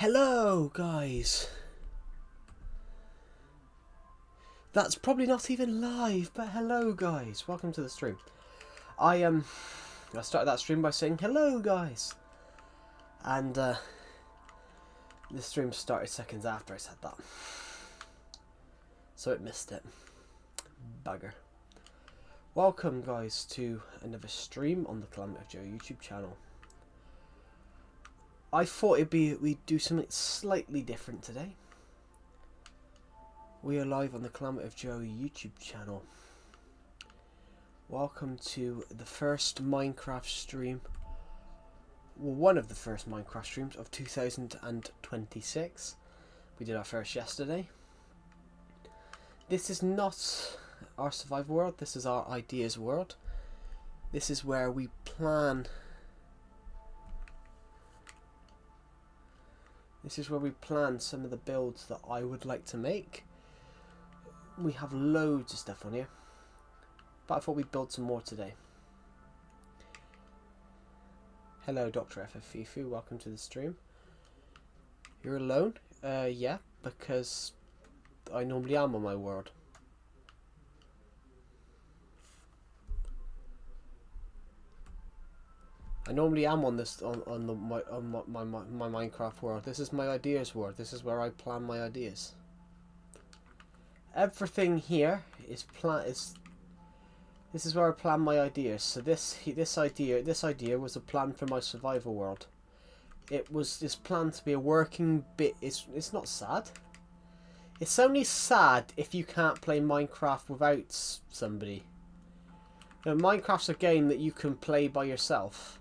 Hello, guys. That's probably not even live, but hello, guys. Welcome to the stream. I started that stream by saying hello, guys, and the stream started seconds after I said that, so it missed it. Bugger. Welcome, guys, to another stream on the Calamity of Joe YouTube channel. I thought we'd do something slightly different today. We are live on the Calamity of Joe YouTube channel. Welcome to the first Minecraft stream. Well, one of the first Minecraft streams of 2026. We did our first yesterday. This is not our survival world. This is our ideas world. This is where we plan. This is where we plan some of the builds that I would like to make. We have loads of stuff on here, but I thought we'd build some more today. Hello, Dr. FFFifu, welcome to the stream. You're alone? Yeah, because I normally am on my world. I normally am on this my Minecraft world. This is my ideas world. This is where I plan my ideas. Everything here is this is where I plan my ideas. So this idea was a plan for my survival world. It's planned to be a working bit. It's not sad. It's only sad if you can't play Minecraft without somebody. You know, Minecraft's a game that you can play by yourself.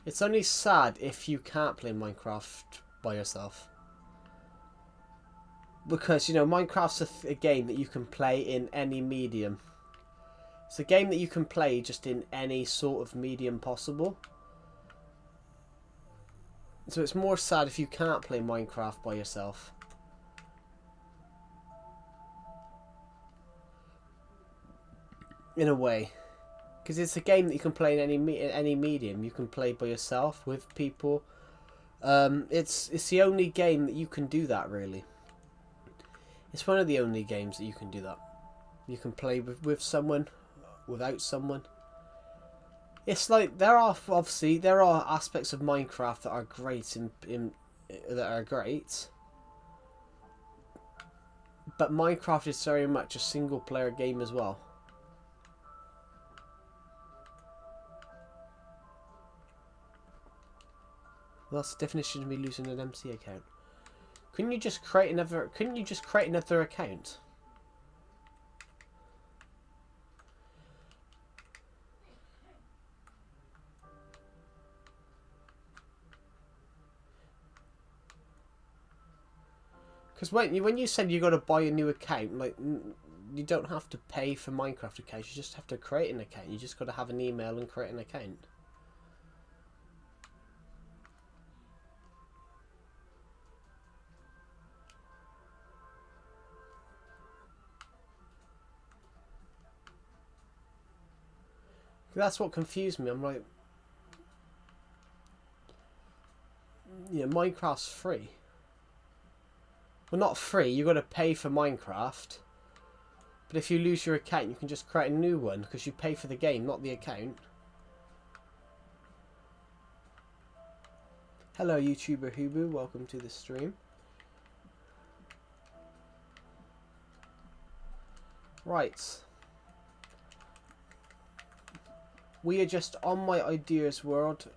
It's only sad if you can't play Minecraft by yourself. Because, you know, Minecraft's a game that you can play in any medium. It's a game that you can play just in any sort of medium possible. So it's more sad if you can't play Minecraft by yourself. In a way. Because it's a game that you can play in any medium. You can play by yourself, with people. It's the only game that you can do that, really. It's one of the only games that you can do that. You can play with someone, without someone. It's like there are aspects of Minecraft that are great but Minecraft is very much a single player game as well. Well, that's the definition of me losing an MC account. Couldn't you just create another account? Because when you said you got to buy a new account, like, you don't have to pay for Minecraft accounts. You just have to create an account. You just got to have an email and create an account. That's what confused me. I'm like, yeah, Minecraft's free. Well, not free. You got to pay for Minecraft. But if you lose your account, you can just create a new one because you pay for the game, not the account. Hello, YouTuber Hubu. Welcome to the stream. Right. We are just on my ideas world,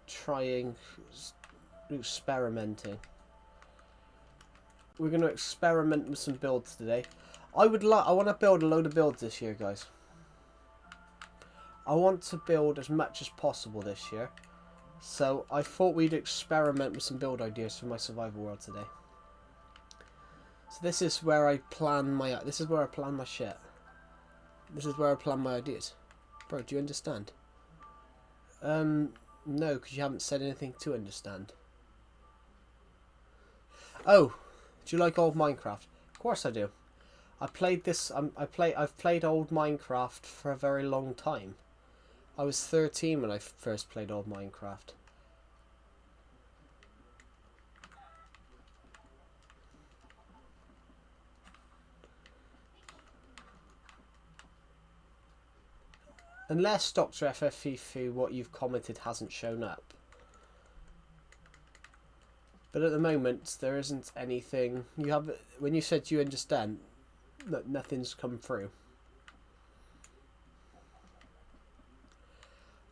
experimenting. We're going to experiment with some builds today. I want to build a load of builds this year, guys. I want to build as much as possible this year. So I thought we'd experiment with some build ideas for my survival world today. So this is where I plan my shit. This is where I plan my ideas. Bro, do you understand? No, because you haven't said anything to understand. Oh, do you like old Minecraft? Of course I do. I've played old Minecraft for a very long time. I was 13 when I first played old Minecraft. Unless Dr. FFFU, what you've commented hasn't shown up. But at the moment, there isn't anything. You have, when you said you understand, that nothing's come through.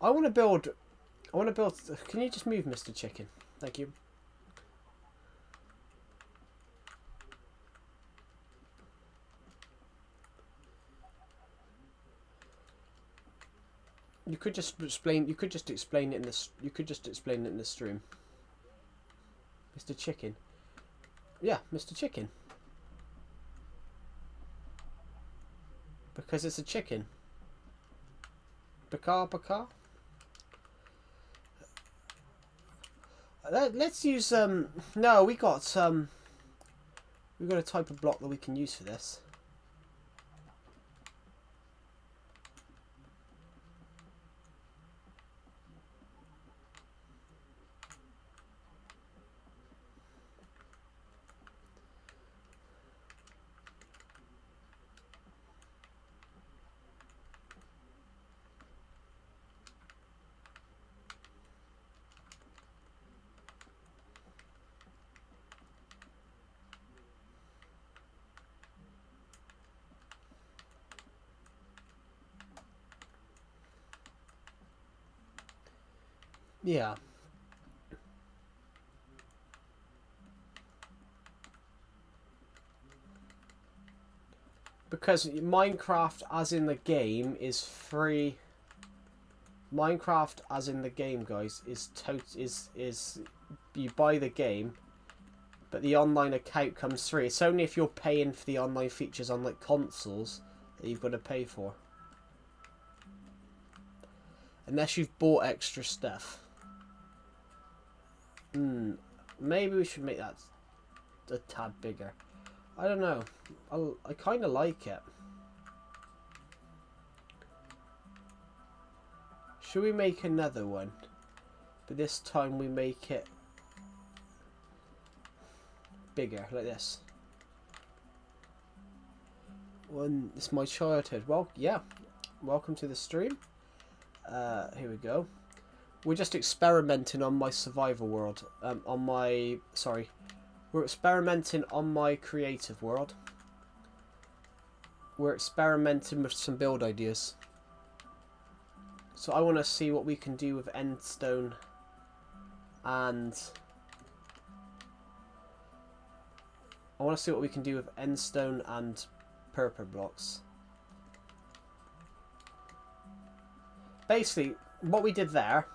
I want to build. Can you just move, Mr. Chicken? Thank you. You could just explain. You could just explain it in this. You could just explain it in the stream. Mr. Chicken. Yeah, Mr. Chicken. Because it's a chicken. Baka baka. Let's use no, we got a type of block that we can use for this. Yeah. Because Minecraft as in the game is free. Minecraft as in the game, guys, is you buy the game, but the online account comes free. It's only if you're paying for the online features on like consoles that you've got to pay for. Unless you've bought extra stuff. Maybe we should make that a tad bigger. I don't know. I kind of like it. Should we make another one? But this time we make it bigger, like this. One, it's my childhood. Well, yeah. Welcome to the stream. Here we go. We're just experimenting on my survival world. We're experimenting on my creative world. We're experimenting with some build ideas. So I want to see what we can do with endstone and purple blocks. Basically, what we did there,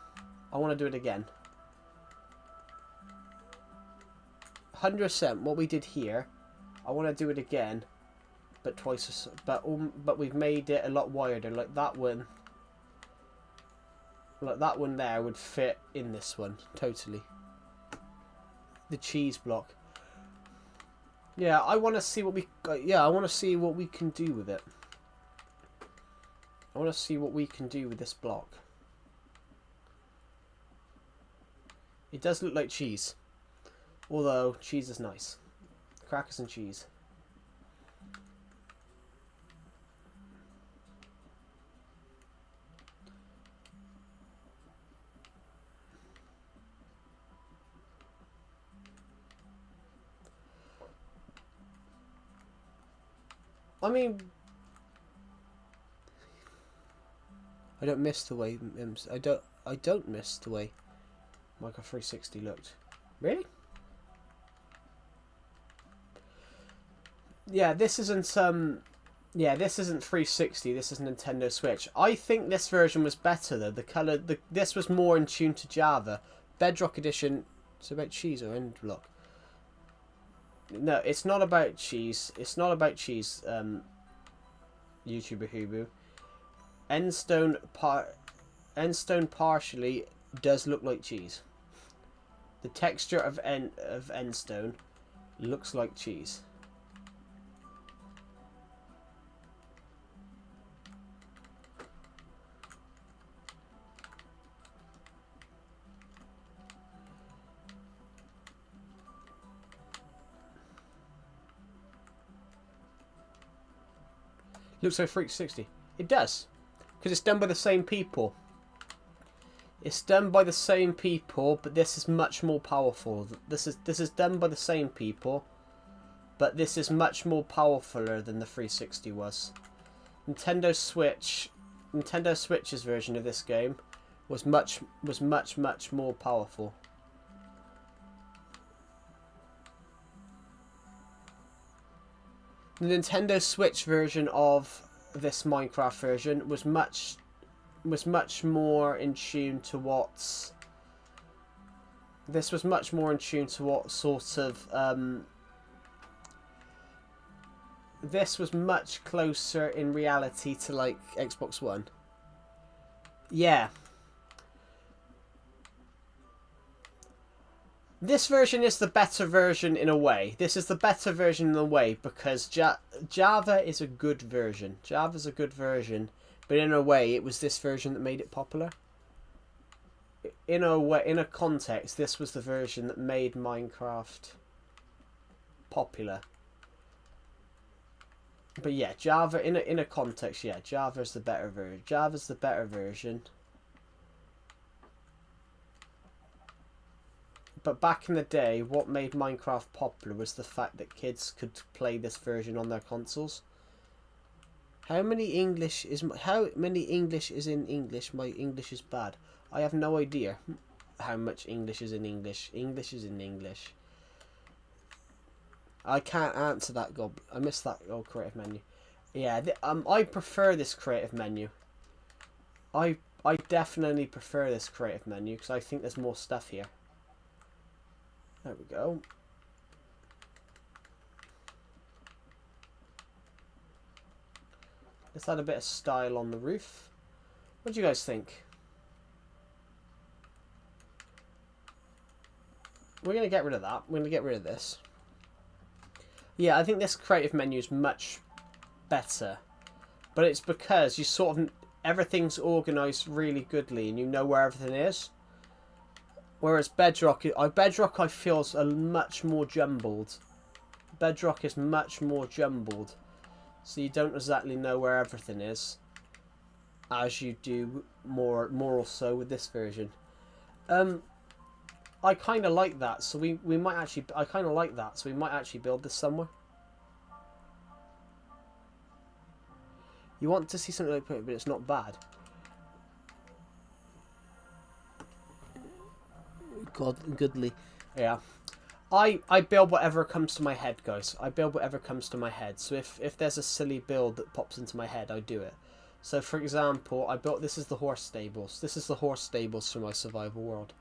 I want to do it again. 100% what we did here, I want to do it again, but twice. But we've made it a lot wider. Like that one. Like that one there would fit in this one totally. The cheese block. Yeah, I want to see what we. I want to see what we can do with it. I want to see what we can do with this block. It does look like cheese. Although, cheese is nice. Crackers and cheese. I mean, I don't miss the way I don't miss the way Micro 360 looked. Really? Yeah, this isn't this isn't 360. This is Nintendo Switch. I think this version was better though. This was more in tune to Java. Bedrock Edition. It's about cheese or end block. No, it's not about cheese. It's not about cheese. YouTuber Hubu. Endstone partially does look like cheese. The texture of endstone looks like cheese. Looks like 360. It does. Because it's done by the same people. It's done by the same people, but this is much more powerful. This is done by the same people, but this is much more powerfuler than the 360 was. Nintendo Switch's version of this game was much more powerful. The Nintendo Switch version of this Minecraft version was much more in tune to what's... This was much more in tune to what sort of... this was much closer in reality to, like, Xbox One. Yeah. This version is the better version in a way. This is the better version in a way because Java is a good version. Java's a good version. But in a way, it was this version that made it popular. In a way, in a context, this was the version that made Minecraft popular. But yeah, Java in a context, yeah, Java's the better version. Java's the better version. But back in the day, what made Minecraft popular was the fact that kids could play this version on their consoles. How many English is in English? My English is bad. I have no idea how much English is in English. English is in English. I can't answer that, Gob. I missed that creative menu. Yeah, I prefer this creative menu. I definitely prefer this creative menu because I think there's more stuff here. There we go. Let's add a bit of style on the roof. What do you guys think? We're going to get rid of that. We're going to get rid of this. Yeah, I think this creative menu is much better. But it's because you sort of... Everything's organised really goodly and you know where everything is. Whereas Bedrock I feel is much more jumbled. Bedrock is much more jumbled. So you don't exactly know where everything is. As you do more or so with this version. I kind of like that, so we might actually... I kind of like that, so we might actually build this somewhere. You want to see something like that, but it's not bad. God, goodly. Yeah. I build whatever comes to my head, guys. I build whatever comes to my head. So if there's a silly build that pops into my head, I do it. So, for example, I built... This is the horse stables. This is the horse stables for my survival world.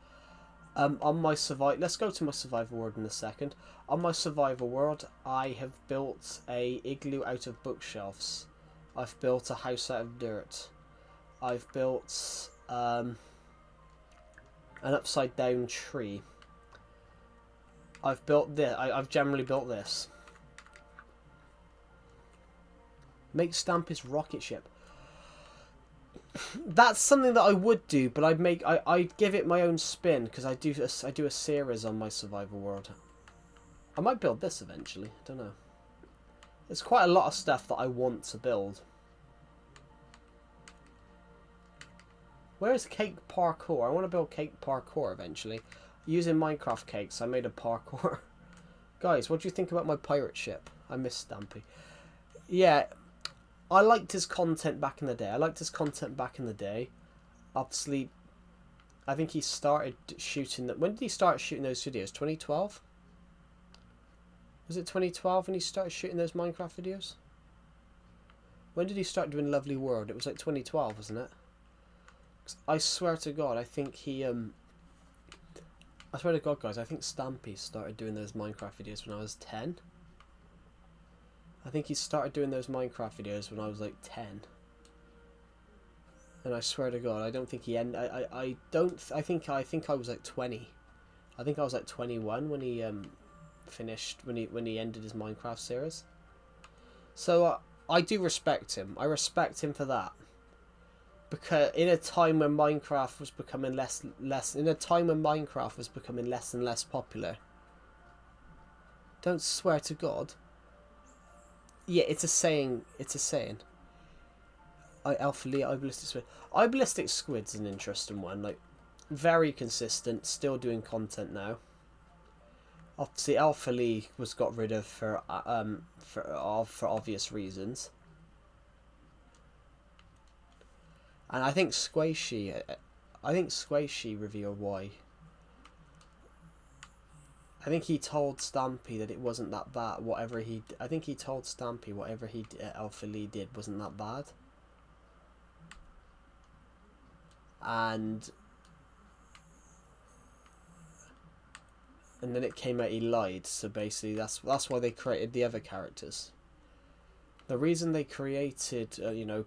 On my let's go to my survival world in a second. On my survival world, I have built a igloo out of bookshelves. I've built a house out of dirt. I've built an upside down tree. I've built this. I've generally built this. Make Stampy's rocket ship. That's something that I would do, but I'd give it my own spin because I do a series on my survival world. I might build this eventually. I don't know. There's quite a lot of stuff that I want to build. Where's cake parkour? I want to build cake parkour eventually. Using Minecraft cakes, I made a parkour. Guys, what do you think about my pirate ship? I miss Stampy. Yeah. I liked his content back in the day. Obviously, I think he started shooting... When did he start shooting those videos? 2012? Was it 2012 when he started shooting those Minecraft videos? When did he start doing Lovely World? It was like 2012, wasn't it? 'Cause I swear to God, I think he... I swear to God, guys, I think Stampy started doing those Minecraft videos when I was 10. I think he started doing those Minecraft videos when I was like 10. And I swear to God, I don't think he ended... I think I was like 20. I think I was like 21 when he finished, when he ended his Minecraft series. So I do respect him. I respect him for that. Because in a time when Minecraft was becoming less and less popular. Don't swear to God. Yeah, it's a saying. It's a saying. Alpha Lee, I Ballistic Squid. I Ballistic Squid's an interesting one. Like, very consistent, still doing content now. Obviously, Alpha Lee was got rid of for obvious reasons. And I think Squishy revealed why. I think he told Stampy that it wasn't that bad. I think he told Stampy whatever Alpha Lee did wasn't that bad. And then it came out he lied. So basically, that's why they created the other characters. The reason they created,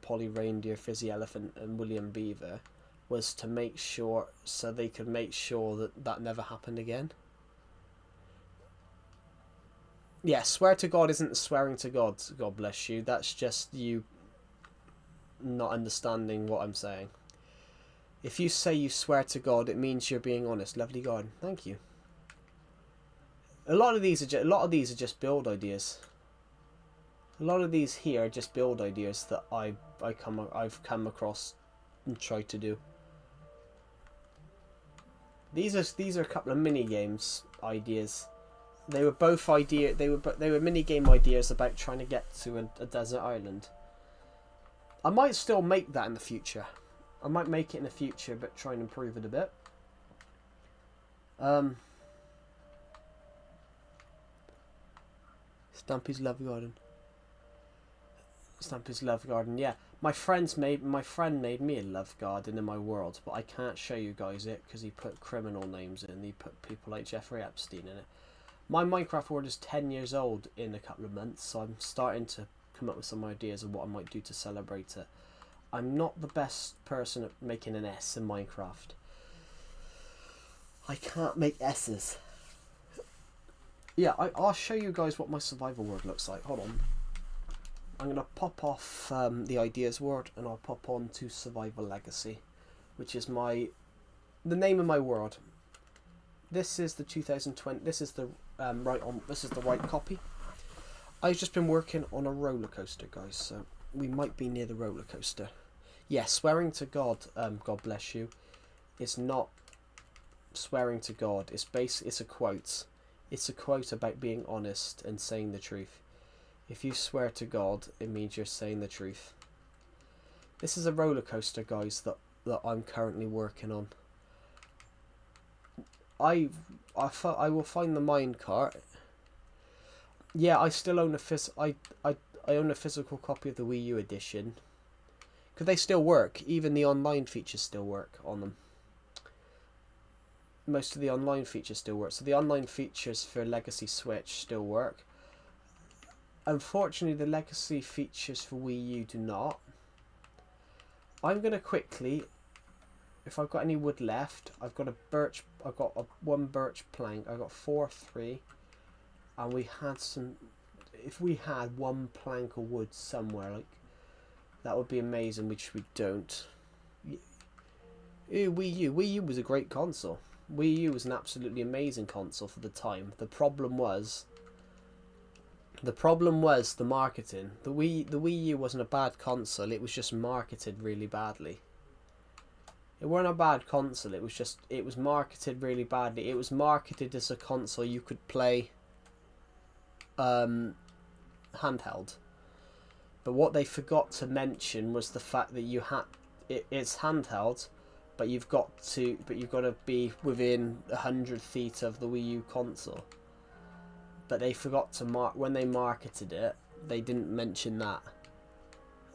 Polly Reindeer, Fizzy Elephant, and William Beaver was to make sure, so they could make sure that that never happened again. Yeah, swear to God isn't swearing to God, God bless you. That's just you not understanding what I'm saying. If you say you swear to God, it means you're being honest. Lovely God, thank you. A lot of these are just build ideas. A lot of these here are just build ideas that I've come across and tried to do. These are a couple of mini games ideas. They were both they were mini game ideas about trying to get to a desert island. I might still make that in the future. I might make it in the future, but try and improve it a bit. Stampy's Love Garden. Stampy's Love Garden, yeah. My friend made me a love garden in my world, but I can't show you guys it because he put criminal names in. He put people like Jeffrey Epstein in it. My Minecraft world is 10 years old in a couple of months, so I'm starting to come up with some ideas of what I might do to celebrate it. I'm not the best person at making an S in Minecraft. I can't make S's. Yeah, I'll show you guys what my survival world looks like. Hold on. I'm going to pop off the ideas world and I'll pop on to Survival Legacy, which is the name of my world. This is the 2020. This is the right copy. I've just been working on a roller coaster, guys, so we might be near the roller coaster. Yeah, swearing to God, God bless you, it's not swearing to God. It's a quote. It's a quote about being honest and saying the truth. If you swear to God, it means you're saying the truth. This is a roller coaster, guys, that I'm currently working on. I will find the minecart. Yeah, I still own I own a physical copy of the Wii U edition. Because they still work. Even the online features still work on them. Most of the online features still work. So the online features for Legacy Switch still work. Unfortunately, the Legacy features for Wii U do not. I'm going to quickly, if I've got any wood left, I've got one birch plank. I've got 3, and we had some. If we had one plank of wood somewhere, like that would be amazing. Which we don't. Wii U was a great console. Wii U was an absolutely amazing console for the time. The problem was the marketing. The Wii U wasn't a bad console. It was just marketed really badly. It wasn't a bad console. It was marketed really badly. It was marketed as a console you could play handheld. But what they forgot to mention was the fact that it's handheld, but you've got to be within 100 feet of the Wii U console. But they forgot to when they marketed it, they didn't mention that.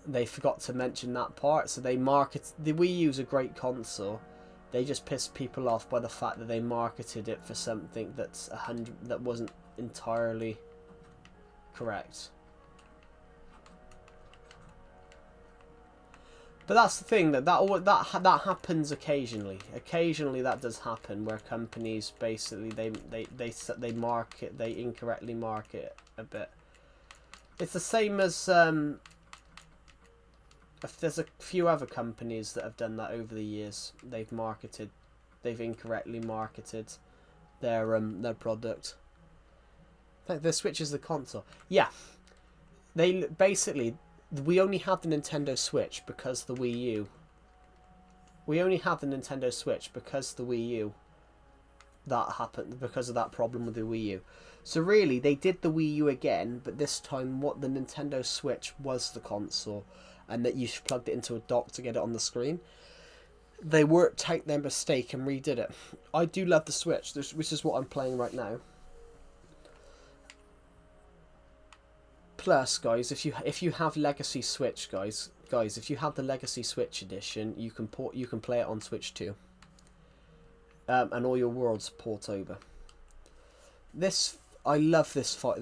They forgot to mention that part, so the Wii U's a great console. They just pissed people off by the fact that they marketed it for something that wasn't entirely correct. But that's the thing, that happens occasionally. Occasionally that does happen, where companies basically they incorrectly market a bit. It's the same as if there's a few other companies that have done that over the years. They've incorrectly marketed their product. The Switch is the console. Yeah, they basically we only have the Nintendo Switch because the Wii U. We only have the Nintendo Switch because the Wii U. That happened because of that problem with the Wii U. So really, they did the Wii U again, but this time what the Nintendo Switch was the console, and that you plugged it into a dock to get it on the screen. They worked out their mistake and redid it. I do love the Switch, which is what I'm playing right now. Plus, guys, if you have Legacy Switch, guys, if you have the Legacy Switch edition, you can play it on Switch 2. And all your worlds port over. I love this fight.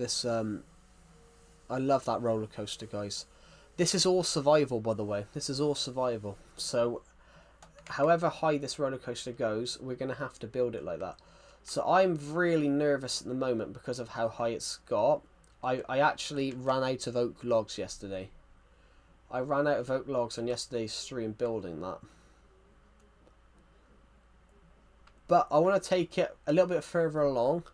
I love that roller coaster, guys. This is all survival, by the way. This is all survival. So, however high this roller coaster goes, we're gonna have to build it like that. So I'm really nervous at the moment because of how high it's got. I actually ran out of oak logs yesterday. I ran out of oak logs on yesterday's stream building that. But I want to take it a little bit further along.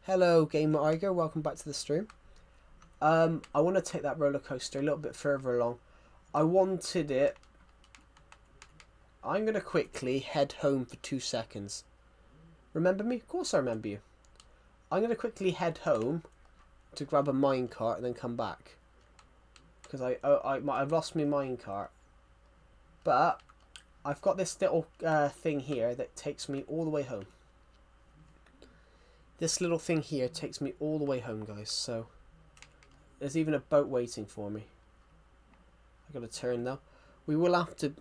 Hello, Gamer Iger. Welcome back to the stream. I want to take that roller coaster a little bit further along. I wanted it... I'm going to quickly head home for 2 seconds. Remember me? Of course I remember you. I'm going to quickly head home to grab a minecart and then come back. Because I've lost my minecart. But I've got this little thing here that takes me all the way home. This little thing here takes me all the way home, guys. So there's even a boat waiting for me. I've got to turn now. We will have to...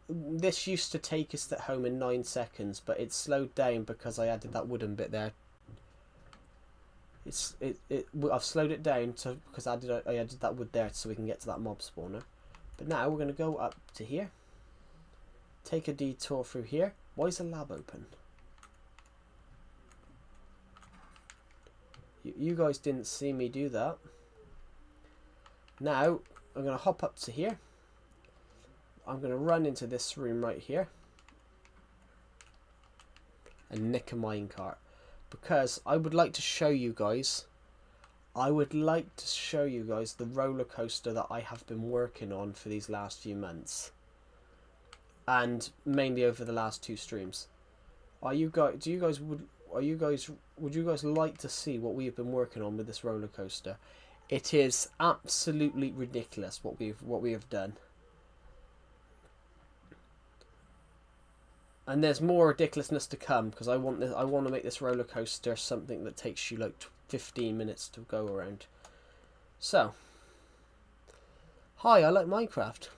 This used to take us at home in 9 seconds, but it's slowed down because I added that wooden bit there. I've slowed it down because I added that wood there so we can get to that mob spawner. But now we're going to go up to here. Take a detour through here. Why is the lab open? You guys didn't see me do that. Now I'm going to hop up to here. I'm going to run into this room right here and nick a minecart. Because I would like to show you guys, the roller coaster that I have been working on for these last few months, and mainly over the last 2 streams. Would you guys like to see what we have been working on with this roller coaster? It is absolutely ridiculous what we have done. And there's more ridiculousness to come because I want to make this roller coaster something that takes you like 15 minutes to go around. So, hi, I like Minecraft.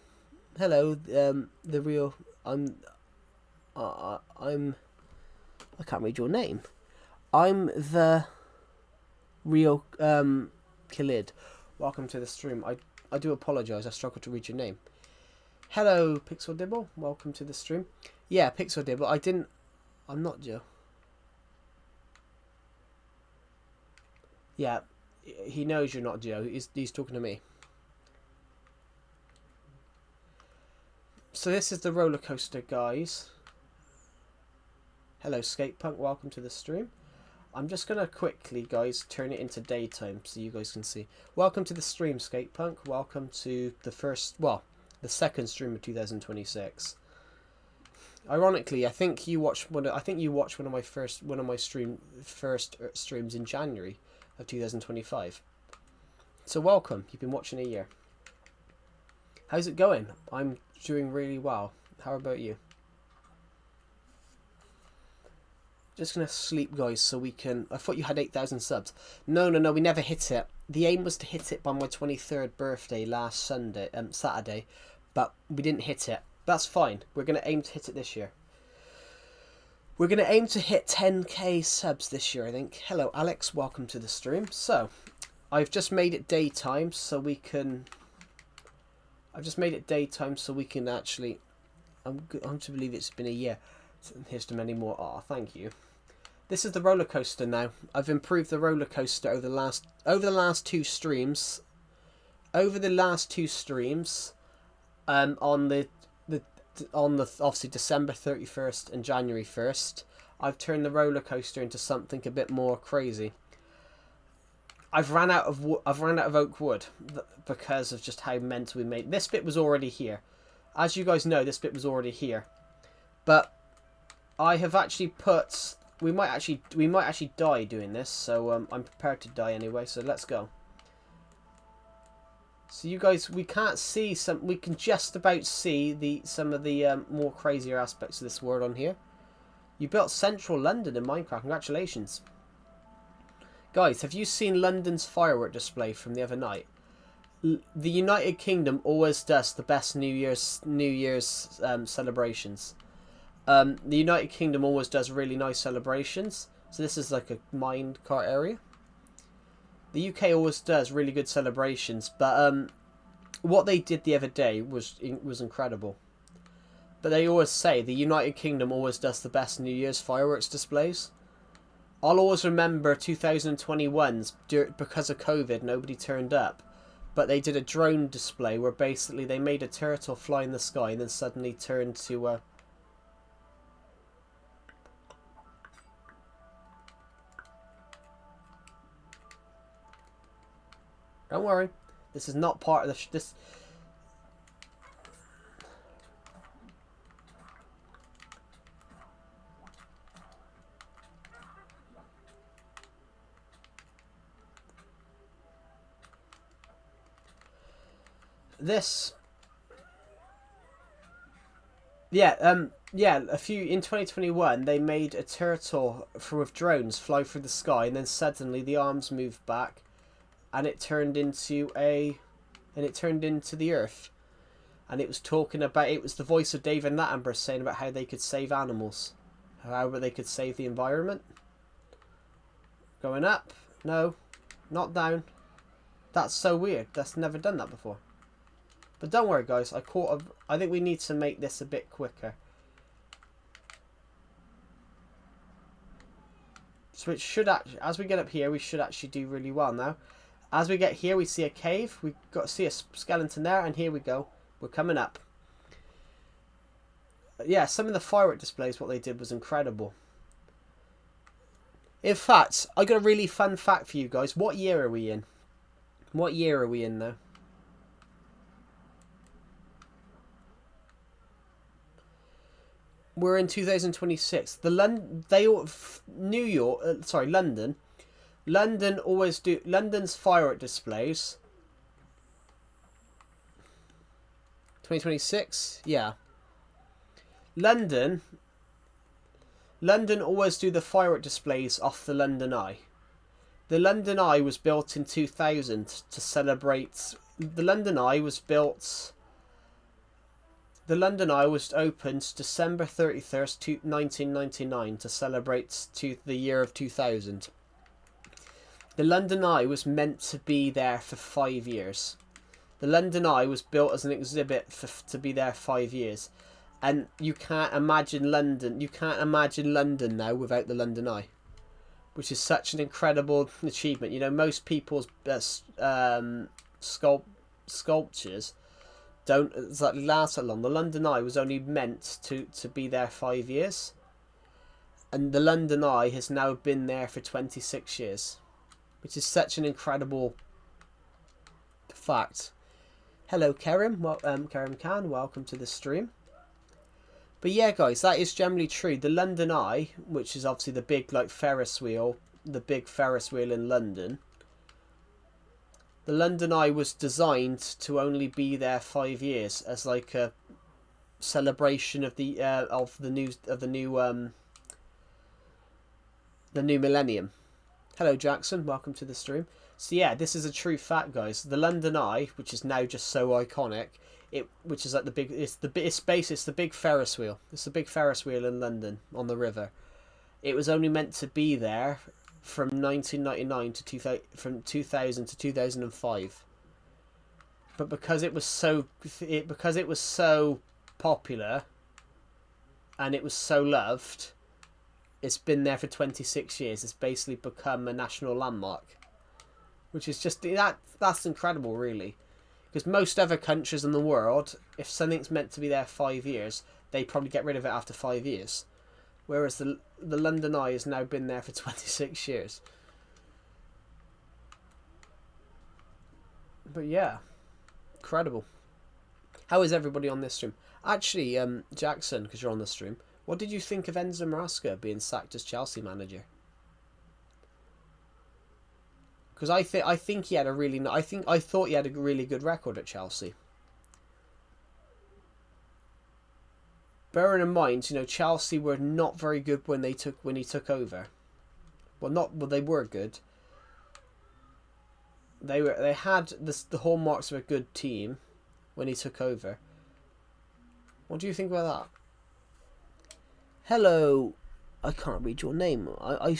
Hello, the real. I can't read your name. I'm the real Khalid. Welcome to the stream. I do apologise. I struggle to read your name. Hello, Pixel Dibble. Welcome to the stream. Yeah, Pixel Dibble. I'm not Joe. Yeah, he knows you're not Joe. He's talking to me. So this is the roller coaster, guys. Hello, Skatepunk. Welcome to the stream. I'm just going to quickly, guys, turn it into daytime so you guys can see. Welcome to the stream, Skatepunk. Welcome to the second stream of 2026. Ironically, I think you watched one of my first streams in January of 2025. So welcome. You've been watching a year. How's it going? I'm doing really well. How about you? Just gonna sleep, guys, so we can... I thought you had 8,000 subs. No, we never hit it. The aim was to hit it by my 23rd birthday last Saturday, but we didn't hit it. That's fine. We're gonna aim to hit it this year. We're gonna aim to hit 10k subs this year, I think. Hello, Alex. Welcome to the stream. So, I've just made it daytime so we can... actually... I'm to believe it's been a year. Here's to many more. Oh, thank you. This is the roller coaster now. I've improved the roller coaster over the last 2 streams. On the obviously December 31st and January 1st, I've turned the roller coaster into something a bit more crazy. I've ran out of oak wood because of just how mental we made. This bit was already here. As you guys know, this bit was already here. But I have actually put... We might actually die doing this, so I'm prepared to die anyway, so let's go. So you guys, we can't see some... We can just about see some of the more crazier aspects of this world on here. You built central London in Minecraft. Congratulations. Guys, have you seen London's firework display from the other night? The United Kingdom always does the best New Year's celebrations. The United Kingdom always does really nice celebrations. So this is like a minecart area. The UK always does really good celebrations, but what they did the other day was incredible. But they always say the United Kingdom always does the best New Year's fireworks displays. I'll always remember 2021's, because of COVID, nobody turned up. But they did a drone display where basically they made a turtle fly in the sky and then suddenly turned to... Don't worry. This is not part of this... in 2021 they made a turtle with drones fly through the sky, and then suddenly the arms moved back and it turned into the earth, and it was talking about, it was the voice of David Attenborough saying about how they could save animals, how they could save the environment. Going up, no, not down. That's so weird. That's never done that before. But don't worry, guys. I think we need to make this a bit quicker. So it should actually, as we get up here, we should actually do really well now. As we get here, we see a cave. We got to see a skeleton there, and here we go. We're coming up. Yeah, some of the firework displays, what they did was incredible. In fact, I got a really fun fact for you guys. What year are we in? What year are we in now? We're in 2026. London always do London's firework displays. 2026, yeah. London always do the firework displays off the London Eye. The London Eye was built in 2000 to celebrate. The London Eye was opened December 31st, 1999 to celebrate the year of 2000. The London Eye was meant to be there for 5 years. The London Eye was built as an exhibit to be there 5 years. And you can't imagine London now without the London Eye, which is such an incredible achievement. You know, most people's sculptures don't exactly last that long. The London Eye was only meant to be there 5 years, and the London Eye has now been there for 26 years, which is such an incredible fact. Hello, Kerem. Kerem Khan, welcome to the stream. But yeah, guys, that is generally true. The London Eye, which is obviously the big Ferris wheel, in London. The London Eye was designed to only be there 5 years as like a celebration of the new millennium. Hello, Jackson. Welcome to the stream. So yeah, this is a true fact, guys. The London Eye, which is now just so iconic, which is like the big Ferris wheel. It's the big Ferris wheel in London on the river. It was only meant to be there from 1999 to from 2000 to 2005. But because it was so popular and it was so loved, it's been there for 26 years. It's basically become a national landmark, which is just that's incredible, really. Because most other countries in the world, if something's meant to be there 5 years, they probably get rid of it after 5 years. Whereas the London Eye has now been there for 26 years. But yeah, incredible. How is everybody on this stream? Actually, Jackson, because you're on the stream, what did you think of Enzo Maresca being sacked as Chelsea manager? Because I think he had a really I thought he had a really good record at Chelsea. Bearing in mind, Chelsea were not very good when he took over. Well, they were good. They had the hallmarks of a good team when he took over. What do you think about that? Hello, I can't read your name. I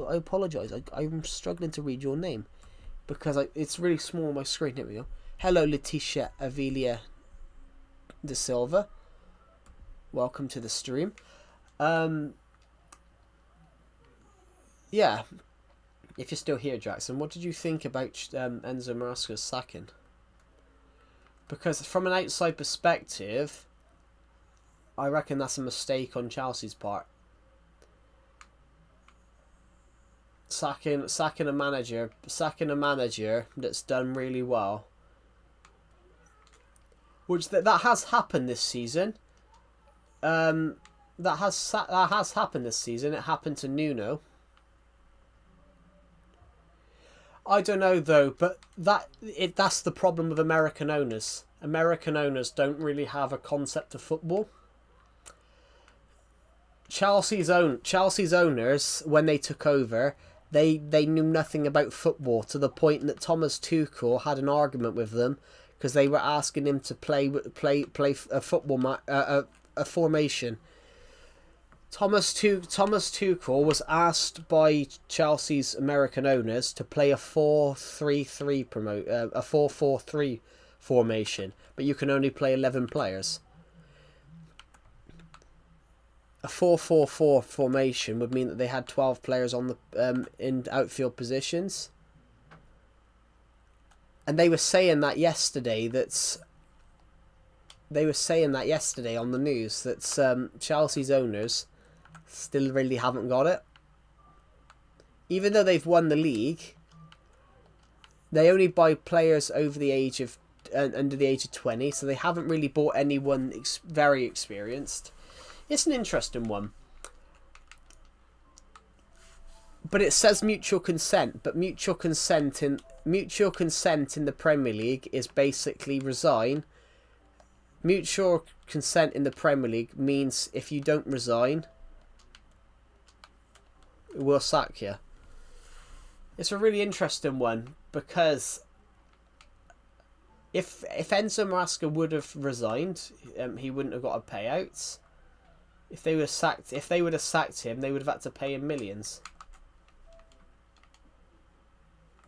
apologise. I'm struggling to read your name because it's really small on my screen. Here we go. Hello, Leticia Avilia de Silva. Welcome to the stream. Yeah. If you're still here, Jackson, what did you think about Enzo Maresca's sacking? Because from an outside perspective, I reckon that's a mistake on Chelsea's part. Sacking a manager that's done really well, which that has happened this season. That has happened this season. It happened to Nuno. I don't know though, but that's the problem with American owners. American owners don't really have a concept of football. Chelsea's owners, when they took over, they knew nothing about football, to the point that Thomas Tuchel had an argument with them because they were asking him to play a football a formation. Thomas Tuchel was asked by Chelsea's American owners to play a 4-3-3 a 4-4-3 formation, but you can only play 11 players. A 4-4-4 formation would mean that they had 12 players on the in outfield positions. And they were saying that yesterday on the news that Chelsea's owners still really haven't got it. Even though they've won the league, they only buy players over the age of under the age of 20, so they haven't really bought anyone very experienced. It's an interesting one. But it says mutual consent, but mutual consent in the Premier League is basically resign. Mutual consent in the Premier League means if you don't resign, we'll sack you. It's a really interesting one because if Enzo Maresca would have resigned, he wouldn't have got a payout. If they would have sacked him, they would have had to pay him millions.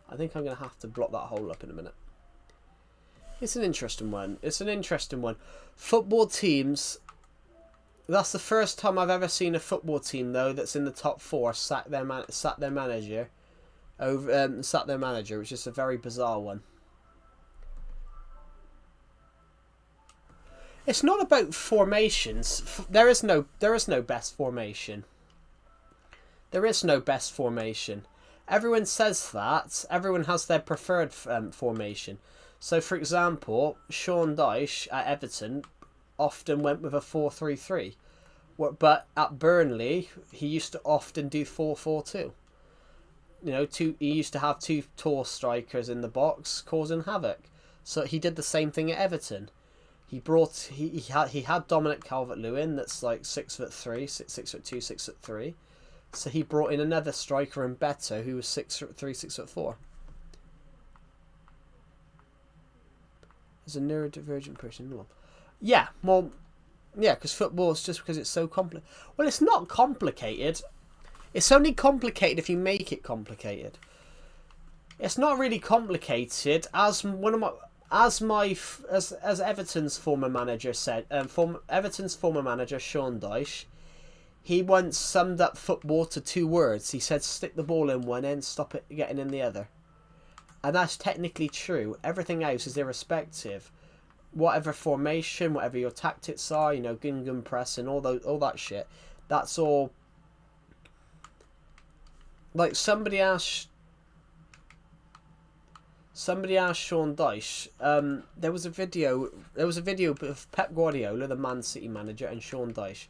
I think I'm going to have to block that hole up in a minute. It's an interesting one. Football teams. That's the first time I've ever seen a football team though that's in the top 4 sack their manager, which is a very bizarre one. It's not about formations. There is no best formation. There is no best formation. Everyone says that. Everyone has their preferred formation. So, for example, Sean Dyche at Everton often went with a 4-3-3. But at Burnley, he used to often do 4-4-2. He used to have 2 tall strikers in the box causing havoc. So he did the same thing at Everton. He had Dominic Calvert-Lewin that's like 6'3", 6'2", 6'3". So he brought in another striker in Beto who was 6'3", 6'4". As a neurodivergent person, yeah, well, yeah, because football is just because it's so complicated. Well, it's not complicated. It's only complicated if you make it complicated. It's not really complicated, as Everton's former manager said. Everton's former manager Sean Dyche, he once summed up football to 2 words. He said, "Stick the ball in one end, stop it getting in the other." And that's technically true. Everything else is irrespective. Whatever formation, whatever your tactics are, gun press and all that shit. That's all. Like somebody asked Somebody asked Sean Dyche. There was a video. There was a video of Pep Guardiola, the Man City manager, and Sean Dyche.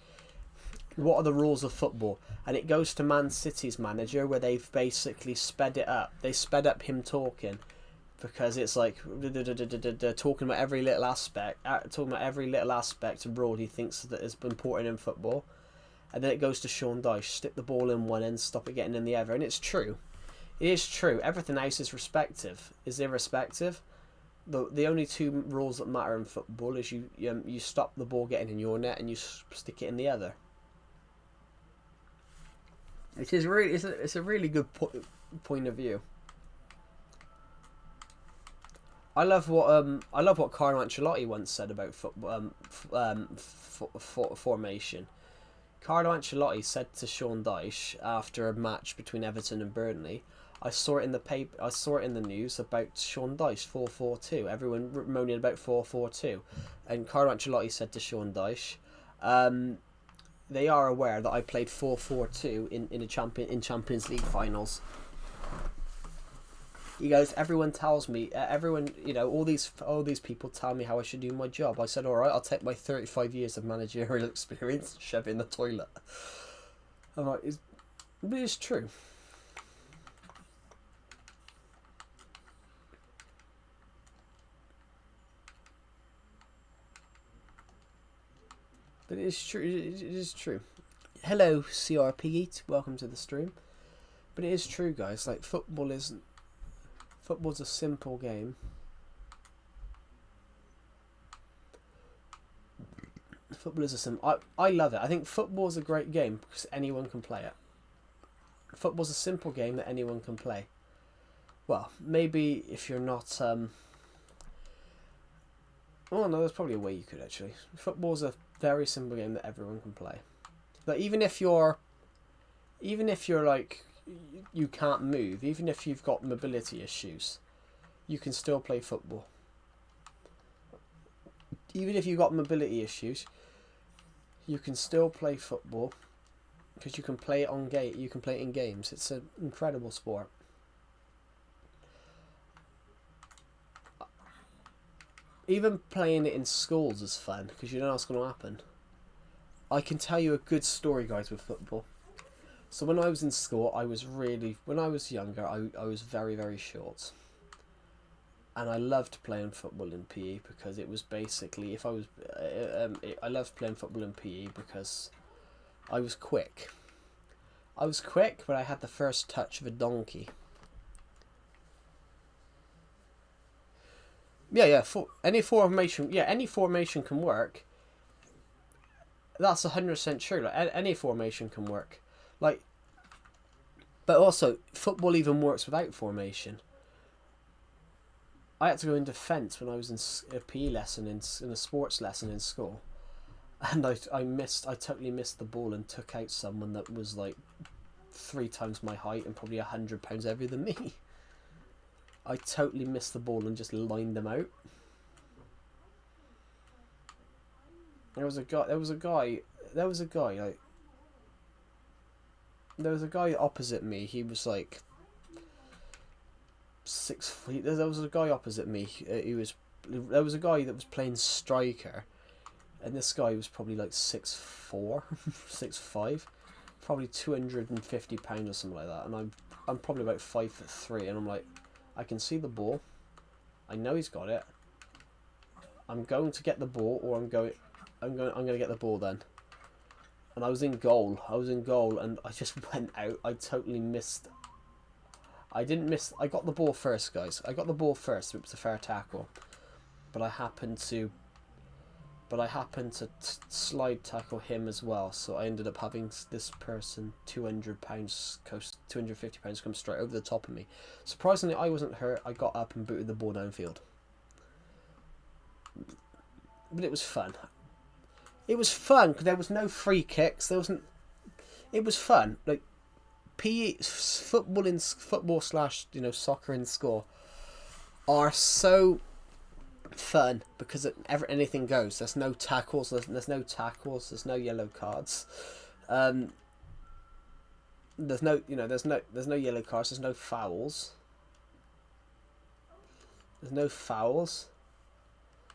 What are the rules of football? And it goes to Man City's manager, where they've basically sped it up. They sped up him talking, because it's like talking about every little aspect, abroad he thinks that is important in football. And then it goes to Sean Dyche, stick the ball in one end, stop it getting in the other. And it's true. It is true. Everything else is irrespective. The only two rules that matter in football is you stop the ball getting in your net and you stick it in the other. It is really it's a really good point of view. I love what Carlo Ancelotti once said about football formation. Carlo Ancelotti said to Sean Dyche after a match between Everton and Burnley, I saw it in the paper. I saw it in the news about Sean Dyche 4-4-2. Everyone moaning about 4-4-2, and Carlo Ancelotti said to Sean Dyche, "They are aware that I played 4-4-2 in Champions League finals." He goes, everyone tells me, all these people tell me how I should do my job. I said, all right, I'll take my 35 years of managerial experience and shove it in the toilet. I'm like, it's true. But it is true. It is true. Hello, CRP. Welcome to the stream. But it is true, guys. Like, football's a simple game. Football is a simple. I love it. I think football is a great game because anyone can play it. Football's a simple game that anyone can play. Well, maybe if you're not. Oh no, there's probably a way you could actually. Football's a very simple game that everyone can play. Like even if you're like you can't move, even if you've got mobility issues, you can still play football. Even if you've got mobility issues, you can still play football because you can play it you can play it in games. It's an incredible sport. Even playing it in schools is fun because you don't know what's going to happen. I can tell you a good story, guys, with football. So when I was in school, when I was younger, I was very, very short. And I loved playing football in PE because it was basically, I loved playing football in PE because I was quick. I was quick, but I had the first touch of a donkey. Yeah. Any formation can work. That's 100% true. Like any formation can work. Like, but also football even works without formation. I had to go in defence when I was in a PE lesson in a sports lesson in school, and I totally missed the ball and took out someone that was like 3 times my height and probably 100 pounds heavier than me. I totally missed the ball and just lined them out. There was a guy opposite me. He was like 6 feet. There was a guy opposite me. There was a guy that was playing striker, and this guy was probably like 6'4", 6'5", probably 250 pounds or something like that. And I'm probably about 5'3", and I'm like, I can see the ball. I know he's got it. I'm going to get the ball, or I'm going to get the ball then. And I was in goal, and I just went out. I totally missed. I got the ball first, guys. I got the ball first. It was a fair tackle, but I happened to slide tackle him as well. So I ended up having this person 250 pounds come straight over the top of me. Surprisingly, I wasn't hurt. I got up and booted the ball downfield. But it was fun. It was fun because there was no free kicks. It was fun. Like PE, football slash soccer in school are so fun because anything goes. There's no tackles. There's no tackles. There's no yellow cards. There's no yellow cards. There's no fouls. There's no fouls.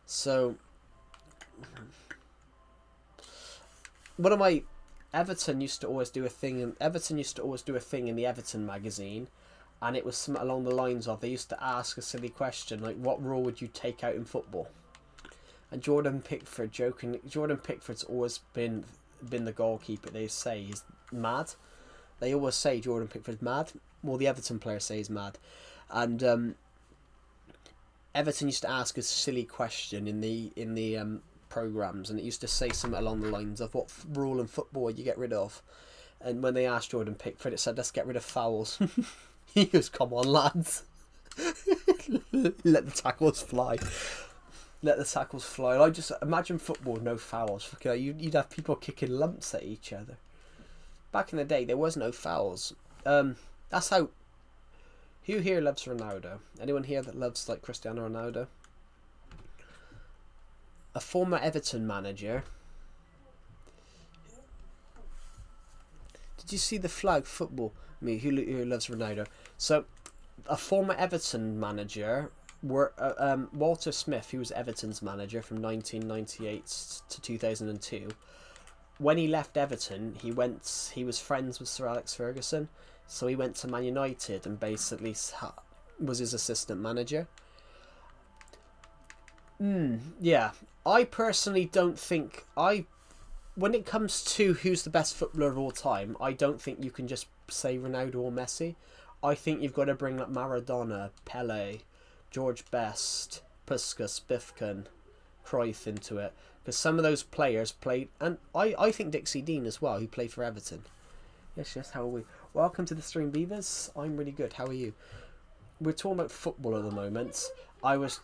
So one of my Everton used to always do a thing in the Everton magazine, and it was something along the lines of, they used to ask a silly question like, what rule would you take out in football? And Jordan Pickford's always been the goalkeeper. They say he's mad. They always say Jordan Pickford's mad. Well, the Everton players say he's mad. And Everton used to ask a silly question in the programs, and it used to say something along the lines of, what rule in football would you get rid of? And when they asked Jordan Pickford, it said, let's get rid of fouls. He goes, come on, lads. Let the tackles fly. Let the tackles fly. I just imagine football with no fouls. You'd have people kicking lumps at each other. Back in the day, there was no fouls. That's how. Who here loves Ronaldo? Anyone here that loves like Cristiano Ronaldo? A former Everton manager. Did you see the flag football? Who loves Ronaldo? So, a former Everton manager. Walter Smith, who was Everton's manager from 1998 to 2002, when he left Everton, he was friends with Sir Alex Ferguson, so he went to Man United and basically was his assistant manager. Yeah, I personally don't think when it comes to who's the best footballer of all time, I don't think you can just say Ronaldo or Messi. I think you've got to bring up Maradona, Pele, George Best, Puskas, Bifkin, Cruyff into it, because some of those players played, and I think Dixie Dean as well, who played for Everton. Yes, how are we? Welcome to the stream, Beavers. I'm really good. How are you? We're talking about football at the moment. I was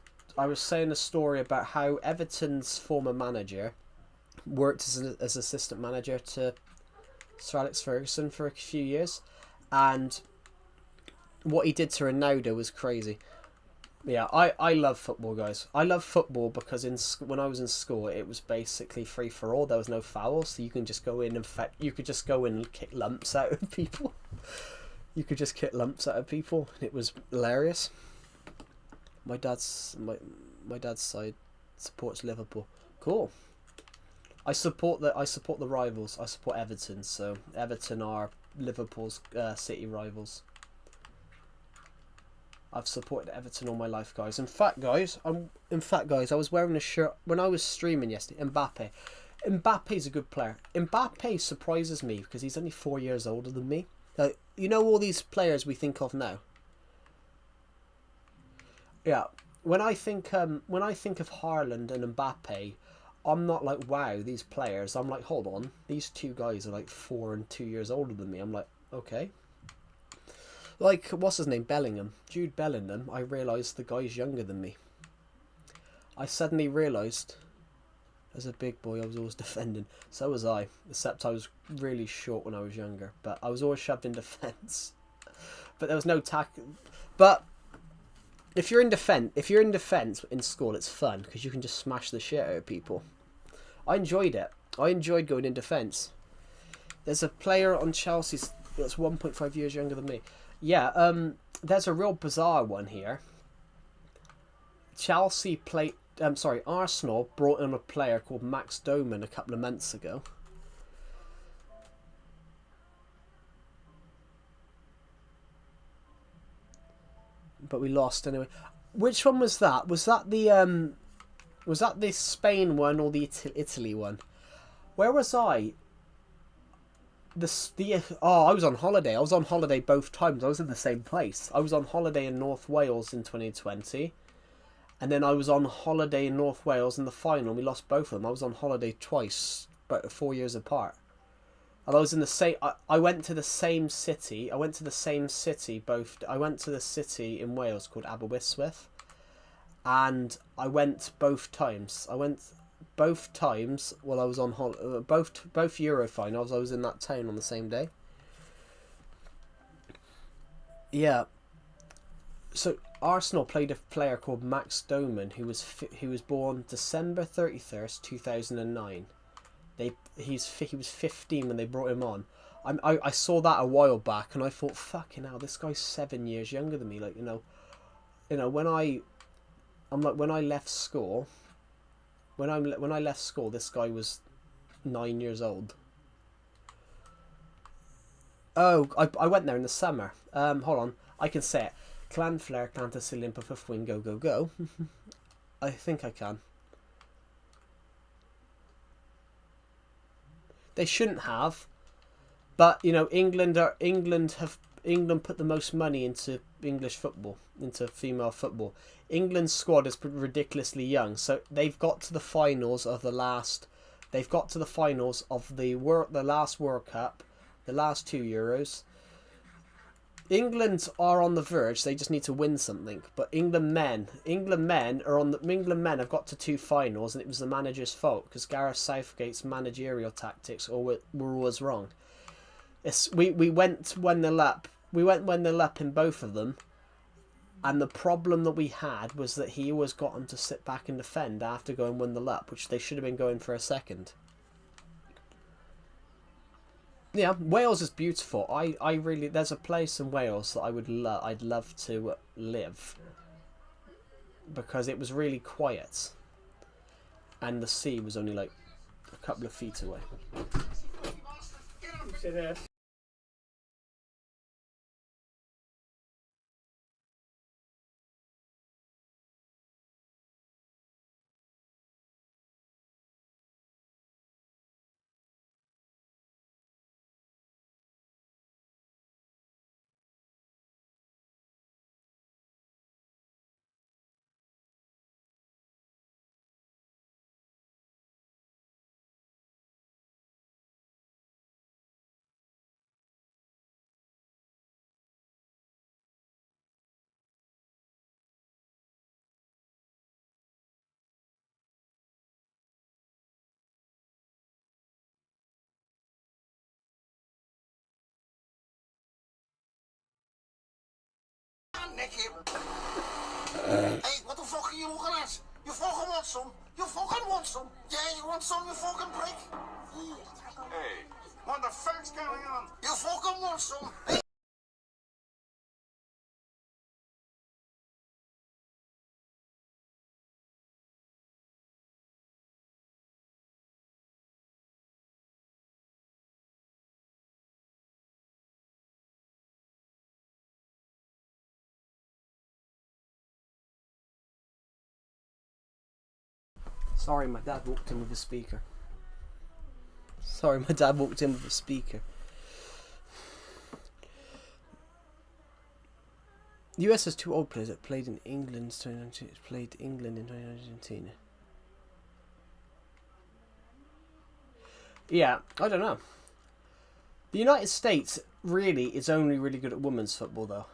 saying a story about how Everton's former manager worked as assistant manager to Sir Alex Ferguson for a few years, and what he did to Ronaldo was crazy. Yeah, I love football, guys. I love football because when I was in school, it was basically free for all. There was no fouls, so you can just go in and kick lumps out of people. You could just kick lumps out of people. It was hilarious. My dad's side supports Liverpool. Cool. I support the rivals. I support Everton. So Everton are Liverpool's city rivals. I've supported Everton all my life, guys. In fact, guys, I was wearing a shirt when I was streaming yesterday. Mbappe's a good player. Mbappe surprises me because he's only 4 years older than me. Like, you know, all these players we think of now. Yeah, when I think of Haaland and Mbappe, I'm not like, wow, these players. I'm like, hold on, these two guys are like 4 and 2 years older than me. I'm like, okay. Like, what's his name? Bellingham. Jude Bellingham. I realised the guy's younger than me. I suddenly realised, as a big boy, I was always defending. So was I. Except I was really short when I was younger. But I was always shoved in defence. But there was no tackle. But if you're in defence in school, it's fun because you can just smash the shit out of people. I enjoyed it. I enjoyed going in defence. There's a player on Chelsea that's 1.5 years younger than me. Yeah, there's a real bizarre one here. Arsenal brought in a player called Max Doman a couple of months ago. But we lost anyway. Which one was that? Was that the Spain one or the Italy one? Where was I? I was on holiday. I was on holiday both times. I was in the same place. I was on holiday in North Wales in 2020, and then I was on holiday in North Wales in the final. We lost both of them. I was on holiday twice, but 4 years apart. And I was in the same. I went to the same city. I went to the city in Wales called Aberystwyth, and I went both times. Both times while I was on both Euro finals, I was in that town on the same day. Yeah. So Arsenal played a player called Max Doman who was born December 31st, 2009. He was 15 when they brought him on. I saw that a while back and I thought, fucking hell, this guy's 7 years younger than me. Like, you know when I I'm like, when I left school, when I left school, this guy was 9 years old. Oh, I went there in the summer. Hold on, I can say it. Clan Flare, Clan Sicilian, Puff Puff Wing, go go go. I think I can. They shouldn't have, but you know, England put the most money into English football, into female football. England's squad is ridiculously young, so they've got to the finals of the last. They've got to the finals of the last World Cup, the last 2 Euros. England are on the verge. They just need to win something. But England men have got to 2 finals, and it was the manager's fault because Gareth Southgate's managerial tactics were always wrong. We went 1-0 up. We went 1-0 up in both of them, and the problem that we had was that he always got them to sit back and defend after going 1-0 up, which they should have been going for a second. Yeah, Wales is beautiful. I really, there's a place in Wales that I'd love to live, because it was really quiet, and the sea was only like a couple of feet away. Nicky. Hey, what the fuck are you looking at? You fucking want some? You fucking want some? Yeah, you want some, you fucking prick? Hey, what the fuck's going on? You fucking want some? Hey. Sorry, my dad walked in with a speaker. Sorry, my dad walked in with a speaker. The US has 2 old players that played in England. Played England in 2019. Yeah, I don't know. The United States really is only really good at women's football, though,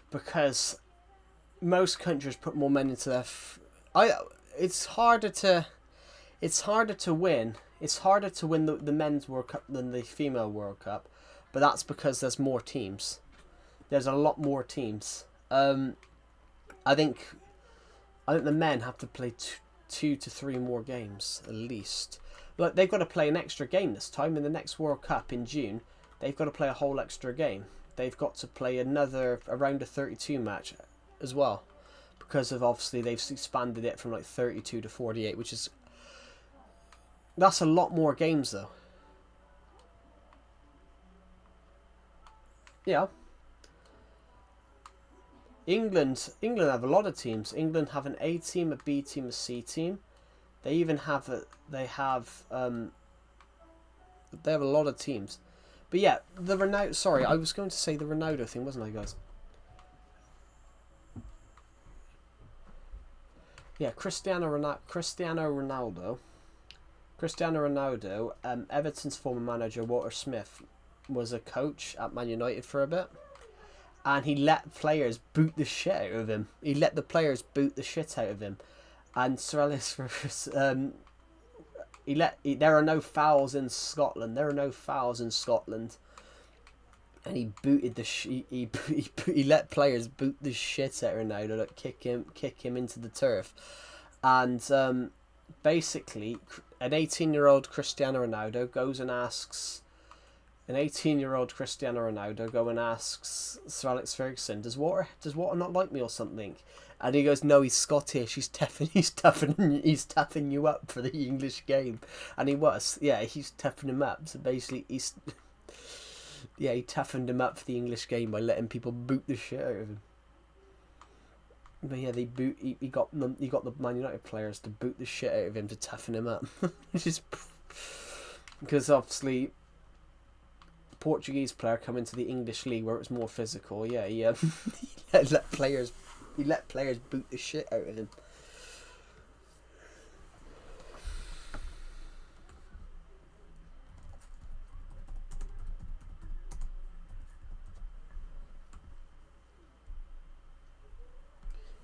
because most countries put more men into their. It's harder to win. It's harder to win the men's World Cup than the female World Cup, but that's because there's more teams. There's a lot more teams. I think the men have to play 2 to 3 more games at least. Like, they've got to play an extra game this time in the next World Cup in June. They've got to play a whole extra game. They've got to play another around a 32 match as well, because of obviously they've expanded it from like 32 to 48, which is, that's a lot more games though. Yeah. England have a lot of teams. England have an A team, a B team, a C team. They even have they have a lot of teams. But yeah, the Ronaldo. Sorry, I was going to say the Ronaldo thing, wasn't I, guys? Yeah, Cristiano Ronaldo. Everton's former manager Walter Smith was a coach at Man United for a bit, and he let players boot the shit out of him. And Sir Alex, there are no fouls in Scotland. And he booted he let players boot the shit out of Ronaldo, like kick him into the turf, and basically an 18-year-old Cristiano Ronaldo goes and asks. An 18-year-old Cristiano Ronaldo go and asks Sir Alex Ferguson, does Walter not like me or something? And he goes, no, he's Scottish. He's tapping you up for the English game. And he was, yeah, he's tapping him up. So basically, he toughened him up for the English game by letting people boot the shit out of him. But yeah, he got the Man United players to boot the shit out of him to toughen him up. Which is because obviously Portuguese player come into the English league where it was more physical. Yeah, he let players boot the shit out of him.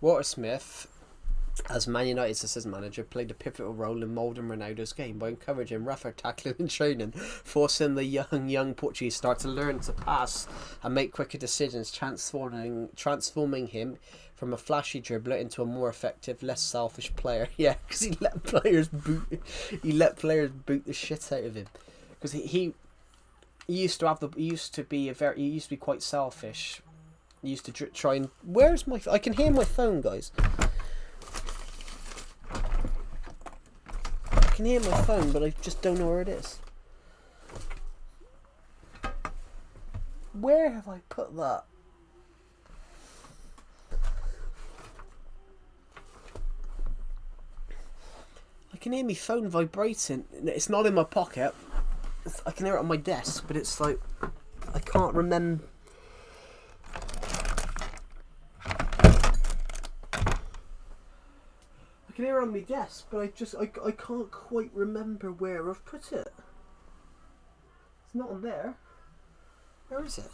Walter Smith, as Man United's assistant manager, played a pivotal role in moulding Ronaldo's game by encouraging rougher tackling and training, forcing the young Portuguese star to learn to pass and make quicker decisions, transforming him from a flashy dribbler into a more effective, less selfish player. Yeah, because he let players boot the shit out of him. Because he used to be quite selfish. He used to try and... Where's my... I can hear my phone, guys. I can hear my phone, but I just don't know where it is. Where have I put that? I can hear my phone vibrating. It's not in my pocket. I can hear it on my desk, but it's like... I can't remember... I can hear it on my desk, but I can't quite remember where I've put it. It's not on there. Where is it?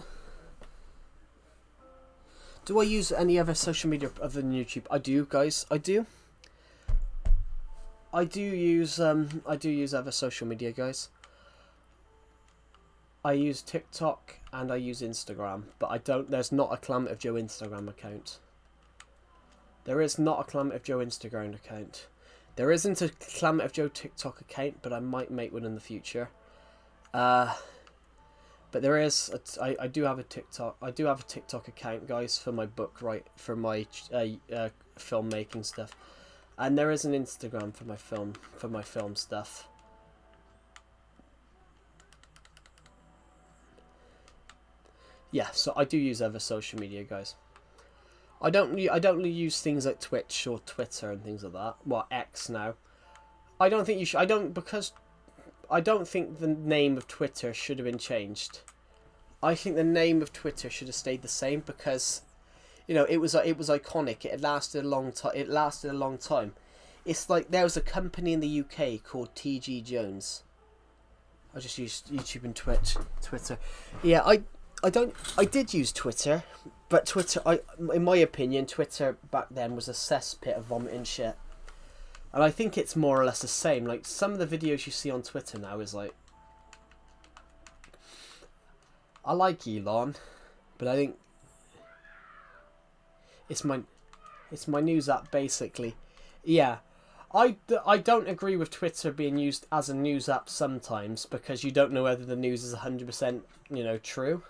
Do I use any other social media other than YouTube? I do, guys. I do. I do use other social media, guys. I use TikTok and I use Instagram, but I don't. There's not a Climate of Joe Instagram account. There is not a Climate of Joe Instagram account. There isn't a Climate of Joe TikTok account, but I might make one in the future. But there is. I do have a TikTok. I do have a TikTok account, guys, for my book, right? For my filmmaking stuff, and there is an Instagram for my film stuff. Yeah, so I do use other social media, guys. I don't use things like Twitch or Twitter and things like that. Well, X now. I don't think you should. Because I don't think the name of Twitter should have been changed. I think the name of Twitter should have stayed the same because, it was iconic. It lasted a long time. It's like there was a company in the UK called TG Jones. I just used YouTube and Twitter. Yeah, I did use Twitter, but Twitter, in my opinion, Twitter back then was a cesspit of vomiting shit. And I think it's more or less the same. Like, some of the videos you see on Twitter now is like... I like Elon, but I think... It's my news app, basically. Yeah. I don't agree with Twitter being used as a news app sometimes, because you don't know whether the news is 100%, true.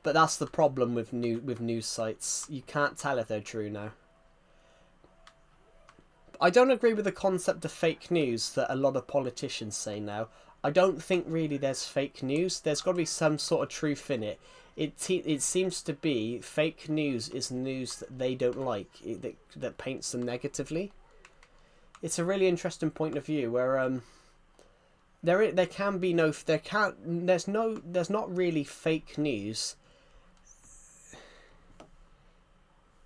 But that's the problem with news sites. You can't tell if they're true now. I don't agree with the concept of fake news that a lot of politicians say now. I don't think really there's fake news. There's got to be some sort of truth in it. It seems to be fake news is news that they don't like, that paints them negatively. It's a really interesting point of view where there's not really fake news.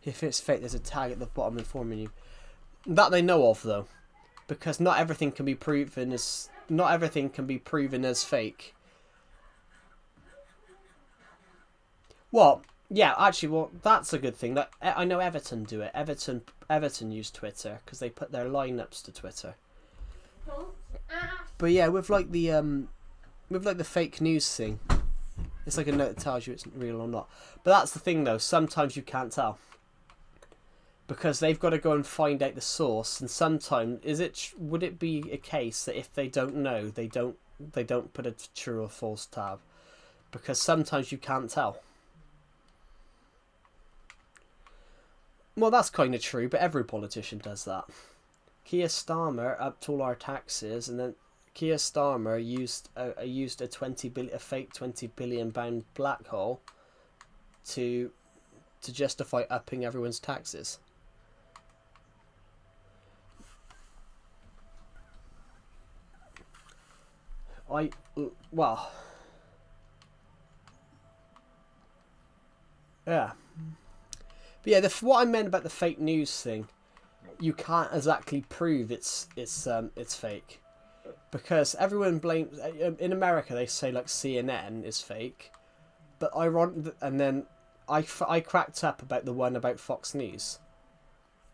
If it's fake, there's a tag at the bottom informing you. That they know of, though, because not everything can be proven as fake. Well, yeah, actually, that's a good thing. That I know Everton do it. Everton use Twitter because they put their lineups to Twitter. But yeah, with the fake news thing, it's like a note that tells you it's real or not. But that's the thing, though. Sometimes you can't tell. Because they've got to go and find out the source, and sometimes would it be a case that if they don't know, they don't put a true or false tab, because sometimes you can't tell. Well, that's kind of true, but every politician does that. Keir Starmer upped all our taxes, and then Keir Starmer used a fake £20 billion black hole to justify upping everyone's taxes. Well, yeah. But yeah, what I meant about the fake news thing, you can't exactly prove it's fake, because everyone blames. In America, they say like CNN is fake, but and then I cracked up about the one about Fox News.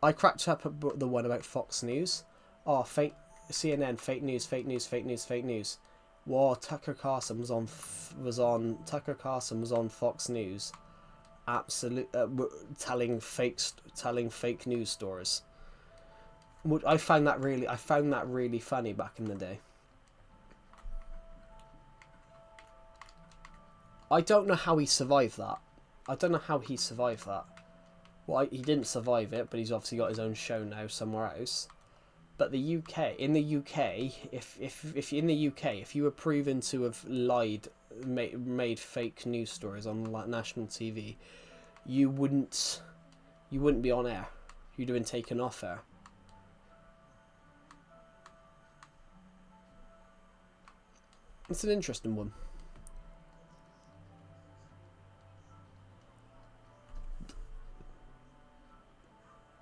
I cracked up about the one about Fox News. Oh, fake CNN, fake news, fake news, fake news, fake news. Well, Tucker Carlson was on Fox News, telling fake news stories. I found that really funny back in the day. I don't know how he survived that. Well, he didn't survive it, but he's obviously got his own show now somewhere else. But in the UK, if you were proven to have lied, made fake news stories on national TV, you wouldn't be on air. You'd have been taken off air. It's an interesting one.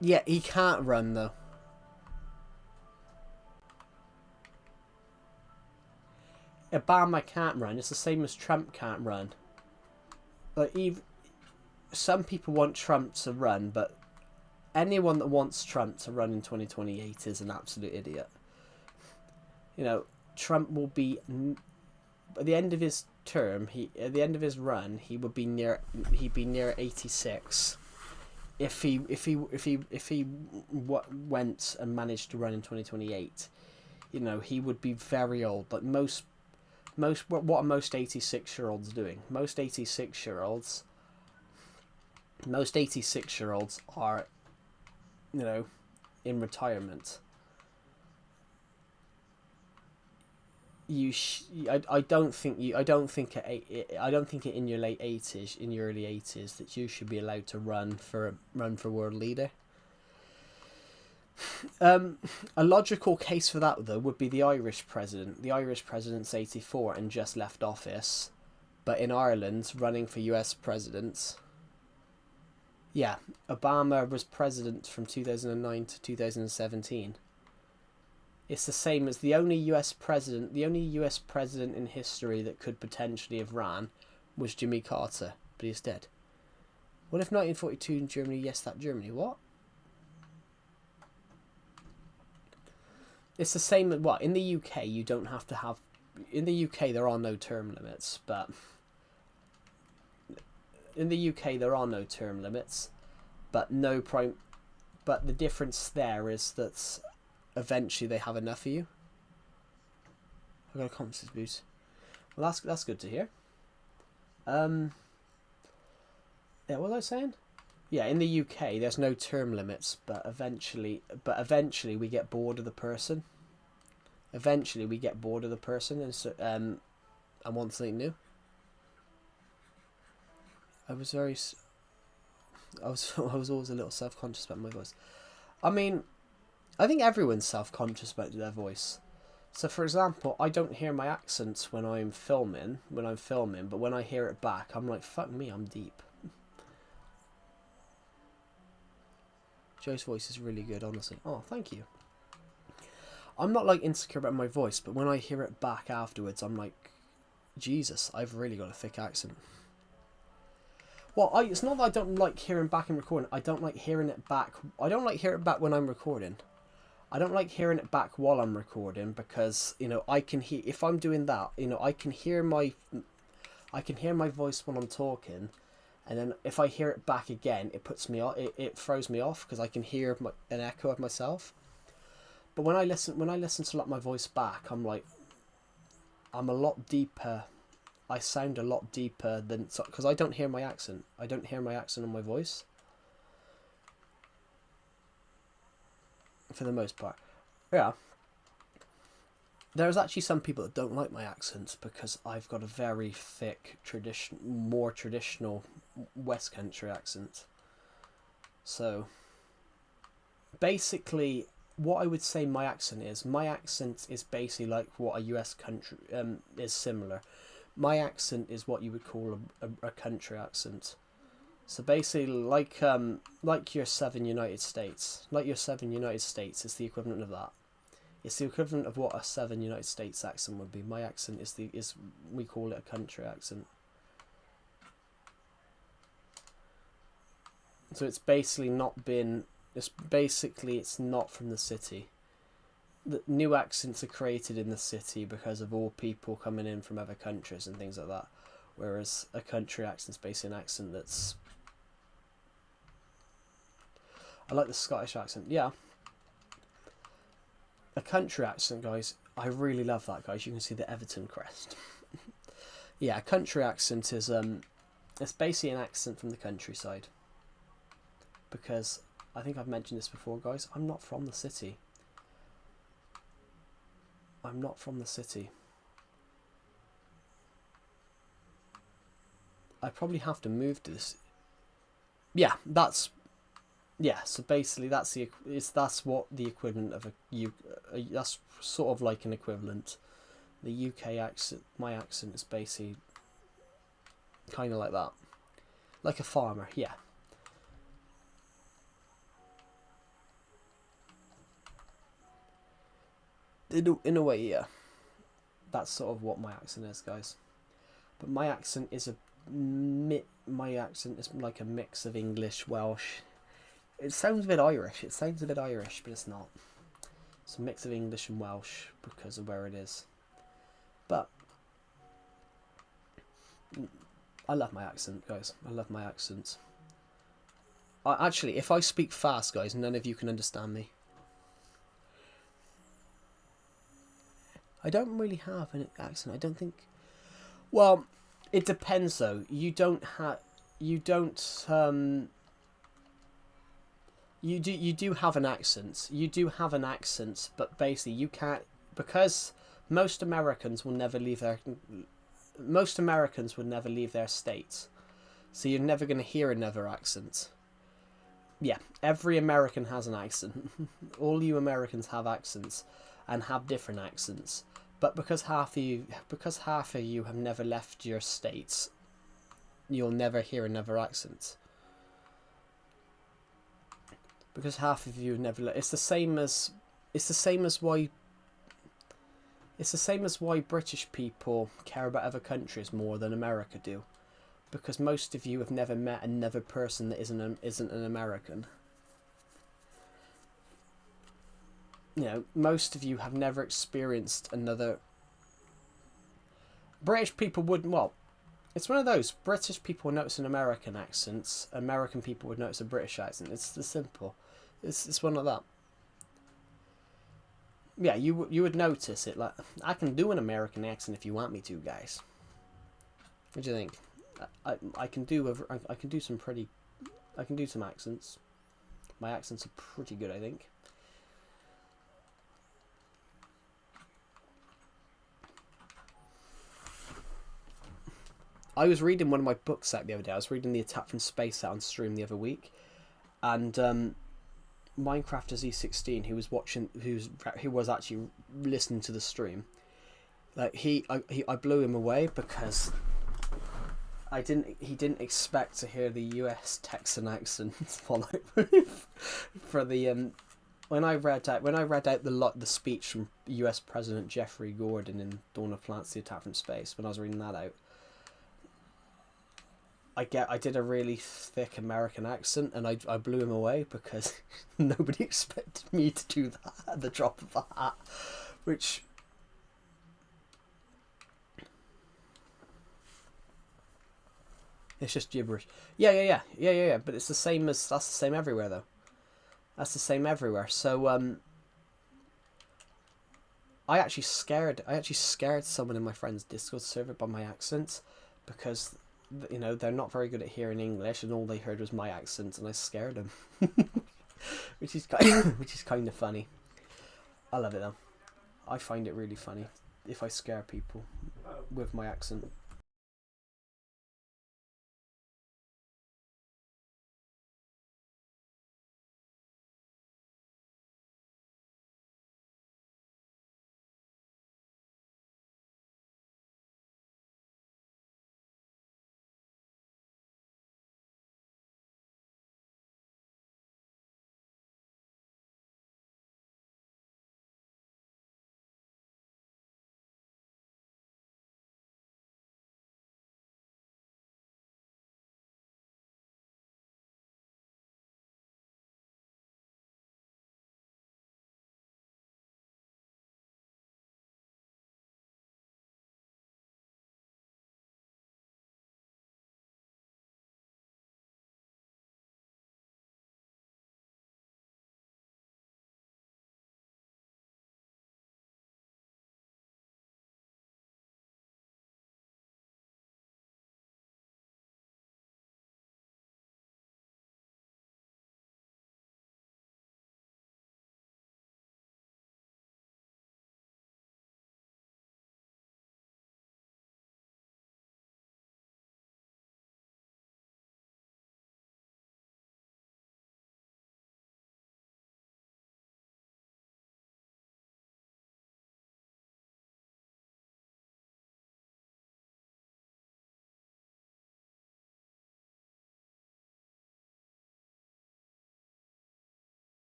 Yeah, he can't run though. Obama can't run. It's the same as Trump can't run. Like, some people want Trump to run, but anyone that wants Trump to run in 2028 is an absolute idiot. You know, Trump will be at the end of his term. At the end of his run, he'd be near 86. If he went and managed to run in 2028, you know, he would be very old. But what are most 86-year-olds doing? Most 86-year-olds are, you know, in retirement. I don't think in your late 80s, in your early 80s, that you should be allowed to run for world leader. A logical case for that, though, would be the Irish president. The Irish president's 84 and just left office, but in Ireland, running for US president. Yeah, Obama was president from 2009 to 2017. It's the same as the only US president in history that could potentially have ran was Jimmy Carter, but he's dead. What if 1942 in Germany? Yes, that Germany. What? It's the same. What, in the UK you don't have to have. In the UK there are no term limits, but But the difference there is that eventually they have enough of you. I've got a confidence boost. Well, that's good to hear. Yeah, what was I saying? Yeah, in the UK there's no term limits, but eventually we get bored of the person. And want something new. I was always a little self-conscious about my voice. I mean, I think everyone's self-conscious about their voice. So, for example, I don't hear my accents when I'm filming, but when I hear it back, I'm like, fuck me, I'm deep. Joe's voice is really good, honestly. Oh, thank you. I'm not, like, insecure about my voice, but when I hear it back afterwards, I'm like, Jesus, I've really got a thick accent. Well, it's not that I don't like hearing back in recording. I don't like hearing it back. I don't like hearing it back when I'm recording. I don't like hearing it back while I'm recording because, you know, I can hear, if I'm doing that, you know, I can hear my voice when I'm talking, and then if I hear it back again, it puts me off. It throws me off because I can hear an echo of myself. But when I listen to like my voice back, I'm like, I'm a lot deeper. I sound a lot deeper than, because I don't hear my accent. I don't hear my accent on my voice. for the most part. Yeah. There's actually some people that don't like my accent because I've got a very thick, more traditional West Country accent. So, basically, what I would say my accent is basically like what a US country is similar. My accent is what you would call a country accent. So basically, like your Southern United States, is the equivalent of that. It's the equivalent of what a Southern United States accent would be. My accent is we call it a country accent. So it's basically it's not from the city. The new accents are created in the city because of all people coming in from other countries and things like that. Whereas a country accent is basically an accent that's... I like the Scottish accent, yeah. A country accent, guys, I really love that, guys. You can see the Everton crest. Yeah, a country accent is it's basically an accent from the countryside. Because I think I've mentioned this before, guys. I'm not from the city. I'm not from the city. I probably have to move to this. Yeah, so basically that's what the equivalent of that's sort of like an equivalent. The UK accent, my accent is basically kind of like that. Like a farmer, yeah. In a way, yeah. That's sort of what my accent is, guys. But my accent is like a mix of English, Welsh. It sounds a bit Irish. But it's not. It's a mix of English and Welsh because of where it is. But I love my accent, guys. I love my accent. Actually, if I speak fast, guys, none of you can understand me. I don't really have an accent. I don't think. Well, it depends though. You do have an accent. You do have an accent, but basically you can't, because most Americans would never leave their states. So you're never going to hear another accent. Yeah, every American has an accent. All you Americans have accents and have different accents. But because half of you have never left your states, you'll never hear another accent. Because half of you never. It's the same as why British people care about other countries more than America do. Because most of you have never met another person that isn't an American. You know, most of you have never experienced another. British people wouldn't. Well, it's one of those. British people would notice an American accent. American people would notice a British accent. It's simple. It's one of that. Yeah, you would notice it. Like, I can do an American accent if you want me to, guys. What do you think? I can do some accents. My accents are pretty good, I think. I was reading one of my books out the other day. I was reading The Attack from Space out on stream the other week, and Minecrafters E16, who was actually listening to the stream, like I blew him away because he didn't expect to hear the US Texan accent follow for the when I read out the speech from US President Jeffrey Gordon in Dawn of Planets: The Attack from Space. When I was reading that out, I did a really thick American accent, and I blew him away because nobody expected me to do that at the drop of a hat, which it's just gibberish. Yeah. But that's the same everywhere though. That's the same everywhere. So I actually scared someone in my friend's Discord server by my accent because, you know, they're not very good at hearing English, and all they heard was my accent, and I scared them. which is kind of funny. I love it though. I find it really funny if I scare people with my accent.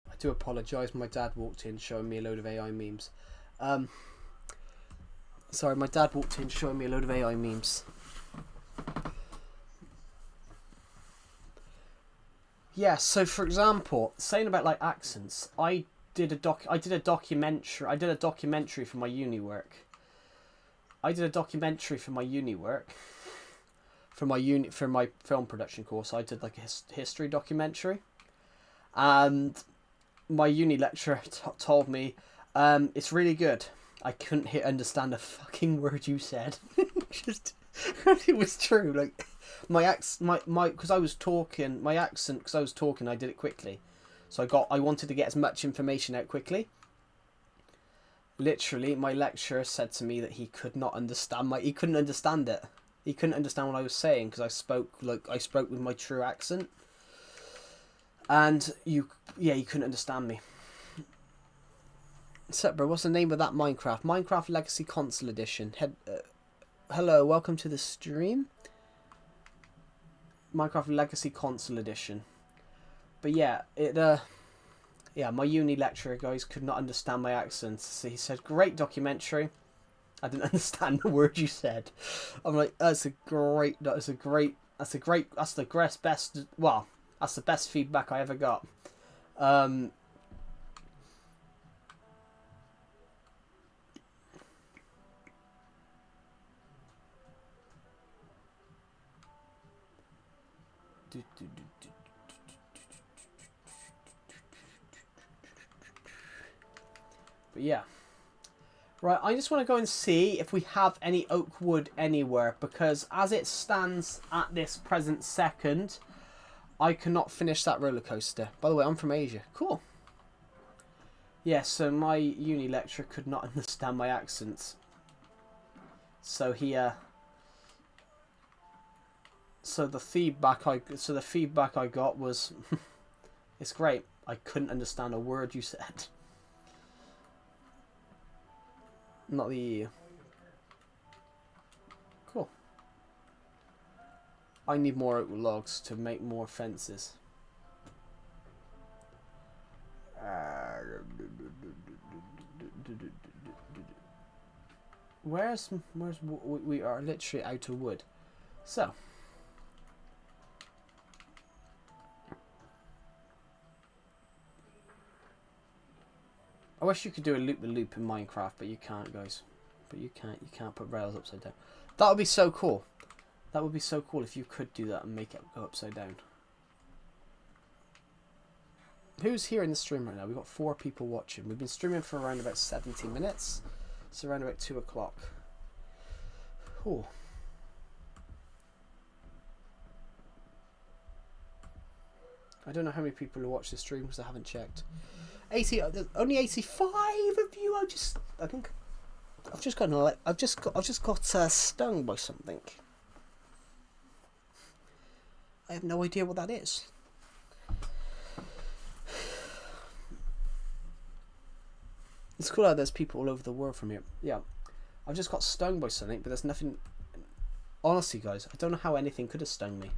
I do apologise. My dad walked in showing me a load of AI memes. Sorry, my dad walked in showing me a load of AI memes. Yeah, so for example, saying about like accents, I did a documentary for my uni work. For my film production course. I did like a history documentary, and my uni lecturer told me, it's really good. I couldn't understand a fucking word you said. Just, it was true. Like, because I was talking, my accent, because I was talking, I did it quickly. So I wanted to get as much information out quickly. Literally, my lecturer said to me that he couldn't understand it. He couldn't understand what I was saying because I spoke with my true accent. And you couldn't understand me. What's up, bro? What's the name of that Minecraft? Minecraft Legacy Console Edition. Hello, welcome to the stream. Minecraft Legacy Console Edition. But yeah, my uni lecturer, guys, could not understand my accent. So he said, great documentary. I didn't understand the word you said. I'm like, that's the best feedback I ever got. But yeah. Right, I just want to go and see if we have any oak wood anywhere, because as it stands at this present second, I cannot finish that roller coaster. By the way, I'm from Asia. Cool. Yeah, so my uni lecturer could not understand my accents. So the feedback I got was it's great. I couldn't understand a word you said. Not the EU. Cool. I need more oak logs to make more fences. Where's we are literally out of wood. So I wish you could do a loop-the-loop in Minecraft, but you can't, guys. But you can't put rails upside down. That would be so cool. That would be so cool if you could do that and make it go upside down. Who's here in the stream right now? We've got 4 people watching. We've been streaming for around about 70 minutes. It's around about 2 o'clock. Oh. I don't know how many people who watch the stream because I haven't checked. 80, only 85 of you. I think I've just got stung by something. I have no idea what that is. It's cool how there's people all over the world from here. Yeah, I've just got stung by something, but there's nothing. Honestly, guys, I don't know how anything could have stung me.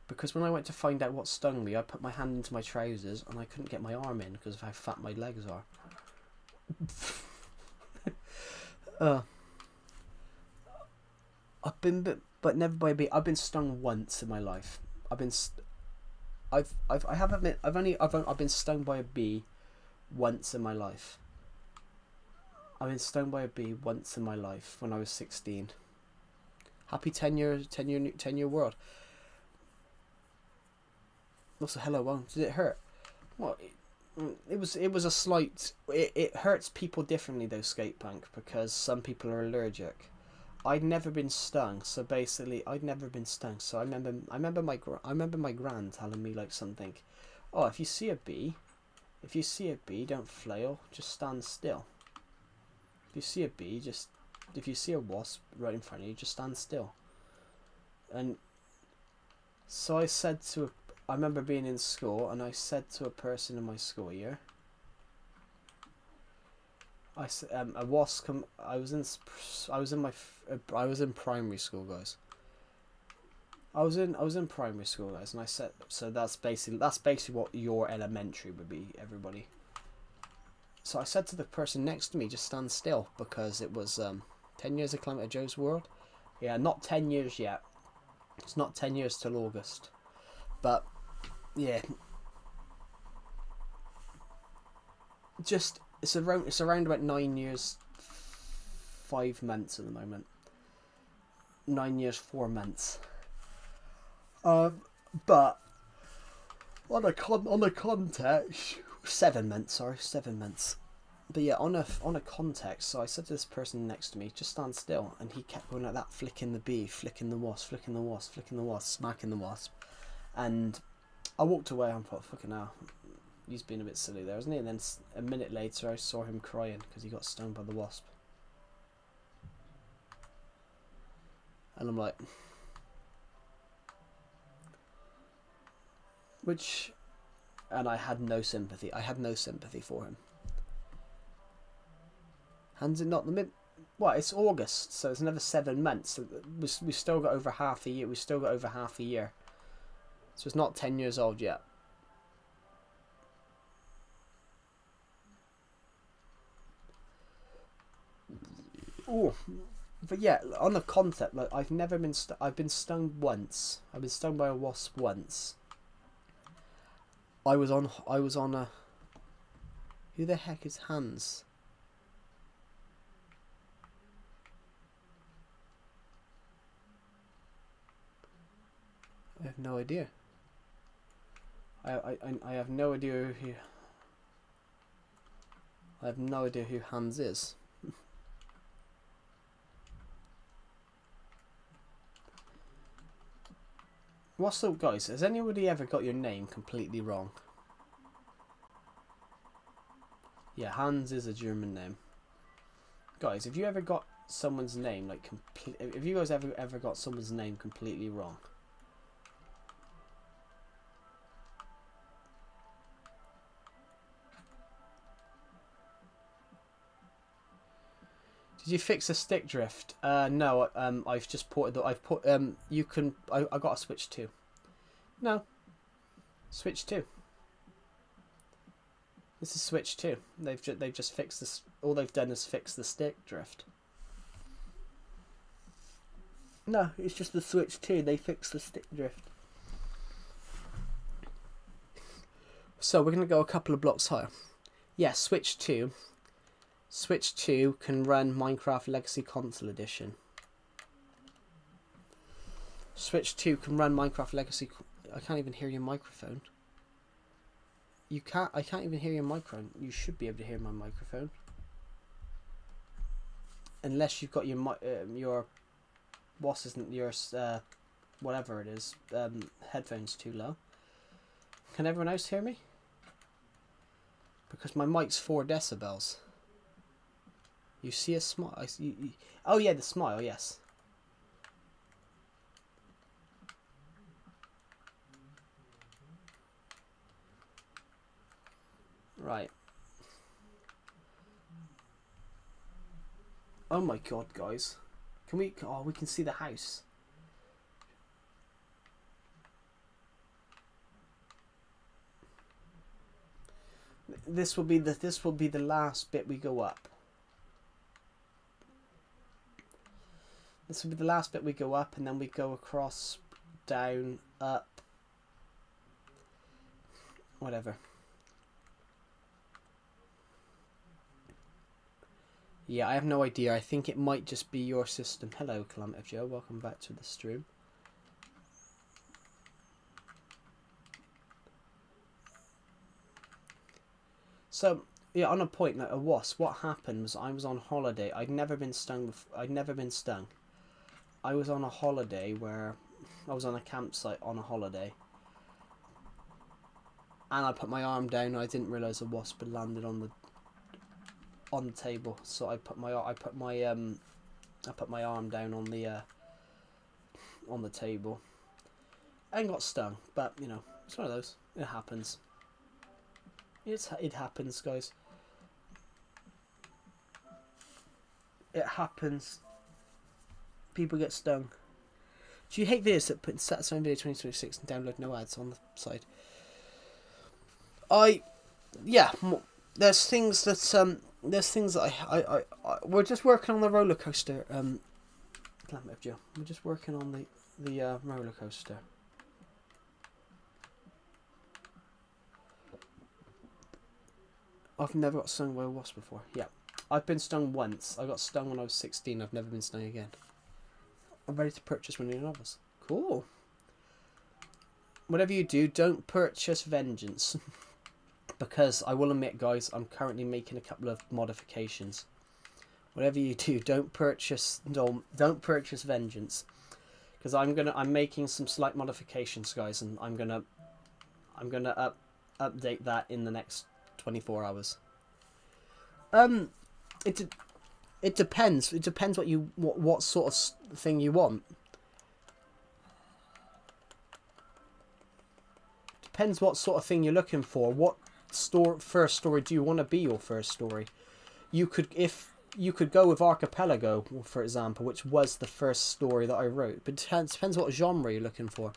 Because when I went to find out what stung me, I put my hand into my trousers and I couldn't get my arm in because of how fat my legs are. I've been, but never by a bee. I've been stung once in my life. I've been stung by a bee once in my life. I've been stung by a bee once in my life when I was 16. Happy 10-year world. Also, hello. Well, did it hurt? Well, it was a slight. It hurts people differently though, Skatepunk, because some people are allergic. I'd never been stung, so basically I'd never been stung. So I remember my gran telling me like something. Oh, if you see a bee, don't flail. Just stand still. If you see a bee, if you see a wasp right in front of you, just stand still. And so I remember being in school, and I said to a person in my school year, I said, a wasp come. I was in primary school, guys. I was in primary school, guys, and I said, so that's basically what your elementary would be, everybody. So I said to the person next to me, just stand still, because it was 10 years of Climate Joe's World. Yeah, not 10 years yet. It's not 10 years till August, but yeah, just it's around about 9 years 5 months at the moment. 9 years 4 months. But on the context, 7 months. Sorry, 7 months. But yeah, on a context. So I said to this person next to me, just stand still, and he kept going like that, flicking the bee, flicking the wasp, flicking the wasp, flicking the wasp, smacking the wasp, and I walked away. I thought, fucking hell, he's been a bit silly there, isn't he? And then a minute later, I saw him crying because he got stung by the wasp, and I'm like, and I had no sympathy. I had no sympathy for him. Hands in not the mid. What? It's August, so it's another 7 months. So we still got over half a year. We still got over half a year. So it's not 10 years old yet. Oh, but yeah, on the concept, like I've never been. I've been stung once. I've been stung by a wasp once. I was on a. Who the heck is Hans? I have no idea. I have no idea who. I have no idea who Hans is. What's up, guys? Has anybody ever got your name completely wrong? Yeah, Hans is a German name. Guys, have you ever got someone's name like have you guys ever got someone's name completely wrong? Did you fix the stick drift? No. I've just ported. I've put. You can. I got a Switch 2. No. Switch 2. This is Switch 2. They've just fixed this. All they've done is fix the stick drift. No, it's just the Switch 2. They fixed the stick drift. So we're gonna go a couple of blocks higher. Yeah, Switch 2. Switch 2 can run Minecraft Legacy Console Edition. Switch 2 can run Minecraft Legacy. I can't even hear your microphone. You can't. I can't even hear your microphone. You should be able to hear my microphone. Unless you've got your what's isn't your whatever it is headphones too low. Can everyone else hear me? Because my mic's 4 decibels. You see a smile? Oh yeah, the smile. Yes. Right. Oh my god, guys. Can we... Oh, we can see the house. This will be the last bit we go up. This will be the last bit we go up, and then we go across, down, up. Whatever. Yeah, I have no idea. I think it might just be your system. Hello, Calamity Joe. Welcome back to the stream. So, yeah, on a point, like a wasp, what happened was I was on holiday. I'd never been stung before. I'd never been stung. I was on a holiday where... I was on a campsite on a holiday. And I put my arm down and I didn't realise a wasp had landed on the table, so I put my arm down on the table and got stung. But you know, it's one of those. It happens. It happens, guys. It happens. People get stung. Do you hate videos that put Satisfying Video 2026 and download no ads on the side? Yeah. There's things that I we're just working on the roller coaster. We're just working on the roller coaster. I've never got stung by a wasp before. Yeah, I've been stung once. I got stung when I was 16. I've never been stung again. I'm ready to purchase one of your novels. Cool. Whatever you do, don't purchase Vengeance. Because I will admit, guys, I'm currently making a couple of modifications. Whatever you do, don't purchase Vengeance, because I'm making some slight modifications, guys, and I'm gonna update that in the next 24 hours. It depends. It depends what sort of thing you want. Depends what sort of thing you're looking for. What first story do you want to be your first story? You could go with Archipelago, for example, which was the first story that I wrote, but it depends what genre you're looking for.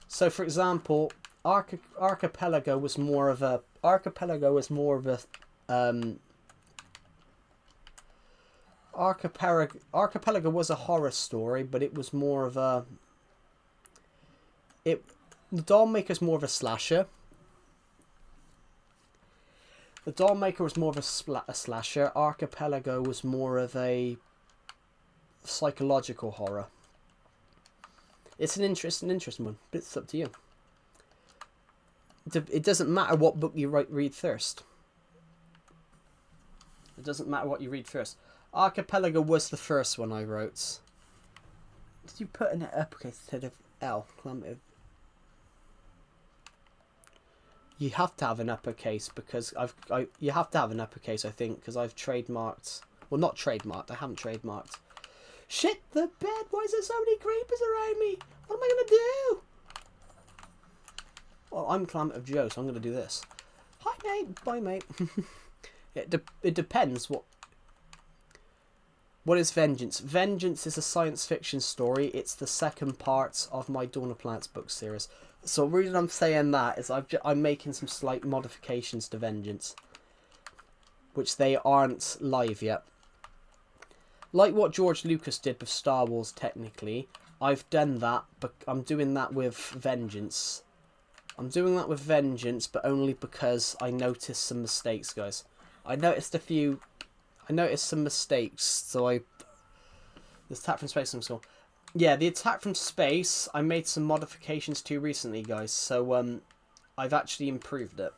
So for example, Archipelago was more of a Archipelago was a horror story, but it was more of a the Dollmaker's more of a slasher. The Dollmaker was more of a slasher. Archipelago was more of a psychological horror. It's an interesting one, but it's up to you. It doesn't matter what book you read first. It doesn't matter what you read first. Archipelago was the first one I wrote. Did you put an uppercase instead of L? You have to have an uppercase because you have to have an uppercase, I think, because I've trademarked. Well, not trademarked. I haven't trademarked. Shit, the bed. Why is there so many creepers around me? What am I gonna do? Well, I'm Calamity Joe, so I'm gonna do this. Hi, mate. Bye, mate. It depends what is Vengeance. Vengeance is a science fiction story. It's the second part of my Dawn of Planets book series. So the reason I'm saying that is I'm making some slight modifications to Vengeance, which they aren't live yet. Like what George Lucas did with Star Wars, technically, I've done that, but I'm doing that with Vengeance. I'm doing that with Vengeance, but only because I noticed some mistakes, guys. I noticed some mistakes, so there's Tap from Space and School. Yeah, the attack from space, I made some modifications to recently, guys. So, I've actually improved it.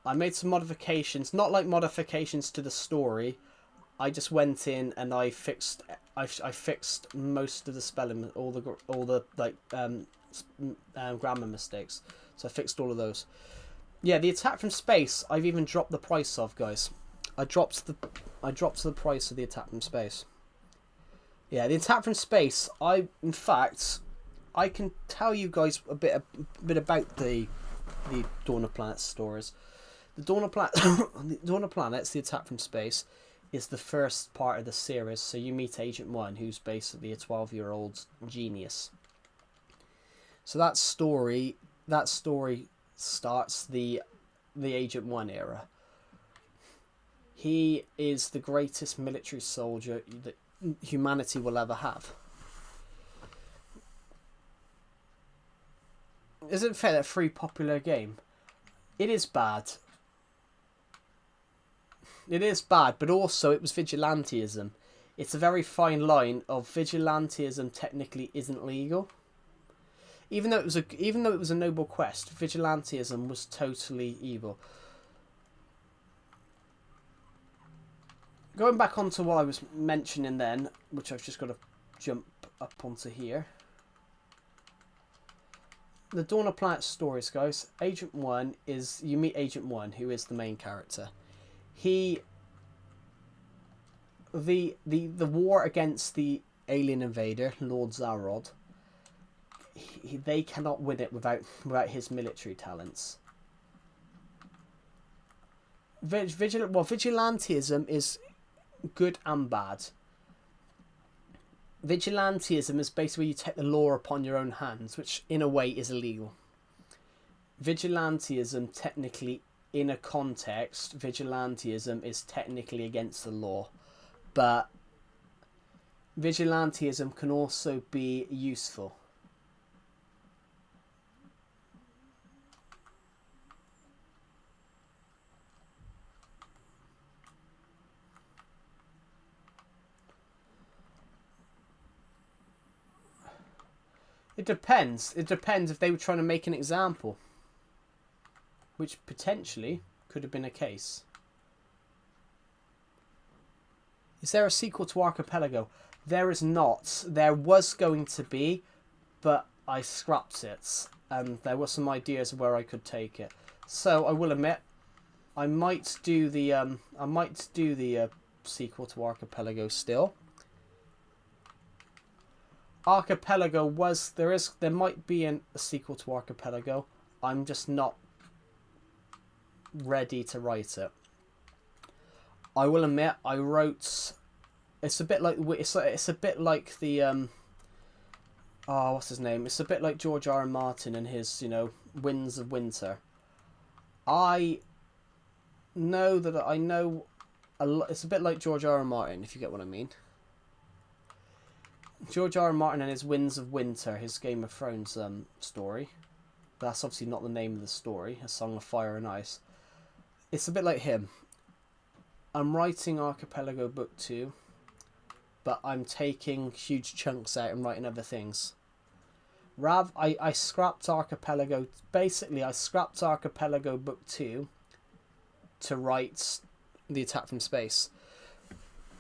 I made some modifications, not like modifications to the story. I just went in and I fixed most of the spelling, all the like grammar mistakes. So I fixed all of those. Yeah, the attack from space, I've even dropped the price of, guys. I dropped the price of the attack from space. Yeah, the attack from space. In fact, I can tell you guys a bit about the Dawn of Planets stories. The Dawn of Planets, the attack from space, is the first part of the series. So you meet Agent 1, who's basically a 12-year-old genius. So that story starts the Agent 1 era. He is the greatest military soldier that humanity will ever have. Is it fair that free popular game? It is bad. It is bad, but also it was vigilantism. It's a very fine line of vigilantism technically isn't legal. Even though it was a noble quest, vigilantism was totally evil. Going back onto what I was mentioning then, which I've just got to jump up onto here. The Dawn of Planet stories, guys. Agent 1 is... You meet Agent 1, who is the main character. The war against the alien invader, Lord Zarod, they cannot win it without his military talents. Vigilantism is good and bad. Vigilantism is basically you take the law upon your own hands, which in a way is illegal. Vigilantism technically, in a context, vigilantism is technically against the law, but vigilantism can also be useful. It depends. It depends if they were trying to make an example, which potentially could have been a case. Is there a sequel to Archipelago? There is not. There was going to be, but I scrapped it, and there were some ideas of where I could take it. So I will admit, I might do the sequel to Archipelago still. Archipelago there might be a sequel to Archipelago. I'm just not ready to write it. I will admit I wrote. It's a bit like the what's his name? It's a bit like George R. R. Martin and his Winds of Winter. I know that I know a lot. It's a bit like George R. R. Martin, if you get what I mean. George R. R. Martin and his Winds of Winter, his Game of Thrones story. But that's obviously not the name of the story. A Song of Fire and Ice. It's a bit like him. I'm writing Archipelago Book 2, but I'm taking huge chunks out and writing other things. I scrapped Archipelago. Basically, I scrapped Archipelago Book 2 to write The Attack from Space.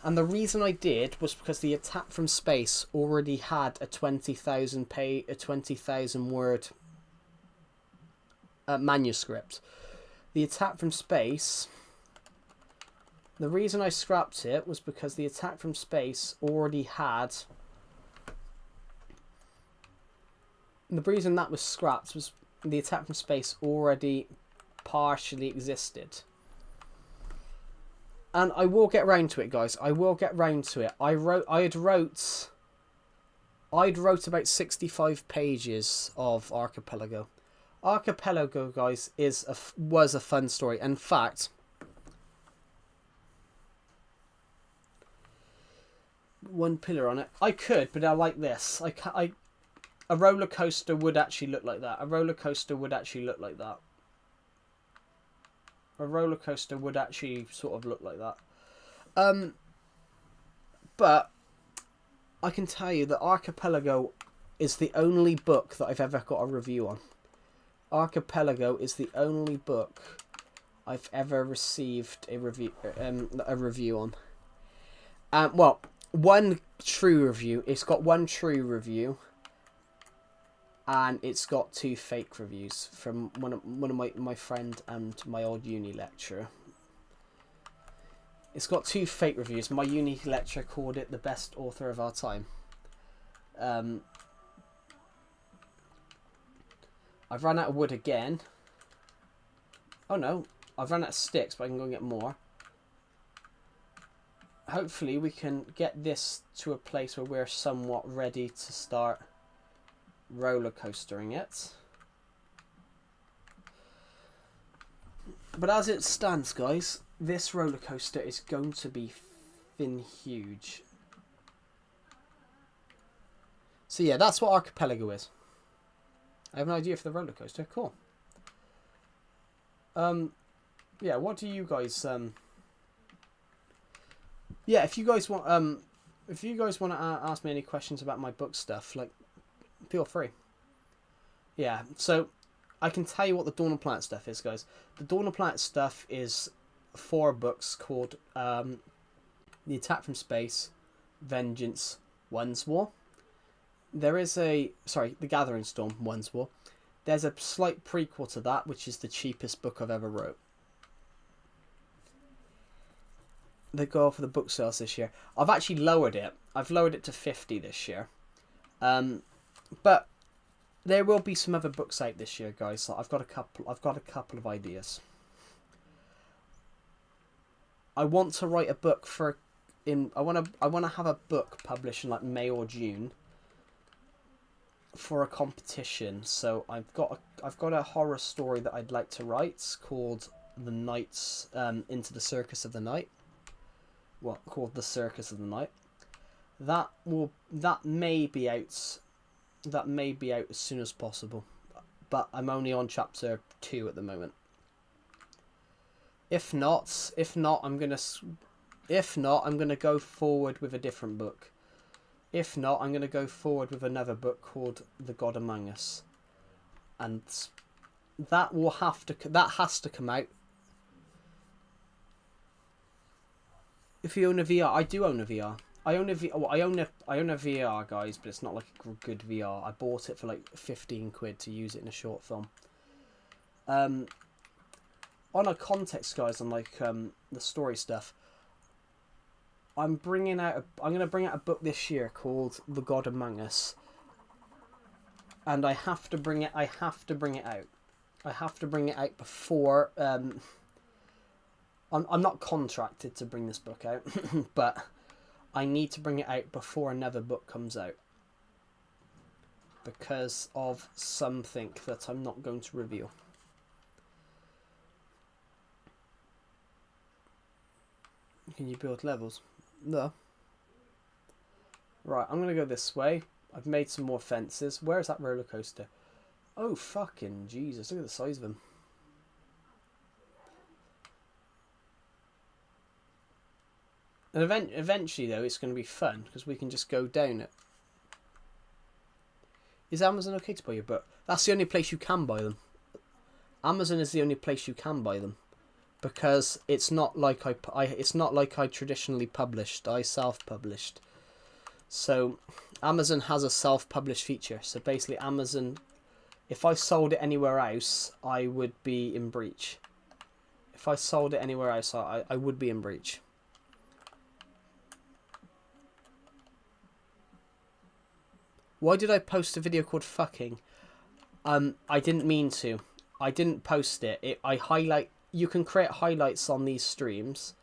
And the reason I did was because The Attack from Space already had a 20,000 word manuscript. The Attack from Space. The reason I scrapped it was because The Attack from Space already had. The reason that was scrapped was The Attack from Space already partially existed. And I will get round to it, guys. I will get round to it. I'd wrote about 65 pages of Archipelago. Archipelago, guys, was a fun story. In fact, one pillar on it. I could, but I like this. A roller coaster would actually look like that. A roller coaster would actually look like that. A roller coaster would actually sort of look like that. But I can tell you that Archipelago is the only book that I've ever got a review on. Archipelago is the only book I've ever received a review on. Well, one true review. It's got one true review, and it's got 2 fake reviews from one of my friend and my old uni lecturer. It's got 2 fake reviews. My uni lecturer called it the best author of our time. I've run out of wood again. Oh no, I've run out of sticks, but I can go and get more. Hopefully we can get this to a place where we're somewhat ready to start roller coastering it. But as it stands, guys, this roller coaster is going to be huge. So yeah, that's what Archipelago is. I have an idea for the roller coaster. Cool. Yeah, what do you guys yeah, if you guys want to ask me any questions about my book stuff, like, feel free. Yeah, so I can tell you what the Dawn of Planet stuff is, guys. The Dawn of Planet stuff is 4 books called The Attack from Space, Vengeance, One's War. There is The Gathering Storm, One's War. There's a slight prequel to that, which is the cheapest book I've ever wrote. They go for the book sales this year. I've actually lowered it. I've lowered it to 50 this year. But there will be some other books out this year, guys. So I've got a couple of ideas. I want to write a book I want to have a book published in like May or June for a competition. So I've got a horror story that I'd like to write called The Nights Into the Circus of the Night. Well, called The Circus of the Night. That may be out as soon as possible, but I'm only on chapter 2 at the moment. If not, I'm gonna go forward with a different book. If not, I'm gonna go forward with another book called The God Among Us, and that has to come out. If you own a VR, I do own a VR. I own a VR, guys, but it's not like a good VR. I bought it for like 15 quid to use it in a short film. On a context, guys, on like the story stuff, I'm going to bring out a book this year called The God Among Us, and I have to bring it out. I have to bring it out before. I'm not contracted to bring this book out, but I need to bring it out before another book comes out because of something that I'm not going to reveal. Can you build levels? No. Right, I'm going to go this way. I've made some more fences. Where is that roller coaster? Oh, fucking Jesus. Look at the size of him. And eventually, though, it's going to be fun because we can just go down it. Is Amazon okay to buy your book? That's the only place you can buy them. Amazon is the only place you can buy them because it's not like I traditionally published. I self-published. So Amazon has a self-published feature. So basically, Amazon, if I sold it anywhere else, I would be in breach. If I sold it anywhere else, I would be in breach. Why did I post a video called fucking? I didn't mean to. I didn't post it. You can create highlights on these streams.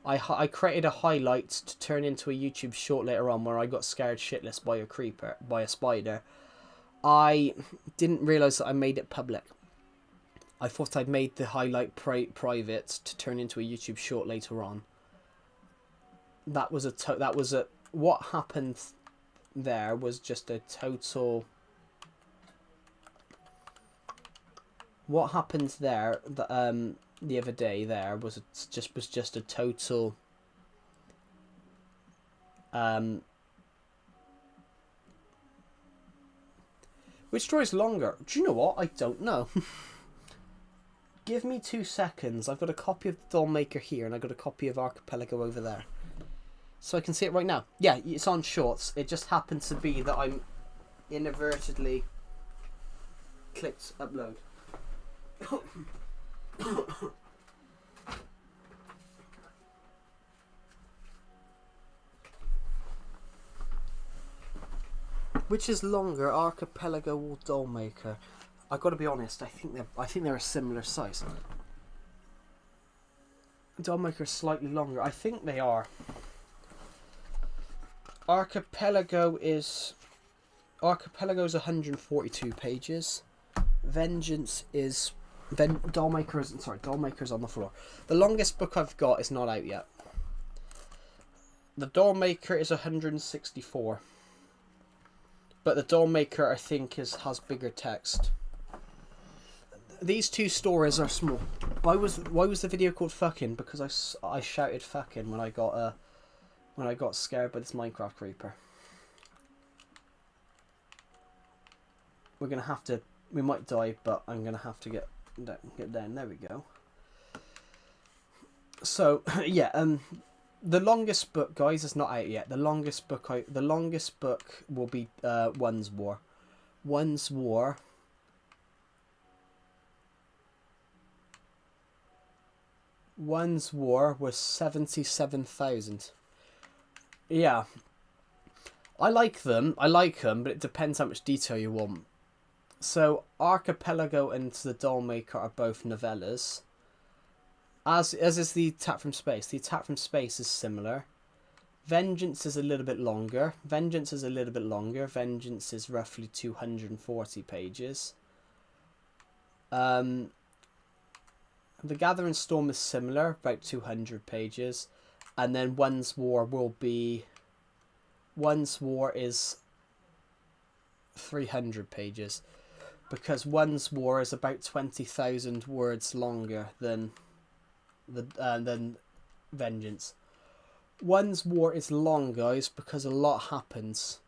I created a highlight to turn into a YouTube short later on where I got scared shitless by a spider. I didn't realise that I made it public. I thought I'd made the highlight private to turn into a YouTube short later on. What happened there was just a total. What happened there the other day there was just a total Which story's longer? Do you know what? I don't know. Give me 2 seconds. I've got a copy of the Dollmaker here, and I've got a copy of Archipelago over there. So I can see it right now. Yeah, it's on shorts. It just happens to be that I'm inadvertently clicked upload. Which is longer, Archipelago or Dollmaker? I've got to be honest. I think they're a similar size. Dollmaker is slightly longer. I think they are. Archipelago is 142 pages. Vengeance is Dollmaker's on the floor. The longest book I've got is not out yet. The Dollmaker is 164. But the Dollmaker, I think, has bigger text. These 2 stories are small. Why was the video called "fucking"? Because I shouted "fucking" when I got scared by this Minecraft creeper. We're gonna have to. We might die, but I'm gonna have to get down. There we go. So yeah, the longest book, guys, is not out yet. The longest book will be One's War. One's War. One's War was 77,000. Yeah, I like them, but it depends how much detail you want. So Archipelago and the Dollmaker are both novellas. As is the Attack from Space. The Attack from Space is similar. Vengeance is a little bit longer. Vengeance is roughly 240 pages. The Gathering Storm is similar, about 200 pages. And then One's War is 300 pages. Because One's War is about 20,000 words longer than Vengeance. One's War is long, guys, because a lot happens.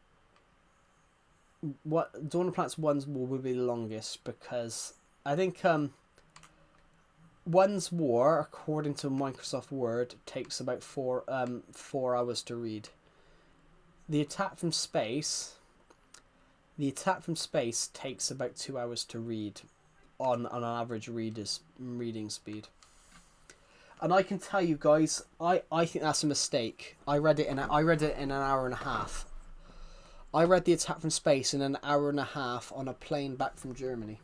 Dawn of Planets One's War will be the longest because I think One's War, according to Microsoft Word, takes about 4 hours to read. The Attack from Space takes about 2 hours to read on an average reading speed. And I can tell you guys, I think that's a mistake. I read it in an hour and a half. I read The Attack from Space in an hour and a half on a plane back from Germany.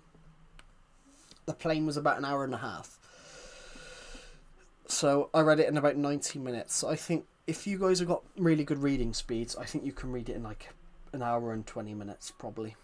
The plane was about an hour and a half. So I read it in about 90 minutes. So I think if you guys have got really good reading speeds, I think you can read it in like an hour and 20 minutes probably.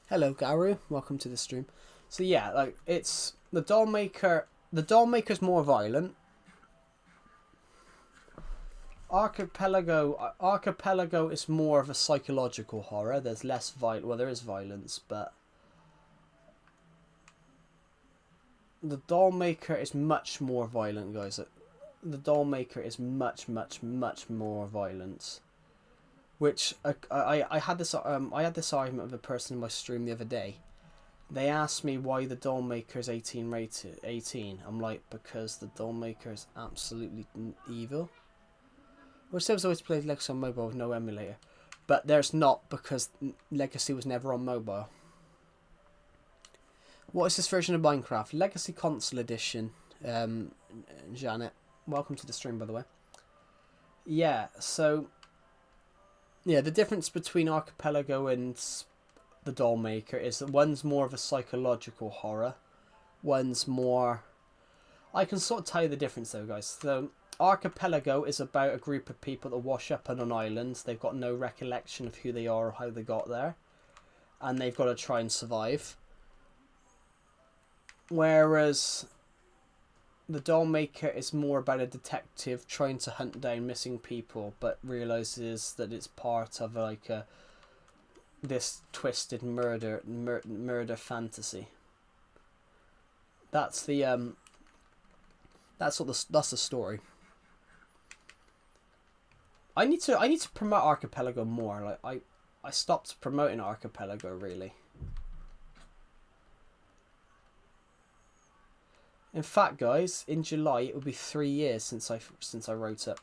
Hello, Garu. Welcome to the stream. So yeah, like it's the Dollmaker. The Dollmaker's more violent. Archipelago is more of a psychological horror. There's less well, there is violence, but the Dollmaker is much more violent, guys. The Dollmaker is much more violent. Which I had this argument with a person in my stream the other day. They asked me why the Dollmaker is 18 rated. 18. I'm like, because the Dollmaker is absolutely evil. Well, Seb's always played Legacy on mobile with no emulator, but there's not because Legacy was never on mobile. What is this version of Minecraft? Legacy Console Edition. Janet, welcome to the stream, by the way. Yeah, so. Yeah, the difference between Archipelago and the Dollmaker is that one's more of a psychological horror. One's more... I can sort of tell you the difference though, guys. So, Archipelago is about a group of people that wash up on an island. They've got no recollection of who they are or how they got there. And they've got to try and survive. Whereas The Doll Maker is more about a detective trying to hunt down missing people, but realizes that it's part of like this twisted murder fantasy. That's the that's the story. I need to promote Archipelago more. Like I stopped promoting Archipelago really. In fact, guys, in July it will be 3 years since I wrote it.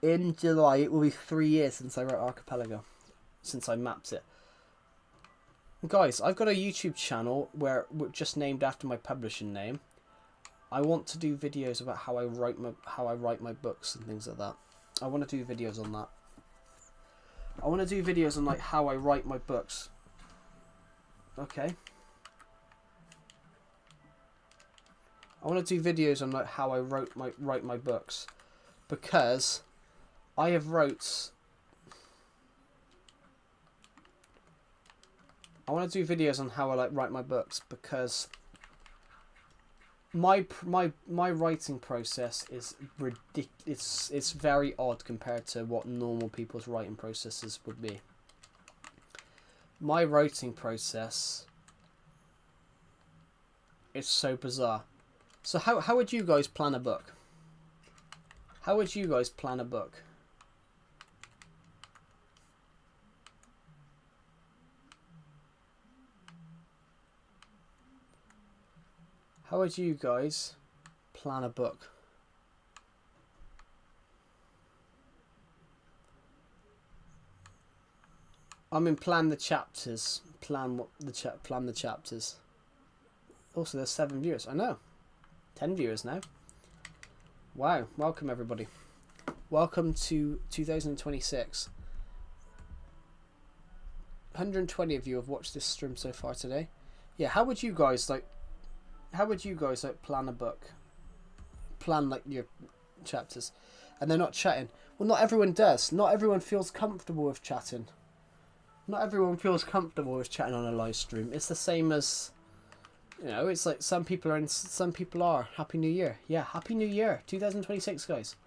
In July it will be 3 years since I wrote Archipelago, since I mapped it. Guys, I've got a YouTube channel where just named after my publishing name. I want to do videos about how I write my books and things like that. I want to do videos on that. I want to do videos on like how I write my books. Okay. I want to do videos on like how I write my books, because I have wrote. I want to do videos on how I like write my books, because my writing process is ridiculous. It's very odd compared to what normal people's writing processes would be. My writing process is so bizarre. So how would you guys plan a book? How would you guys plan a book? How would you guys plan a book? I mean, plan the chapters. Plan the chapters. Also, there's 7 viewers. I know. 10 viewers now. Wow. Welcome, everybody. Welcome to 2026. 120 of you have watched this stream so far today. Yeah, how would you guys plan a book? Plan like your chapters. And they're not chatting. Well, not everyone does. Not everyone feels comfortable with chatting. Not everyone feels comfortable with chatting on a live stream. It's the same as, you know, it's like some people are. Happy New Year. Yeah, Happy New Year. 2026, guys.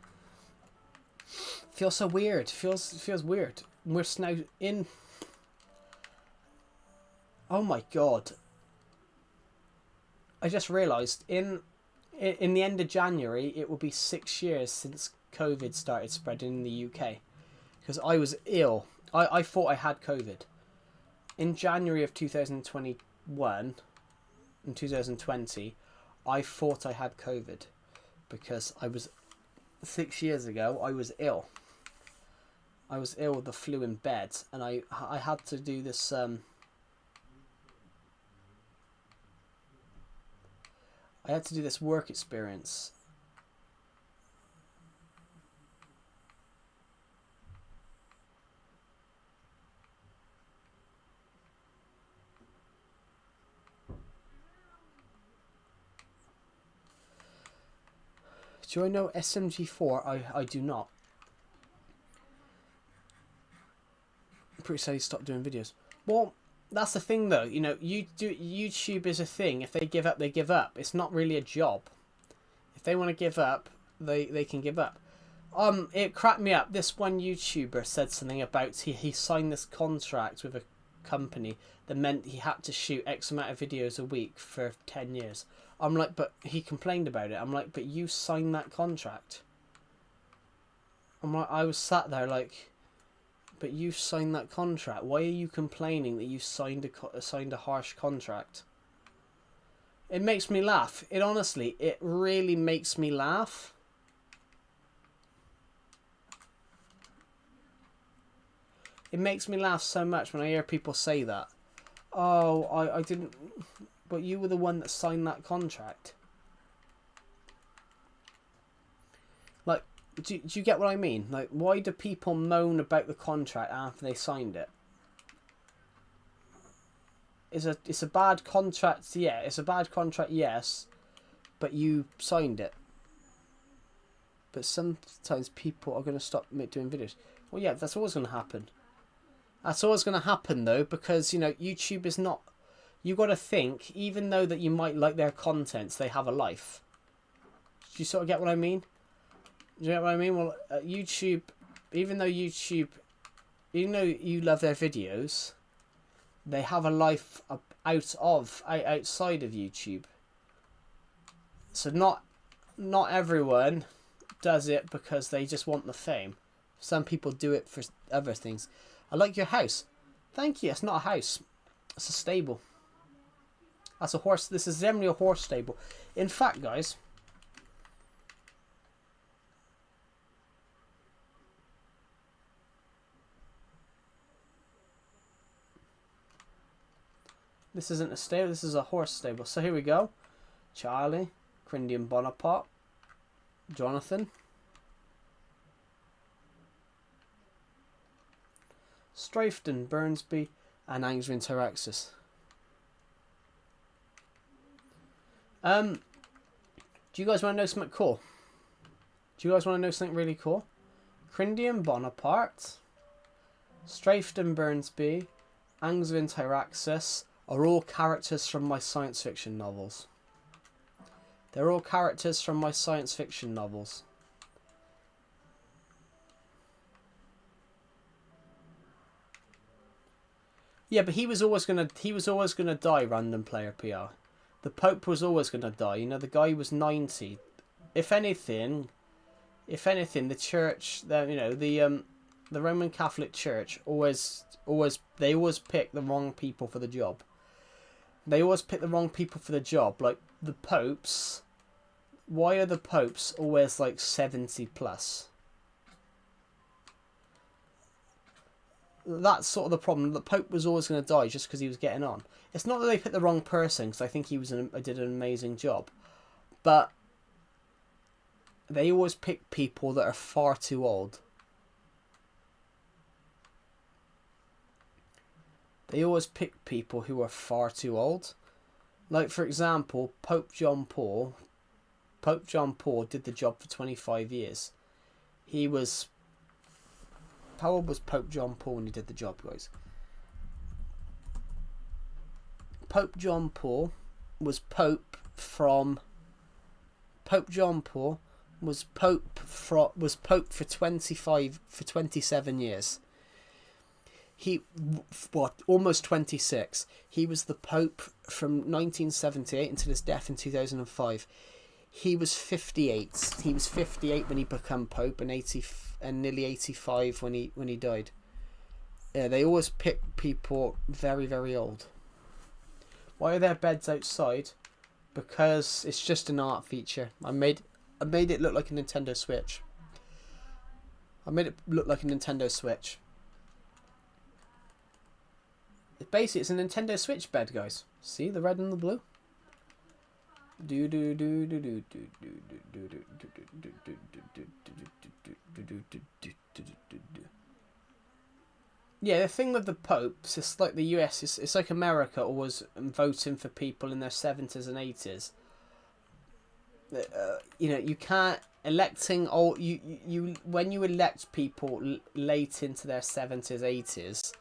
Feels so weird. Feels weird. We're now in... Oh my god. I just realised in the end of January it will be 6 years since COVID started spreading in the UK. Because I was ill. I thought I had COVID. In January of 2021 and 2020, I thought I had COVID. Because 6 years ago, I was ill. I was ill with the flu in bed. And I had to do this... I had to do this work experience. Do I know SMG4? I do not. I'm pretty sad he stopped doing videos. Well, that's the thing though. You know, YouTube is a thing. If they give up, they give up. It's not really a job. If they want to give up, they can give up. It cracked me up. This one YouTuber said something about he signed this contract with a company that meant he had to shoot X amount of videos a week for 10 years. I'm like, but he complained about it. I'm like, but you signed that contract. I'm like, I was sat there like, but you signed that contract. Why are you complaining that you signed a harsh contract? It makes me laugh. It honestly, it really makes me laugh. It makes me laugh so much when I hear people say that. Oh, I didn't... But you were the one that signed that contract. Like, do you get what I mean? Like, why do people moan about the contract after they signed it? It's a bad contract, yeah. It's a bad contract, yes. But you signed it. But sometimes people are going to stop doing videos. Well, yeah, that's always going to happen. That's always going to happen, though, because, you know, YouTube is not... you got to think, even though that you might like their contents, they have a life. Do you sort of get what I mean? Do you get what I mean? Well, YouTube, even though you love their videos, they have a life outside of YouTube. So not everyone does it because they just want the fame. Some people do it for other things. I like your house. Thank you. It's not a house. It's a stable. That's a horse. This is generally a horse stable. In fact, guys, this isn't a stable. This is a horse stable. So here we go. Charlie, Crindian Bonaparte, Jonathan, Strafton, Burnsby, and Angstrin Taraxis. Do you guys want to know something cool? Do you guys want to know something really cool? Crindian Bonaparte, Strafton, Burnsby, Angstrin Taraxis are all characters from my science fiction novels. They're all characters from my science fiction novels. Yeah, but he was always gonna die, random player PR. The Pope was always gonna die. You know, the guy was 90. If anything, the church, the Roman Catholic Church always pick the wrong people for the job. They always pick the wrong people for the job. Like the popes. Why are the popes always like 70 plus? That's sort of the problem. The Pope was always going to die just because he was getting on. It's not that they picked the wrong person, because I think he did an amazing job, but they always pick people that are far too old. They always pick people who are far too old. Like, for example, Pope John Paul did the job for 25 years. He was... How old was Pope John Paul when he did the job, guys? Pope John Paul was Pope for 27 years. Almost 26. He was the Pope from 1978 until his death in 2005. He was 58. He was 58 when he became Pope, and nearly 85 when he died. Yeah, they always pick people very, very old. Why are there beds outside? Because it's just an art feature. I made it look like a Nintendo Switch. Basically, it's a Nintendo Switch bed, guys. See the red and the blue? Yeah, the thing with the popes, it's like the US, it's like America always voting for people in their 70s and 80s. You can't electing all you when you elect people late into their 70s, 80s.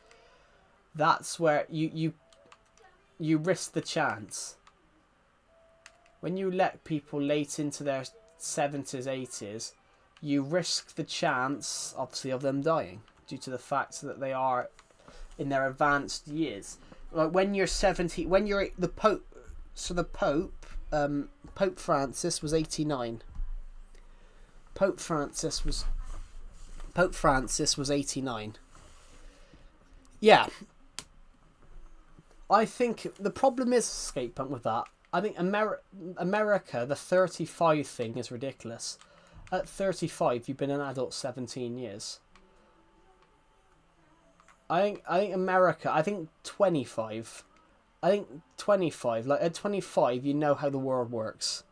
That's where you risk the chance. When you elect people late into their 70s, 80s, you risk the chance, obviously, of them dying due to the fact that they are in their advanced years. Like when you're 70, when you're the Pope. So the Pope, Pope Francis was 89. Pope Francis was 89. Yeah. I think the problem is, Skate Punk, with that. I think America, the 35 thing is ridiculous. At 35, you've been an adult 17 years. I think America, I think 25. Like at 25, you know how the world works.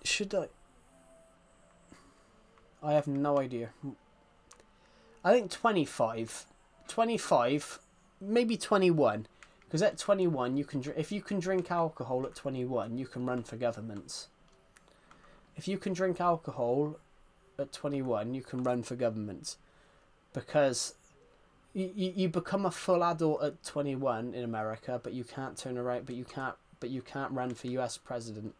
Should I? I have no idea. I think 25, maybe 21. Because at 21, if you can drink alcohol at 21, you can run for governments. If you can drink alcohol at 21, you can run for government. Because You become a full adult at 21 in America, but you can't turn around. But you can't run for U.S. president.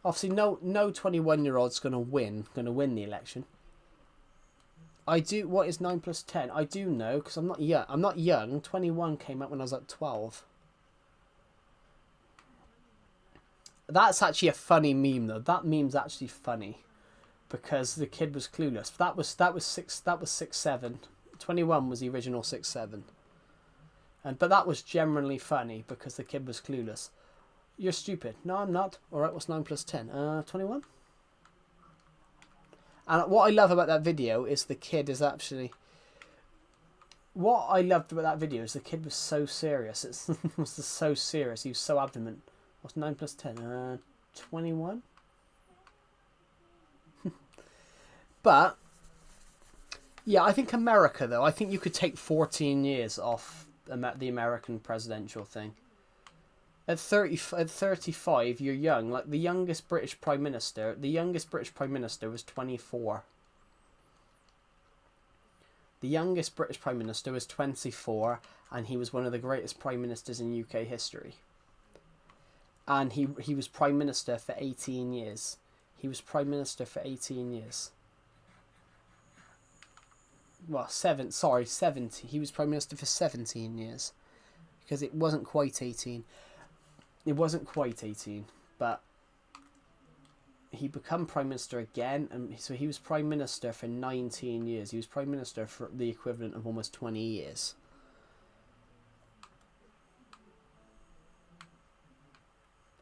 Obviously, no 21-year-old's gonna win the election. I do. What is 9 plus 10? I do know because I'm not young. 21 came out when I was like 12. That's actually a funny meme though. That meme's actually funny, because the kid was clueless. That was 6'7". 21 was the original 6'7". But that was generally funny because the kid was clueless. You're stupid. No, I'm not. Alright, what's 9 plus 10? 21? And what I love about that video is the kid is actually... What I loved about that video is the kid was so serious. It was so serious. He was so adamant. What's 9 plus 10? 21? But... yeah, I think America, though, I think you could take 14 years off the American presidential thing. At 35, you're young. Like, the youngest British Prime Minister was 24. The youngest British Prime Minister was 24, and he was one of the greatest Prime Ministers in UK history. And he was Prime Minister for 18 years. He was Prime Minister for 18 years. Well, 70. He was Prime Minister for 17 years. Because it wasn't quite 18. It wasn't quite 18, but he became Prime Minister again, and so he was Prime Minister for 19 years. He was Prime Minister for the equivalent of almost 20 years.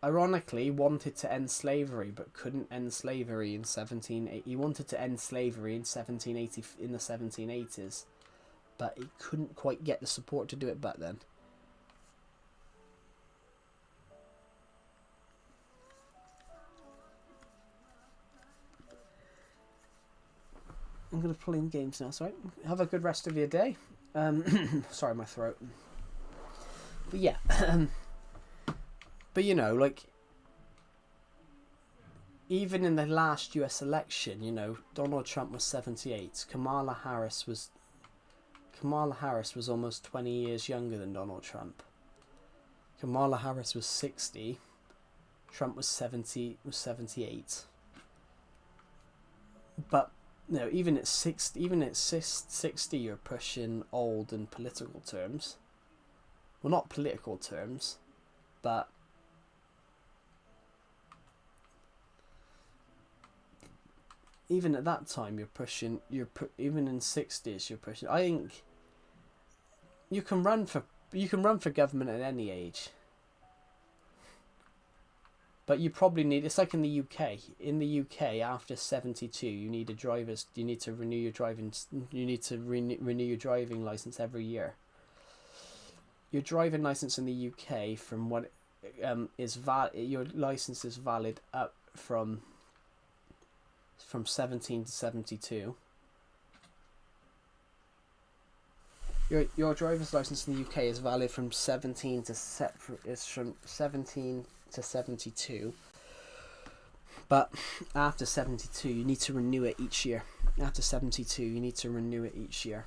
Ironically, he wanted to end slavery, but couldn't end slavery in 1780. He wanted to end slavery in 1780, in the 1780s, but he couldn't quite get the support to do it back then. I'm going to play in games now, sorry. Have a good rest of your day. Sorry, my throat. But yeah. But, you know, like, even in the last US election, you know, Donald Trump was 78. Kamala Harris was almost 20 years younger than Donald Trump. Kamala Harris was 60. Trump was 78. But... no, even at 60, you're pushing old in political terms. Well, not political terms, but even at that time, even in 60s, you're pushing. I think you can run for government at any age. But you probably need, it's like in the UK. In the UK, after 72, you need to renew your driving license every year. Your driving license in the UK, from what your license is valid up from 17 to 72. Your driver's license in the UK is valid from 17 to 72, but after 72 you need to renew it each year. After 72 you need to renew it each year,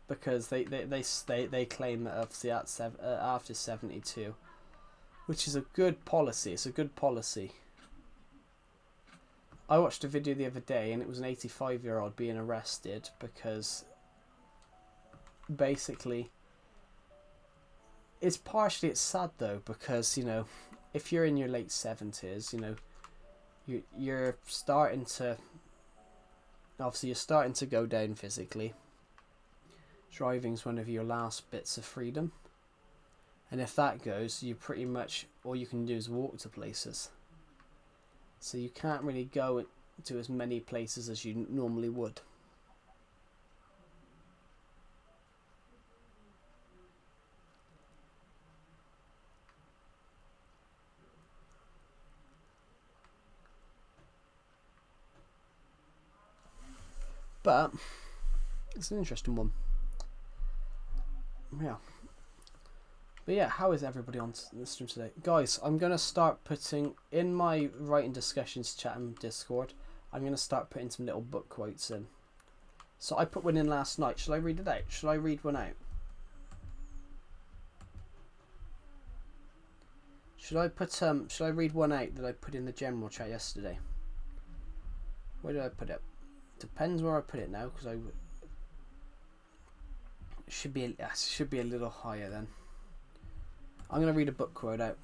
because they claim that obviously after 72, which is a good policy. It's a good policy. I watched a video the other day, and it was an 85-year-old being arrested because basically it's sad though, because, you know, if you're in your late 70s, you know, you're starting to go down physically. Driving's one of your last bits of freedom, and if that goes, you pretty much all you can do is walk to places. So you can't really go to as many places as you normally would. But it's an interesting one. Yeah. But yeah, how is everybody on the stream today? Guys, I'm going to start putting in my writing discussions chat in Discord. I'm going to start putting some little book quotes in. So I put one in last night. Shall I read it out? Shall I read one out? Should I read one out that I put in the general chat yesterday? Where did I put it? Depends where I put it now, because it should be a little higher then. I'm going to read a book quote out.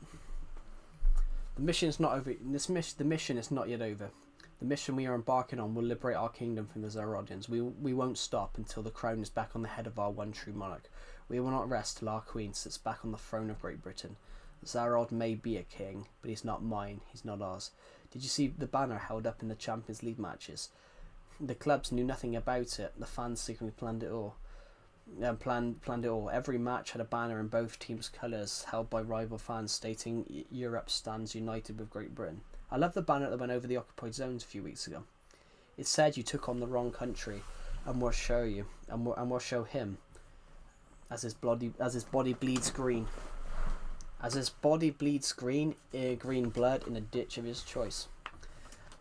The mission is not over. The mission is not yet over. The mission we are embarking on will liberate our kingdom from the Zarodians. We won't stop until the crown is back on the head of our one true monarch. We will not rest till our queen sits back on the throne of Great Britain. Zarod may be a king, but he's not mine. He's not ours. Did you see the banner held up in the Champions League matches? The clubs knew nothing about it. The fans secretly planned it all. Planned it all. Every match had a banner in both teams' colours, held by rival fans, stating "Europe stands united with Great Britain." I love the banner that went over the occupied zones a few weeks ago. It said you took on the wrong country, and we'll show you, and we'll show him, as his body bleeds green. As his body bleeds green blood in a ditch of his choice.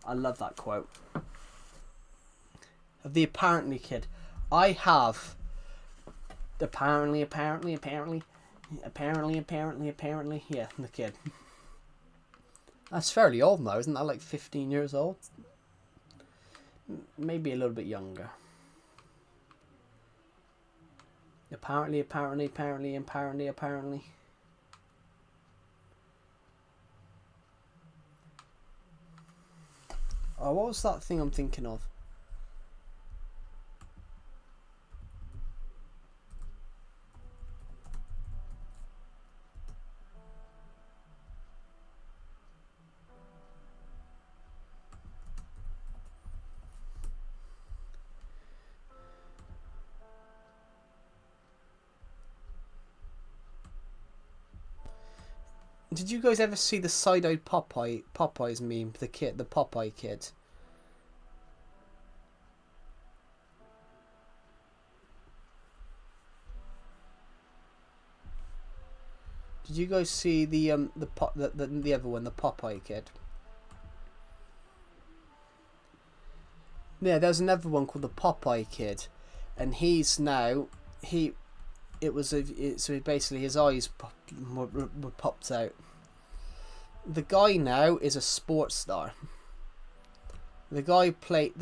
I love that quote. Of the apparently kid, I have apparently, yeah, the kid. That's fairly old now, isn't that like 15 years old? Maybe a little bit younger. Apparently. Oh, what was that thing I'm thinking of? Did you guys ever see the side-eyed Popeyes meme? The Popeye kid. Did you guys see the other one, the Popeye kid? Yeah, there's another one called the Popeye kid, and he's now so basically his eyes were popped out. The guy now is a sports star. The guy plays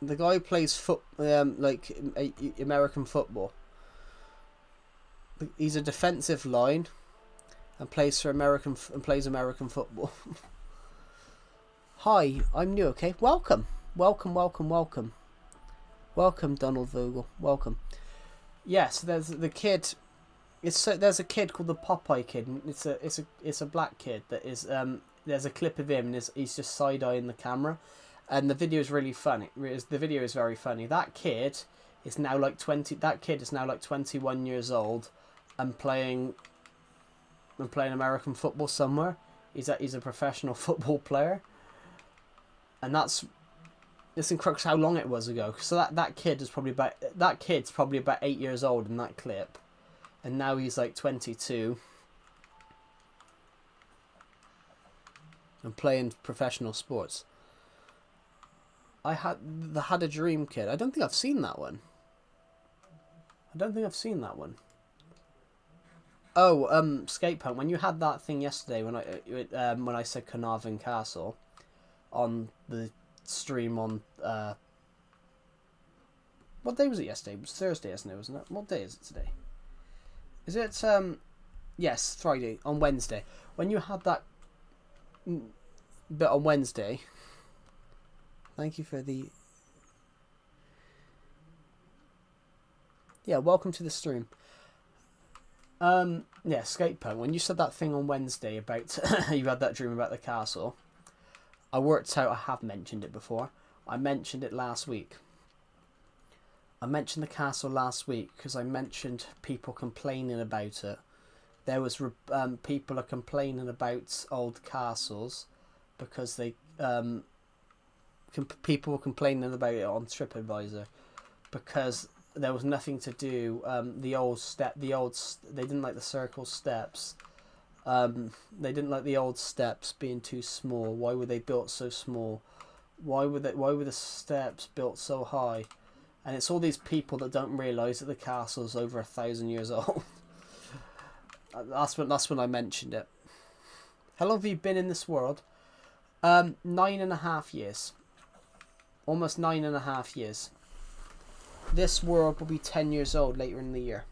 like American football. He's a defensive line and plays American football. Hi, I'm new. Okay, welcome, Donald Vogel. Welcome. Yes, there's the kid. There's a kid called the Popeye kid. And it's a black kid that is there's a clip of him and he's just side eyeing the camera, and the video is really funny. The video is very funny. That kid is now like 20. That kid is now like 21 years old, and playing American football somewhere. He's a professional football player, and that's. It's incredible how long it was ago. So that kid's probably about 8 years old in that clip, and now he's like 22 and playing professional sports. I had a dream kid. I don't think I've seen that one. Oh, Skate Punk. When you had that thing yesterday, when I said Carnarvon Castle on the stream on what day was it yesterday? It was Thursday, wasn't it? What day is it today? Is it yes, Friday, on Wednesday. When you had that bit on Wednesday, thank you for the welcome to the stream. Skate Punk, when you said that thing on Wednesday about you had that dream about the castle, I worked out I have mentioned it before. I mentioned it last week. I mentioned the castle last week because I mentioned people complaining about it. There was people are complaining about old castles because they people were complaining about it on TripAdvisor because there was nothing to do. They didn't like the circle steps, They didn't like the old steps being too small. Why were they built so small? Why were the steps built so high? And it's all these people that don't realise that the castle's over 1,000 years old. That's when I mentioned it. How long have you been in this world? 9.5 years. Almost 9.5 years. This world will be 10 years old later in the year.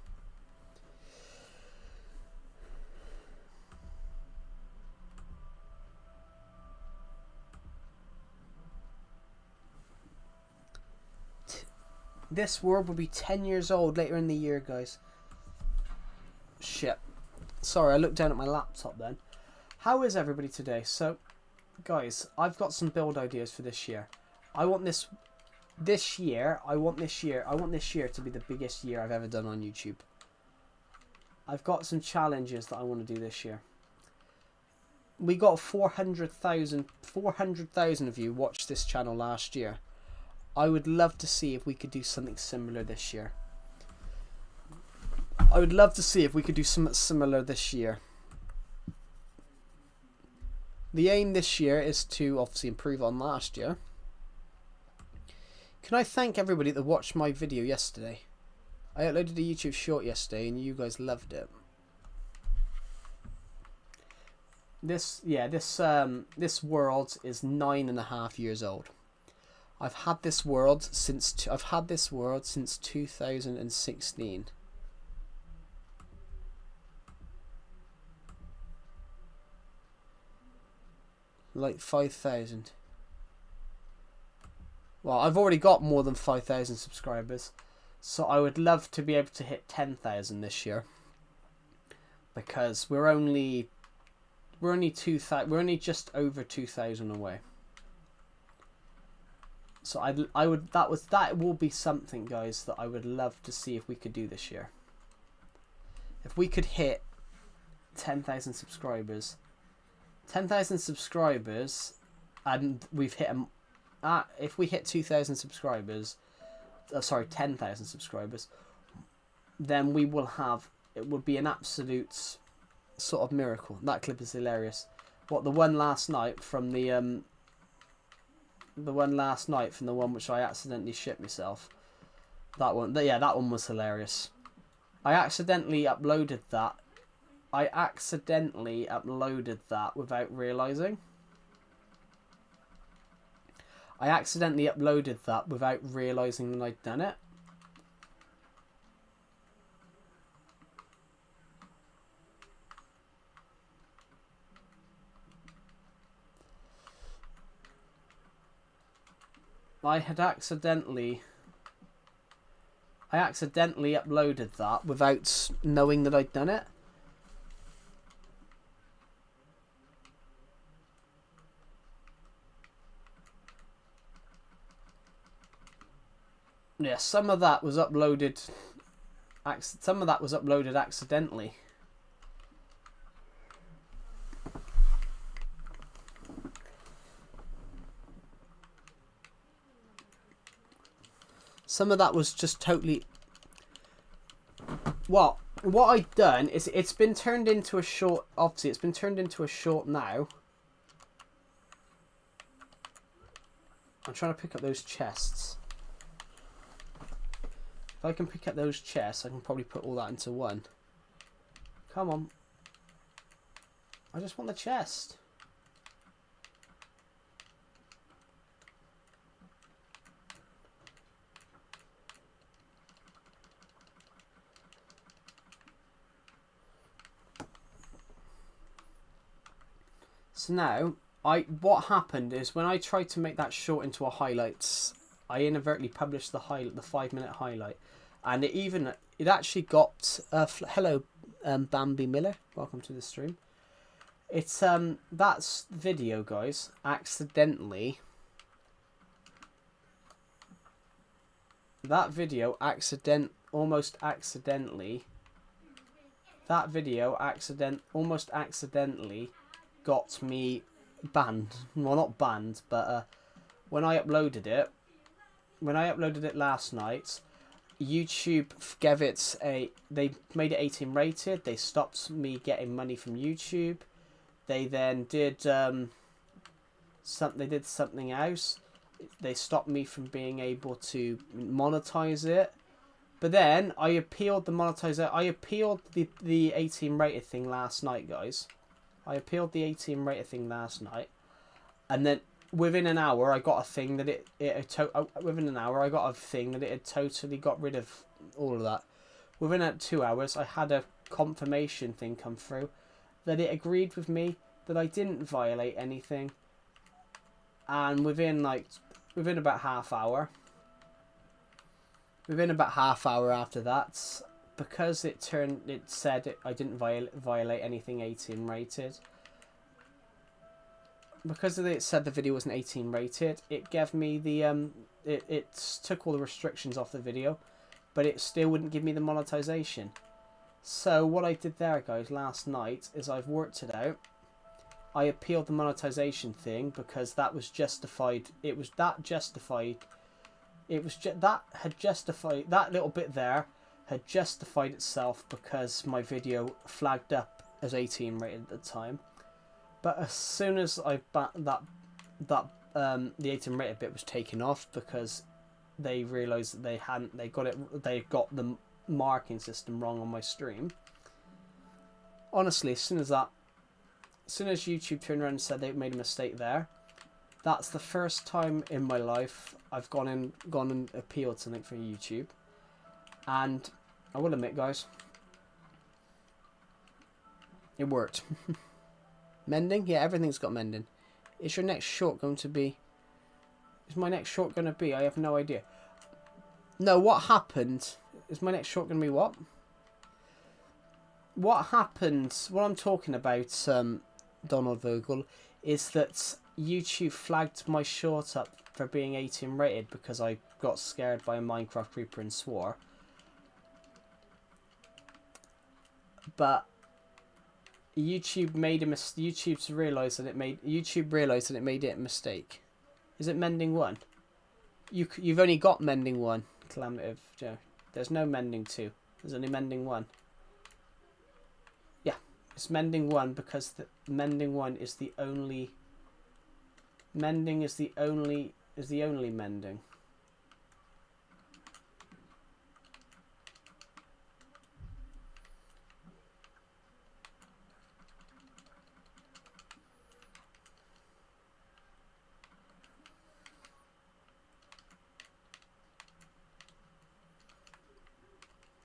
This world will be 10 years old later in the year, guys. Shit. Sorry, I looked down at my laptop then. How is everybody today? So, guys, I've got some build ideas for this year. I want this year to be the biggest year I've ever done on YouTube. I've got some challenges that I want to do this year. We got 400,000 of you watched this channel last year. I would love to see if we could do something similar this year. I would love to see if we could do something similar this year. The aim this year is to obviously improve on last year. Can I thank everybody that watched my video yesterday? I uploaded a YouTube short yesterday and you guys loved it. This world is 9.5 years old. I've had this world since 2016. Like 5,000. Well, I've already got more than 5,000 subscribers, so I would love to be able to hit 10,000 this year. Because we're only just over 2,000 away. So that will be something, guys, that I would love to see if we could do this year. If we could hit 10,000 subscribers. 10,000 subscribers, and we've hit them. If we hit 2,000 subscribers, 10,000 subscribers, then we will have. It would be an absolute sort of miracle. That clip is hilarious. What, the one last night from the one which I accidentally shit myself. That one, yeah, that one was hilarious. I accidentally uploaded that without realising. I accidentally uploaded that without realising that I'd done it. I accidentally uploaded that without knowing that I'd done it. Yeah, some of that was uploaded accidentally. Some of that was just totally... Well, what I've done is it's been turned into a short... Obviously, it's been turned into a short now. I'm trying to pick up those chests. If I can pick up those chests, I can probably put all that into one. Come on. I just want the chest. So now, what happened is when I tried to make that short into a highlights, I inadvertently published the 5-minute highlight, and it actually got hello, Bambi Miller, welcome to the stream. It's that's video, guys. Almost accidentally got me banned. Well, not banned, but when I uploaded it last night, YouTube gave it a... They made it 18 rated. They stopped me getting money from YouTube. They then did something else. They stopped me from being able to monetize it. But then I appealed the monetizer. I appealed the 18 rated thing last night, guys. I appealed the 18 rated thing last night, and then within an hour I got a thing that it had totally got rid of all of that. Within 2 hours I had a confirmation thing come through that it agreed with me that I didn't violate anything, and within about half hour after that, because it said I didn't violate anything 18 rated. Because it said the video wasn't 18 rated, it gave me the it took all the restrictions off the video, but it still wouldn't give me the monetization. So what I did there, guys, last night is I've worked it out. I appealed the monetization thing because that was justified. That little bit there had justified itself because my video flagged up as 18 rated at the time. But as soon as the 18 rated bit was taken off because they realized that they got the marking system wrong on my stream. Honestly, as soon as YouTube turned around and said they made a mistake there, that's the first time in my life I've gone and appealed something for YouTube. And I will admit, guys, it worked. Mending? Yeah, everything's got mending. Is your next short going to be... Is my next short going to be? I have no idea. No, what happened... Is my next short going to be what? What happened... What I'm talking about, Donald Vogel, is that YouTube flagged my short up for being 18 rated because I got scared by a Minecraft creeper and swore. But YouTube realised that it made it a mistake. Is it mending 1? You've only got mending 1, Calamative Joe. There's no mending 2. There's only mending 1. Yeah, it's mending 1 because mending 1 is the only. Mending is the only mending.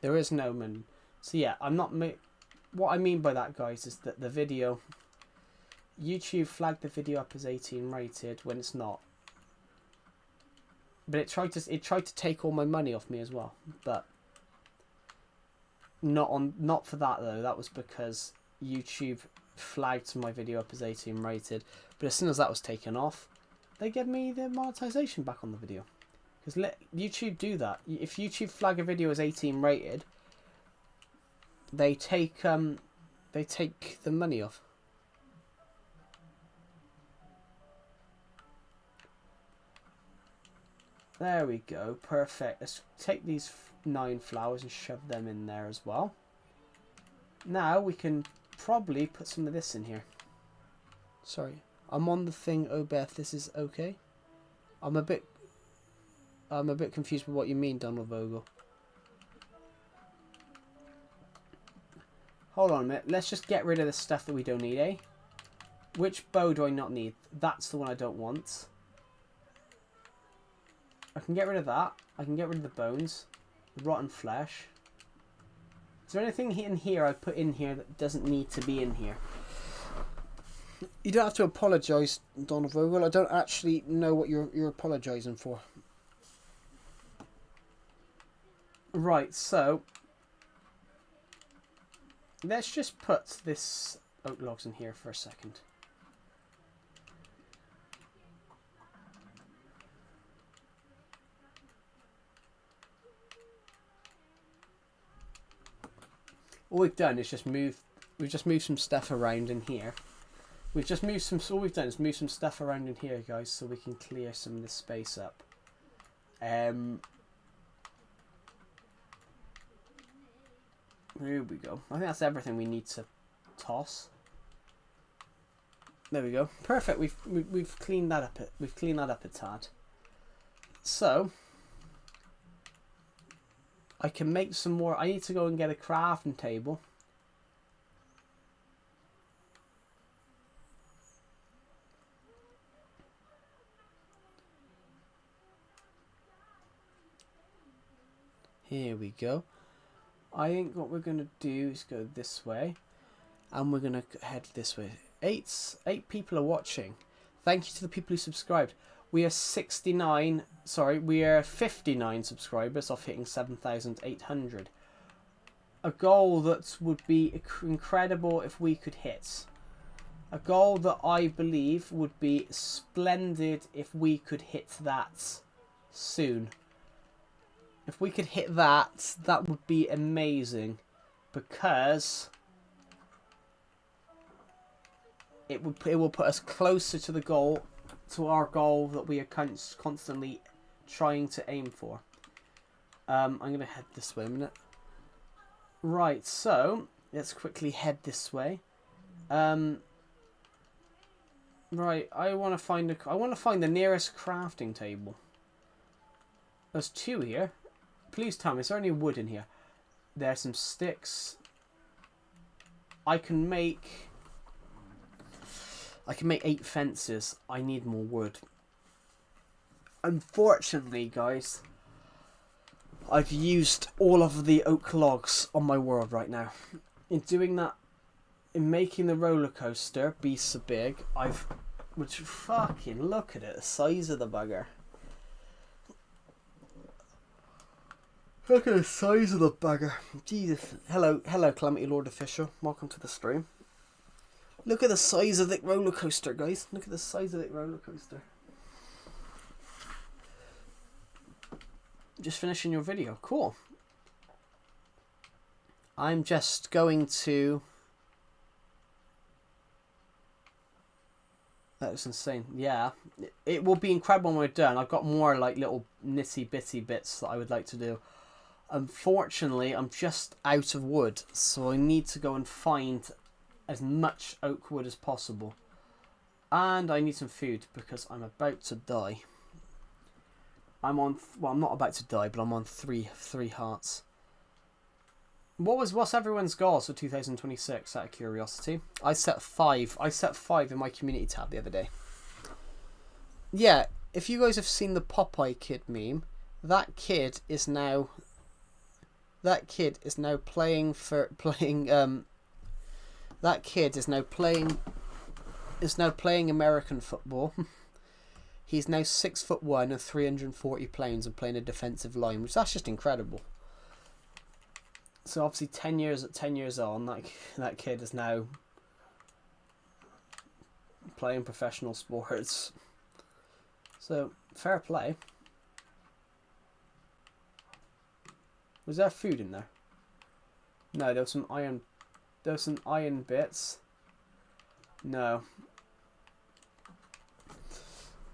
There is no mending. So yeah, what I mean by that, guys, is that the video, YouTube flagged the video up as 18 rated when it's not. But it tried to take all my money off me as well. But not for that though. That was because YouTube flagged my video up as 18 rated. But as soon as that was taken off, they gave me the monetization back on the video. Because let YouTube do that. If YouTube flag a video as 18 rated, they take the money off. There we go, perfect. Let's take these 9 flowers and shove them in there as well. Now we can probably put some of this in here. Sorry, I'm on the thing, oh Beth, this is okay? I'm a bit confused with what you mean, Donald Vogel. Hold on a minute, let's just get rid of the stuff that we don't need, eh? Which bow do I not need? That's the one I don't want. I can get rid of that. I can get rid of the bones. The rotten flesh. Is there anything in here I put in here that doesn't need to be in here? You don't have to apologise, Donald Vogel. I don't actually know what you're apologising for. Right, so let's just put this oak logs in here for a second. All we've done is we've just moved some stuff around in here. All we've done is move some stuff around in here, guys, so we can clear some of this space up. Here we go. I think that's everything we need to toss. There we go. Perfect. We've cleaned that up. We've cleaned that up a tad. So I can make some more. I need to go and get a crafting table. Here we go. I think what we're going to do is go this way. And we're going to head this way. Eight people are watching. Thank you to the people who subscribed. We are 59, sorry, we are 59 subscribers off hitting 7,800. A goal that would be incredible if we could hit. A goal that I believe would be splendid if we could hit that soon. If we could hit that, that would be amazing. Because it will put us closer to the goal, to our goal that we are constantly trying to aim for. I'm going to head this way a minute. Right, so let's quickly head this way. Right, I want to find the nearest crafting table. There's two here. Please tell me, is there any wood in here? There's some sticks. I can make 8 fences. I need more wood. Unfortunately, guys, I've used all of the oak logs on my world right now. In doing that, in making the roller coaster be so big, which fucking look at it, the size of the bugger. Look at the size of the bugger. Jesus. Hello, Calamity Lord Official. Welcome to the stream. Look at the size of the roller coaster, guys. Look at the size of the roller coaster. Just finishing your video. Cool. I'm just going to... That was insane. Yeah. It will be incredible when we're done. I've got more like little nitty bitty bits that I would like to do. Unfortunately, I'm just out of wood, so I need to go and find as much oak wood as possible. And I need some food because I'm about to die. I'm not about to die, but I'm on three hearts. What's everyone's goals for 2026 out of curiosity? I set 5. I set 5 in my community tab the other day. Yeah, if you guys have seen the Popeye kid meme, that kid is now playing American football. He's now 6'1" and 340 pounds and playing a defensive line, which that's just incredible. So obviously 10 years on, that kid is now playing professional sports. So fair play. Was there food in there? No, there was some iron. There was some iron bits. No.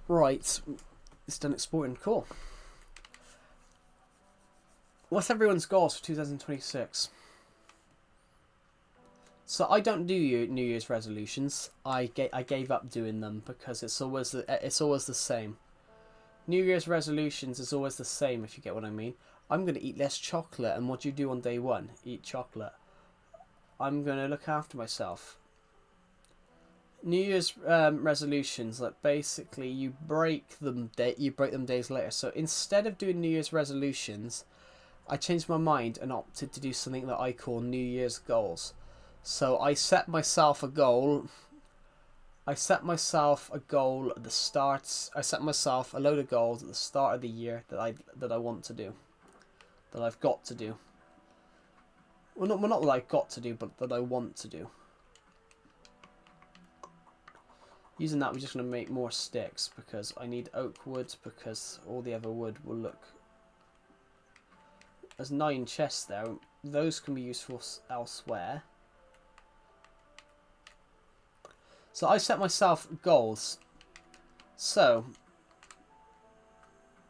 Right, it's done exporting. Cool. What's everyone's goals for 2026? So I don't do New Year's resolutions. I gave up doing them because it's always the same. New Year's resolutions is always the same, if you get what I mean. I'm going to eat less chocolate, and what do you do on day 1? Eat chocolate. I'm going to look after myself. New Year's resolutions, like basically you break them days later. So instead of doing New Year's resolutions, I changed my mind and opted to do something that I call New Year's goals. So I set myself a goal. I set myself a goal at the start. I set myself a load of goals at the start of the year that I want to do, that I've got to do. Well, not that I've got to do, but that I want to do. Using that, we're just going to make more sticks because I need oak wood because all the other wood will look. There's 9 chests there. Those can be useful elsewhere. So I set myself goals. So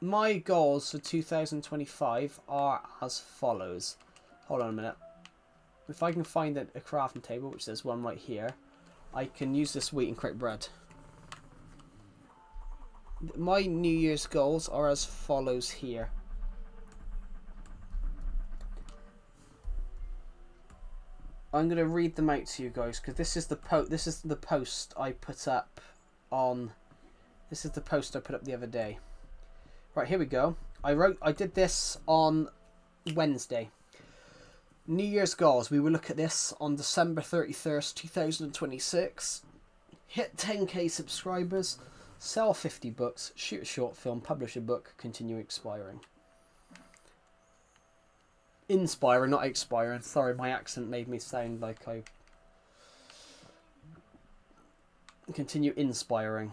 my goals for 2025 are as follows. Hold on a minute. if I can find a crafting table, which there's one right here, I can use this wheat and create bread. My New Year's goals are as follows here. I'm gonna read them out to you guys because this is the post I put up on. This is the post I put up the other day. Right, here we go. I did this on Wednesday. New Year's goals. We will look at this on December 31st, 2026. Hit 10k subscribers. Sell 50 books. Shoot a short film. Publish a book. Continue inspiring. Inspiring, not expiring. Sorry, my accent made me sound like I... Continue inspiring.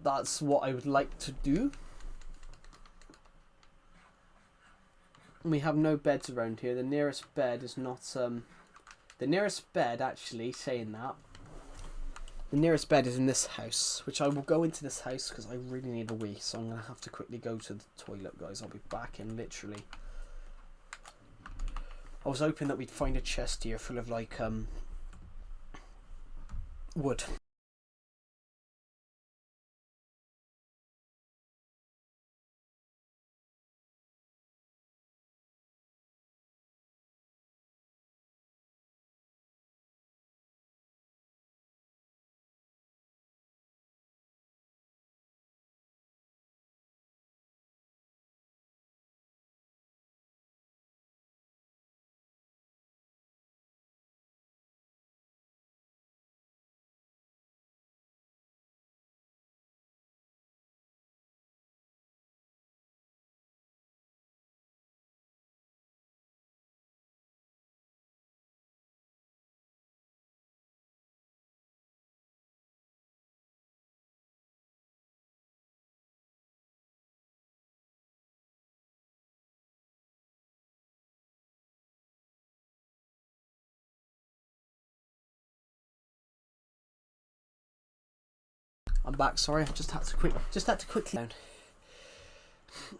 That's what I would like to do. We have no beds around here. The nearest bed is not... the nearest bed, actually, saying that, the nearest bed is in this house, which I will go into this house because I really need a wee, so I'm going to have to quickly go to the toilet, guys. I'll be back in literally... I was hoping that we'd find a chest here full of, like, wood. I'm back. Sorry, I just had to quickly down.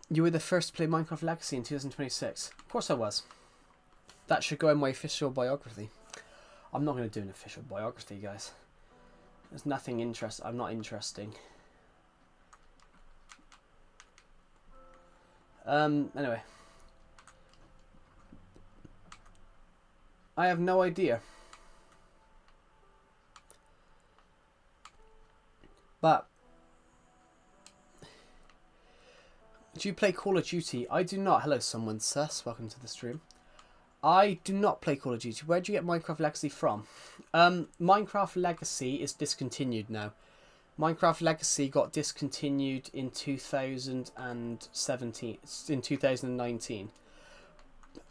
You were the first to play Minecraft Legacy in 2026. Of course I was. That should go in my official biography. I'm not going to do an official biography, guys. There's nothing interesting. I'm not interesting. Anyway. I have no idea. But do you play Call of Duty? I do not. Hello, someone sus. Welcome to the stream. I do not play Call of Duty. Where do you get Minecraft Legacy from? Minecraft Legacy is discontinued now. Minecraft Legacy got discontinued in 2017. In 2019.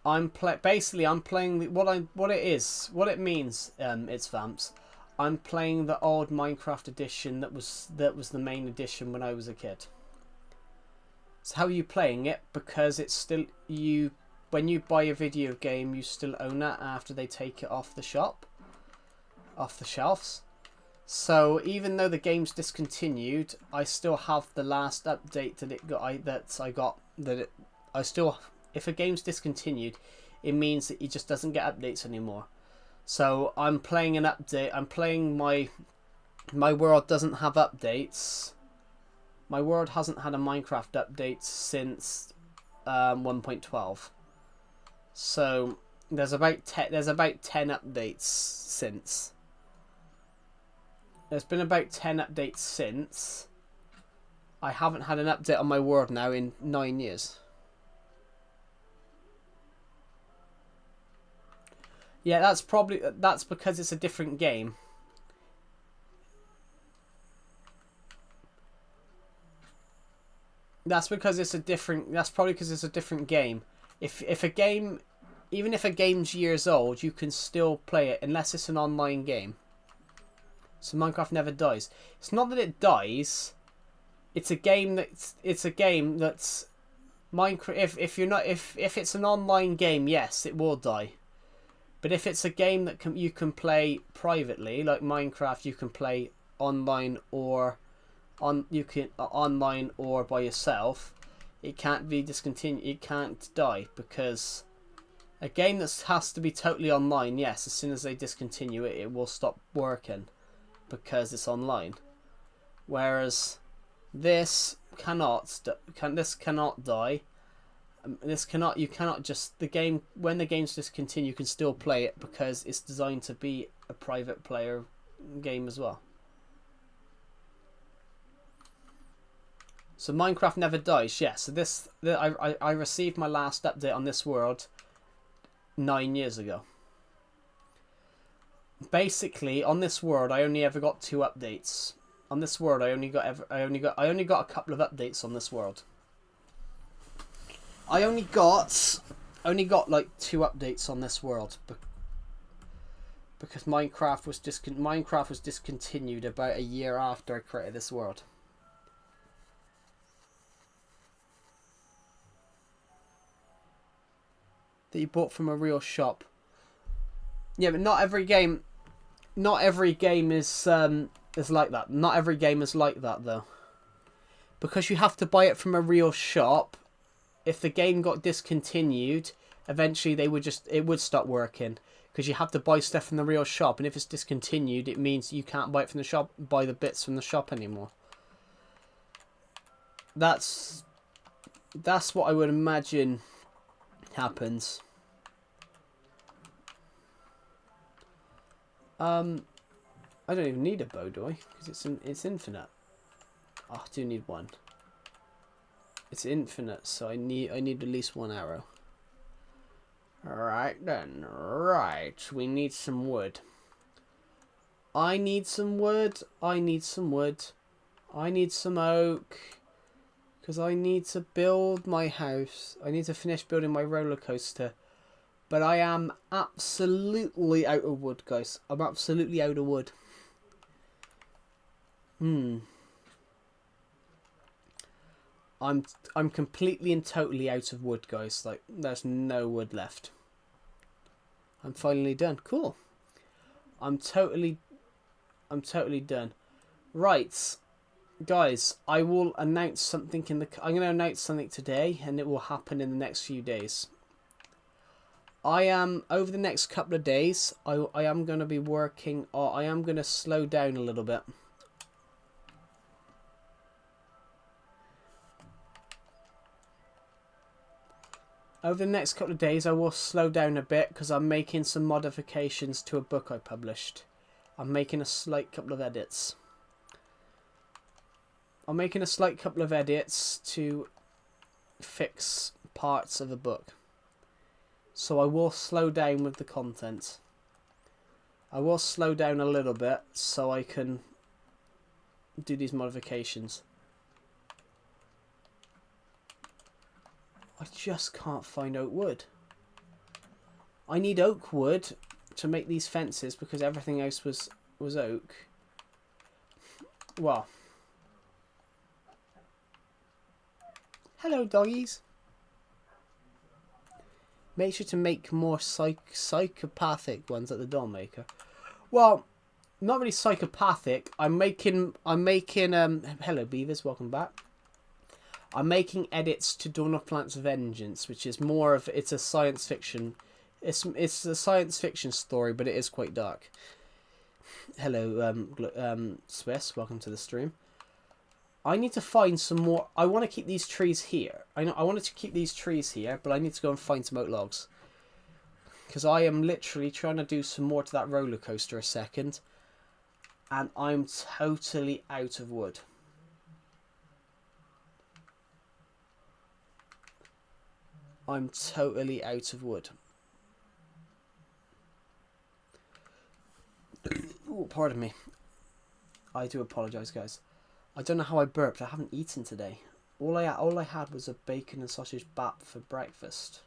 I'm playing what it means. It's Vamps. I'm playing the old Minecraft edition that was the main edition when I was a kid. So how are you playing it? Because it's still when you buy a video game, you still own it after they take it off the shelves. So even though the game's discontinued, I still have the last update that I still. If a game's discontinued, it means that it just doesn't get updates anymore. So I'm playing an update. I'm playing my world doesn't have updates. My world hasn't had a Minecraft update since 1.12. So there's about 10 updates since. There's been about 10 updates since. I haven't had an update on my world now in 9 years. Yeah, that's because it's a different game. That's probably because it's a different game. If a game, even if a game's years old, you can still play it unless it's an online game. So Minecraft never dies. It's not that it dies. It's a game that's Minecraft. If it's an online game, yes, it will die. But if it's a game that you can play privately, like Minecraft, you can play online or online or by yourself. It can't be discontinued. It can't die because A game that has to be totally online, yes, as soon as they discontinue it, it will stop working because it's online. Whereas this cannot die. You cannot just, the game, when the game's discontinued, you can still play it because it's designed to be a private player game as well. So Minecraft never dies, yes. So I received my last update on this world 9 years ago. Basically, on this world, I only ever got 2 updates. On this world, I only got a couple of updates on this world. I only got like 2 updates on this world because Minecraft was discontinued about a year after I created this world. That you bought from a real shop. Yeah, but not every game is like that. Not every game is like that though. Because you have to buy it from a real shop. If the game got discontinued, eventually it would stop working because you have to buy stuff from the real shop, and if it's discontinued, it means you can't buy it from the shop, buy the bits from the shop anymore. That's what I would imagine happens. I don't even need a bow, do I? Because it's infinite. Oh, I do need one. It's infinite, so I need at least 1 arrow. Alright then. Right. We need some wood. I need some wood. I need some wood. I need some oak. Because I need to build my house. I need to finish building my roller coaster. But I am absolutely out of wood, guys. I'm absolutely out of wood. I'm completely and totally out of wood, guys. Like, there's no wood left. I'm finally done. Cool. I'm totally done. Right, guys. I will announce something I'm going to announce something today, and it will happen in the next few days. I am over the next couple of days. I am going to be working. I am going to slow down a little bit. Over the next couple of days, I will slow down a bit because I'm making some modifications to a book I published. I'm making a slight couple of edits. I'm making a slight couple of edits to fix parts of a book. So I will slow down with the content. I will slow down a little bit so I can do these modifications. I just can't find oak wood. I need oak wood to make these fences because everything else was oak. Well. Hello, doggies. Make sure to make more psychopathic ones at the doll maker. Well, not really psychopathic. I'm making hello beavers, welcome back. I'm making edits to Dawn of Plants Vengeance, which is more of, it's a science fiction. It's a science fiction story, but it is quite dark. Hello, Swiss, welcome to the stream. I need to find some more. I want to keep these trees here. I wanted to keep these trees here, but I need to go and find some oak logs. Because I am literally trying to do some more to that roller coaster a second. And I'm totally out of wood. I'm totally out of wood. Oh, pardon me. I do apologise, guys. I don't know how I burped. I haven't eaten today. All I had was a bacon and sausage bap for breakfast.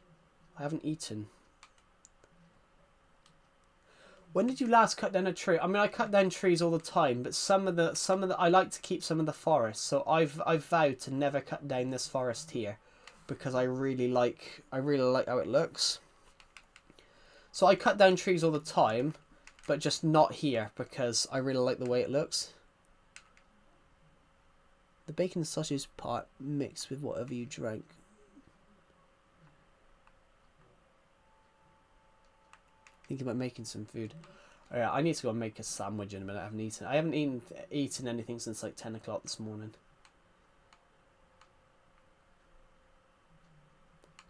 I haven't eaten. When did you last cut down a tree? I mean, I cut down trees all the time, but some of the I like to keep some of the forest. So I've vowed to never cut down this forest here, because I really like how it looks. So I cut down trees all the time, but just not here because I really like the way it looks. The bacon and sausage part mixed with whatever you drank. Thinking about making some food. Yeah, I need to go and make a sandwich in a minute. I haven't eaten anything since like 10 o'clock this morning.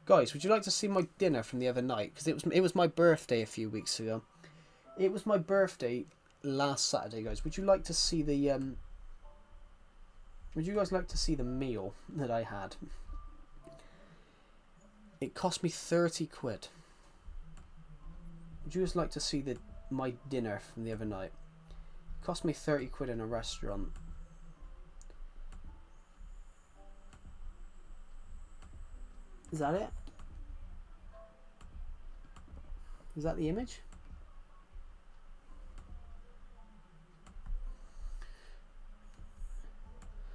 Guys, would you like to see my dinner from the other night? Because it was my birthday a few weeks ago. It was my birthday last Saturday, guys. Would you like to see the Would you guys like to see the meal that I had? It cost me 30 quid. Would you guys like to see my dinner from the other night? It cost me 30 quid in a restaurant. Is that it? Is that the image?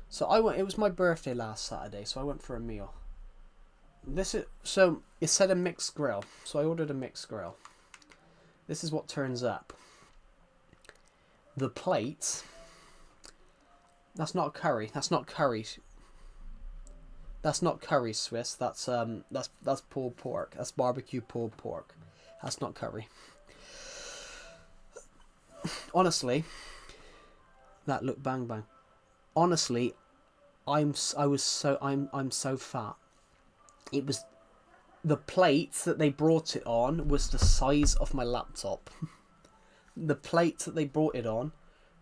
So it was my birthday last Saturday, so I went for a meal. So it said a mixed grill, so I ordered a mixed grill. This is what turns up. The plate. That's not curry. That's not curry. That's not curry, Swiss. That's pulled pork. That's barbecue pulled pork. That's not curry. Honestly, that look bang bang. Honestly, I'm so fat. It was the plate that they brought it on was the size of my laptop. The plate that they brought it on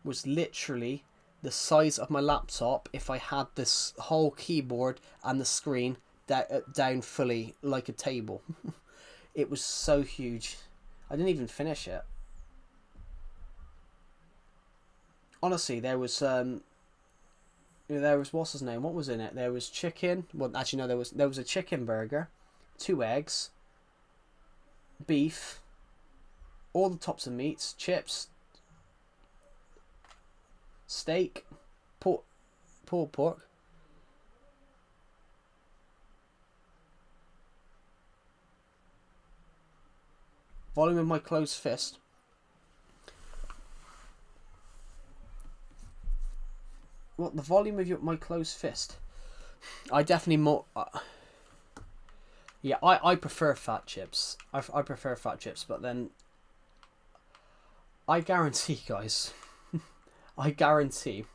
was literally the size of my laptop if I had this whole keyboard and the screen down fully like a table. It was so huge. I didn't even finish it. Honestly, there was what's his name? What was in it? There was chicken. Well, actually no, there was a chicken burger, 2 eggs, beef, all the types of meats, chips, steak, pulled pork. Volume of my closed fist. What, the volume of my closed fist? I definitely more. Yeah, I prefer fat chips. I prefer fat chips, but then I guarantee, guys. I guarantee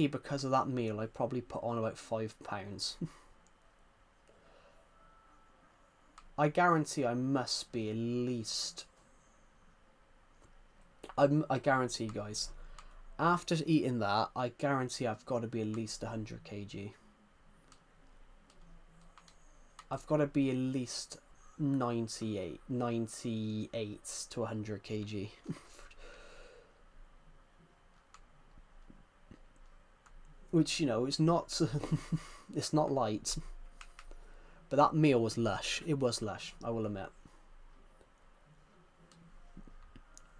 because of that meal, I probably put on about £5. I guarantee I must be at least. I guarantee, guys. After eating that, I guarantee I've got to be at least 100 kg. I've got to be at least 98 to 100 kg. Which, you know, it's not it's not light. But that meal was lush. It was lush, I will admit.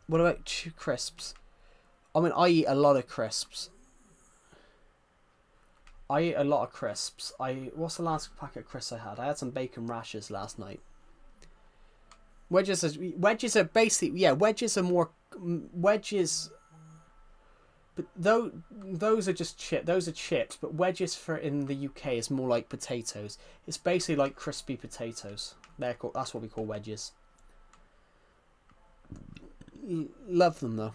What about crisps? I mean, I eat a lot of crisps. What's the last packet of crisps I had? I had some bacon rashers last night. Wedges are basically, yeah, wedges are more wedges. But those are just those are chips. But wedges for in the UK is more like potatoes. It's basically like crispy potatoes. That's what we call wedges. Love them though.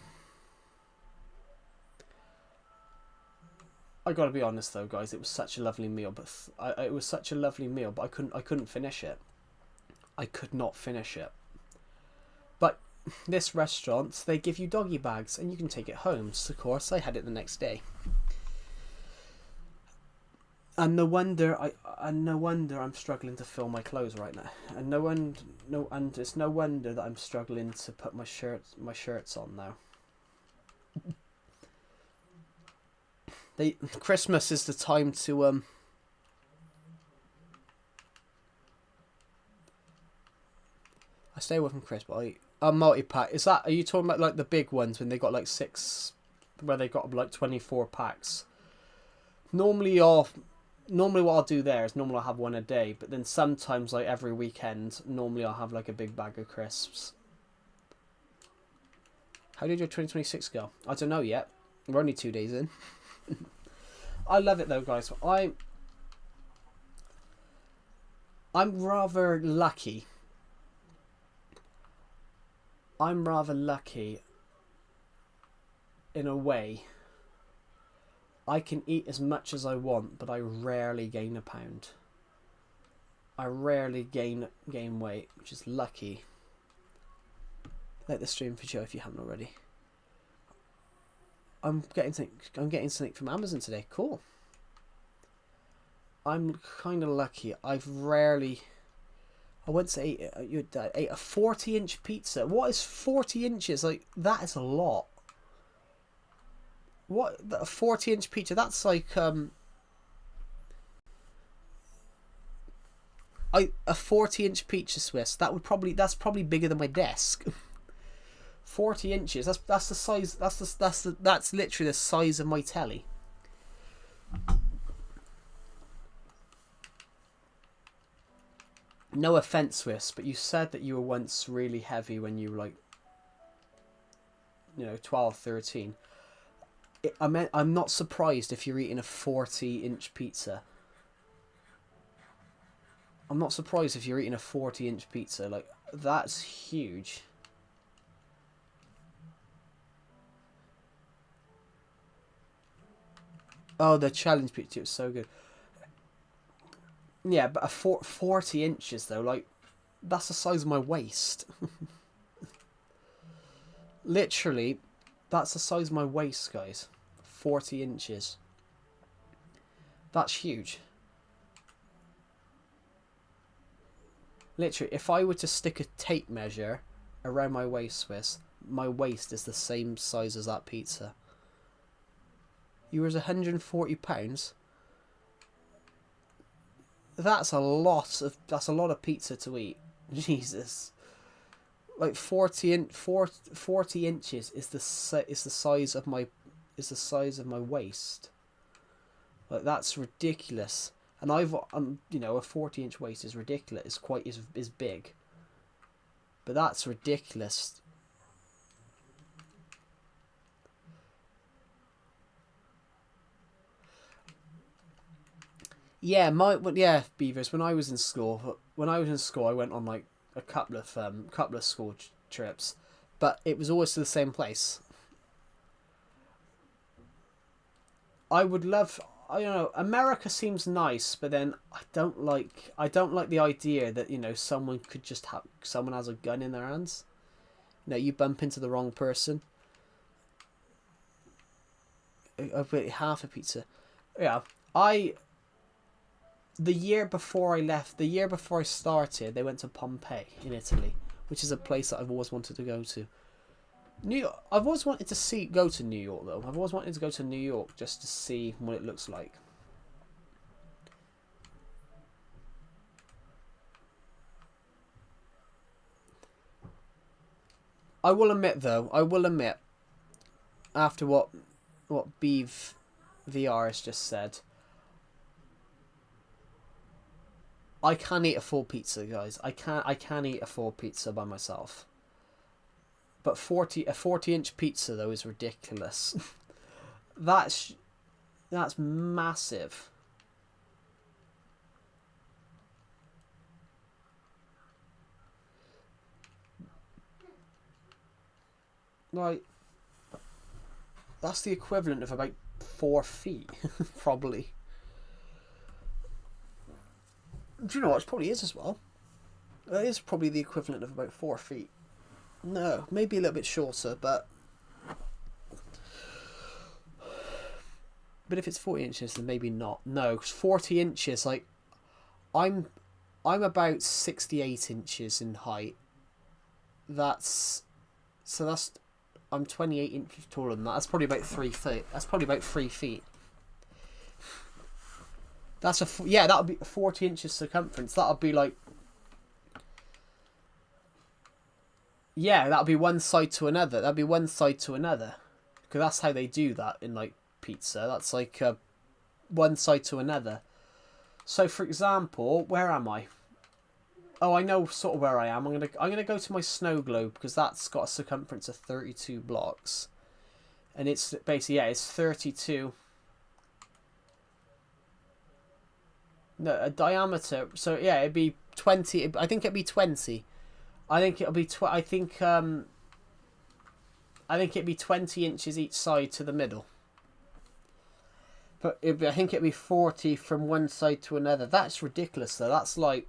I gotta be honest though, guys. It was such a lovely meal, but I couldn't finish it. I could not finish it. But this restaurant, they give you doggy bags and you can take it home. So of course, I had it the next day. And no wonder I'm struggling to fill my clothes right now. And it's no wonder that I'm struggling to put my shirts on now. Christmas is the time to I stay away from crisp, but a multi-pack. Are you talking about like the big ones when they got like 6, where they got like 24 packs? Normally what I'll do there is I'll have one a day, but then sometimes like every weekend, normally I'll have like a big bag of crisps. How did your 2026 go? I don't know yet. We're only 2 days in. I love it though, guys. I'm rather lucky. I'm rather lucky in a way. I can eat as much as I want, but I rarely gain a pound. I rarely gain weight, which is lucky. Like the stream for Joe if you haven't already. I'm getting something from Amazon today. Cool. I'm kind of lucky. I went to ate a 40-inch pizza. What is 40 inches? Like, that is a lot. What, a 40-inch pizza? That's like a 40-inch pizza Swiss. That's probably bigger than my desk. 40 inches. That's the size. That's literally the size of my telly. No offense, Swiss, but you said that you were once really heavy when you were like, 12, 13. I'm not surprised if you're eating a 40-inch pizza. I'm not surprised if you're eating a 40-inch pizza. Like, that's huge. Oh, the challenge pizza was so good. Yeah, but 40 inches though, like, that's the size of my waist. Literally, that's the size of my waist, guys. 40 inches. That's huge. Literally, if I were to stick a tape measure around my waist, Swiss, my waist is the same size as that pizza. You was 140 pounds. That's a lot of pizza to eat. Jesus. Like 40 inches is the size of my waist. Like, that's ridiculous. And a 40-inch waist is ridiculous. Is big. But that's ridiculous. Yeah, Beavers. When I was in school, I went on like a couple of school trips, but it was always to the same place. I don't know. America seems nice, but then I don't like the idea that someone has a gun in their hands. You bump into the wrong person. I've ate half a pizza. Yeah, the year before I started, they went to Pompeii in Italy, which is a place that I've always wanted to go to. New York, I've always wanted to go to New York though. I've always wanted to go to New York just to see what it looks like. I will admit, after what Beav VR has just said, I can't eat a full pizza, guys. I can't eat a full pizza by myself. But a 40-inch pizza though is ridiculous. That's massive. Like, that's the equivalent of about 4 feet, probably. Do you know what? It probably is as well. It is probably the equivalent of about 4 feet. No, maybe a little bit shorter, but if it's 40 inches, then maybe not. No, because 40 inches, like, I'm about 68 inches in height. I'm 28 inches taller than that. That's probably about 3 feet. That's probably about 3 feet. That would be 40 inches circumference. That would be like, that would be one side to another. That'd be one side to another, because that's how they do that in like pizza. That's like one side to another. So, for example, where am I? Oh, I know sort of where I am. I'm gonna go to my snow globe, because that's got a circumference of 32 blocks, and it's basically it's 32. No, a diameter. So yeah, it'd be 20. I think it'd be 20. I think it'll be. I think I think it'd be 20 inches each side to the middle. But I think it'd be 40 from one side to another. That's ridiculous, though. That's like...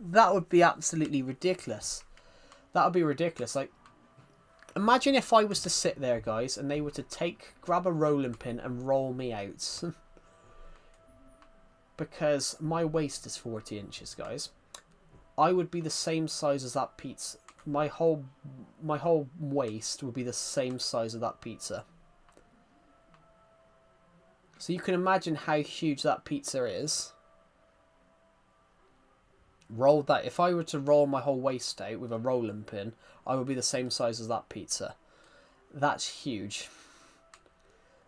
that would be absolutely ridiculous. That would be ridiculous. Like, imagine if I was to sit there, guys, and they were to grab a rolling pin and roll me out. Because my waist is 40 inches, guys. I would be the same size as that pizza. My whole waist would be the same size as that pizza. So you can imagine how huge that pizza is. Roll that. If I were to roll my whole waist out with a rolling pin, I would be the same size as that pizza. That's huge.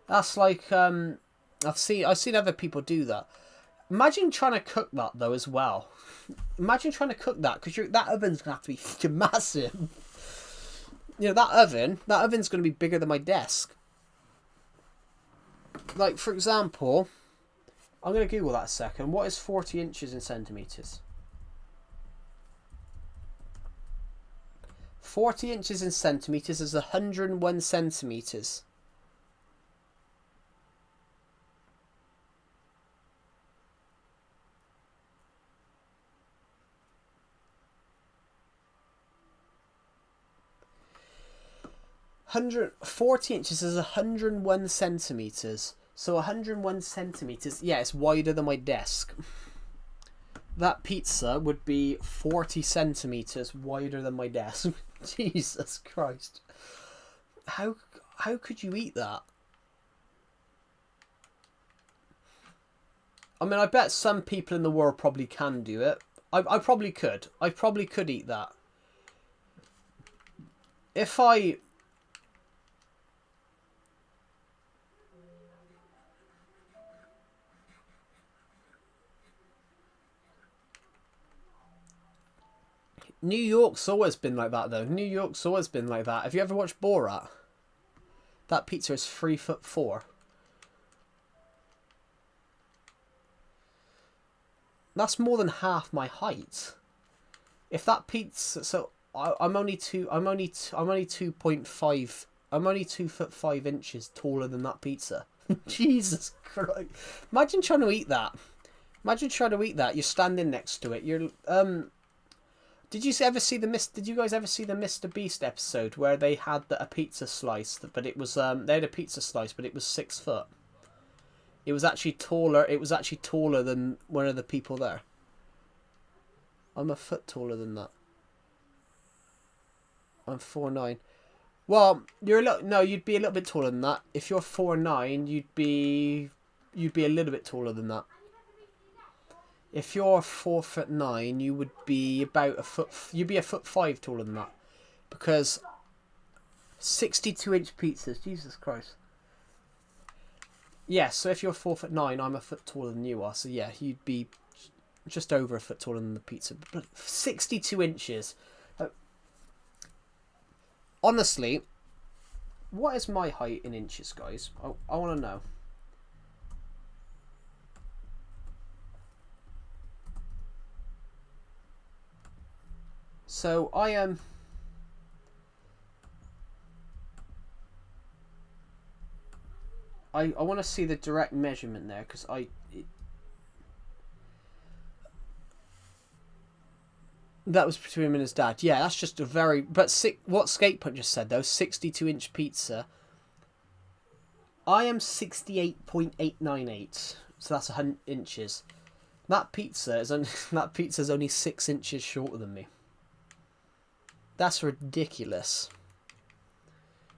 That's like I've seen other people do that. Imagine trying to cook that though as well. Imagine trying to cook that, because that oven's gonna have to be fucking massive. You know, that oven's gonna be bigger than my desk. Like, for example, I'm gonna Google that a second. What is 40 inches in centimeters? 40 inches in centimeters is 101 centimeters. Hundred 40 inches is 101 centimeters. So 101 centimeters, yeah, it's wider than my desk. That pizza would be 40 centimeters wider than my desk. Jesus Christ. How could you eat that? I mean, I bet some people in the world probably can do it. I probably could. I probably could eat that. If I... New York's always been like that, though. New York's always been like that. Have you ever watched Borat? That pizza is 3'4". That's more than half my height. If that pizza, so I'm only 2.5. I'm only 2'5" taller than that pizza. Jesus Christ! Imagine trying to eat that. Imagine trying to eat that. You're standing next to it. You're Did you guys ever see the Mr. Beast episode where they had a pizza slice, but it was they had a pizza slice, but it was 6 foot. It was actually taller. It was actually taller than one of the people there. I'm a foot taller than that. I'm 4'9". Well, you'd be a little bit taller than that. If you're 4'9", you'd be a little bit taller than that. If you're 4'9", you would be about a foot. You'd be a 1.5 taller than that, because 62-inch pizzas. Jesus Christ. Yeah, so if you're 4'9", I'm a foot taller than you are. So yeah, you'd be just over a foot taller than the pizza. But 62 inches. Honestly, what is my height in inches, guys? I want to know. So I am... I want to see the direct measurement there, because that was between him and his dad. Yeah, that's just a very... But what Skatepunt just said, though, 62-inch pizza. I am 68.898, so that's 100 inches. That pizza is only 6 inches shorter than me. That's ridiculous.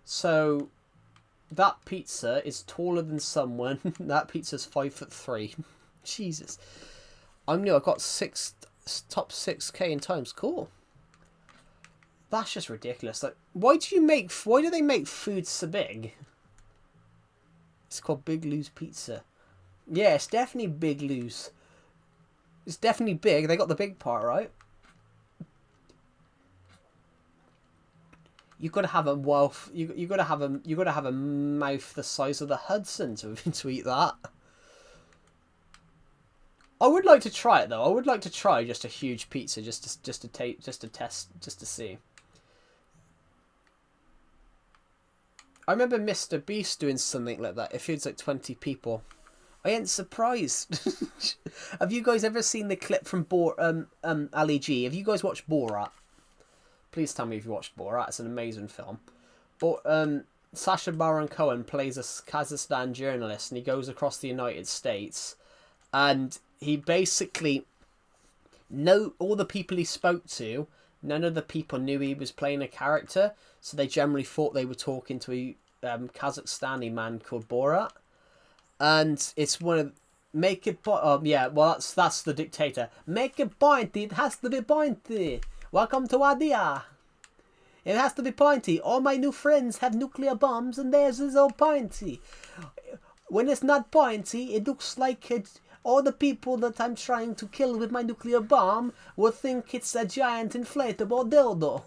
So, that pizza is taller than someone. That pizza's 5'3". Jesus. I'm new. I've got top 6K in times. Cool. That's just ridiculous. Like, why do they make food so big? It's called Big Lou's Pizza. Yeah, it's definitely Big Lou's. It's definitely big. They got the big part right. You got to have a wealth. You got to have a mouth the size of the Hudson to eat that. I would like to try it though. I would like to try just a huge pizza, just to test, just to see. I remember Mr. Beast doing something like that. It feeds like 20 people. I ain't surprised. Have you guys ever seen the clip from Ali G? Have you guys watched Borat? Please tell me if you watched Borat. It's an amazing film. But Sacha Baron Cohen plays a Kazakhstan journalist, and he goes across the United States, and he basically all the people he spoke to, none of the people knew he was playing a character, so they generally thought they were talking to a Kazakhstani man called Borat. And it's one of that's the dictator. Make it pointy. It has to be pointy. Welcome to Adia. It has to be pointy. All my new friends have nuclear bombs, and theirs is all pointy. When it's not pointy, it looks like all the people that I'm trying to kill with my nuclear bomb will think it's a giant inflatable dildo.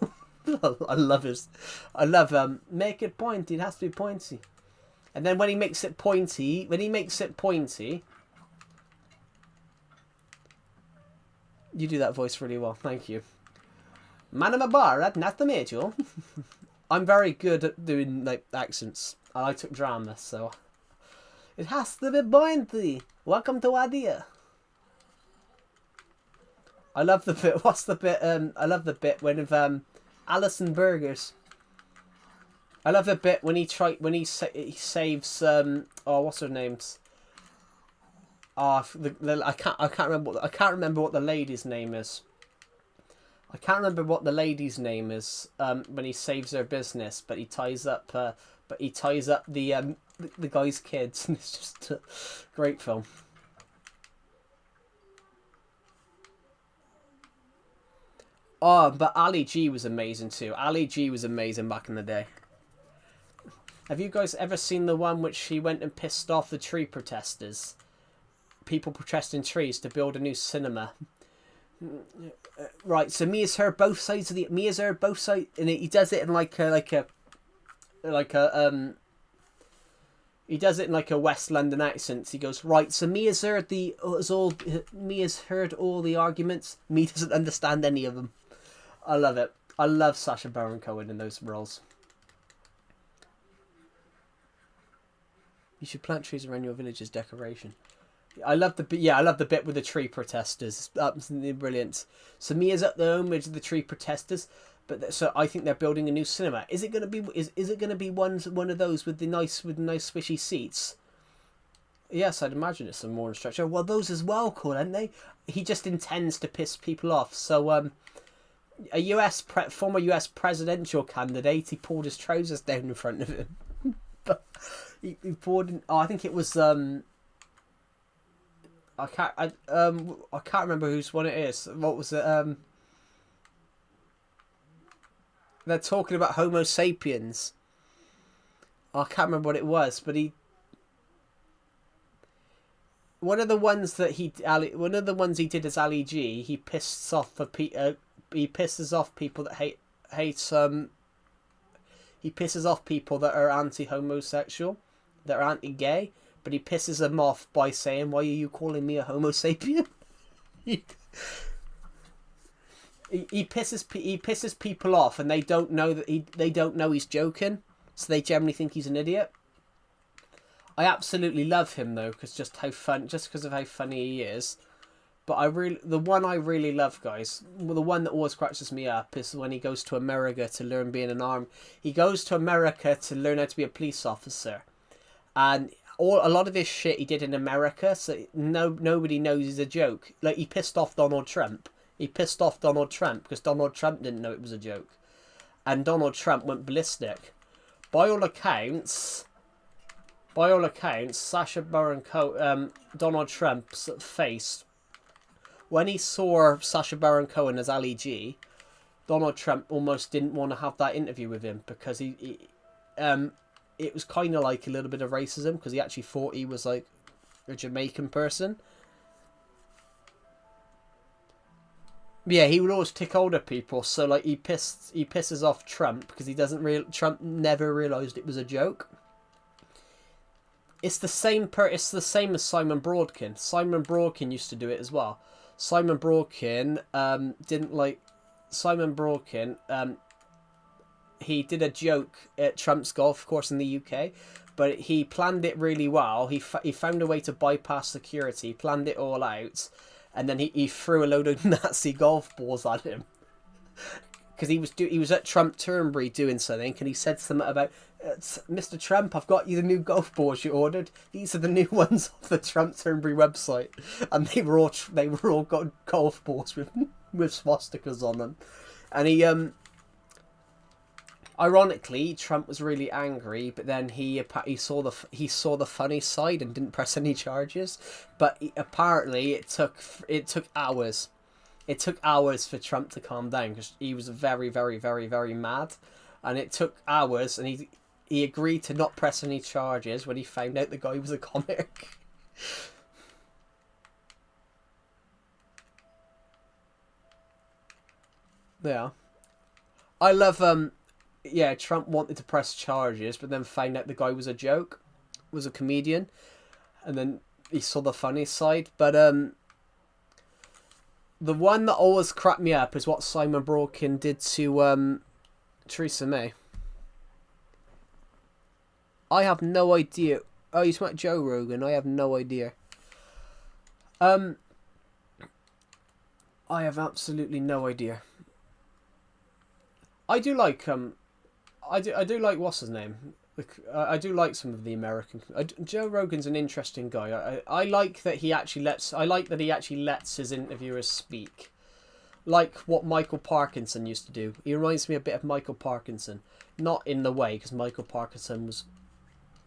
I love make it pointy. It has to be pointy. And then when he makes it pointy, you do that voice really well. Thank you. Man of a bar, nice to meet you. I'm very good at doing like accents. I took drama, so it has to be pointy. Welcome to Adia. I love the bit. What's the bit? I love the bit when Alison Burgers. I love the bit when he saves what's her name's? I can't remember what the lady's name is. I can't remember what the lady's name is when he saves her business, but he ties up the guy's kids, and it's just a great film. Oh, but Ali G was amazing too. Ali G was amazing back in the day. Have you guys ever seen the one which she went and pissed off the tree protesters? People protesting trees to build a new cinema. Right, so Mia's heard both sides, and he does it in he does it in like a West London accent. He goes, right, so Mia's heard all the arguments. Me doesn't understand any of them. I love it. I love Sacha Baron Cohen in those roles. You should plant trees around your village as decoration. I love the bit with the tree protesters. Absolutely brilliant. So Mia's at the home with the tree protesters, but so I think they're building a new cinema. Is it going to be one of those with nice swishy seats? Yes, I'd imagine it's a more structure. Well, those as well, cool, aren't they? He just intends to piss people off. So a former US presidential candidate, he pulled his trousers down in front of him. But he poured in, I think it was I can't remember whose one it is. What was it? They're talking about Homo sapiens. I can't remember what it was, but one of the ones he did as Ali G. He pisses off people that hate he pisses off people that are anti-homosexual, that are anti-gay, but he pisses them off by saying, "Why are you calling me a Homo sapien?" he pisses people off, and they don't know he's joking, so they generally think he's an idiot. I absolutely love him though, because of how funny he is. But the one I really love, guys, the one that always cracks me up is when he goes to America to learn being an arm. He goes to America to learn how to be a police officer, and a lot of his shit he did in America, so nobody knows he's a joke. Like, he pissed off Donald Trump. He pissed off Donald Trump because Donald Trump didn't know it was a joke, and Donald Trump went ballistic. By all accounts, Sacha Baron Cohen, Donald Trump's face, when he saw Sacha Baron Cohen as Ali G, Donald Trump almost didn't want to have that interview with him, because it was kind of like a little bit of racism, because he actually thought he was like a Jamaican person. Yeah, he would always tick older people. So like he pisses off Trump because he doesn't real Trump never realized it was a joke. It's the same as Simon Broadkin. Simon Broadkin used to do it as well. Simon Broadkin didn't like Simon Broadkin. He did a joke at Trump's golf course in the UK, but he planned it really well. He found a way to bypass security, planned it all out, and then he threw a load of Nazi golf balls at him because he was at Trump Turnberry doing something, and he said something about Mr. Trump, I've got you the new golf balls you ordered. These are the new ones off the Trump Turnberry website, and they were all got golf balls with swastikas on them, and he Ironically, Trump was really angry, but then he saw the funny side and didn't press any charges. But apparently, it took hours. It took hours for Trump to calm down because he was very, very, very, very mad, and it took hours. And he agreed to not press any charges when he found out the guy was a comic. Yeah, I love yeah, Trump wanted to press charges, but then found out the guy was a joke, was a comedian, and then he saw the funny side. But the one that always cracked me up is what Simon Broadkin did to Theresa May. I have no idea. Oh, you talking about Joe Rogan? I have no idea. I have absolutely no idea. I do like I do like what's his name. I do like some of the American. Joe Rogan's an interesting guy. I like that he actually lets his interviewers speak, like what Michael Parkinson used to do. He reminds me a bit of Michael Parkinson, not in the way because Michael Parkinson was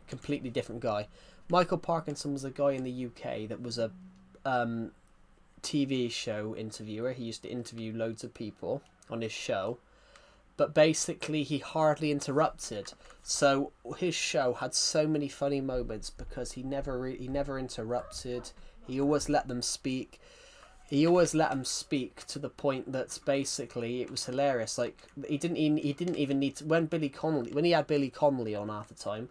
a completely different guy. Michael Parkinson was a guy in the UK that was a TV show interviewer. He used to interview loads of people on his show. But basically, he hardly interrupted. So his show had so many funny moments because he never interrupted. He always let them speak. He always let them speak to the point that basically it was hilarious. Like he didn't even need to, when he had Billy Connolly on half the time,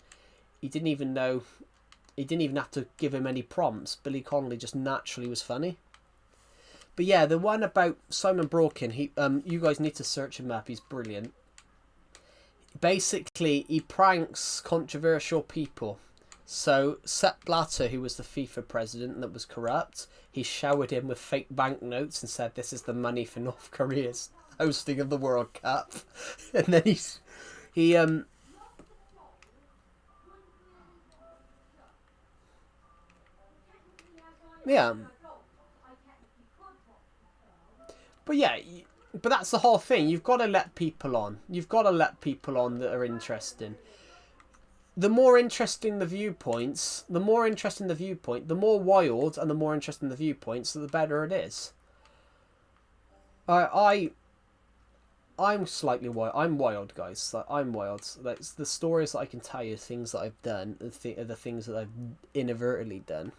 he didn't even have to give him any prompts. Billy Connolly just naturally was funny. But yeah, the one about Simon Broadkin, you guys need to search him up. He's brilliant. Basically, he pranks controversial people. So Sepp Blatter, who was the FIFA president that was corrupt, he showered him with fake banknotes and said, "This is the money for North Korea's hosting of the World Cup." And then yeah. But yeah, but that's the whole thing. You've got to let people on. You've got to let people on that are interesting. The more interesting the viewpoints, the more wild and the more interesting the viewpoints, the better it is. I'm slightly wild. I'm wild, guys. I'm wild. That's the stories that I can tell you, things that I've done, are the things that I've inadvertently done.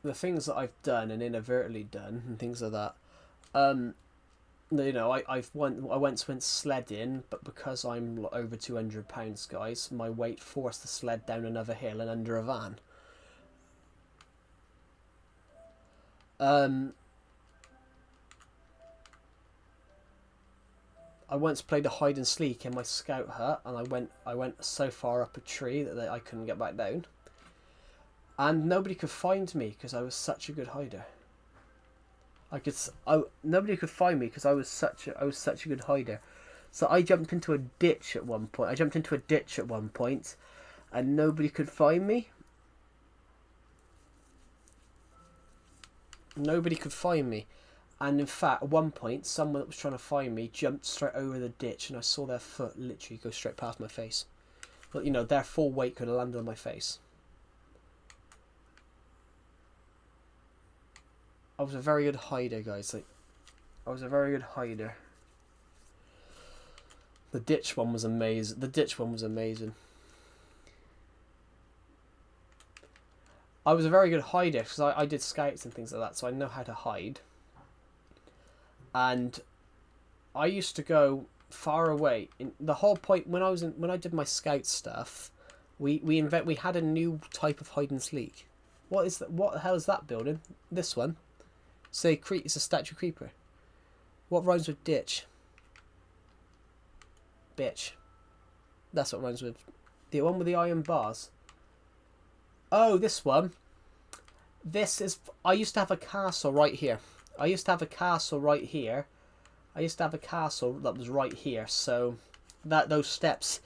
The things that I've done and inadvertently done and things like that. I once went sledding, but because I'm over 200 pounds, guys, my weight forced the sled down another hill and under a van. I once played a hide and seek in my scout hut, and I went so far up a tree that I couldn't get back down. And nobody could find me because I was such a good hider. Nobody could find me because I was such a good hider. So I jumped into a ditch at one point. And nobody could find me. Nobody could find me. And in fact, at one point, someone that was trying to find me jumped straight over the ditch, and I saw their foot literally go straight past my face. But their full weight could have landed on my face. I was a very good hider, guys. I was a very good hider. The ditch one was amazing. I was a very good hider because I did scouts and things like that, so I know how to hide. And I used to go far away. In the whole point when I did my scout stuff, we had a new type of hide and seek. What is that? What the hell is that building? This one. Say it's a statue creeper. What rhymes with ditch? Bitch. That's what rhymes with. The one with the iron bars. Oh, this one. This is... I used to have a castle right here. I used to have a castle right here. I used to have a castle that was right here. So, those steps.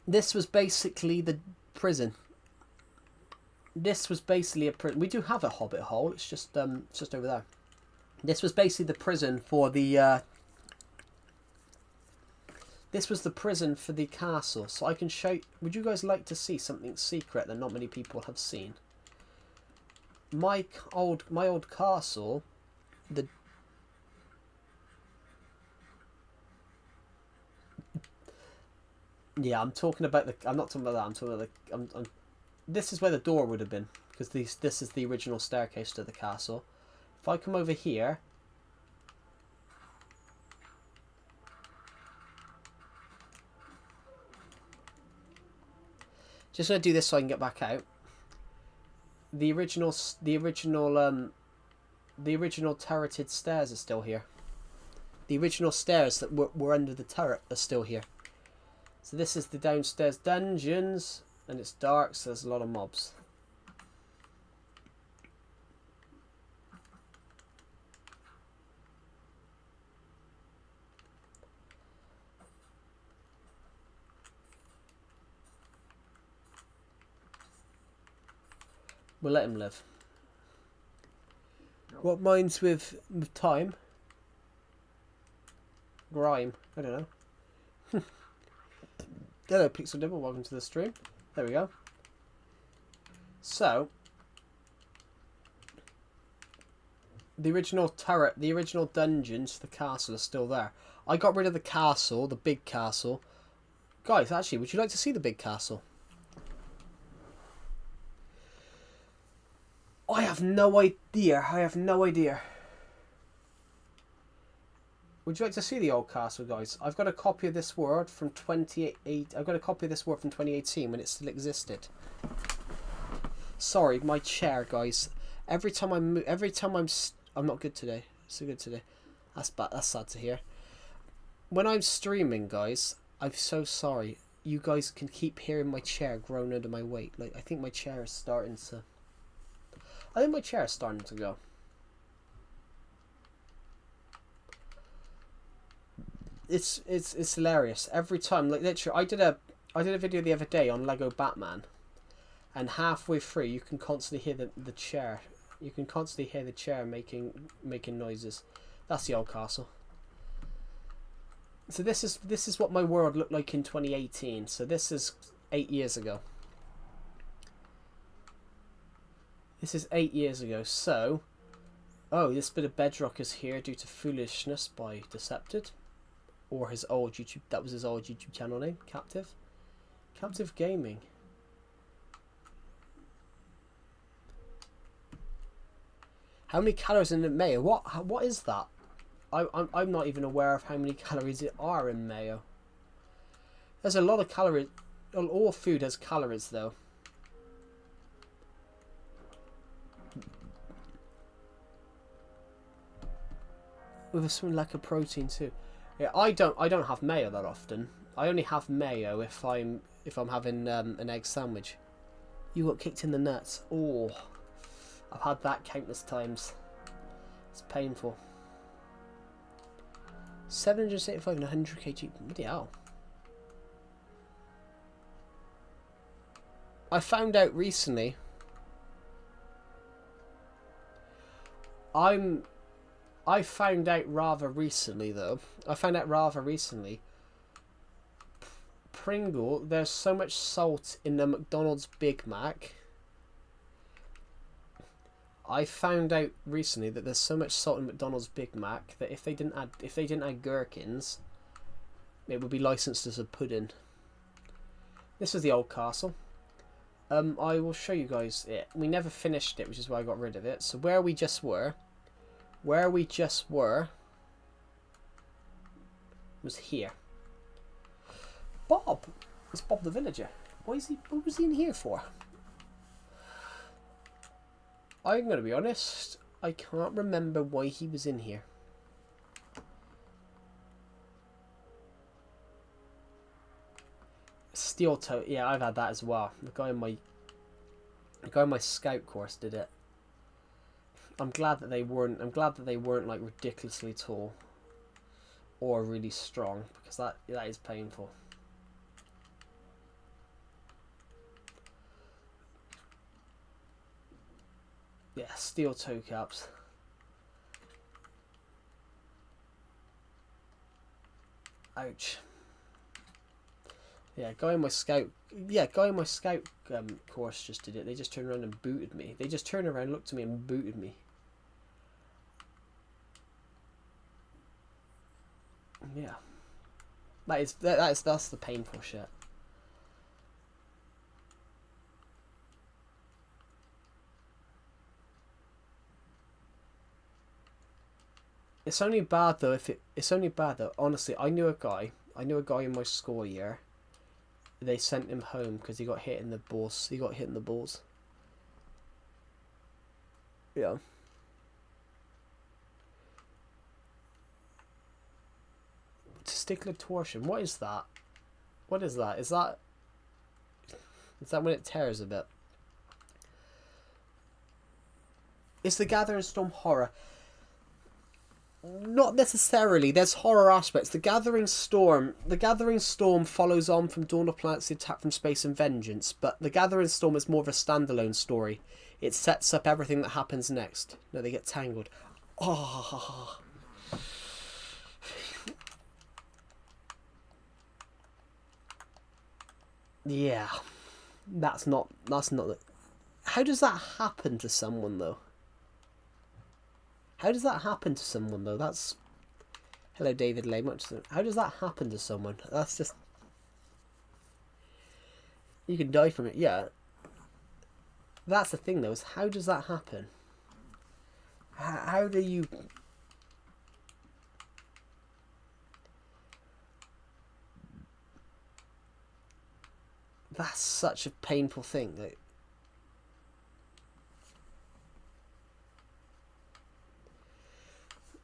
This was basically the prison. This was basically a prison. We do have a hobbit hole. It's just over there. This was basically the prison for the... This was the prison for the castle. So I can show you... Would you guys like to see something secret that not many people have seen? My old castle... Yeah, I'm talking about the... I'm not talking about that. I'm talking about the... this is where the door would have been. Because this is the original staircase to the castle. If I come over here... Just going to do this so I can get back out. The original turreted stairs are still here. The original stairs that were under the turret are still here. So this is the downstairs dungeons, and it's dark, so there's a lot of mobs. We'll let him live. What minds with time? Grime. I don't know. Hello, Pixel Devil. Welcome to the stream. There we go. So, the original turret, the original dungeons, the castle are still there. I got rid of the castle, the big castle. Guys, actually, would you like to see the big castle? I have no idea. I have no idea. Would you like to see the old castle, guys? I've got a copy of this word from 28. I've got a copy of this word from 2018 when it still existed. Sorry, my chair, guys. Every time I'm not good today. So good today. That's bad. That's sad to hear. When I'm streaming, guys, I'm so sorry. You guys can keep hearing my chair groan under my weight. Like I think my chair is starting to. I think my chair is starting to go. It's hilarious every time. Like literally, I did a video the other day on Lego Batman, and halfway through you can constantly hear the chair. You can constantly hear the chair making noises. That's the old castle. So this is what my world looked like in 2018. So this is 8 years ago. This is 8 years ago. So, oh, this bit of bedrock is here due to foolishness by Decepted. Or his old YouTube, that was his old YouTube channel name, Captive Gaming. How many calories in the mayo? What is that? I'm not even aware of how many calories there are in mayo. There's a lot of calories. All food has calories though. With something like a protein too. Yeah, I don't have mayo that often. I only have mayo if I'm having an egg sandwich. You got kicked in the nuts. Oh, I've had that countless times. It's painful. 775 and 100 kg. Bloody hell. I found out recently. I found out rather recently, though. Pringle, there's so much salt in the McDonald's Big Mac. I found out recently that there's so much salt in McDonald's Big Mac that if they didn't add gherkins, it would be licensed as a pudding. This is the old castle. I will show you guys it. We never finished it, which is why I got rid of it. So where we just were was here. Bob! It's Bob the villager. What was he in here for? I'm going to be honest, I can't remember why he was in here. Steel toe, yeah, I've had that as well. The guy in my scout course did it. I'm glad that they weren't like ridiculously tall or really strong, because that is painful. Yeah, steel toe caps. Ouch. Yeah, guy in my scout course just did it. They just turned around and booted me. They just turned around, looked at me, and booted me. Yeah, that's the painful shit. It's only bad though honestly. I knew a guy in my school year. They sent him home because he got hit in the balls. Yeah. Testicular torsion. What is that? Is that when it tears a bit? Is the Gathering Storm horror? Not necessarily. There's horror aspects. The Gathering Storm follows on from Dawn of Planets, The Attack from Space, and Vengeance, but The Gathering Storm is more of a standalone story. It sets up everything that happens next. No, they get tangled. Oh. Yeah. That's not How does that happen to someone though? That's... Hello, David Lay. How does that happen to someone? That's just... You can die from it, yeah. That's the thing, though, is how does that happen? How do you... That's such a painful thing, though.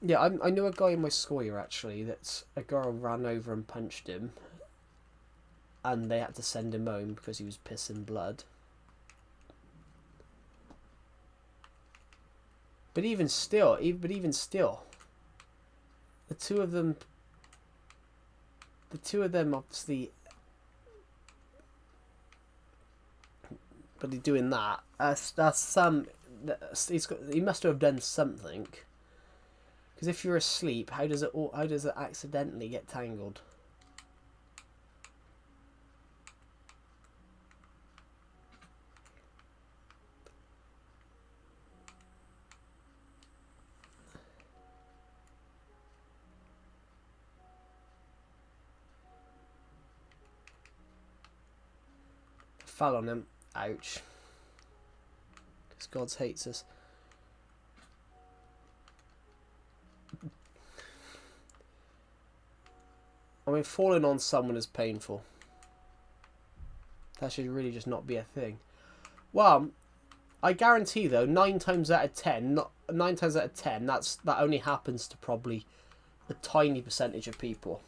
Yeah, I knew a guy in my school year, actually, that a girl ran over and punched him, and they had to send him home because he was pissing blood. But even still, the two of them obviously, but doing that, he must have done something. Because if you're asleep, how does it accidentally get tangled? Fell on him. Ouch. Because God hates us. I mean, falling on someone is painful. That should really just not be a thing. Well, I guarantee though, 9 times out of 10, that only happens to probably a tiny percentage of people.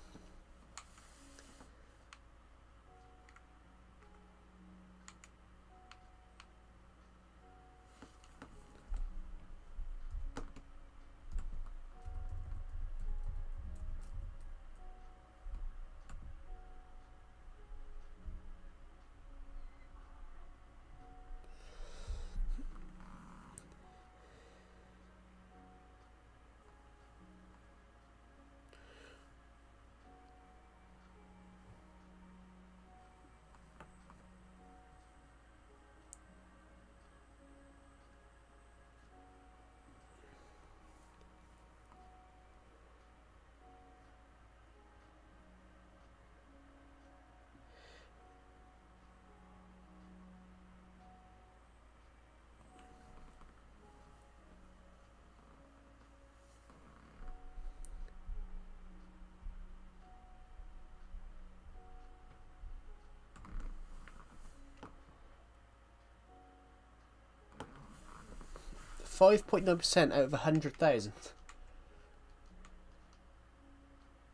5.9% out of 100,000.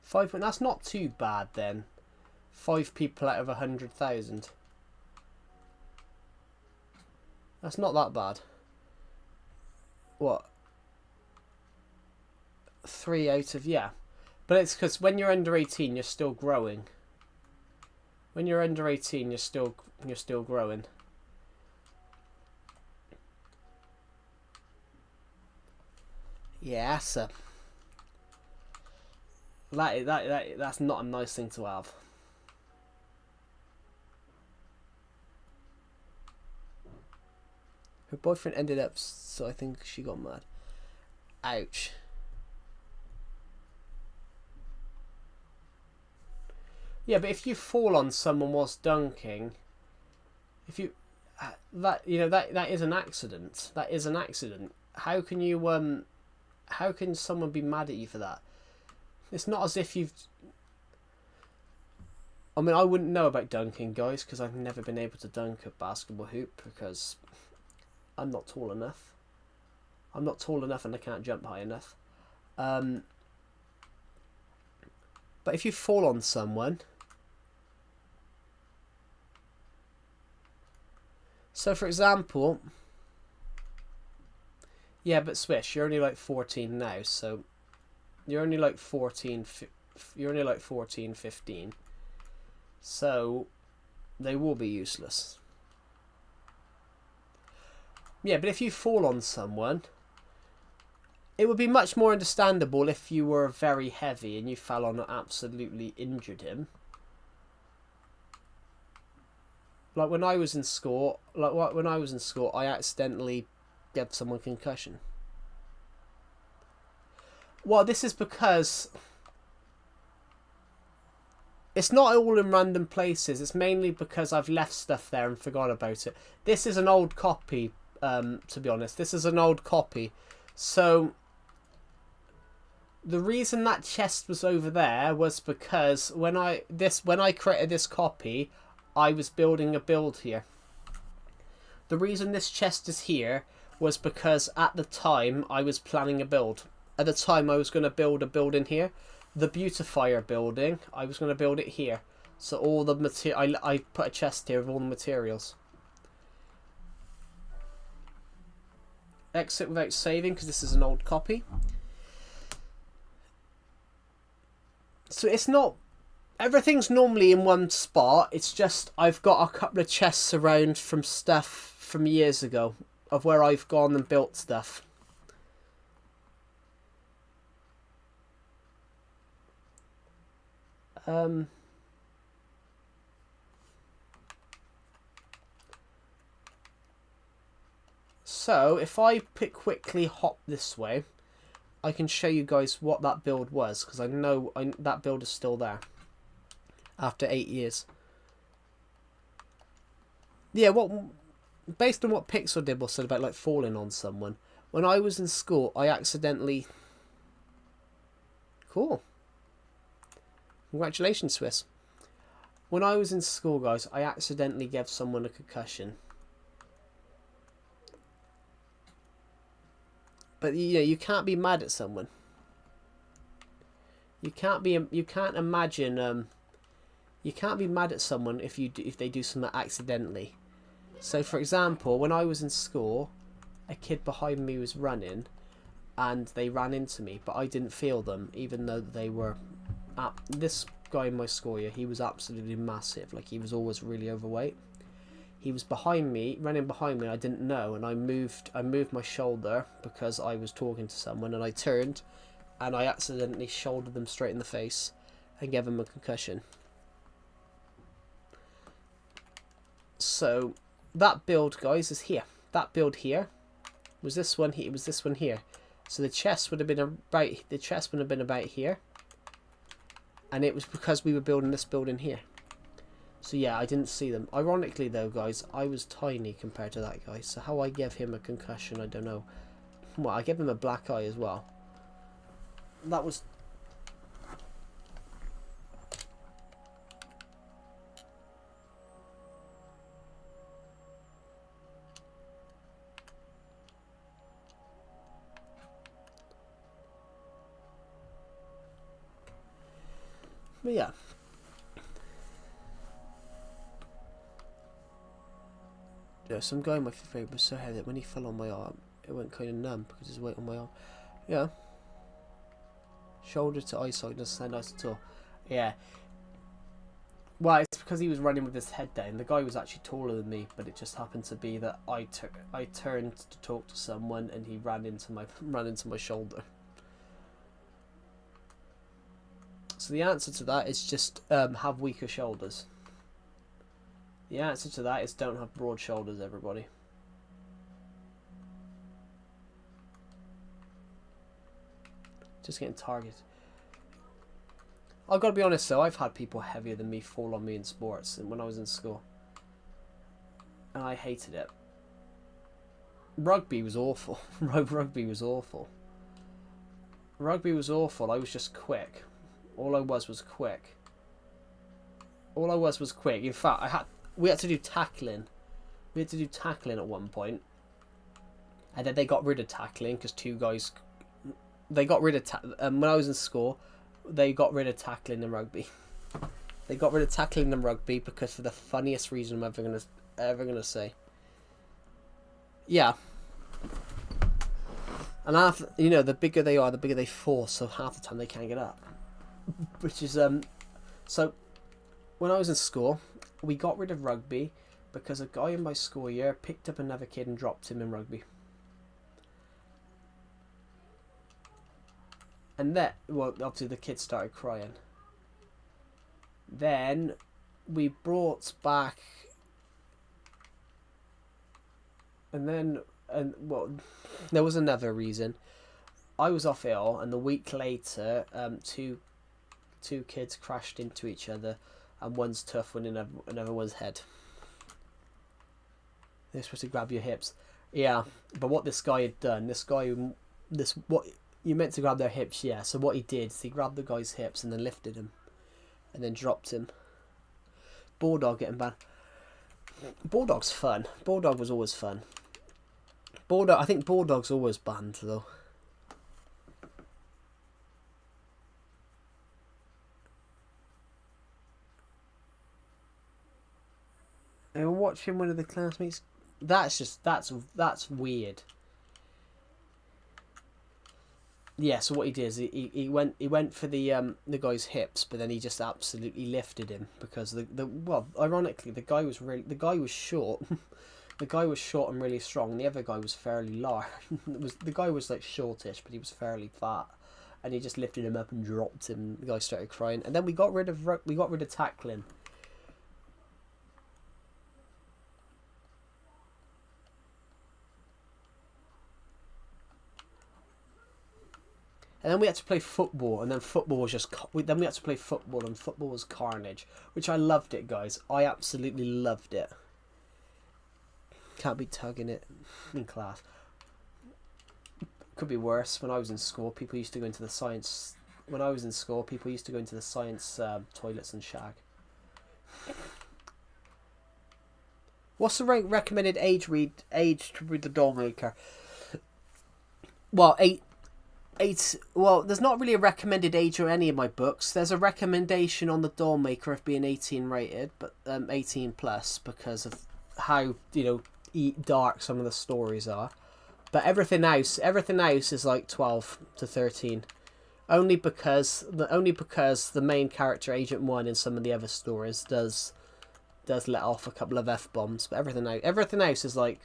5. That's not too bad then. 5 people out of 100,000. That's not that bad. What? 3 out of, yeah. But it's because when you're under 18, you're still growing. When you're under 18, you're still growing. Yeah, so that's not a nice thing to have. Her boyfriend ended up, so I think she got mad. Ouch. Yeah, but if you fall on someone whilst dunking, if you that is an accident. That is an accident. How can you how can someone be mad at you for that? It's not as if you've... I mean, I wouldn't know about dunking, guys, because I've never been able to dunk a basketball hoop because I'm not tall enough. I'm not tall enough and I can't jump high enough. But if you fall on someone... So, for example... Yeah, but Swish, you're only like 14 now, so... You're only like 14... You're only like 14, 15. So, they will be useless. Yeah, but if you fall on someone... It would be much more understandable if you were very heavy and you fell on and absolutely injured him. Like when I was in school, I accidentally gave someone concussion. Well, this is because it's not all in random places. It's mainly because I've left stuff there and forgot about it. This is an old copy, to be honest. This is an old copy. So the reason that chest was over there was because when I created this copy, I was building a build here. The reason this chest is here was because at the time I was planning a build. At the time I was going to build a building here. The beautifier building, I was going to build it here. So all the material, I put a chest here with all the materials. Exit without saving because this is an old copy. So it's not... Everything's normally in one spot. It's just I've got a couple of chests around from stuff from years ago. Of where I've gone and built stuff. So if I quickly hop this way, I can show you guys what that build was, because I know that build is still there after 8 years. Yeah, based on what Pixel did was said about like falling on someone. When I was in school, I accidentally... Cool. Congratulations, Swiss. When I was in school, guys, I accidentally gave someone a concussion. But you can't be mad at someone. You can't imagine. You can't be mad at someone if they do something accidentally. So, for example, when I was in school, a kid behind me was running, and they ran into me, but I didn't feel them, even though they were. This guy in my school here, he was absolutely massive. Like, he was always really overweight. He was behind me, running behind me, and I didn't know, and I moved my shoulder because I was talking to someone, and I turned, and I accidentally shouldered them straight in the face and gave them a concussion. So that build, guys, is here. That build here was this one here. It was this one here. So the chest would have been about here, and it was because we were building this building here. So yeah, I didn't see them. Ironically though, guys, I was tiny compared to that guy. So how I gave him a concussion, I don't know. Well, I gave him a black eye as well. That was... But yeah. Yeah, some guy in my fifth grade was so heavy that when he fell on my arm, it went kind of numb because his weight on my arm. Yeah. Shoulder to eye socket doesn't sound nice at all. Yeah. Well, it's because he was running with his head down. The guy was actually taller than me, but it just happened to be that I turned to talk to someone and he ran into my shoulder. So the answer to that is just have weaker shoulders. The answer to that is don't have broad shoulders, everybody. Just getting targeted. I've got to be honest though, I've had people heavier than me fall on me in sports when I was in school. And I hated it. Rugby was awful. Rugby was awful. Rugby was awful. I was just quick. All I was quick. All I was quick. In fact, we had to do tackling. We had to do tackling at one point. And then they got rid of tackling because two guys... They got rid of... when I was in school, they got rid of tackling in rugby. They got rid of tackling in rugby because for the funniest reason I'm ever gonna say. Yeah. And after, you know, the bigger they are, the bigger they fall, so half the time they can't get up. Which is, so, when I was in school, we got rid of rugby because a guy in my school year picked up another kid and dropped him in rugby. And then, well, obviously the kid started crying. Then, we brought back, and well, there was another reason. I was off ill, and the week later, two kids crashed into each other, and one's tough when another one's head. They're supposed to grab your hips. Yeah, but what this guy had done, you meant to grab their hips, yeah. So what he did is he grabbed the guy's hips and then lifted him, and then dropped him. Bulldog getting banned. Bulldog's fun. Bulldog was always fun. I think Bulldog's always banned though. And watching one of the classmates. That's weird. Yeah, so what he did is he went for the guy's hips, but then he just absolutely lifted him because ironically the guy was short. The guy was short and really strong, and the other guy was fairly large. The guy was like shortish, but he was fairly fat, and he just lifted him up and dropped him. The guy started crying, and then we got rid of tackling. And then we had to play football, and then football was just... Then we had to play football, and football was carnage. Which I loved it, guys. I absolutely loved it. Can't be tugging it in class. Could be worse. When I was in school, people used to go into the science... When I was in school, people used to go into the science toilets and shag. What's the recommended age to read the Dollmaker? Well, 8. Well, there's not really a recommended age on any of my books. There's a recommendation on the Dollmaker of being 18 rated, but 18 plus because of how, you know, dark some of the stories are. But everything else is like 12 to 13. Only because the main character, Agent 1, in some of the other stories does let off a couple of F-bombs, but everything else is like...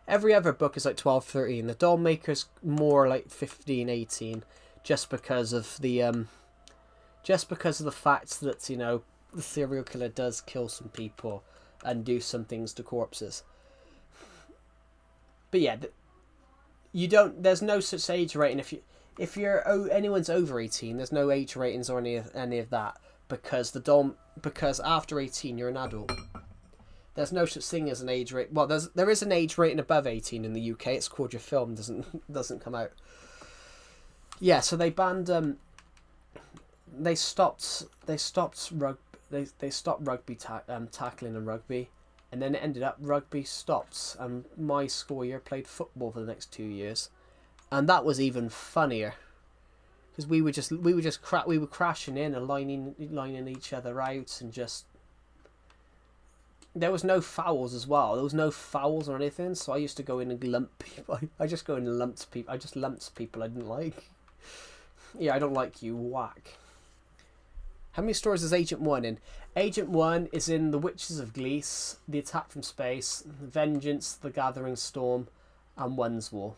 Every other book is like 12, 13. The Dollmaker's more like 15, 18, just because of the fact that, you know, the serial killer does kill some people and do some things to corpses. But yeah, there's no such age rating if anyone's over 18. There's no age ratings or any of that because after 18 you're an adult. There's no such thing as an age rate. Well, there is an age rating above 18 in the UK. It's called your film doesn't come out. Yeah, so they banned. They stopped rugby tackling and rugby, and then it ended up rugby stopped, and my school year played football for the next 2 years, and that was even funnier. because we were crashing in and lining each other out, and just there was no fouls as well. There was no fouls or anything, so I used to go in and lump people. I just go in and lumped people. I just lumped people I didn't like. Yeah, I don't like you. Whack. How many stories is Agent 1 in? Agent 1 is in The Witches of Glees, The Attack from Space, Vengeance, The Gathering Storm, and One's War.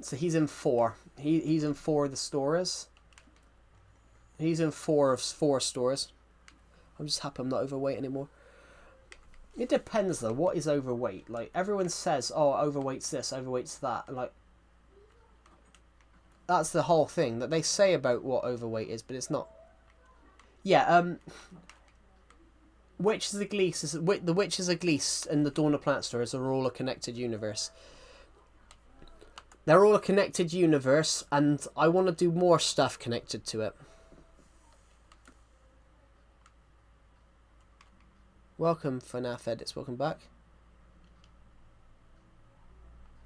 So he's in 4. He's in 4 of the stories. He's in 4 of 4 stories. I'm just happy I'm not overweight anymore. It depends though. What is overweight? Like, everyone says, oh, overweight's this, overweight's that. And like, that's the whole thing that they say about what overweight is, but it's not. Yeah, Witches of Glees is the Witches of Glees and the Dawn of Planet stories are all a connected universe. They're all a connected universe, and I want to do more stuff connected to it. Welcome, FNAF Edits. Welcome back.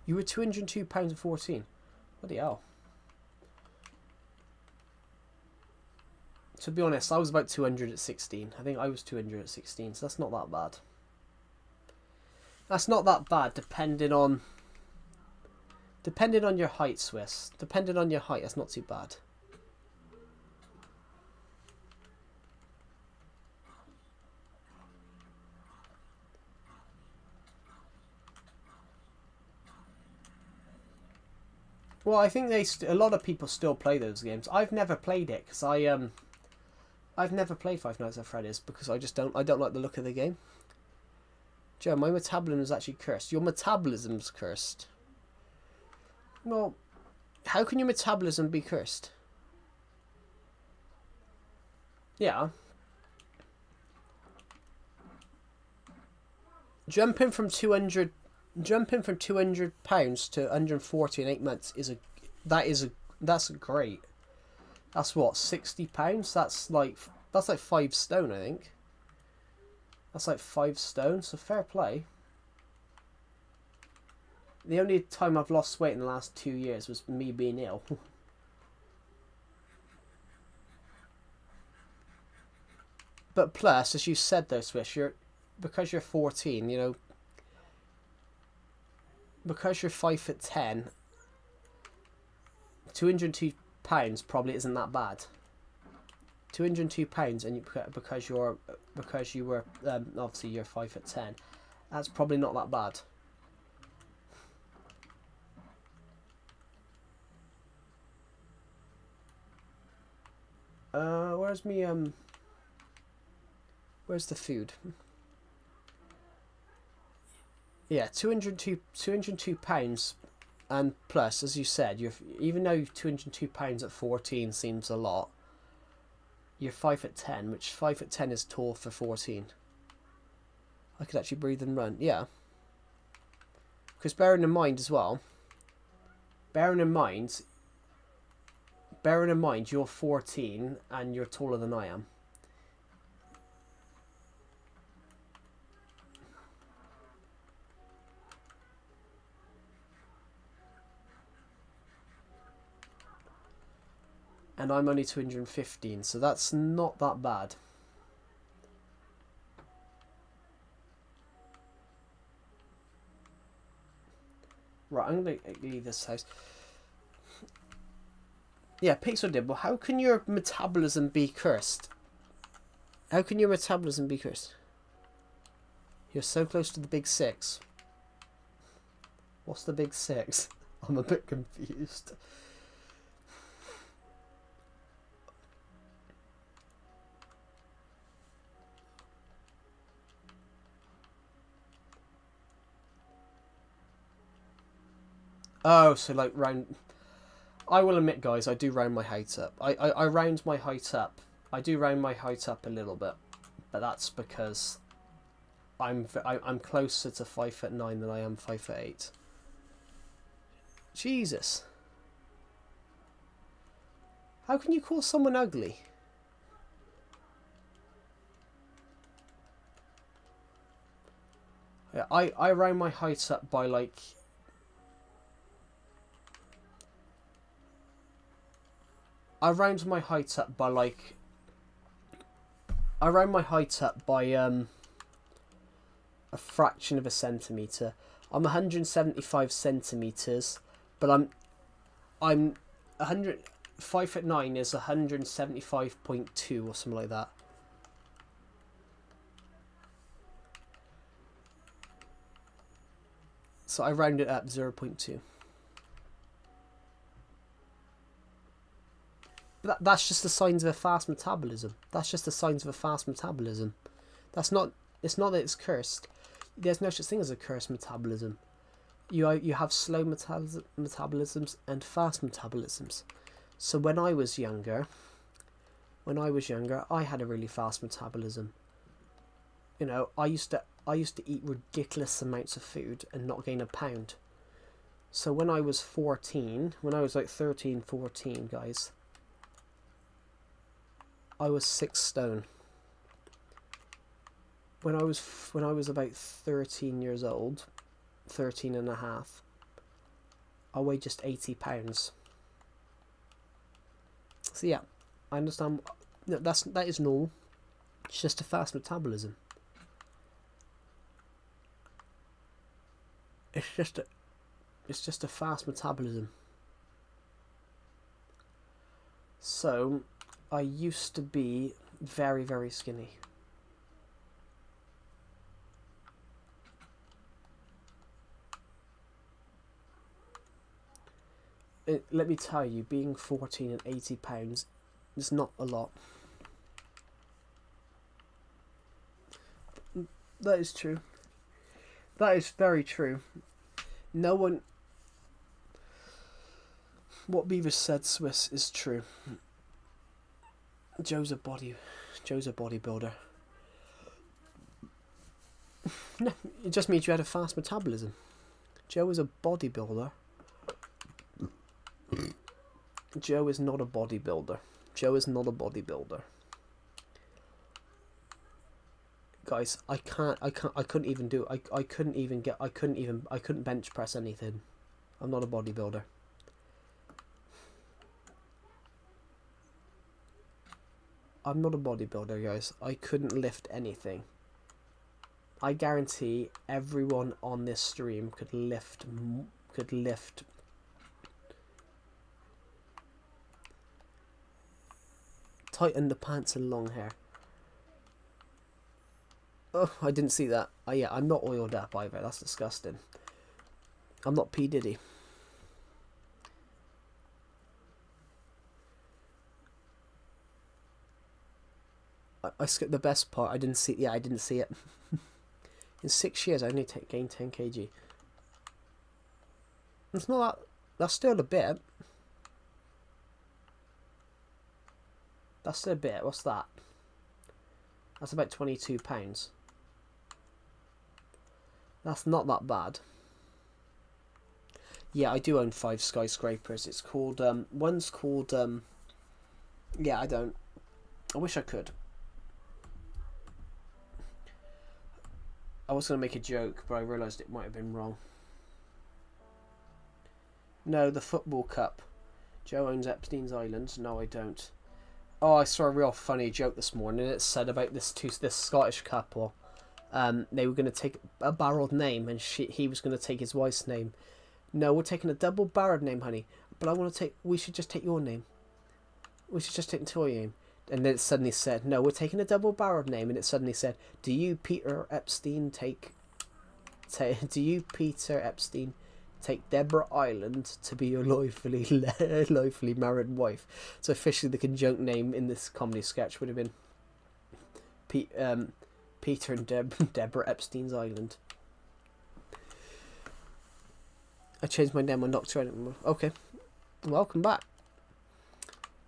You were £202.14. Bloody hell. To be honest, I was about 200 at 16. I think I was 200 at 16, so that's not that bad. That's not that bad, depending on your height, Swiss. Depending on your height, that's not too bad. Well, I think a lot of people still play those games. I've never played it because I've never played Five Nights at Freddy's because I don't like the look of the game. Joe, my metabolism is actually cursed. Your metabolism's cursed. Well, how can your metabolism be cursed? Yeah. Jumping from 200 pounds to 140 in 8 months that's great. That's what, £60? That's like 5 stone, I think. That's like 5 stone, so fair play. The only time I've lost weight in the last 2 years was me being ill. But plus, as you said though, Swish, because you're 14, you know, because you're 5'10", 202 pounds probably isn't that bad. 202 pounds, and because you were obviously you're 5'10", that's probably not that bad. Where's me where's the food? Yeah, 202 pounds, and plus, as you said, even though 202 pounds at 14 seems a lot, you're 5'10", which 5'10" is tall for 14. I could actually breathe and run, yeah. Because bearing in mind, you're 14 and you're taller than I am. And I'm only 215, so that's not that bad. Right, I'm going to leave this house. Yeah, Pixel did. Well, how can your metabolism be cursed? How can your metabolism be cursed? You're so close to the big 6. What's the big 6? I'm a bit confused. Oh, so like round... I will admit, guys, I do round my height up. I round my height up. I do round my height up a little bit, but that's because I'm closer to 5'9" than I am 5'8". Jesus. How can you call someone ugly? Yeah, I round my height up by like... I round my height up by like. I round my height up by a fraction of a centimeter. I'm 175 centimeters, but I'm 5'9" is 175.2 or something like that. So I round it up 0.2. But that's just the signs of a fast metabolism. That's just the signs of a fast metabolism. That's not. It's not that it's cursed. There's no such thing as a cursed metabolism. You have slow metabolisms and fast metabolisms. So when I was younger, I had a really fast metabolism. You know, I used to eat ridiculous amounts of food and not gain a pound. So when I was 14, when I was like 13, 14, guys, I was 6 stone. When I was about 13 years old, 13 and a half, I weighed just 80 pounds. So yeah, I understand. No, that is normal. It's just a fast metabolism. It's just a fast metabolism. So I used to be very, very skinny. Let me tell you, being 14 and 80 pounds is not a lot. That is true. That is very true. No one... What Beaver said, Swiss, is true. Joe's a bodybuilder. No, it just means you had a fast metabolism. Joe is a bodybuilder. Joe is not a bodybuilder. Joe is not a bodybuilder. Guys, I couldn't even do it. I couldn't bench press anything. I'm not a bodybuilder. I'm not a bodybuilder, guys. I couldn't lift anything. I guarantee everyone on this stream could lift tighten the pants and long hair. Oh, I didn't see that. Oh yeah, I'm not oiled up either. That's disgusting. I'm not P. Diddy. I skipped the best part. I didn't see. Yeah, I didn't see it. In 6 years, I only gained 10 kg. It's not that. That's still a bit. That's still a bit. What's that? That's about 22 pounds. That's not that bad. Yeah, I do own 5 skyscrapers. It's called one's called yeah, I don't. I wish I could. I was going to make a joke, but I realised it might have been wrong. No, the football cup. Joe owns Epstein's Island. No, I don't. Oh, I saw a real funny joke this morning. It said about this Scottish couple. They were going to take a barreled name, and he was going to take his wife's name. No, we're taking a double-barreled name, honey. But we should just take your name. We should just take your name. And then it suddenly said, no, we're taking a double-barreled name. And it suddenly said, do you, Peter Epstein, take Deborah Island to be your lawfully married wife? So officially the conjunct name in this comedy sketch would have been Peter and Deborah Epstein's Island. I changed my name on Nocturne. Okay, welcome back.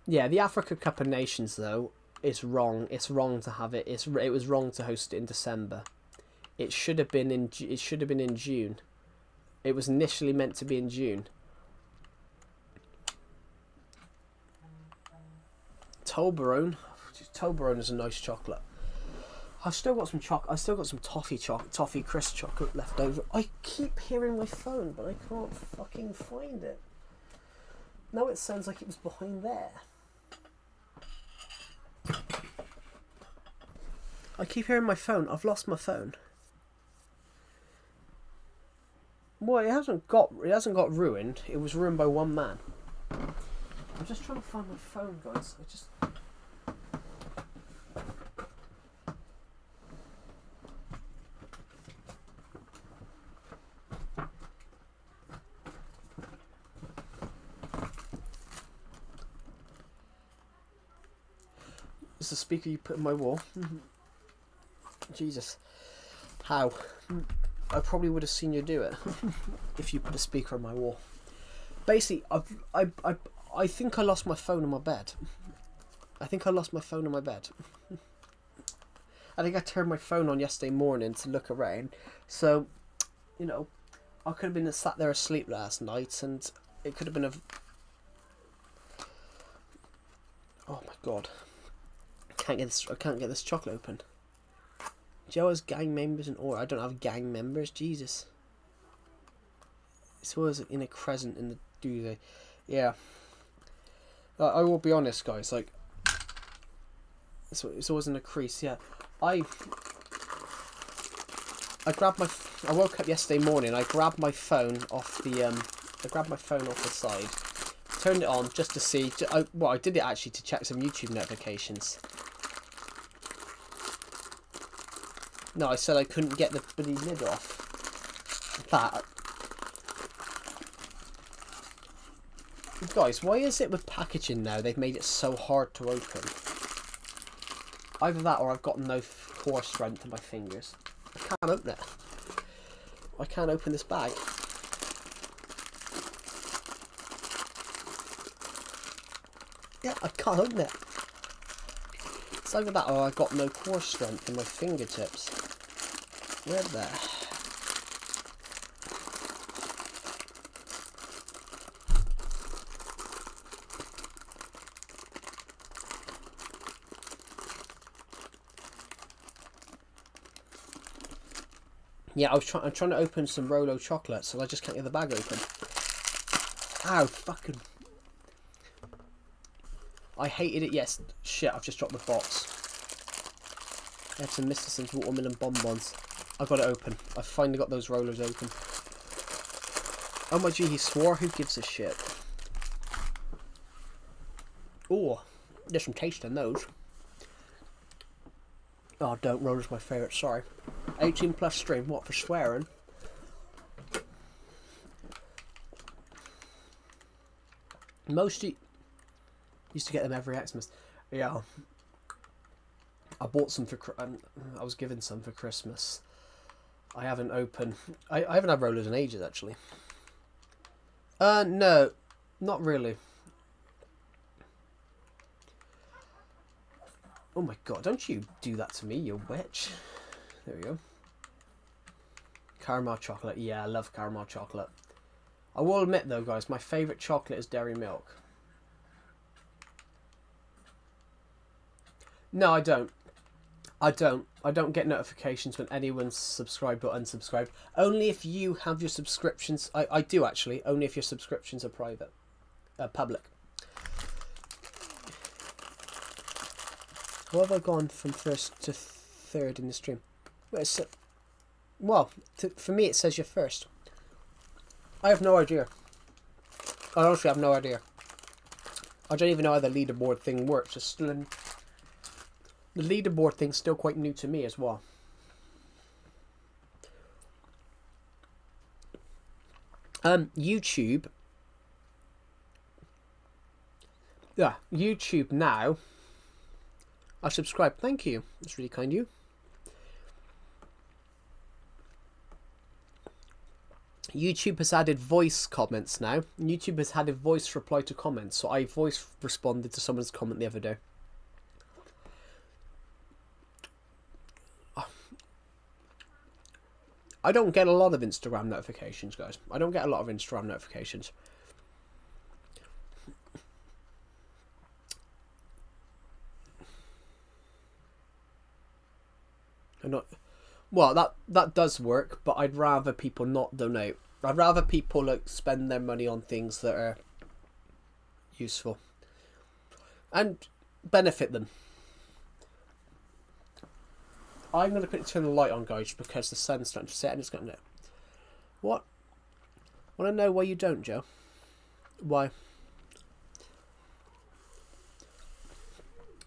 Yeah, the Africa Cup of Nations though is wrong. It's wrong to have it. It was wrong to host it in December. It should have been in June. It was initially meant to be in June. Toblerone is a nice chocolate. I've still got some toffee crisp chocolate left over. I keep hearing my phone, but I can't fucking find it. Now it sounds like it was behind there. I keep hearing my phone. I've lost my phone. Well, it hasn't got ruined. It was ruined by one man. I'm just trying to find my phone, guys. It's the speaker you put in my wall. Jesus. How? I probably would have seen you do it if you put a speaker on my wall. Basically, I think I lost my phone in my bed. I think I turned my phone on yesterday morning to look around. So, you know, I could have been sat there asleep last night, and it could have been a... Oh my god. I can't get this chocolate open. Joe has gang members and I don't have gang members. Jesus. It's always in a crescent in the duvet. Yeah. I will be honest, guys. Like, it's always in a crease. Yeah. I grabbed my. I woke up yesterday morning. I grabbed my phone off the side, turned it on just to see. I did it actually to check some YouTube notifications. No, I said I couldn't get the bloody lid off. That. Guys, why is it with packaging now they've made it so hard to open? Either that or I've got no core strength in my fingers. I can't open it. I can't open this bag. Yeah, I can't open it. It's either that or I've got no core strength in my fingertips. Where the... Yeah, I'm trying to open some Rolo chocolates, and I just can't get the bag open. Ow, fucking... I hated it, yes. Shit, I've just dropped the box. I had some Mr. Sims watermelon bonbons. I got it open. I finally got those rollers open. Oh my gee, he swore. Who gives a shit? Oh, there's some taste in those. Oh, don't. Roller's my favourite. Sorry. 18 plus stream. What, for swearing? Mostly used to get them every Xmas. Yeah. I bought some for... I was given some for Christmas. I haven't opened... I haven't had rollers in ages, actually. No. Not really. Oh my god, don't you do that to me, you witch. There we go. Caramel chocolate. Yeah, I love caramel chocolate. I will admit, though, guys, my favourite chocolate is dairy milk. No, I don't. I don't get notifications when anyone's subscribed or unsubscribed. Only if you have your subscriptions... I do, actually. Only if your subscriptions are private. Public. How have I gone from first to third in the stream? Well, for me it says you're first. I have no idea. I honestly have no idea. I don't even know how the leaderboard thing works. It's still in... The leaderboard thing's still quite new to me as well. YouTube. Yeah, YouTube now. I subscribed. Thank you. That's really kind of you. YouTube has added voice comments now. YouTube has added voice reply to comments. So I voice responded to someone's comment the other day. I don't get a lot of Instagram notifications, guys. I don't get a lot of Instagram notifications. I'm not... Well, that does work, but I'd rather people not donate. I'd rather people like spend their money on things that are useful and benefit them. I'm going to quickly turn the light on, guys, because the sun's starting to set and it's going to... What? Want to know why you don't, Joe? Why?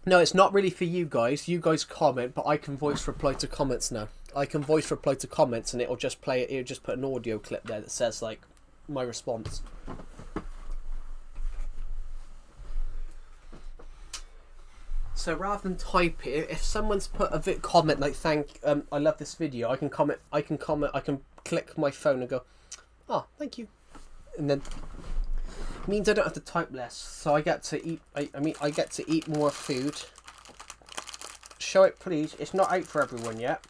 No, it's not really for you guys. You guys comment, but I can voice reply to comments now. I can voice reply to comments and it'll just play it. It'll just put an audio clip there that says, like, my response. So rather than type it, if someone's put a comment like I love this video, I can click my phone and go, oh, thank you. And then it means I don't have to type less. So I get to eat I get to eat more food. Show it please. It's not out for everyone yet.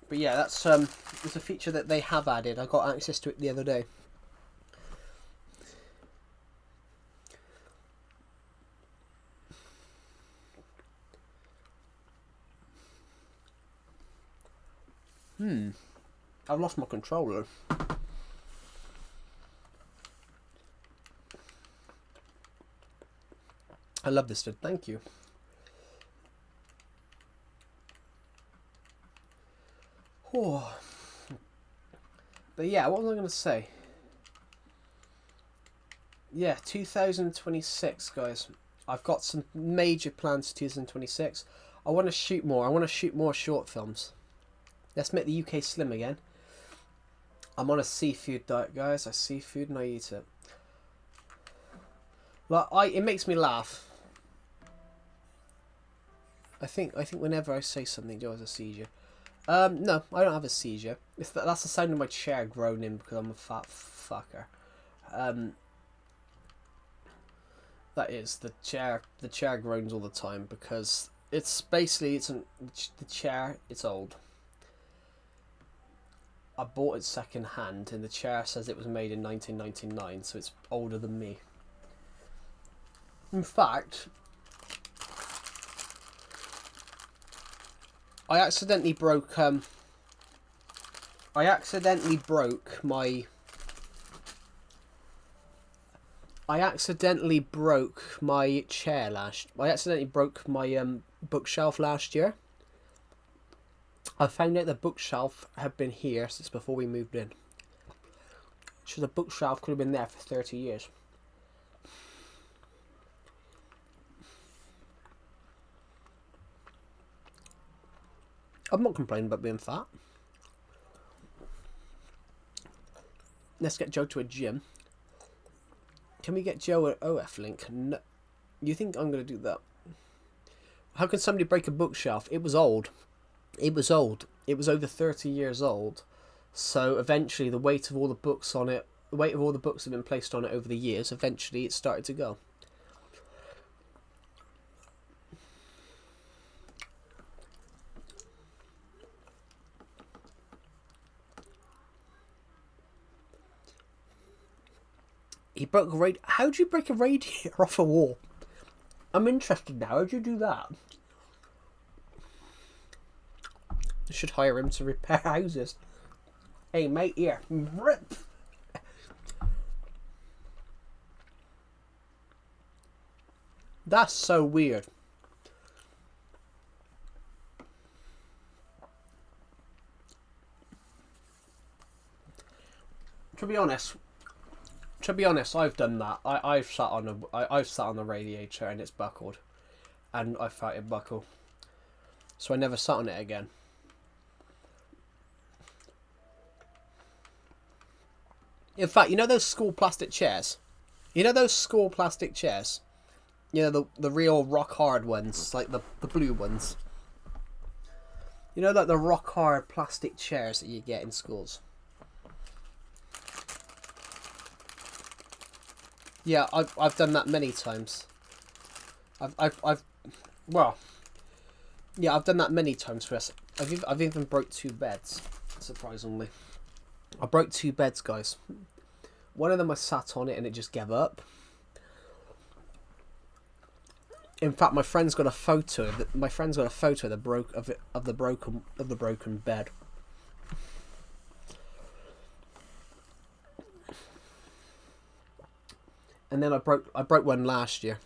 But yeah, that's it's a feature that they have added. I got access to it the other day. I've lost my controller. I love this vid, thank you. Oh. But yeah, what was I going to say? Yeah, 2026, guys. I've got some major plans for 2026. I want to shoot more. I want to shoot more short films. Let's make the UK slim again. I'm on a seafood diet, guys. I see food and I eat it. Well, it makes me laugh. I think whenever I say something, Joe has a seizure. No, I don't have a seizure. That's the sound of my chair groaning because I'm a fat fucker. That is the chair. The chair groans all the time because it's basically the chair. It's old. I bought it second hand, and the chair says it was made in 1999, so it's older than me. In fact, I accidentally broke my chair I accidentally broke my bookshelf last year. I found out the bookshelf had been here since before we moved in. So the bookshelf could have been there for 30 years. I'm not complaining about being fat. Let's get Joe to a gym. Can we get Joe an OF link? No. You think I'm going to do that? How can somebody break a bookshelf? It was old. It was old. It was over 30 years old. So eventually the weight of all the books on it, the weight of all the books that have been placed on it over the years, eventually it started to go. He broke a radiator. How'd you break a radiator off a wall? I'm interested now. How'd you do that? I should hire him to repair houses. Hey, mate, here. Rip. That's so weird. To be honest, I've done that. I've sat on the radiator and it's buckled, and I felt it buckle, so I never sat on it again. In fact, you know those school plastic chairs? You know those school plastic chairs? You know the real rock hard ones, like the blue ones. You know, like the rock hard plastic chairs that you get in schools. Yeah, I've done that many times. I've done that many times for us. I've even broke 2 beds, surprisingly. I broke 2 beds, guys. One of them I sat on it and it just gave up. In fact, my friend's got a photo of it. My friend's got a photo of the broken bed. And then I broke one last year.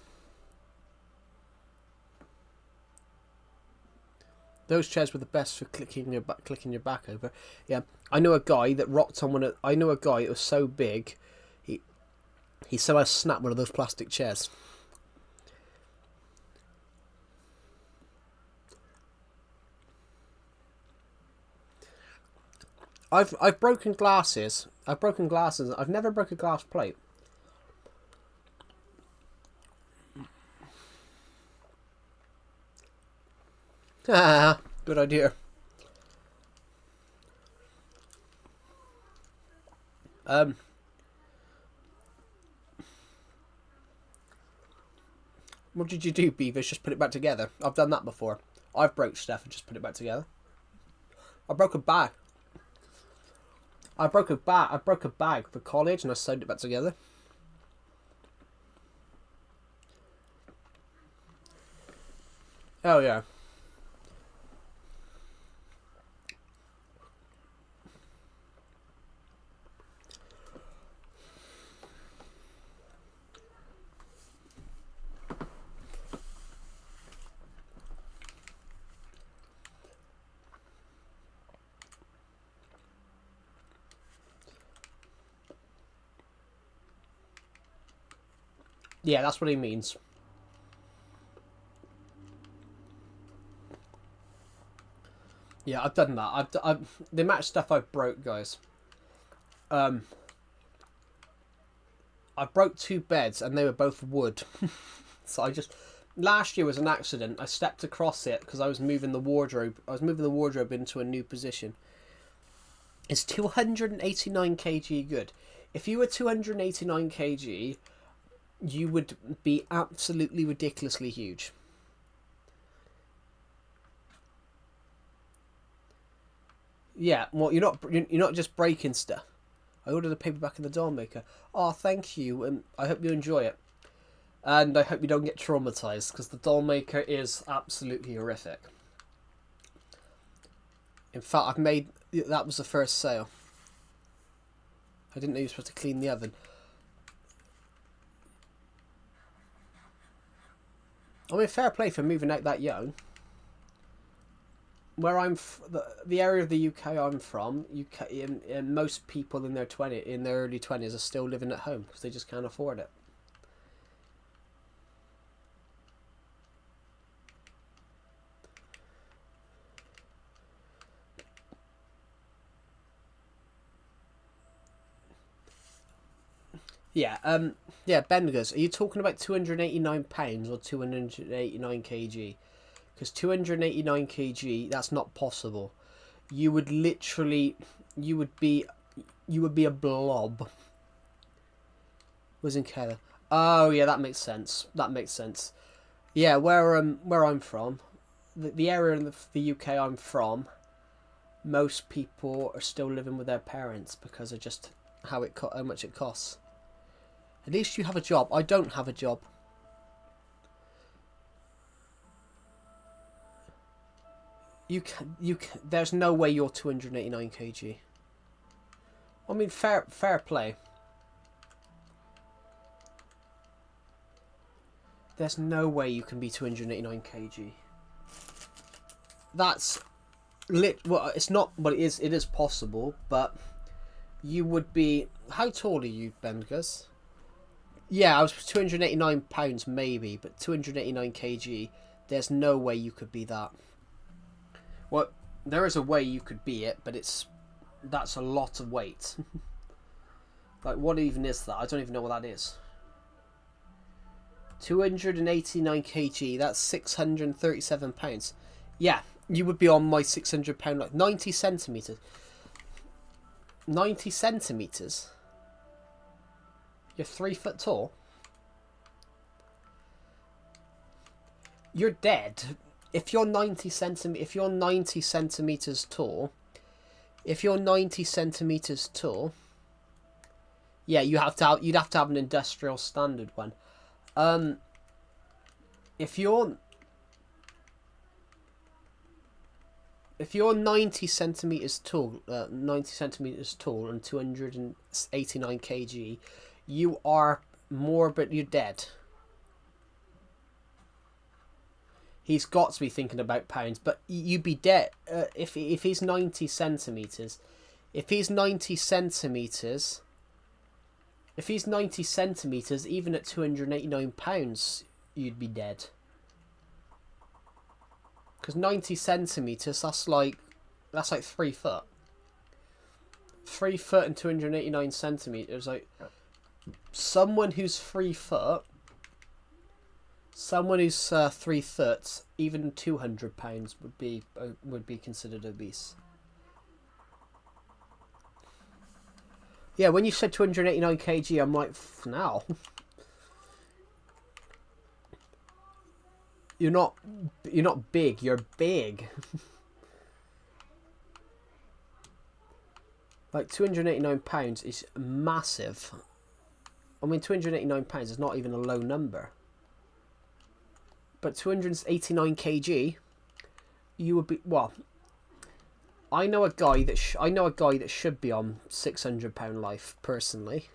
Those chairs were the best for clicking your back over. Yeah, I know a guy that rocked on one. I know a guy that was so big, he somehow snapped one of those plastic chairs. I've broken glasses. I've broken glasses. I've never broken a glass plate. Ah, good idea. What did you do, Beavers? Just put it back together. I've done that before. I've broke stuff and just put it back together. I broke a bag. I broke a bag for college and I sewed it back together. Oh yeah. Yeah, that's what he means. Yeah, I've done that. The amount of stuff I've broke, guys. I broke 2 beds and they were both wood. So last year was an accident. I stepped across it because I was moving the wardrobe. I was moving the wardrobe into a new position. It's 289 kg good. If you were 289 kg, you would be absolutely ridiculously huge. Yeah, well, you're not just breaking stuff. I ordered a paperback in the doll maker. Oh, thank you, and I hope you enjoy it. And I hope you don't get traumatized, because the doll maker is absolutely horrific. In fact, that was the first sale. I didn't know you were supposed to clean the oven. I mean, fair play for moving out that young. Where the area of the UK I'm from, most people in their early 20s are still living at home because they just can't afford it. Yeah, Ben goes, are you talking about £289 or 289 kg? Because 289 kg, that's not possible. You would be a blob. Was in Canada. Oh yeah, that makes sense. Yeah, where I'm from, the area in the UK I'm from, most people are still living with their parents because of just how much it costs. At least you have a job. I don't have a job. You can. There's no way you're 289 kg. I mean, fair play. There's no way you can be 289 kg. That's well, it's not. Well, it is. It is possible, but you would be. How tall are you, Benders? Yeah, I was 289 pounds maybe, but 289 kg. There's no way you could be that. Well, there is a way you could be it, but that's a lot of weight. Like, what even is that? I don't even know what that is. 289 kg, that's 637 pounds. Yeah, you would be on my 600 pound, like 90 centimeters. 90 centimeters? You're 3 foot tall? You're dead. If you're 90 centimeters tall, yeah, you'd have to have an industrial standard one. If you're 90 centimeters tall, and 289 kg, you are you're dead. He's got to be thinking about pounds. But you'd be dead if he's 90 centimeters. If he's 90 centimeters, even at £289, you'd be dead. Because 90 centimeters, that's like 3 foot. 3 foot and 289 centimeters. Like, someone who's 3 foot, someone who's 3 foot, even £200 would be considered obese. Yeah, when you said 289 kg, I'm like, now. You're not big. You're big. Like, £289 is massive. I mean, £289 is not even a low number. But 289 kg, you would be, well, I know a guy that should be on £600 life, personally.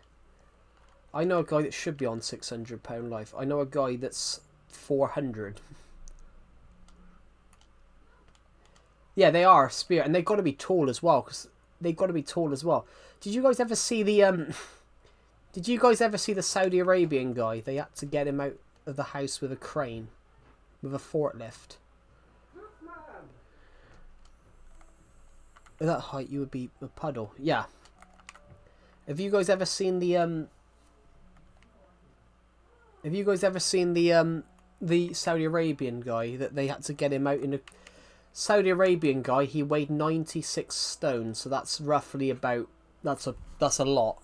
I know a guy that should be on £600 life. I know a guy that's 400. Yeah, they are spirit, and they've got to be tall as well, because they've got to be tall as well. Did you guys ever see the Saudi Arabian guy? They had to get him out of the house with a crane, with a forklift. At that height, you would be a puddle. Yeah. Have you guys ever seen the Saudi Arabian guy that they had to get him out in a Saudi Arabian guy? He weighed 96 stone, so that's roughly about that's a lot.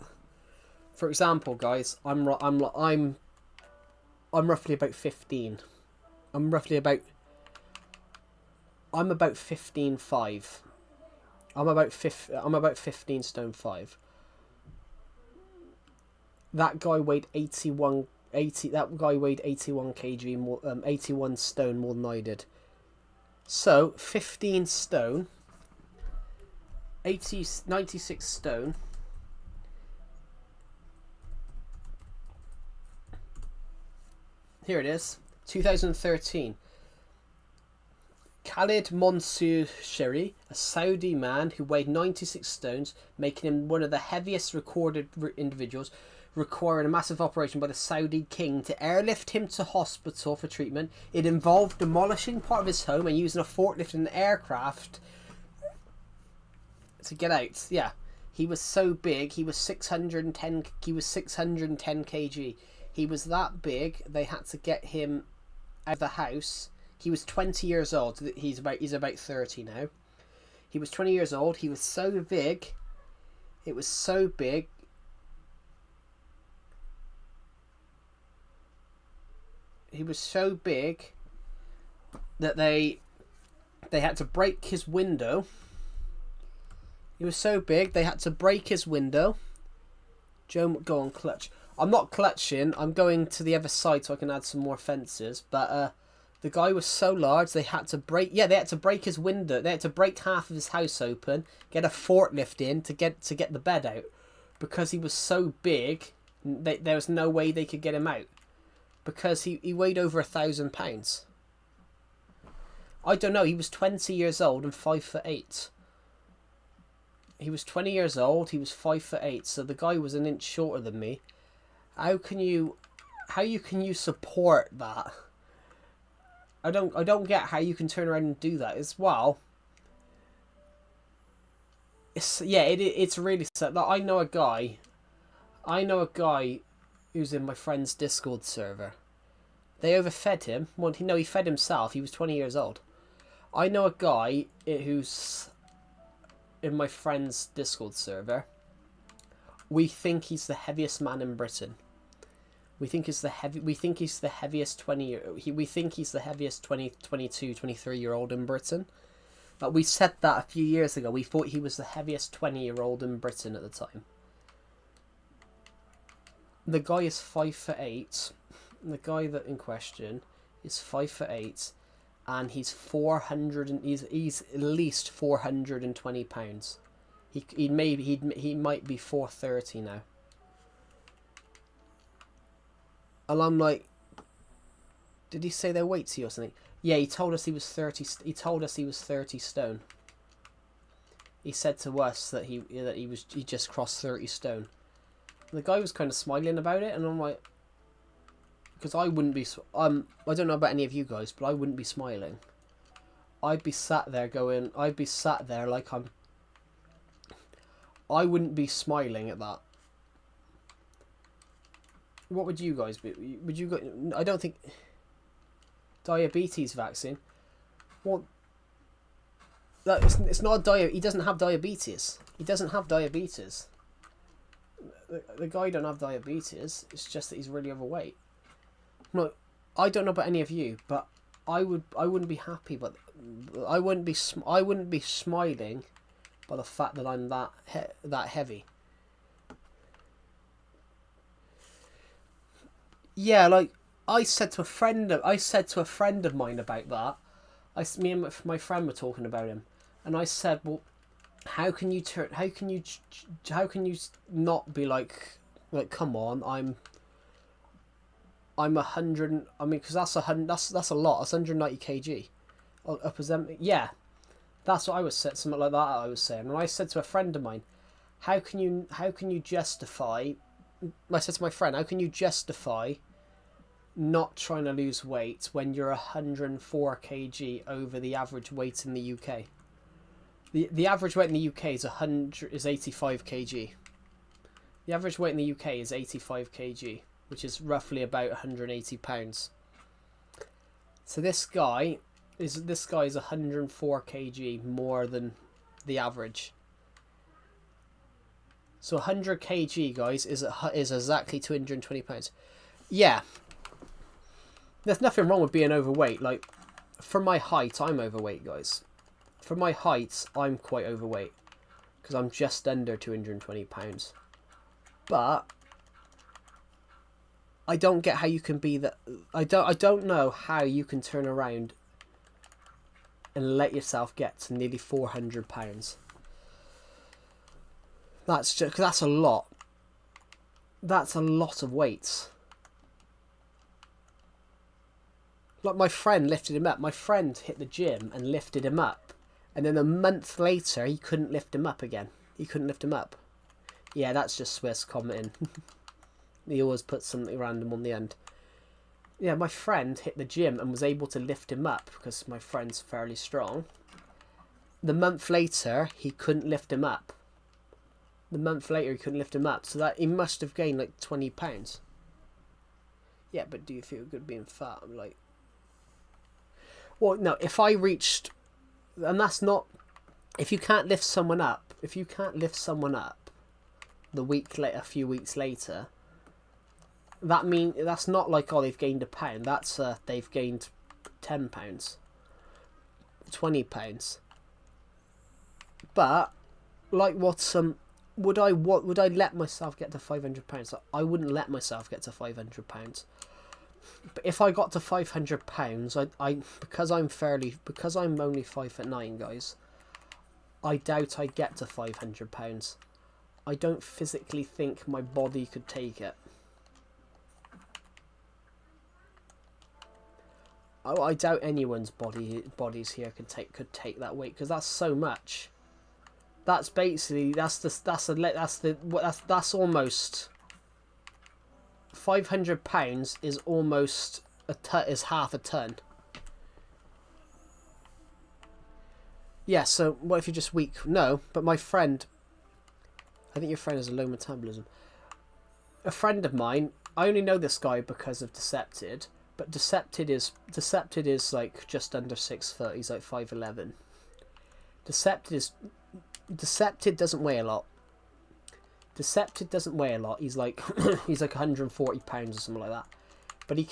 For example, guys, I'm roughly about 15. I'm about 15.5. I'm about 15 stone 5. That guy weighed 81 kg more, 81 stone more than I did. So 15 stone, 96 stone. Here it is, 2013. Khalid Mansour Sheri, a Saudi man who weighed 96 stones, making him one of the heaviest recorded individuals, required a massive operation by the Saudi king to airlift him to hospital for treatment. It involved demolishing part of his home and using a forklift and an aircraft to get out. Yeah, he was so big. He was 610 kg. He was that big. They had to get him out of the house. He was 20 years old. He's about 30 now. He was 20 years old. He was so big. It was so big. He was so big that they had to break his window. He was so big they had to break his window. Joe, go on, clutch. I'm not clutching. I'm going to the other side so I can add some more fences. But the guy was so large they had to break. Yeah, they had to break his window. They had to break half of his house open, get a forklift in to get the bed out, because he was so big. There was no way they could get him out, because he weighed over 1,000 pounds. I don't know. He was 20 years old and 5'8". He was 20 years old. He was 5'8". So the guy was an inch shorter than me. How can you support that? I don't get how you can turn around and do that as well. It's really sad. Like, I know a guy who's in my friend's Discord server. They overfed him. Well, he fed himself. He was 20 years old. I know a guy who's in my friend's Discord server. We think he's the heaviest man in Britain. We think he's the heaviest 22, 23-year-old in Britain. But we said that a few years ago. We thought he was the heaviest 20-year-old in Britain at the time. The guy is 5'8". The guy that in question is 5'8", and he's 400. He's at least 420 pounds. He might be 430 now. And I'm like, did he say their weight to you or something? Yeah, he told us he was 30. He told us he was 30 stone. He said to us that he just crossed 30 stone. And the guy was kind of smiling about it, and I'm like, because I wouldn't be. I don't know about any of you guys, but I wouldn't be smiling. I'd be sat there going. I'd be sat there like I'm. I wouldn't be smiling at that. What would you guys be? Would you go? I don't think. Diabetes vaccine. Well, that it's not a he doesn't have diabetes. He doesn't have diabetes. The guy don't have diabetes. It's just that he's really overweight. No, I don't know about any of you, but I wouldn't be happy, but I wouldn't be smiling by the fact that I'm that heavy. Yeah, like I said to a friend of mine about that. Me and my friend were talking about him, and I said, "Well, how can you not be like come on, I'm 100. I mean, because that's a lot. That's 190 kg. Yeah, that's what I was saying. Something like that. I was saying, and I said to a friend of mine, how can you justify? I said to my friend, how can you justify not trying to lose weight when you're 104 kg over the average weight in the UK? The average weight in the UK is 85 kg. The average weight in the UK is 85 kg, which is roughly about 180 pounds. So this guy is 104 kg more than the average. So 100 kg, guys, is exactly 220 pounds. Yeah. There's nothing wrong with being overweight. Like, for my height, I'm overweight, guys. For my height, I'm quite overweight, because I'm just under 220 pounds. But I don't get how you can be that. I don't know how you can turn around and let yourself get to nearly 400 pounds. That's a lot. That's a lot of weights. Like, my friend lifted him up. My friend hit the gym and lifted him up. And then a month later, he couldn't lift him up again. He couldn't lift him up. Yeah, that's just Swiss commenting. He always puts something random on the end. Yeah, my friend hit the gym and was able to lift him up because my friend's fairly strong. The month later, he couldn't lift him up. So that he must have gained like 20 pounds. Yeah, but do you feel good being fat? I'm like, well, no, if I reached, and that's not, if you can't lift someone up, a few weeks later, that's not like, oh, they've gained a pound. That's they've gained 10 pounds, 20 pounds. But like, would I let myself get to 500 pounds? I wouldn't let myself get to 500 pounds. But if I got to 500 pounds, because I'm only 5'9", guys, I doubt I'd get to 500 pounds. I don't physically think my body could take it. I doubt anyone's bodies here could take that weight, because that's so much. That's basically that's almost 500 pounds is almost is half a ton. Yeah, so what if you're just weak? No, but my friend, I think your friend has a low metabolism. A friend of mine, I only know this guy because of Decepted, but Decepted is like just under 6 foot. He's like 5'11". Decepted doesn't weigh a lot. He's like he's like 140 pounds or something like that. But he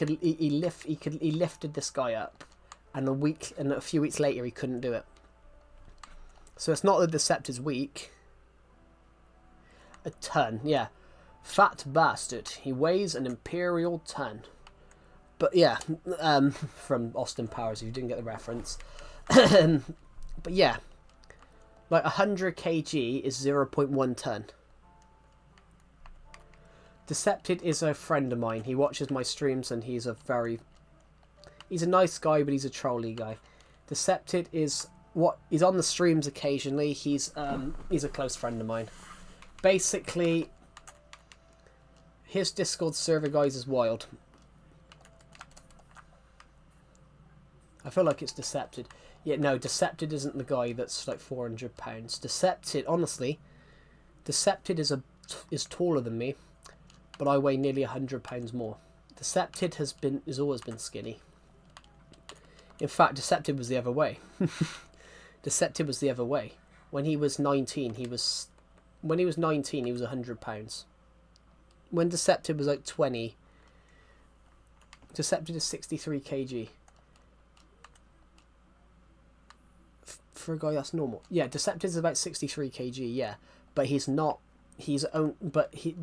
lifted this guy up, and a few weeks later he couldn't do it. So it's not that Decepted's weak. A ton, yeah. Fat bastard. He weighs an imperial ton. But yeah, from Austin Powers, if you didn't get the reference. But yeah, like 100 kg is 0.1 ton. Decepted is a friend of mine. He watches my streams, and he's He's a nice guy, but he's a trolly guy. Decepted is what he's on the streams occasionally. He's a close friend of mine. Basically, his Discord server, guys, is wild. I feel like it's Decepted. Yeah, no, Decepted isn't the guy that's like £400. Decepted, honestly, Decepted is taller than me, but I weigh nearly £100 more. Decepted has always been skinny. In fact, Decepted was the other way. Decepted was the other way. When he was 19, he was £100. When Decepted was like 20, Decepted is 63 kg. For a guy that's normal. Yeah, Decepted is about 63 kg, yeah. But he's not,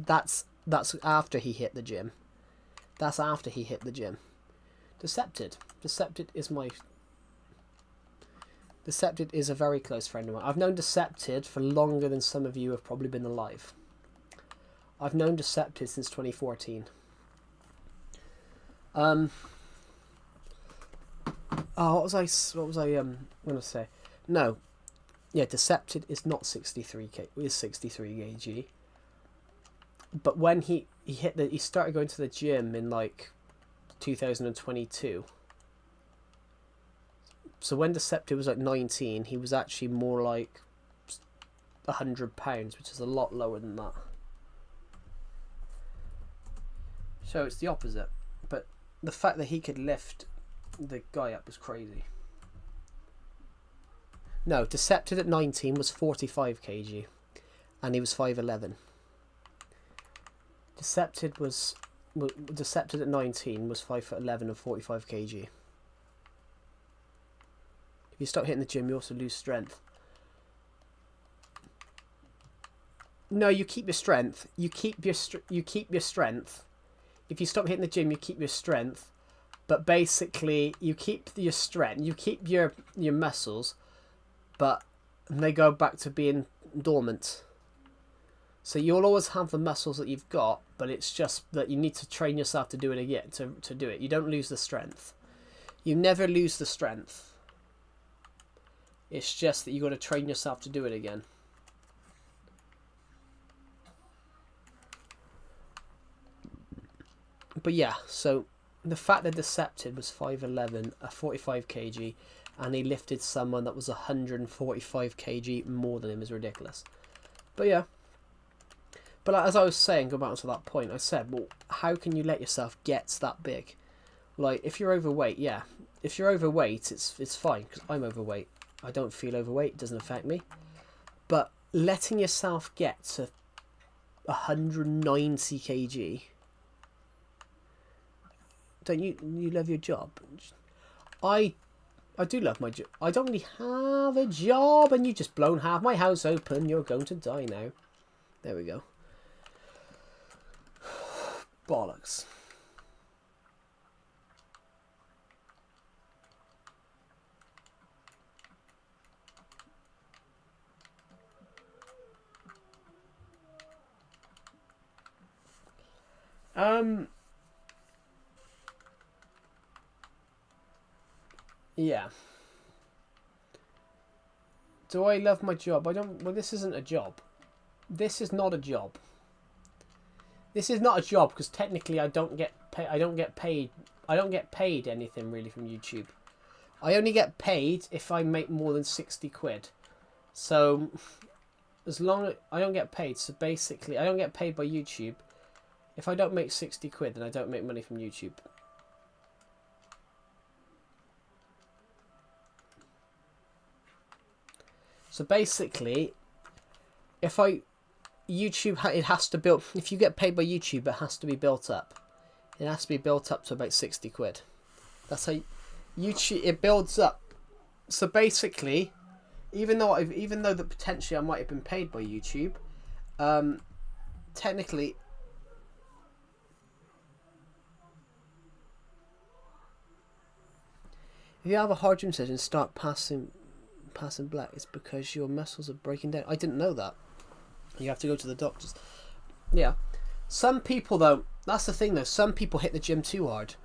that's after he hit the gym. That's after he hit the gym. Decepted is a very close friend of mine. I've known Decepted for longer than some of you have probably been alive. I've known Decepted since 2014. What was I gonna say? No. Yeah, Decepted is not 63 kg. But when he started going to the gym in like 2022. So when Decepted was like 19, he was actually more like £100, which is a lot lower than that. So it's the opposite. But the fact that he could lift the guy up was crazy. No, Decepted at 19 was 45 kg, and he was 5'11". Decepted at 19 was 5'11" and 45 kg. If you stop hitting the gym, you also lose strength. No, you keep your strength. You keep your strength. If you stop hitting the gym, you keep your strength. But basically, you keep your strength. You keep your muscles, but they go back to being dormant. So you'll always have the muscles that you've got, but it's just that you need to train yourself to do it again. To do it, you don't lose the strength. You never lose the strength. It's just that you got to train yourself to do it again. But yeah, so the fact that Decepted was 5'11", 45 kg, and he lifted someone that was 145 kg more than him is ridiculous. But yeah. But as I was saying, go back to that point, I said, well, how can you let yourself get that big? Like, if you're overweight, yeah. If you're overweight, it's fine, because I'm overweight. I don't feel overweight, it doesn't affect me. But letting yourself get to 190 kg... Don't you love your job? I do love my job. I don't really have a job, and you just blown half my house open. You're going to die now. There we go. Bollocks. Yeah. Do I love my job? I don't. Well, this isn't a job. This is not a job. This is not a job because technically I don't get paid anything really from YouTube. I only get paid if I make more than 60 quid. So as long as I don't get paid, so basically I don't get paid by YouTube. If I don't make 60 quid, then I don't make money from YouTube. So basically, if it has to build. If you get paid by YouTube, it has to be built up. It has to be built up to about 60 quid. That's how YouTube it builds up. So basically, even though that potentially I might have been paid by YouTube, technically. If you have a hard gym session, start passing black, it's because your muscles are breaking down. I didn't know that. You have to go to the doctors. Yeah. Some people, though, that's the thing, though. Some people hit the gym too hard.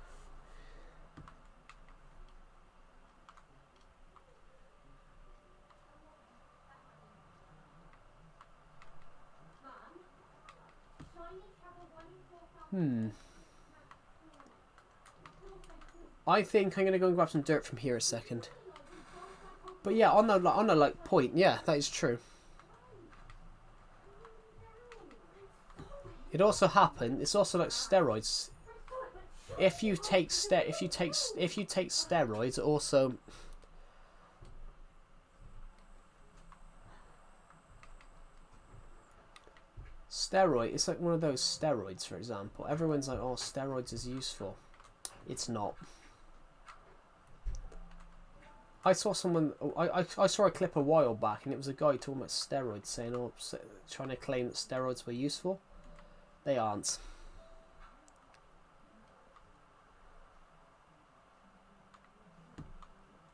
I think I'm gonna go and grab some dirt from here a second. But yeah, on the like point, yeah, that is true. It also happened. It's also like steroids. If you take steroids, also steroid. It's like one of those steroids, for example. Everyone's like, "Oh, steroids is useful." It's not. I saw someone. I saw a clip a while back, and it was a guy talking about steroids, saying, "Oh, trying to claim that steroids were useful." They aren't.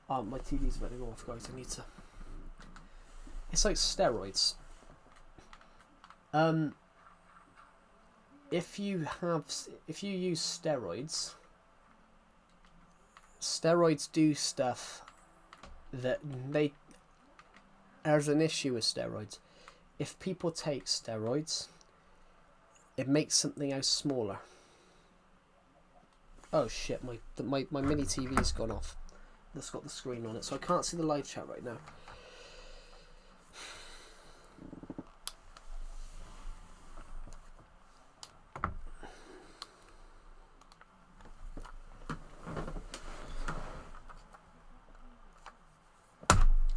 My TV's about to go off, guys. I need to. It's like steroids. If you use steroids, steroids do stuff that they. There's an issue with steroids. If people take steroids, it makes something else smaller. Oh shit! My mini TV's gone off. That's got the screen on it, so I can't see the live chat right now.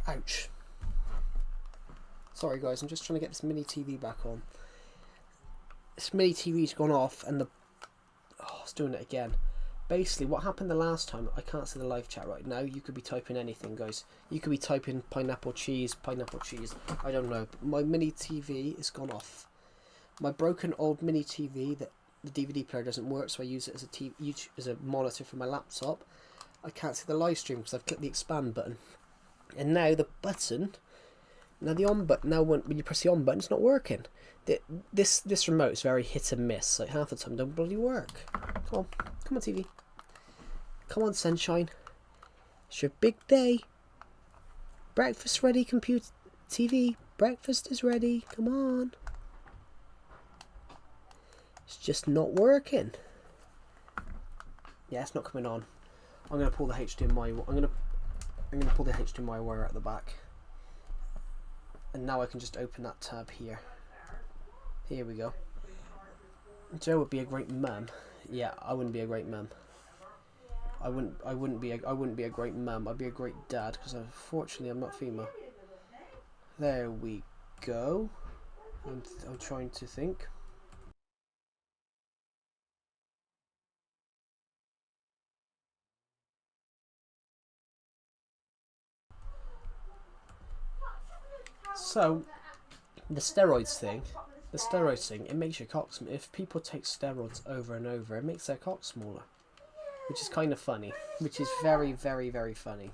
Ouch. Sorry guys, I'm just trying to get this mini TV back on. This mini TV's gone off and it's doing it again. Basically, what happened the last time, I can't see the live chat right now. You could be typing anything, guys. You could be typing pineapple cheese. I don't know. But my mini TV has gone off. My broken old mini TV, that the DVD player doesn't work, so I use it as a monitor for my laptop. I can't see the live stream because I've clicked the expand button. And now the button, the on button, when you press the on button, it's not working. This remote is very hit and miss. Like half the time, don't bloody work. Come on, TV. Come on, sunshine. It's your big day. Breakfast ready, computer TV. Breakfast is ready. Come on. It's just not working. Yeah, it's not coming on. I'm gonna pull the HDMI. I'm gonna pull the HDMI wire out the back. And now I can just open that tab here. Here we go. Joe would be a great mum. Yeah, I wouldn't be a great mum. I wouldn't be a great mum. I'd be a great dad because unfortunately I'm not female. There we go. I'm trying to think. So the steroids thing, it makes your cock smaller. If people take steroids over and over, it makes their cock smaller, which is kind of funny, which is very, very, very funny.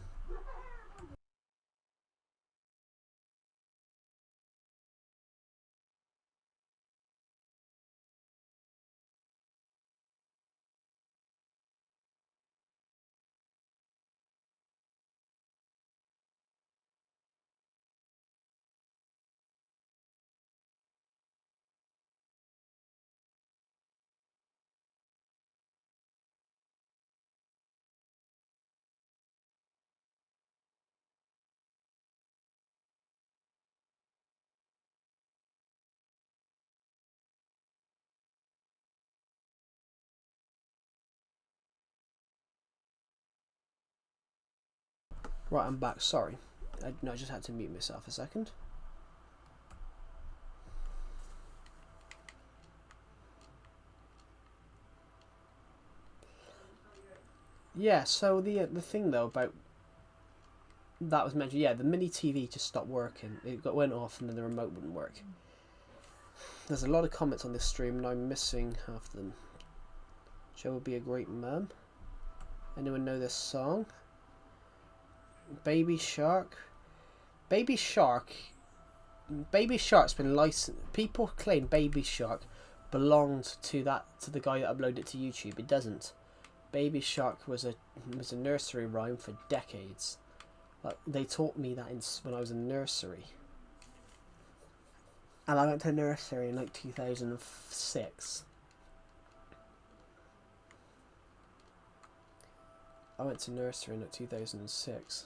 Right, I'm back. Sorry. I just had to mute myself a second. Yeah, so the thing though about that was mentioned, yeah, the mini TV just stopped working. It went off and then the remote wouldn't work. There's a lot of comments on this stream and I'm missing half of them. Joe would be a great mum. Anyone know this song? Baby Shark. Baby Shark's been licensed. People claim Baby Shark belonged to the guy that uploaded it to YouTube. It doesn't. Baby Shark was a nursery rhyme for decades. Like they taught me that when I was in nursery. And I went to nursery in like 2006. I went to nursery in 2006.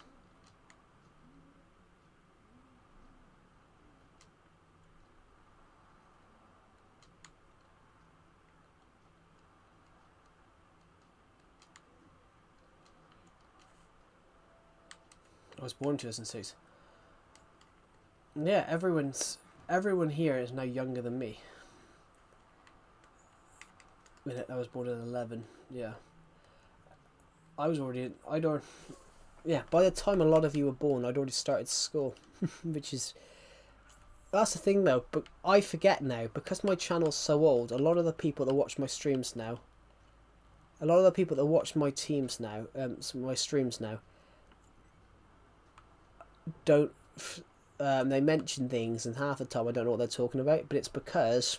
I was born in 2006. Yeah, everyone here is now younger than me. I was born at 11. Yeah. I was already... Yeah, by the time a lot of you were born, I'd already started school. Which is... That's the thing, though. But I forget now, because my channel's so old, a lot of the people that watch my streams now... A lot of the people that watch my teams now, my streams now, don't... they mention things, and half the time I don't know what they're talking about, but it's because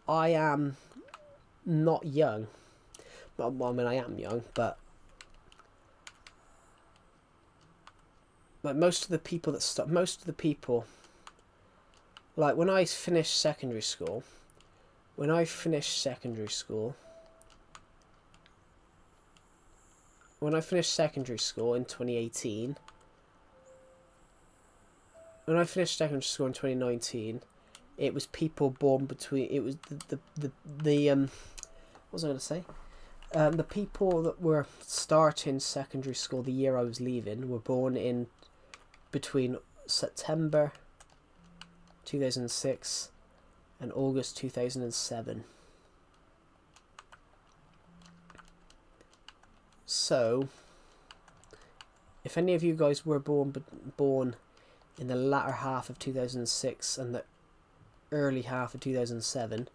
I am not young. Well, I mean, I am young, but like most of the people like when I finished secondary school in 2018, when I finished secondary school in 2019, it was people born between, it was the what was I going to say? The people that were starting secondary school the year I was leaving were born in between September 2006 and August 2007. So, if any of you guys were born in the latter half of 2006 and the early half of 2007,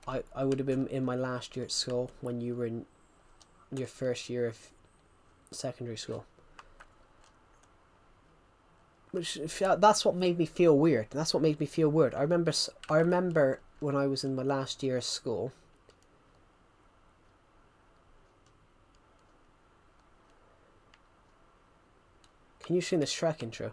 I would have been in my last year at school when you were in your first year of secondary school. Which, that's what made me feel weird. I remember when I was in my last year of school. Can you sing the Shrek intro?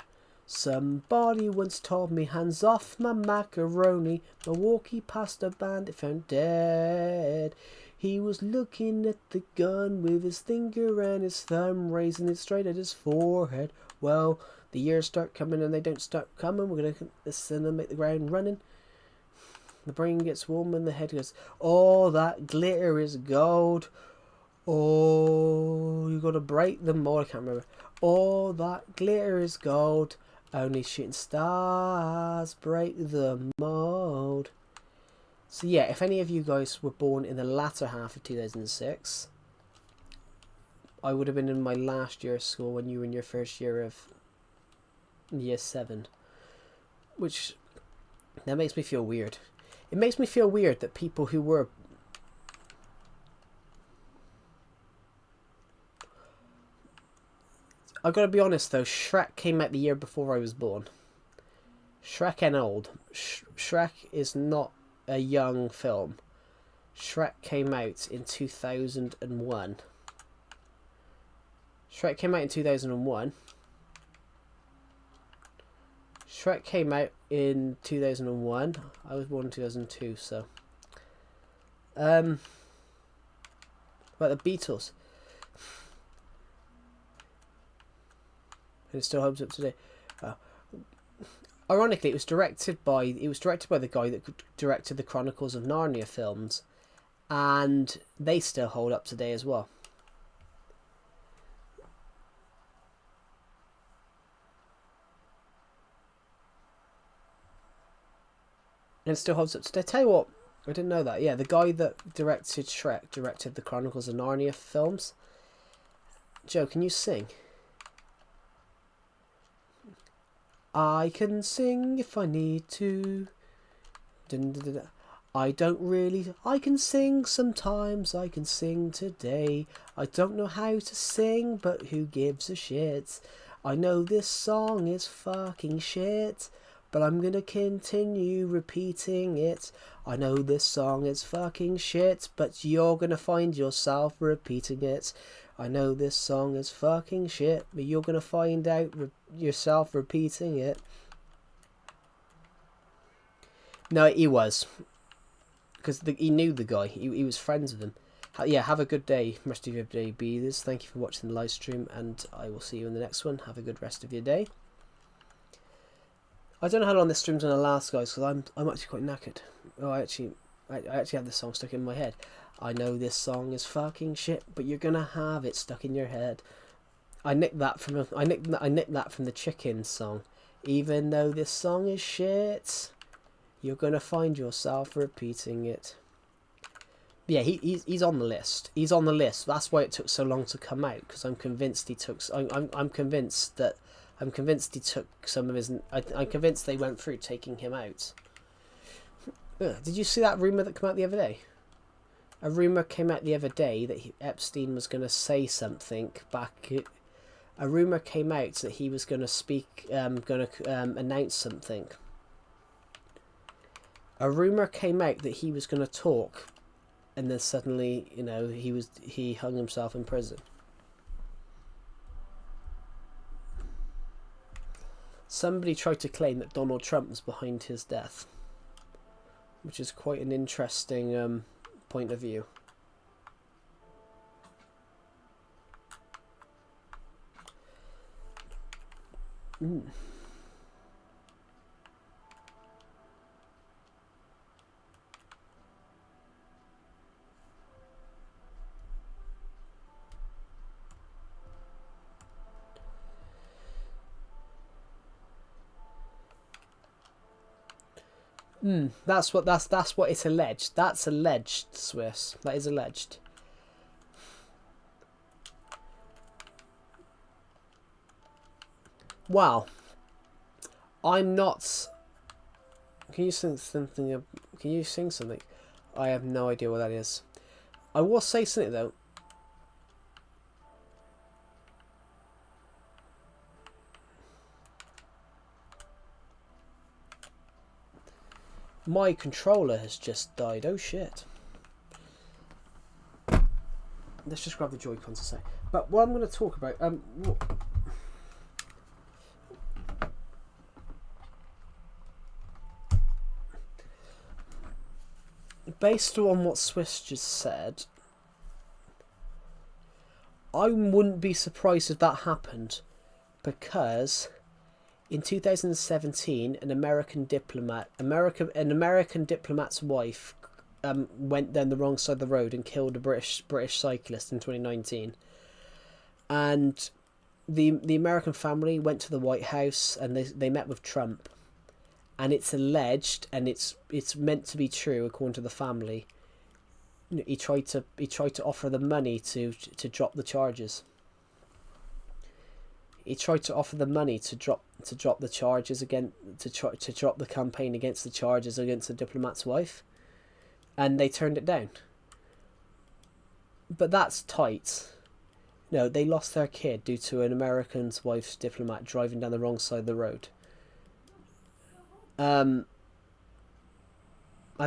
Somebody once told me, hands off my macaroni. My walkie past a bandit found dead. He was looking at the gun with his finger and his thumb, raising it straight at his forehead. Well, the years start coming and they don't stop coming. We're going to listen and make the ground running. The brain gets warm and the head goes, oh, that glitter is gold. Oh, you got to break the mold. I can't remember. Oh, that glitter is gold. Only shooting stars break the mold. So yeah, if any of you guys were born in the latter half of 2006, I would have been in my last year of school when you were in your first year of year 7. Which, that makes me feel weird. It makes me feel weird that people who were... I've got to be honest though, Shrek came out the year before I was born. Shrek ain't old. Shrek is not a young film. Shrek came out in 2001. Shrek came out in 2001. Shrek came out in 2001. I was born in 2002, so... About the Beatles. And it still holds up today. Ironically, it was directed by the guy that directed the Chronicles of Narnia films, and they still hold up today as well. And it still holds up today. Tell you what, I didn't know that. Yeah, the guy that directed Shrek directed the Chronicles of Narnia films. Joe, can you sing? I can sing if I need to. I don't really... I can sing sometimes, I can sing today. I don't know how to sing, but who gives a shit? I know this song is fucking shit, but I'm gonna continue repeating it. I know this song is fucking shit, but you're gonna find yourself repeating it. I know this song is fucking shit, but you're gonna find out yourself repeating it. No, he was. Because he knew the guy. He was friends with him. Yeah, have a good day, rest of your day, beers. Thank you for watching the live stream, and I will see you in the next one. Have a good rest of your day. I don't know how long this stream's gonna last, guys, because I'm actually quite knackered. Oh, I actually have this song stuck in my head. I know this song is fucking shit, but you're gonna have it stuck in your head. I nicked that from the Chicken song. Even though this song is shit, you're gonna find yourself repeating it. Yeah, he's on the list. He's on the list. That's why it took so long to come out, because I'm convinced he took. I'm convinced he took some of his. I'm convinced they went through taking him out. Did you see that rumor that came out the other day? A rumor came out the other day that Epstein was going to say something back. A rumor came out that he was going to speak, announce something. A rumor came out that he was going to talk, and then suddenly, he hung himself in prison. Somebody tried to claim that Donald Trump was behind his death, which is quite an interesting point of view. That's what it's alleged. That's alleged, Swiss. That is alleged. Wow. I'm not. Can you sing something? Can you sing something? I have no idea what that is. I will say something though. My controller has just died. Oh shit. Let's just grab the Joy-Cons a sec. But what I'm going to talk about, based on what Swiss just said, I wouldn't be surprised if that happened, because in 2017, an American diplomat's wife went down the wrong side of the road and killed a British cyclist in 2019. And the American family went to the White House and they met with Trump. And it's alleged, and it's meant to be true according to the family. He tried to offer them money to drop the charges. He tried to offer them money to drop the charges again, to drop the campaign against the charges against the diplomat's wife, and they turned it down. But that's tight. No, they lost their kid due to an American's wife's diplomat driving down the wrong side of the road. I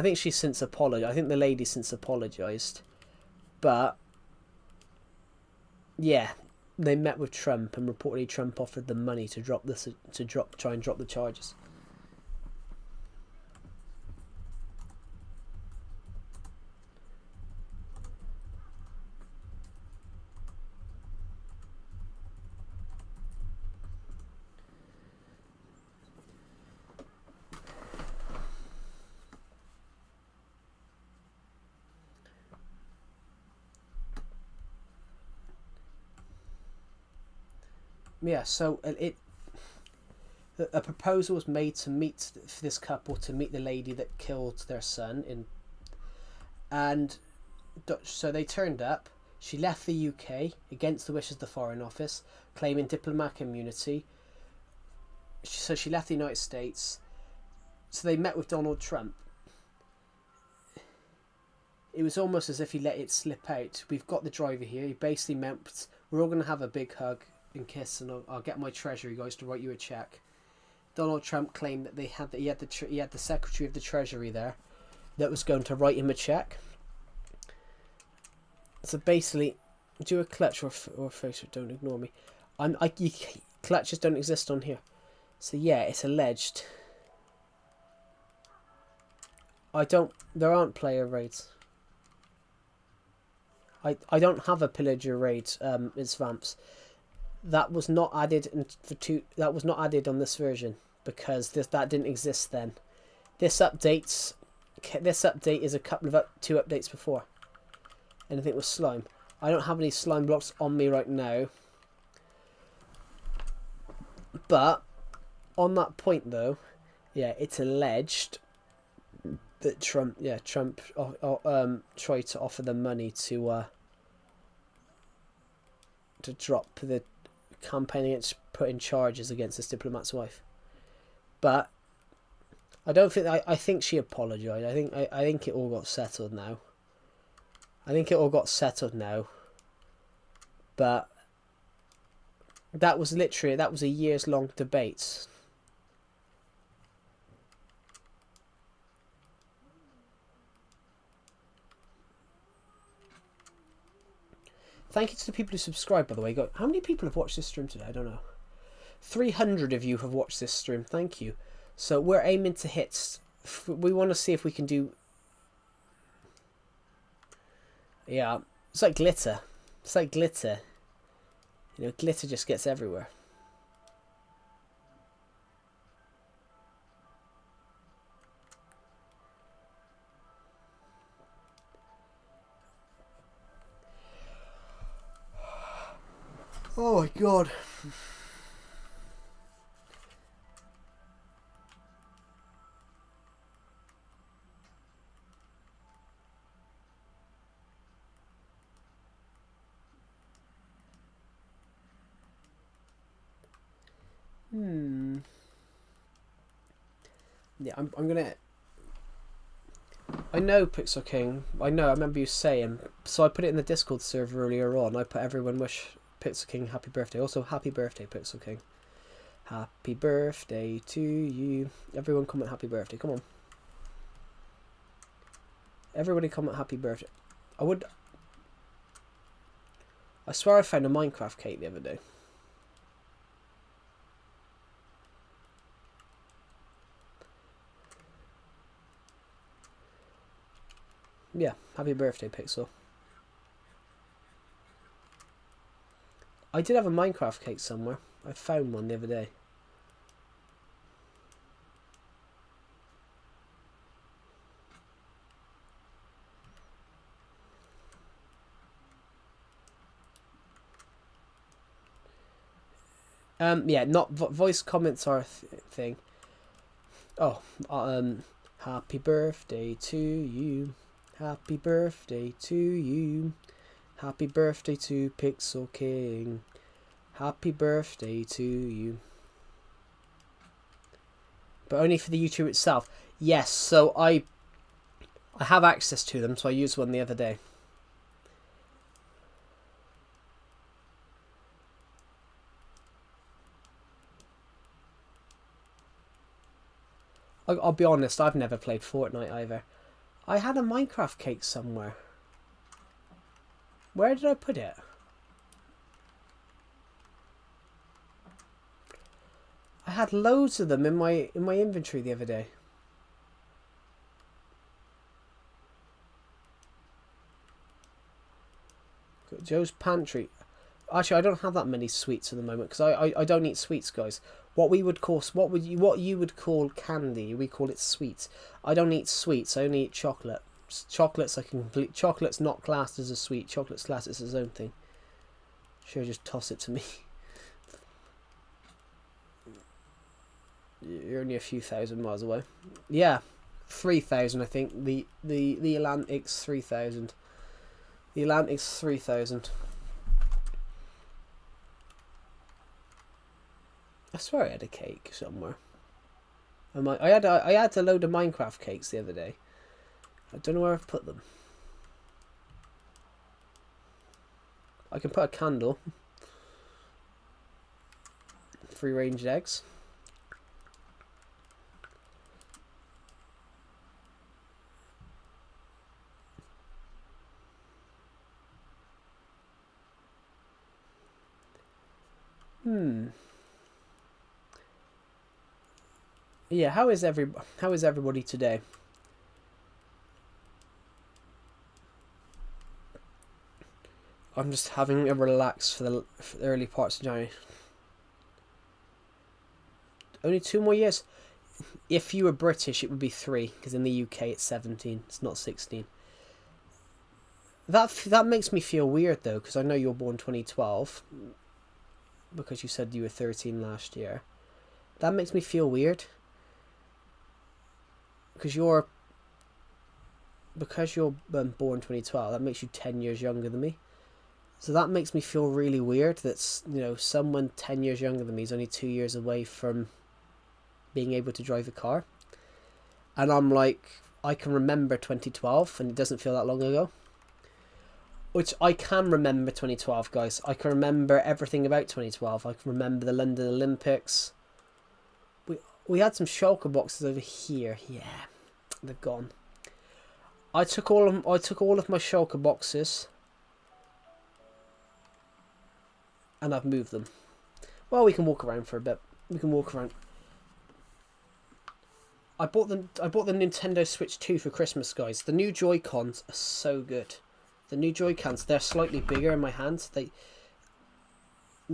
think she's since apologized. I think the lady since apologized, but yeah. They met with Trump, and reportedly Trump offered them money to try and drop the charges. Yeah, so a proposal was made to meet this couple, to meet the lady that killed their son, and so they turned up. She left the UK against the wishes of the Foreign Office, claiming diplomatic immunity. So she left the United States. So they met with Donald Trump. It was almost as if he let it slip out. We've got the driver here. He basically meant we're all going to have a big hug and kiss, and I'll get my Treasury guys to write you a check. Donald Trump claimed that he had the Secretary of the Treasury there that was going to write him a check. So basically, do a clutch or face. Don't ignore me. Clutches don't exist on here. So yeah, it's alleged. There aren't player raids. I don't have a pillager raid. It's vamps. That was not added That was not added on this version because that didn't exist then. This update is a couple of 2 updates before. Anything with slime. I don't have any slime blocks on me right now. But on that point though, yeah, it's alleged that Trump tried to offer them money to drop the campaign against putting charges against this diplomat's wife. But I don't think I think she apologized. I think it all got settled now. But that was a years long debate. Thank you to the people who subscribe, by the way. How many people have watched this stream today? I don't know. 300 of you have watched this stream. Thank you. So we're aiming to hit... We want to see if we can do... Yeah, it's like glitter. It's like glitter. You know, glitter just gets everywhere. Oh my god. Yeah, I'm gonna... I know, Pixel King. I remember you saying. So I put it in the Discord server earlier on. I put everyone wish Pixel King happy birthday. Also, happy birthday, Pixel King. Happy birthday to you. Everyone comment happy birthday. Come on. Everybody comment happy birthday. I swear I found a Minecraft cake the other day. Yeah, happy birthday, Pixel. I did have a Minecraft cake somewhere. I found one the other day. Yeah, not voice comments are a thing. Oh, happy birthday to you. Happy birthday to you. Happy birthday to Pixel King. Happy birthday to you. But only for the YouTube itself. Yes, so I have access to them, so I used one the other day. I'll be honest, I've never played Fortnite either. I had a Minecraft cake somewhere. Where did I put it? I had loads of them in my inventory the other day. Joe's pantry. Actually, I don't have that many sweets at the moment because I don't eat sweets, guys. What you would call candy, we call it sweets. I don't eat sweets. I only eat chocolate. Chocolate's not classed as a sweet. Chocolate's classed as its own thing. Sure, just toss it to me. You're only a few thousand miles away. Yeah, 3,000. I think the Atlantic's 3,000. The Atlantic's 3,000. I swear I had a cake somewhere. I had a load of Minecraft cakes the other day. I don't know where I've put them. I can put a candle. Free-range eggs. Yeah, how is everybody today? I'm just having a relax for the early parts of January. Only 2 more years. If you were British, it would be 3, because in the UK it's 17. It's not 16. That makes me feel weird though, because I know you were born 2012, because you said you were 13 last year. That makes me feel weird, because you're born 2012. That makes you 10 years younger than me. So that makes me feel really weird that, someone 10 years younger than me is only 2 years away from being able to drive a car. And I'm like, I can remember 2012 and it doesn't feel that long ago. Which I can remember 2012, guys. I can remember everything about 2012. I can remember the London Olympics. We had some shulker boxes over here. Yeah, they've gone. I took all of my shulker boxes and I've moved them. Well, we can walk around for a bit. We can walk around. I bought the Nintendo Switch 2 for Christmas, guys. The new Joy-Cons are so good. The new Joy-Cons, they're slightly bigger in my hand. The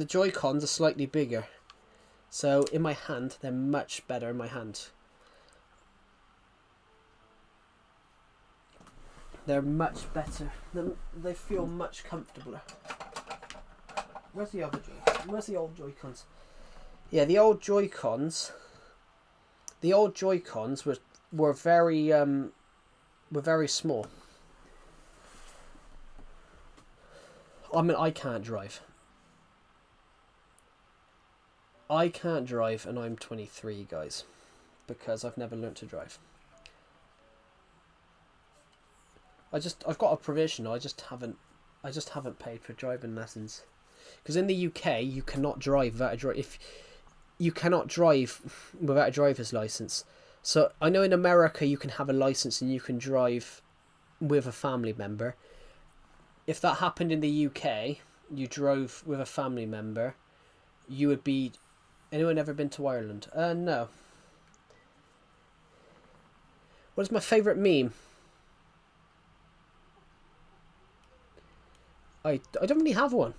Joy-Cons are slightly bigger. So in my hand, they're much better in my hand. They're much better. They feel much comfortabler. Where's the other Where's the old Joy-Cons? Yeah, the old Joy-Cons. The old Joy-Cons were very small. I mean, I can't drive. I can't drive, and I'm 23, guys, because I've never learnt to drive. I've got a provisional. I just haven't paid for driving lessons. Because in the UK, you cannot drive without you cannot drive without a driver's license. So I know in America you can have a license and you can drive with a family member. If that happened in the UK, you drove with a family member, you would be... Anyone ever been to Ireland? No. What is my favourite meme? I don't really have one.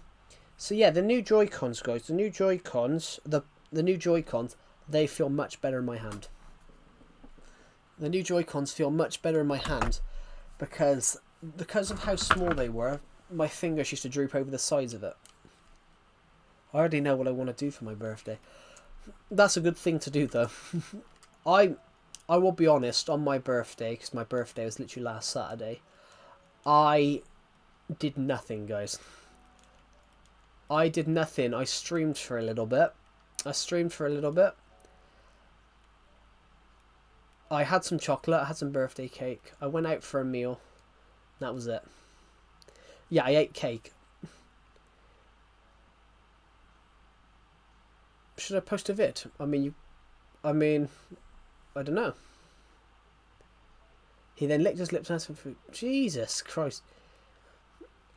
So yeah, the new Joy-Cons, guys. The new Joy-Cons, the new Joy-Cons, they feel much better in my hand. The new Joy-Cons feel much better in my hand because of how small they were. My fingers used to droop over the sides of it. I already know what I want to do for my birthday. That's a good thing to do, though. I will be honest, on my birthday, because my birthday was literally last Saturday, I did nothing, guys. I did nothing. I streamed for a little bit. I had some chocolate. I had some birthday cake. I went out for a meal. That was it. Yeah, I ate cake. Should I post a vid? I don't know. He then licked his lips and had some food. Jesus Christ.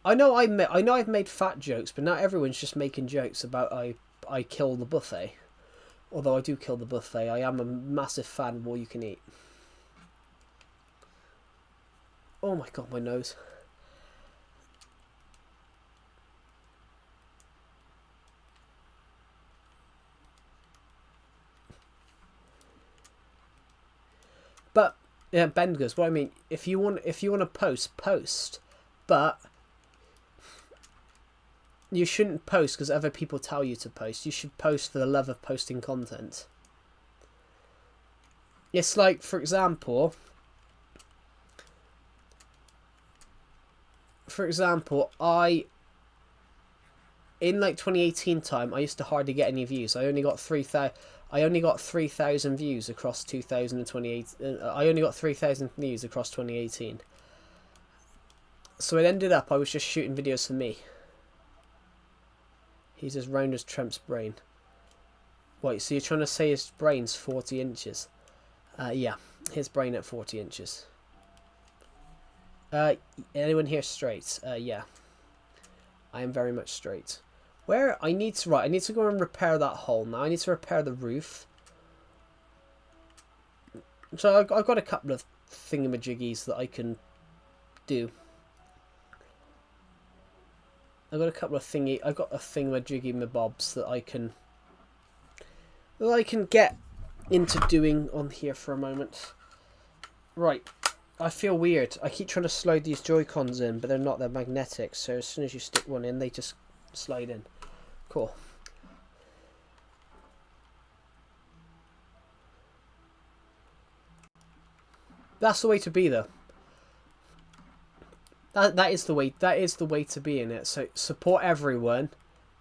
I know I've made fat jokes, but not everyone's just making jokes about I kill the buffet. Although I do kill the buffet, I am a massive fan of all you can eat. Oh my god, my nose. But yeah, Ben goes, what I mean, if you want to post, but you shouldn't post because other people tell you to post. You should post for the love of posting content. It's like, for example, in like 2018 time, I used to hardly get any views. I only got 3,000 views across 2028. I only got 3,000 views across 2018. So it ended up I was just shooting videos for me. He's as round as Trump's brain. Wait, so you're trying to say his brain's 40 inches? Yeah, his brain at 40 inches. Anyone here straight? Yeah. I am very much straight. I need to go and repair that hole now. I need to repair the roof. So I've got a couple of thingamajiggies that I can do. I've got a couple of thingy. I've got a thingamajiggy mabobs that I can get into doing on here for a moment. Right. I feel weird. I keep trying to slide these Joy-Cons in, but they're not. They're magnetic. So as soon as you stick one in, they just slide in. Cool. That's the way to be, though. That is the way. That is the way to be in it. So support everyone,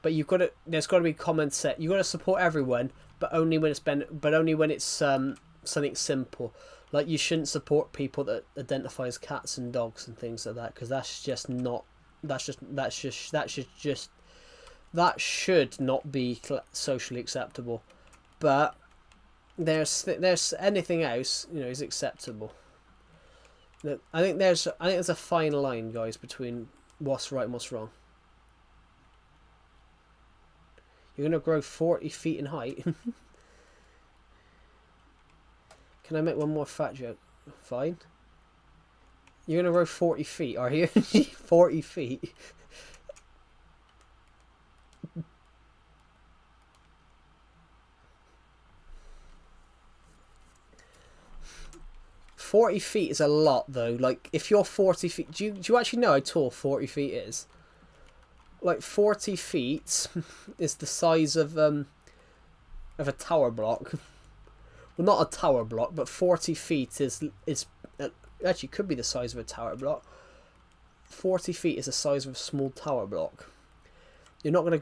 but you've got to. There's got to be common set. You got to support everyone, but only when it's something simple. Like, you shouldn't support people that identify as cats and dogs and things like that, because that's just not. That should not be socially acceptable. But there's anything else, you know, is acceptable. I think there's a fine line, guys, between what's right and what's wrong. You're gonna grow 40 feet in height. Can I make one more fat joke? Fine. You're gonna grow 40 feet, are you? 40 feet. 40 feet is a lot, though. Like, if you're 40 feet... Do you actually know how tall 40 feet is? Like, 40 feet is the size of a tower block. Well, not a tower block, but 40 feet is actually could be the size of a tower block. 40 feet is the size of a small tower block. You're not gonna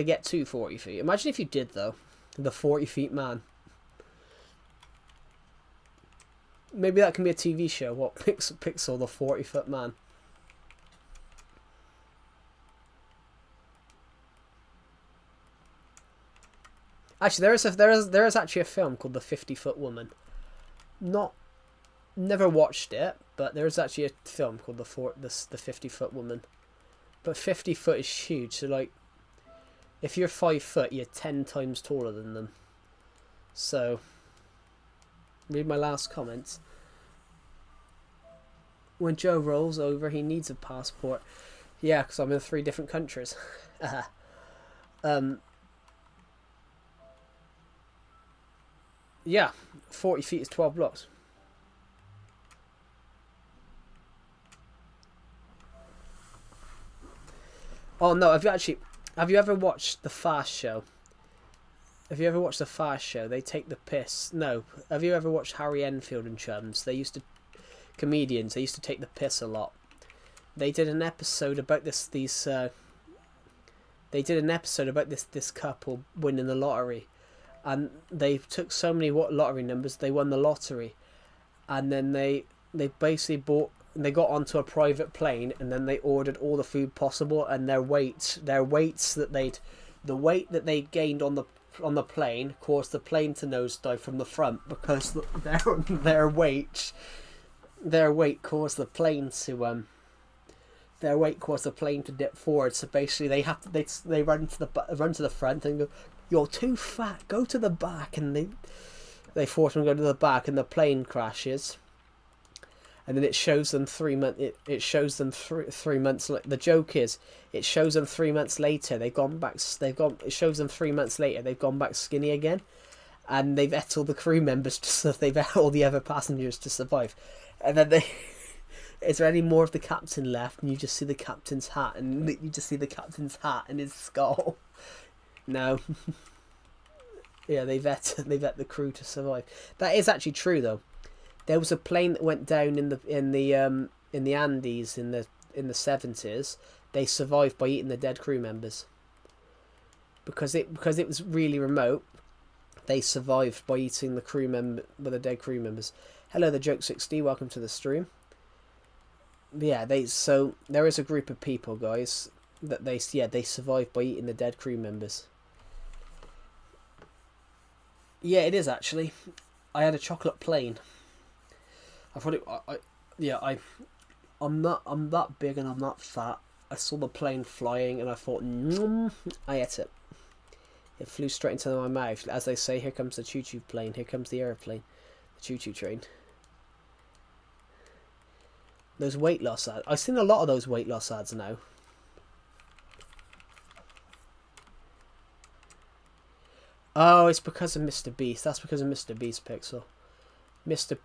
get to 40 feet. Imagine if you did, though. The 40 feet man. Maybe that can be a TV show. What, Pixel, the 40-foot man. Actually, there is actually a film called The 50-Foot Woman. Never watched it, but there is actually a film called the 50-Foot Woman. But 50 foot is huge. So, like, if you're 5 foot, you're 10 times taller than them. So, read my last comments. When Joe rolls over, he needs a passport. Yeah, because I'm in 3 different countries. Yeah, 40 feet is 12 blocks. Oh no, have you ever watched the Fast Show? Have you ever watched the Fast Show? They take the piss. No. Have you ever watched Harry Enfield and Chums? Comedians, they used to take the piss a lot. They did an episode about this couple winning the lottery, and they took so many lottery numbers, they won the lottery, and then they basically got onto a private plane, and then they ordered all the food possible, and the weight that they gained on the plane caused the plane to nosedive from the front, because their weight caused the plane to dip forward. So basically they run to the front and go, "You're too fat, go to the back," and they force them to go to the back, and the plane crashes. And then it shows them 3 months. It shows them 3 months. The joke is, it shows them 3 months later. It shows them 3 months later. They've gone back skinny again, and they've ate all the crew members. They've ate all the other passengers to survive. And then is there any more of the captain left? And you just see the captain's hat, and you just see the captain's hat and his skull. No. Yeah, they've ate the crew to survive. That is actually true, though. There was a plane that went down in the Andes in the 70s. They survived by eating the dead crew members. Because it was really remote. They survived by eating the dead crew members. Hello, the Joke 60. Welcome to the stream. Yeah, so there is a group of people, guys, that they survived by eating the dead crew members. Yeah, it is actually. I had a chocolate plane. I'm that big and I'm not fat. I saw the plane flying and I thought, I ate it. It flew straight into my mouth. As they say, here comes the choo-choo plane. Here comes the airplane. The choo-choo train. Those weight loss ads. I've seen a lot of those weight loss ads now. Oh, it's because of Mr. Beast. That's because of Mr. Beast Pixel. Mr.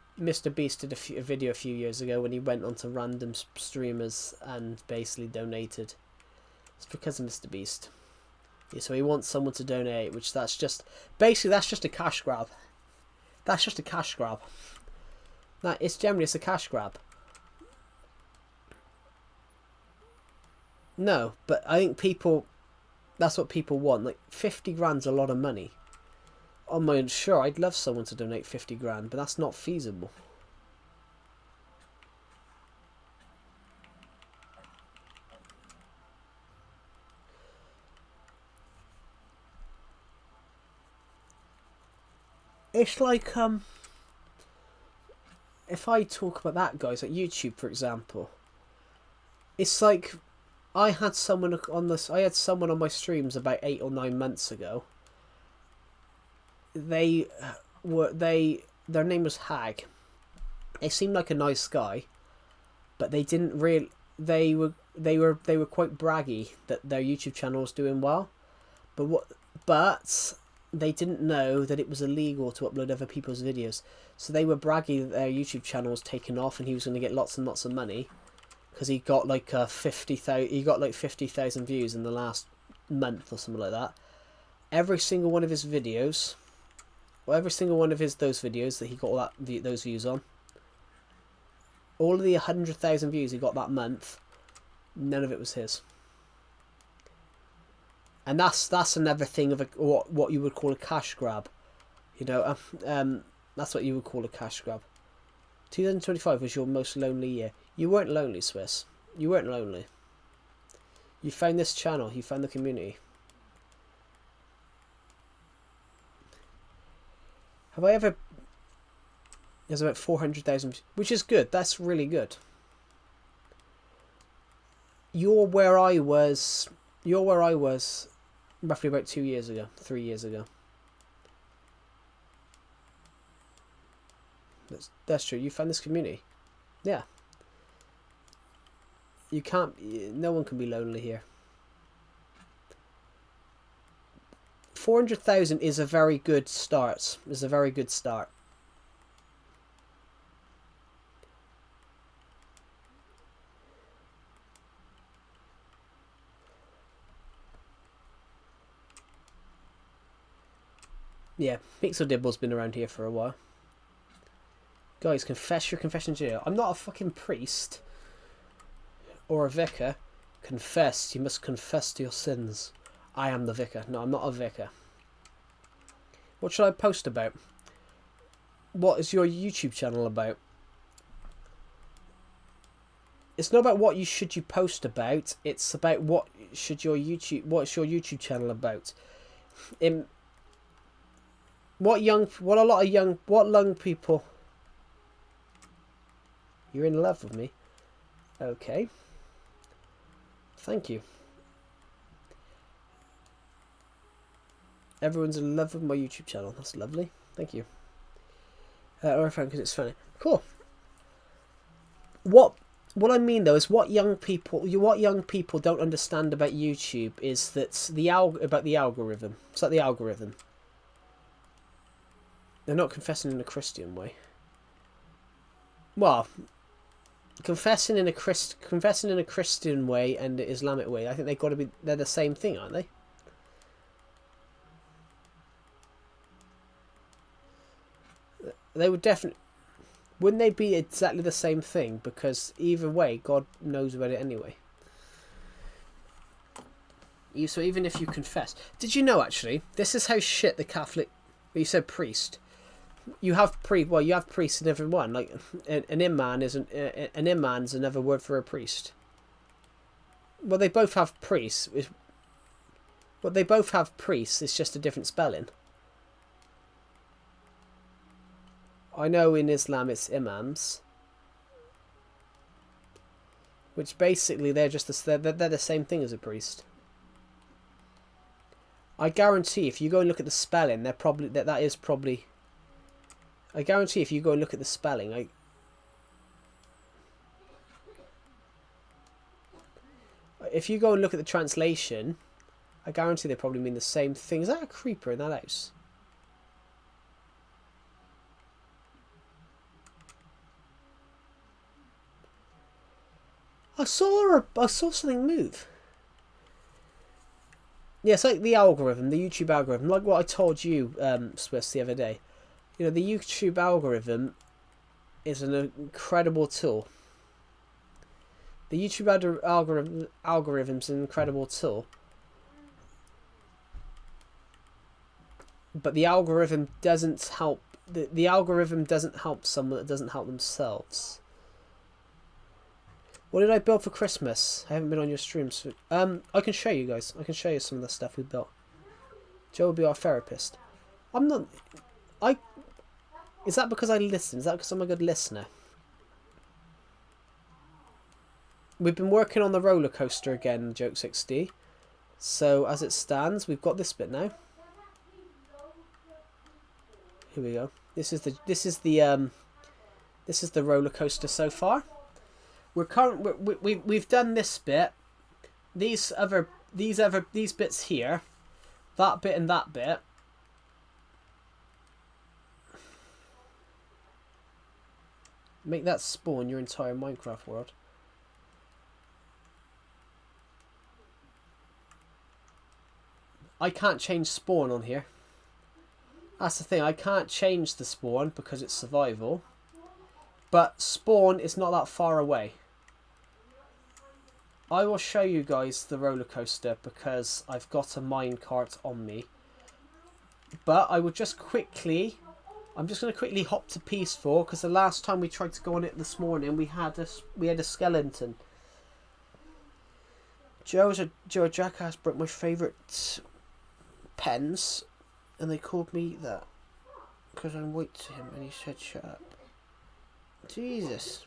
Beast did a video a few years ago when he went onto random streamers and basically donated. It's because of Mr. Beast. Yeah, so he wants someone to donate, which that's just a cash grab. That's just a cash grab. It's generally a cash grab. No, but I think that's what people want. Like 50 grand's a lot of money. On my own, sure, I'd love someone to donate 50 grand, but that's not feasible. It's like, if I talk about that, guys, like YouTube, for example, it's like I had someone on my streams about 8 or 9 months ago. Their name was Hag. They seemed like a nice guy, but they didn't really. They were quite braggy that their YouTube channel was doing well, but they didn't know that it was illegal to upload other people's videos. So they were braggy that their YouTube channel was taken off and he was going to get lots and lots of money because he got like 50,000 views in the last month or something like that. Every single one of his videos. Well, every single one of those videos that he got those views on, all of the 100,000 views he got that month, none of it was his. And that's another thing of what you would call a cash grab, you know. That's what you would call a cash grab. 2025 was your most lonely year. You weren't lonely, Swiss. You weren't lonely. You found this channel. You found the community. Have I ever... There's about 400,000, which is good. That's really good. You're where I was roughly about 2 years ago, 3 years ago. That's true. You found this community. Yeah. You can't... No one can be lonely here. 400,000 is a very good start. Is a very good start. Yeah, Pixel Dibble's been around here for a while. Guys, confess your confession to jail. I'm not a fucking priest or a vicar. Confess. You must confess to your sins. I am the vicar. No, I'm not a vicar. What should I post about? What is your YouTube channel about? It's not about what you post about. It's about what's your YouTube channel about? What young people... You're in love with me? Okay. Thank you. Everyone's in love with my YouTube channel. That's lovely. Thank you. Or I found because it's funny. Cool. What I mean though is what young people don't understand about YouTube is that about the algorithm. It's like the algorithm. They're not confessing in a Christian way. Well, confessing in a Christian way and the Islamic way, I think they're the same thing, aren't they? They would definitely... Wouldn't they be exactly the same thing? Because either way, God knows about it anyway. So even if you confess... Did you know, actually, this is how shit the Catholic... You said priest. You have priests in every one. Like, an imam an imam's another word for a priest. Well, they both have priests. It's just a different spelling. I know in Islam it's imams, which basically they're the same thing as a priest. I guarantee if you go and look at the spelling, they're probably that is probably. I guarantee if you go and look at the spelling, if you go and look at the translation, I guarantee they probably mean the same thing. Is that a creeper in that house? I saw something move. Yeah, it's like the algorithm, the YouTube algorithm, like what I told you, Swiss, the other day. You know, the YouTube algorithm is an incredible tool. The YouTube algorithm's an incredible tool. But the algorithm doesn't help. The algorithm doesn't help someone that doesn't help themselves. What did I build for Christmas? I haven't been on your streams. I can show you guys. I can show you some of the stuff we built. Joe will be our therapist. I'm not. Is that because I listen? Is that because I'm a good listener? We've been working on the roller coaster again, Joke 60. So as it stands, we've got this bit now. Here we go. This is the roller coaster so far. We've done this bit. These bits here, that bit and that bit. Make that spawn your entire Minecraft world. I can't change spawn on here. That's the thing, I can't change the spawn because it's survival. But spawn is not that far away. I will show you guys the roller coaster because I've got a minecart on me. But I will just quickly... I'm just going to quickly hop to Peaceful because the last time we tried to go on it this morning we had a skeleton. Joe Jackass broke my favourite pens and they called me that because I'm white to him and he said shut up. Jesus.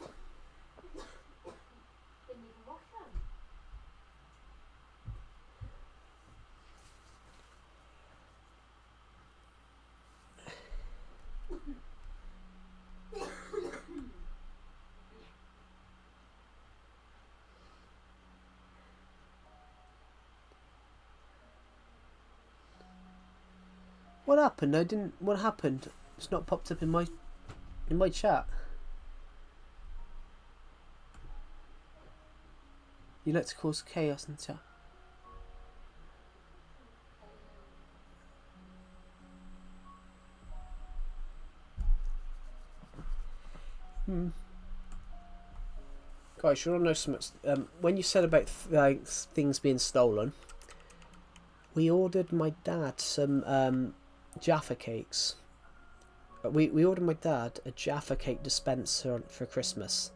What happened? What happened? It's not popped up in my chat. You like to cause chaos in chat. Guys, you want to know something? When you said about things being stolen, we ordered my dad some Jaffa cakes. We ordered my dad a Jaffa cake dispenser for Christmas.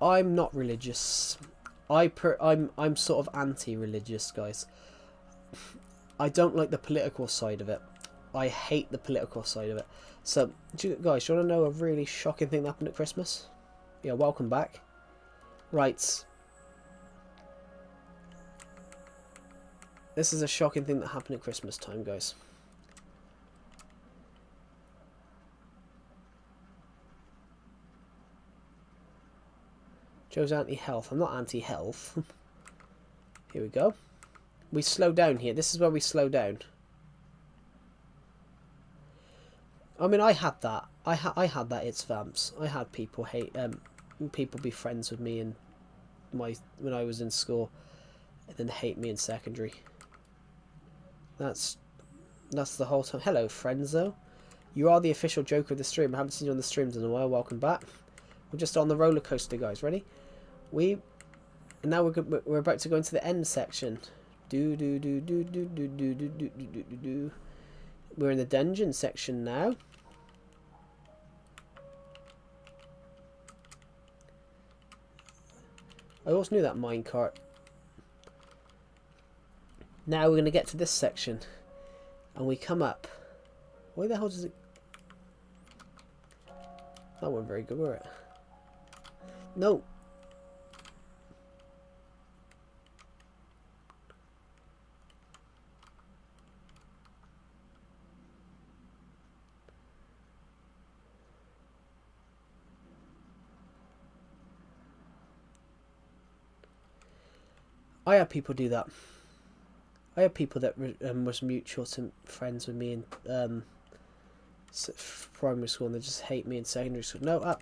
I'm not religious. I'm sort of anti-religious, guys. I don't like the political side of it. I hate the political side of it. So, guys, you want to know a really shocking thing that happened at Christmas? Yeah, welcome back. Right. This is a shocking thing that happened at Christmas time, guys. Joe's anti-health. I'm not anti-health. Here we go. We slow down here. This is where we slow down. I mean, I had that. I had that. It's vamps. I had people people be friends with me in when I was in school, and then hate me in secondary. That's the whole time. Hello, Frenzo. You are the official Joker of the stream. I haven't seen you on the streams in a while. Welcome back. We're just on the roller coaster, guys. Ready? And now we're about to go into the end section. We're in the dungeon section now. I always knew that minecart. Now we're going to get to this section. And we come up. Why the hell does it... That wasn't very good, were it? No. I had people do that. I had people that was mutual to friends with me in primary school and they just hate me in secondary school. No, up.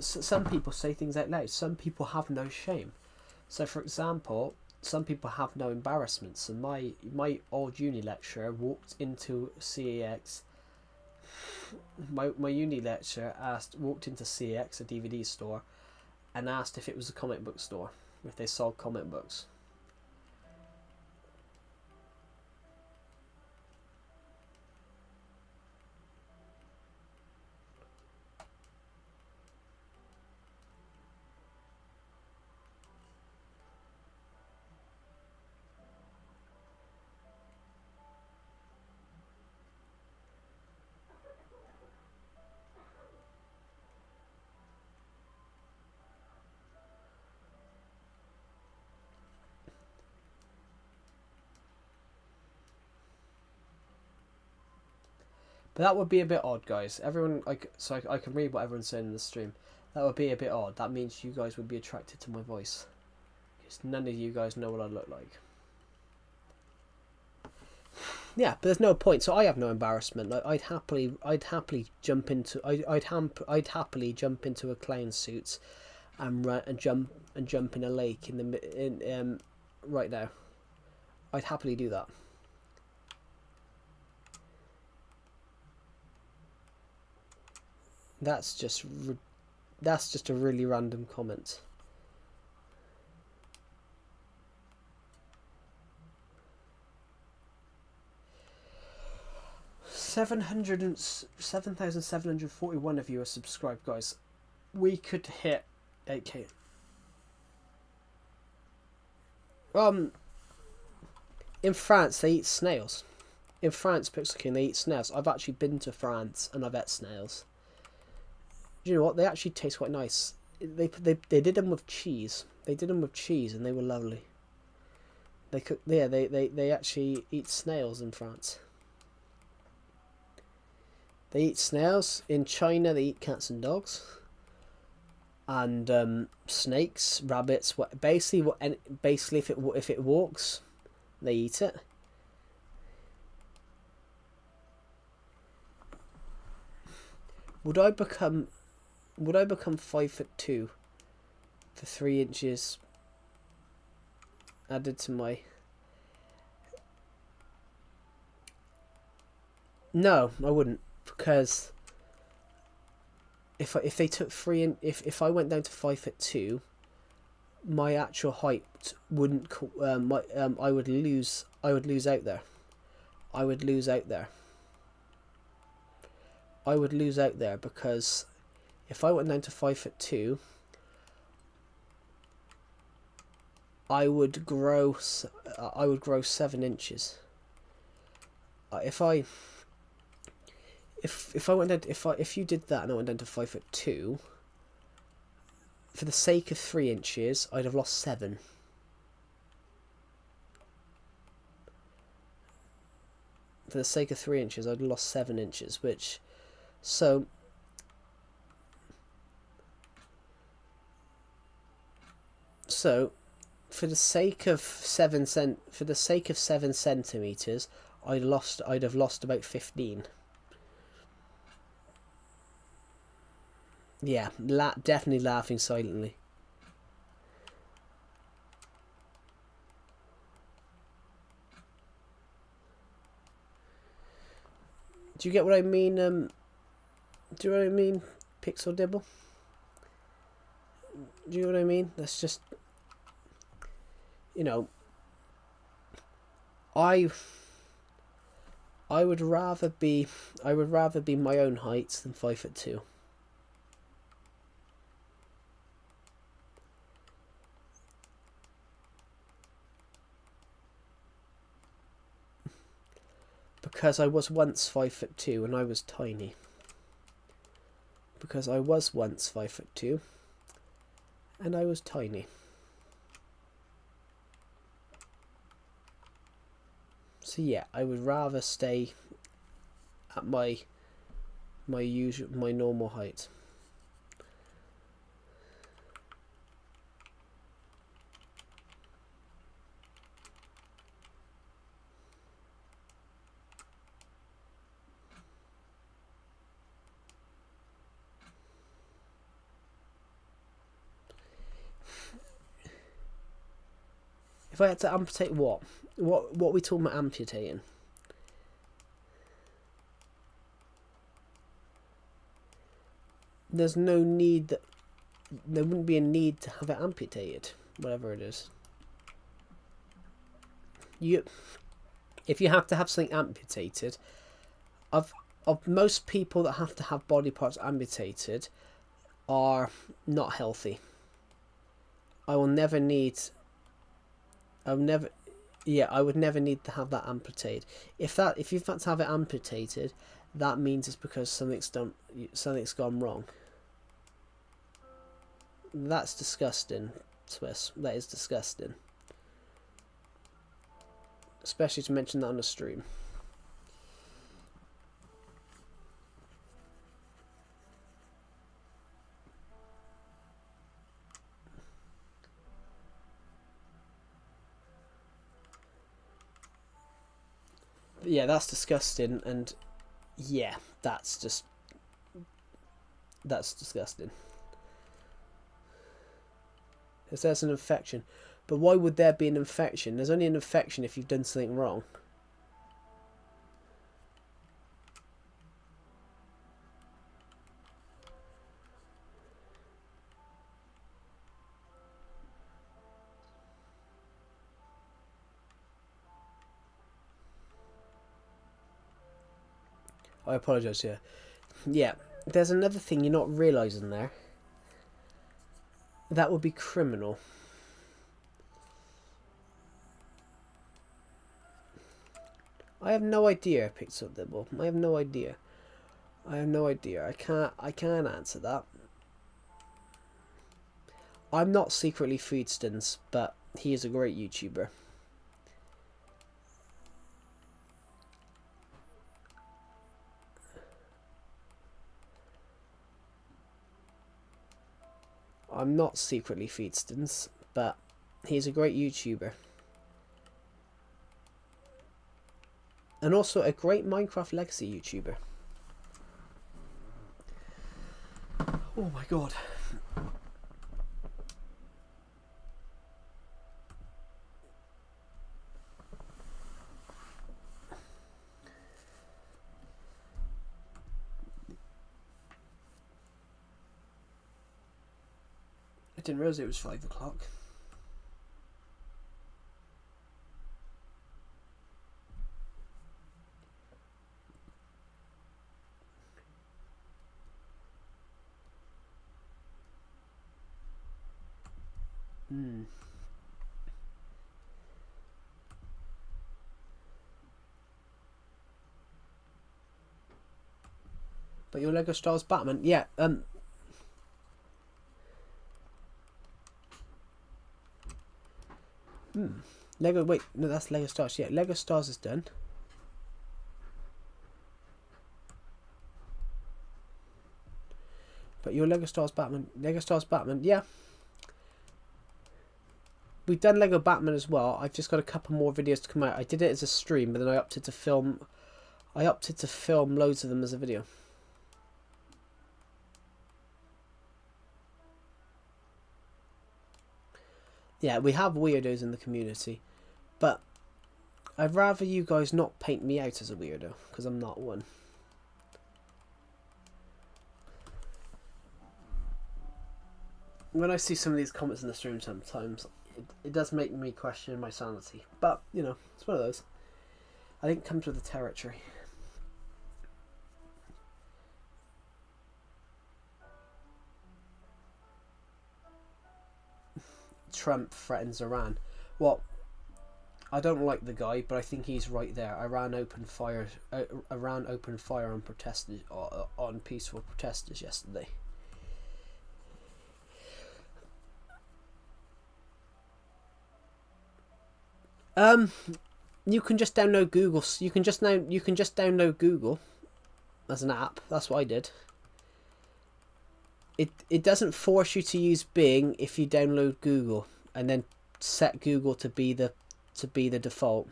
some people say things out loud. Some people have no shame. So, for example, some people have no embarrassment. So my old uni lecturer walked into CAX. My uni lecturer walked into CAX, a DVD store, and asked if it was a comic book store, if they sold comic books. But that would be a bit odd, guys. Everyone, so I can read what everyone's saying in the stream. That would be a bit odd. That means you guys would be attracted to my voice, because none of you guys know what I look like. Yeah, but there's no point. So I have no embarrassment. I'd happily jump into I'd happily jump into a clown suit, and jump in a lake right now. I'd happily do that. That's just a really random comment. Seven thousand 7,741 of you are subscribed, guys. We could hit 8K. In France they eat snails. In France, Pixel King, they eat snails. I've actually been to France and I've ate snails. Do you know what? They actually taste quite nice. They did them with cheese. They did them with cheese and they were lovely. They cook. Yeah, they actually eat snails in France. They eat snails. In China, they eat cats and dogs. And snakes, rabbits. Basically, if it walks, they eat it. Would I become 5'2" for 3 inches added to my... No, I wouldn't, because if they took if I went down to 5'2", my actual height wouldn't I would lose out there. I would lose out there because if I went down to 5'2", I would grow 7 inches. If you did that and I went down to 5'2", for the sake of 3 inches, I'd have lost 7. For the sake of 3 inches, I'd have lost 7 inches, which, so for the sake of 7 centimeters, I'd have lost about 15. Yeah, definitely laughing silently. Do you get what I mean? Do you know what I mean, Pixel Dibble? Do you know what I mean? That's just, you know, I would rather be my own height than 5'2". Because I was once 5'2" and I was tiny. Because I was once 5'2" and I was tiny. So yeah, I would rather stay at my normal height. If I had to amputate what? What are we talking about amputating? There's no need that... There wouldn't be a need to have it amputated. Whatever it is. If you have to have something amputated... Of most people that have to have body parts amputated are not healthy. I would never need to have that amputated. If you've had to have it amputated, that means it's because something's gone wrong. That's disgusting, Swiss. That is disgusting. Especially to mention that on the stream. Yeah, that's disgusting, and yeah, that's disgusting. If there's an infection, but why would there be an infection? There's only an infection if you've done something wrong. I apologise, yeah. Yeah, there's another thing you're not realising there. That would be criminal. I have no idea I picked up the ball. I have no idea. I can't answer that. I'm not secretly Foodstins, but he is a great YouTuber. I'm not secretly Feedstins, but he's a great YouTuber. And also a great Minecraft Legacy YouTuber. Oh my god. I didn't realise it was 5 o'clock. But your Lego Stars Batman, yeah, Lego, wait, no, that's Lego Stars, yeah, Lego Stars is done. But your Lego Stars Batman, yeah. We've done Lego Batman as well. I've just got a couple more videos to come out. I did it as a stream, but then I opted to film loads of them as a video. Yeah, we have weirdos in the community, but I'd rather you guys not paint me out as a weirdo, because I'm not one. When I see some of these comments in the stream sometimes, it does make me question my sanity. But, you know, it's one of those. I think it comes with the territory. Trump threatens Iran. Well, I don't like the guy, but I think he's right there. Iran opened fire on protesters, on peaceful protesters yesterday. You can just download Google. You can just download Google as an app. That's what I did. It doesn't force you to use Bing if you download Google and then set Google to be the default.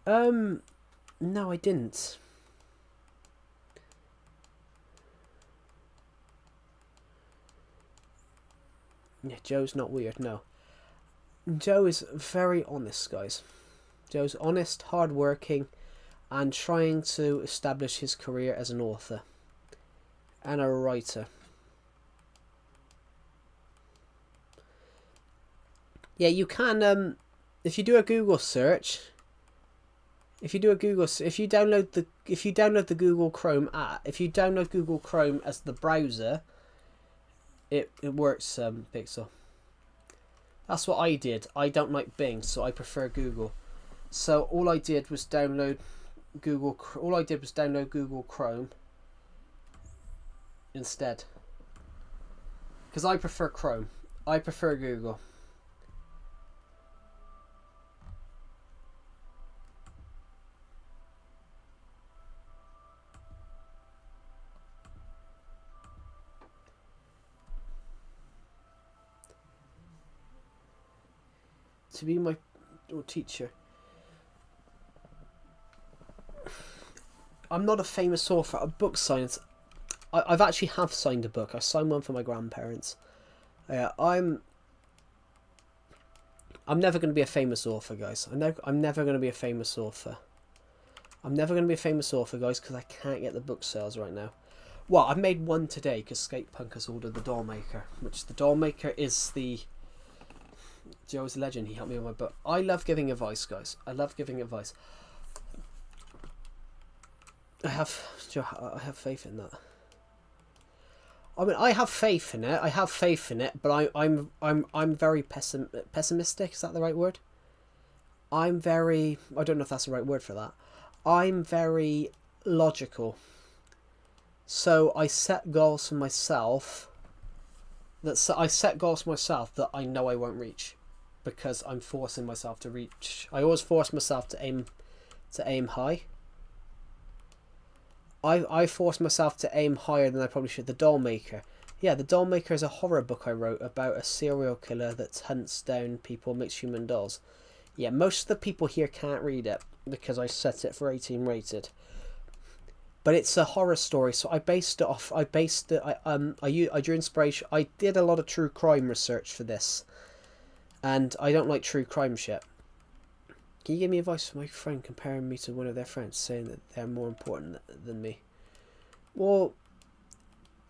No, I didn't. Yeah, Joe's not weird, no. Joe is very honest, guys. Joe's honest, hard-working, and trying to establish his career as an author and a writer. Yeah, you can, if you do a Google search, if you download the Google Chrome app, if you download Google Chrome as the browser, it works, Pixel. That's what I did. I don't like Bing, so I prefer Google. So all I did was download Google Chrome instead. Because I prefer Chrome. I prefer Google. To be my teacher. I'm not a famous author. A book science. I've actually have signed a book. I signed one for my grandparents. I'm never going to be a famous author, guys. I'm never going to be a famous author. I'm never going to be a famous author, guys, because I can't get the book sales right now. Well, I've made one today because Skatepunk has ordered the Dollmaker, which the Dollmaker is the... Joe's a legend. He helped me with my book. I love giving advice, guys. I love giving advice. I have faith in that. I mean, I have faith in it. I have faith in it, but I'm very pessimistic. Is that the right word? I don't know if that's the right word for that. I'm very logical. So I set goals for myself that I know I won't reach, because I'm forcing myself to reach. I always force myself to aim high. I force myself to aim higher than I probably should. The Dollmaker. Yeah, the Dollmaker is a horror book I wrote about a serial killer that hunts down people and makes human dolls. Yeah, most of the people here can't read it because I set it for 18 rated. But it's a horror story, so I drew inspiration. I did a lot of true crime research for this, and I don't like true crime shit. Can you give me advice for my friend comparing me to one of their friends, saying that they're more important than me? Well,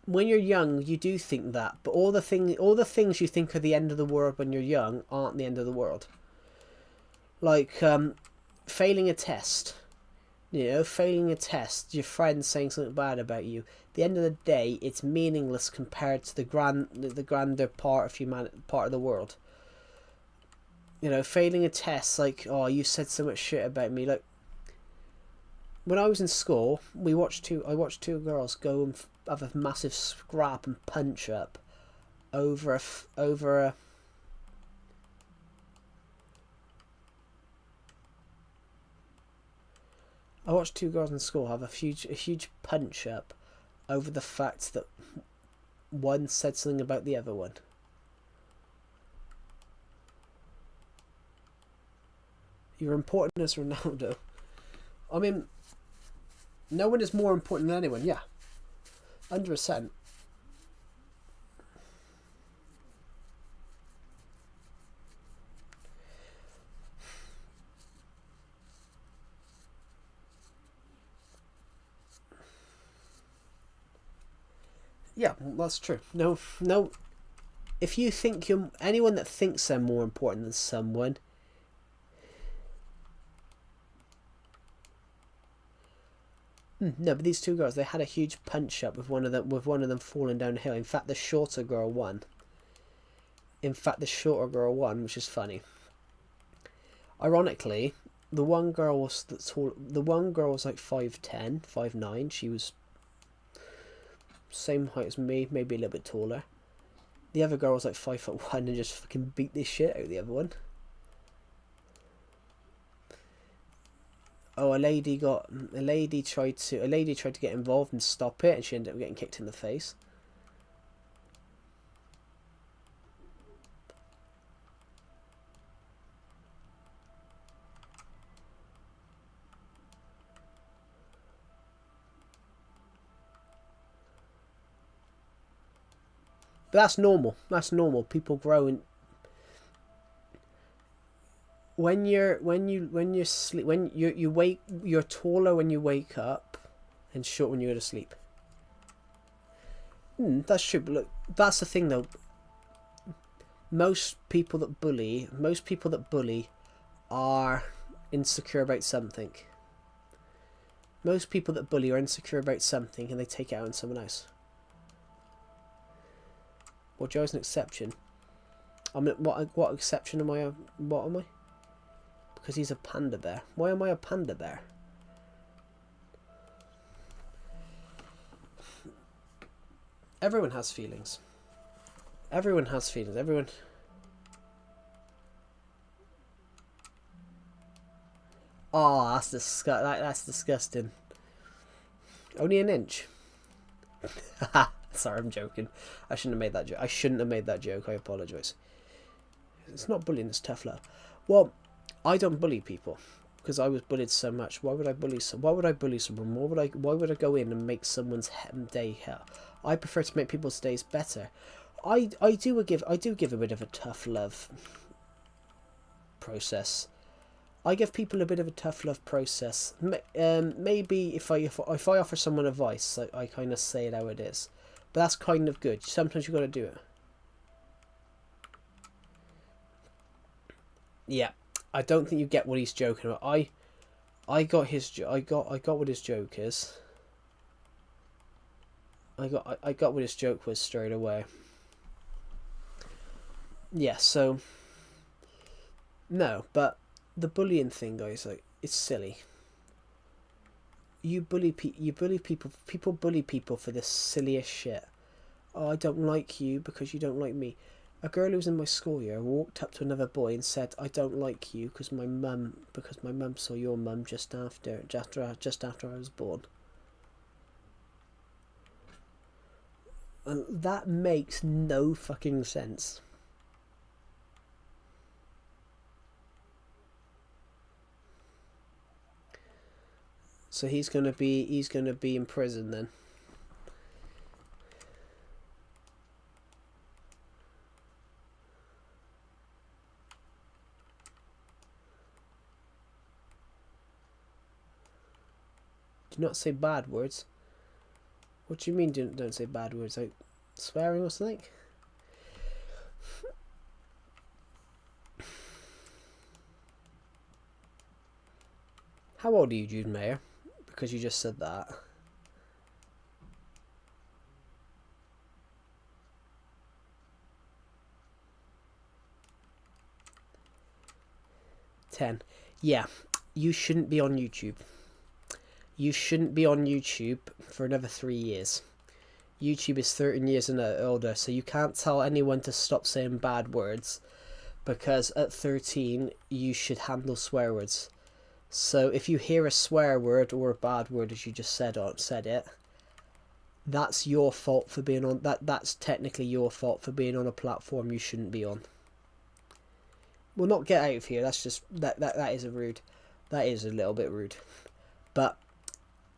when you're young, you do think that, but all the things you think are the end of the world when you're young aren't the end of the world. Like failing a test. You know, failing a test, your friend saying something bad about you. At the end of the day, it's meaningless compared to the grander part of the world. You know, failing a test, like, oh, you said so much shit about me. Like, when I was in school, I watched two girls go and have a massive scrap and punch up over a. I watched two girls in school have a huge punch up over the fact that one said something about the other one. You're important as Ronaldo. I mean, no one is more important than anyone, yeah. 100%. Yeah, that's true. No. If you think anyone that thinks they're more important than someone, no, but these two girls, they had a huge punch up with one of them falling down a hill. In fact, the shorter girl won. Which is funny. Ironically, the one girl was like 5'10", 5'9". She was same height as me, maybe a little bit taller. The other girl was like 5'1" and just fucking beat this shit out of the other one. Oh, a lady tried to get involved and stop it, and she ended up getting kicked in the face. But that's normal. That's normal. People grow in. When you wake, you're taller when you wake up, and short when you go to sleep. That's true. But look, that's the thing though. Most people that bully are insecure about something. Most people that bully are insecure about something, and they take it out on someone else. Well, Joe's an exception. I mean, what exception am I? What am I? Because he's a panda bear. Why am I a panda bear? Everyone has feelings. Everyone has feelings. Everyone. Oh, that's disgusting. Only an inch. Sorry, I'm joking. I shouldn't have made that joke. I apologise. It's not bullying, it's tough love. Well, I don't bully people because I was bullied so much. Why would I bully someone? Why would I go in and make someone's day hell? I prefer to make people's days better. I do give a bit of a tough love process. I give people a bit of a tough love process. Maybe if I offer someone advice, I kind of say it how it is. But that's kind of good. Sometimes you got to do it. Yeah, I don't think you get what he's joking about. I got what his joke is. I got what his joke was straight away. Yeah, so no, but the bullying thing, guys, like, it's silly. You bully people. People bully people for the silliest shit. Oh, I don't like you because you don't like me. A girl who was in my school year walked up to another boy and said, "I don't like you because my mum saw your mum just after I was born." And that makes no fucking sense. So he's gonna be in prison then. Do not say bad words. What do you mean don't say bad words? Like swearing or something? How old are you, Jude Mayer? Because you just said that. "10. Yeah, you shouldn't be on YouTube. You shouldn't be on YouTube for another 3 years. YouTube is 13 years and older, so you can't tell anyone to stop saying bad words, because at 13 you should handle swear words. So if you hear a swear word or a bad word, as you just said it, that's your fault for being on that's technically your fault for being on a platform you shouldn't be on. Well, not get out of here. That's just that is rude. That is a little bit rude. But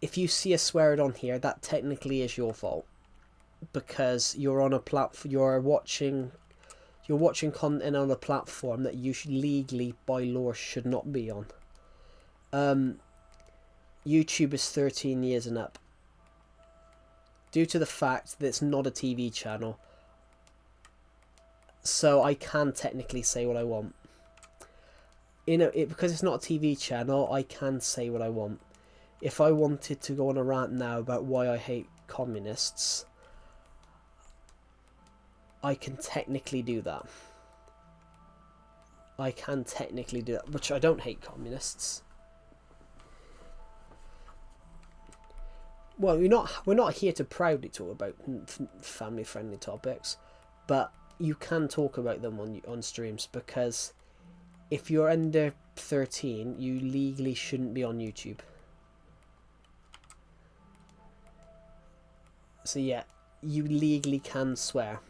if you see a swear word on here, that technically is your fault, because you're on a platform. You're watching content on a platform that you should legally, by law, should not be on. YouTube is 13 years and up. Due to the fact that it's not a TV channel, so I can technically say what I want. Because it's not a TV channel, I can say what I want. If I wanted to go on a rant now about why I hate communists, I can technically do that. Which I don't hate communists. Well, we're not here to proudly talk about family-friendly topics, but you can talk about them on streams, because if you're under 13, you legally shouldn't be on YouTube. So yeah, you legally can swear.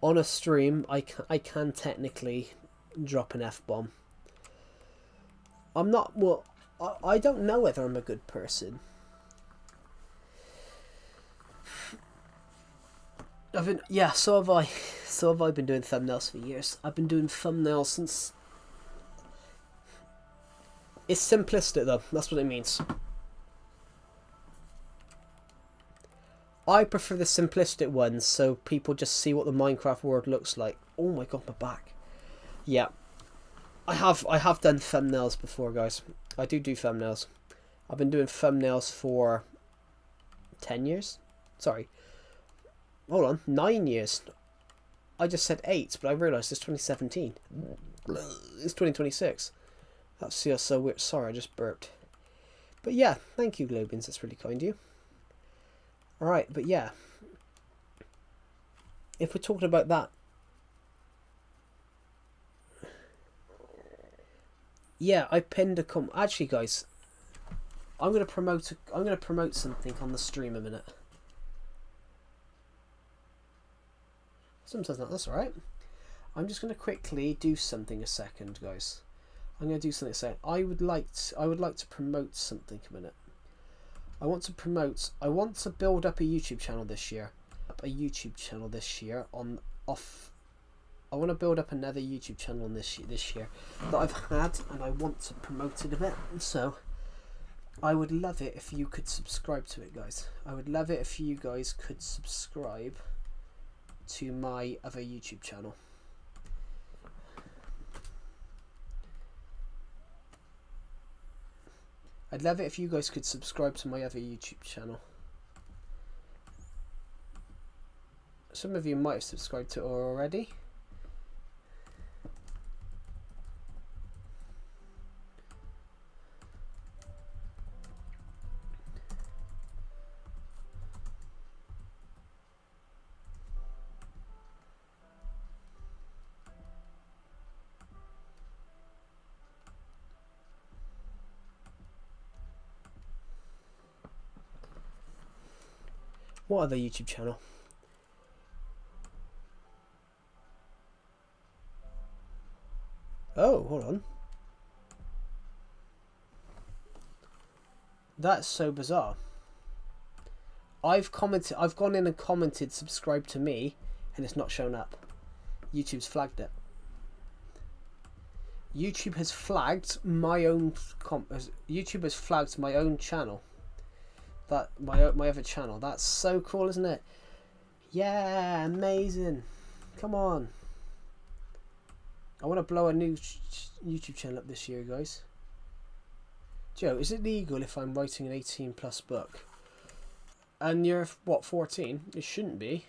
On a stream, I can technically drop an F-bomb. I don't know whether I'm a good person. Yeah, so have I. So have I been doing thumbnails for years. I've been doing thumbnails since. It's simplistic though. That's what it means. I prefer the simplistic ones, so people just see what the Minecraft world looks like. Oh my god, my back. Yeah, I have done thumbnails before, guys. I do thumbnails. I've been doing thumbnails for 10 years. Sorry, hold on, 9 years. I just said 8, but I realised it's 2017. It's 2026. That's feels so weird. Sorry, I just burped. But yeah, thank you, Globians. That's really kind of you. Alright, but yeah. If we're talking about that. Yeah, I pinned a actually, guys, I'm gonna promote something on the stream a minute. Sometimes not, that's alright. I'm just gonna quickly do something a second, guys. I'm gonna do something a second. I would like to promote something a minute. I want to build up a YouTube channel this year. I want to build up another YouTube channel this year that I've had, and I want to promote it a bit. So I would love it if you could subscribe to it, guys. I would love it if you guys could subscribe to my other YouTube channel. I'd love it if you guys could subscribe to my other YouTube channel. Some of you might have subscribed to it already. What other YouTube channel? Oh, hold on. That's so bizarre. I've gone in and commented subscribe to me, and it's not shown up. YouTube's flagged it. YouTube has flagged my own YouTube has flagged my own channel. That my other channel. That's so cool, isn't it? Yeah, amazing. Come on. I want to blow a new YouTube channel up this year, guys. Joe, is it legal if I'm writing an 18+ book? And you're, what, 14? It shouldn't be.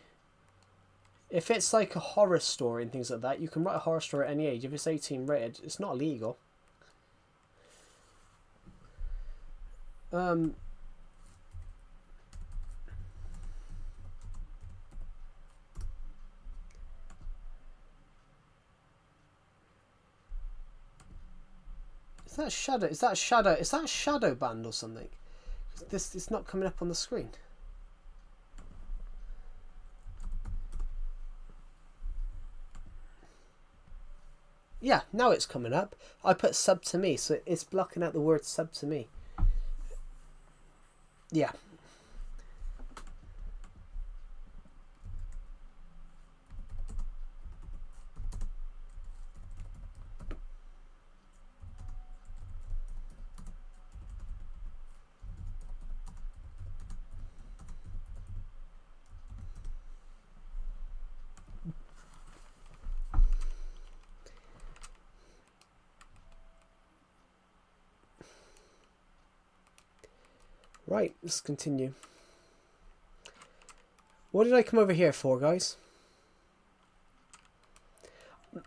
If it's like a horror story and things like that, you can write a horror story at any age. If it's 18 rated, it's not illegal. Is that shadow? Is that shadow? Is that shadow banned or something? This is not coming up on the screen. Yeah, now it's coming up. I put sub to me, so it's blocking out the word sub to me. Yeah. Right, let's continue. What did I come over here for, guys?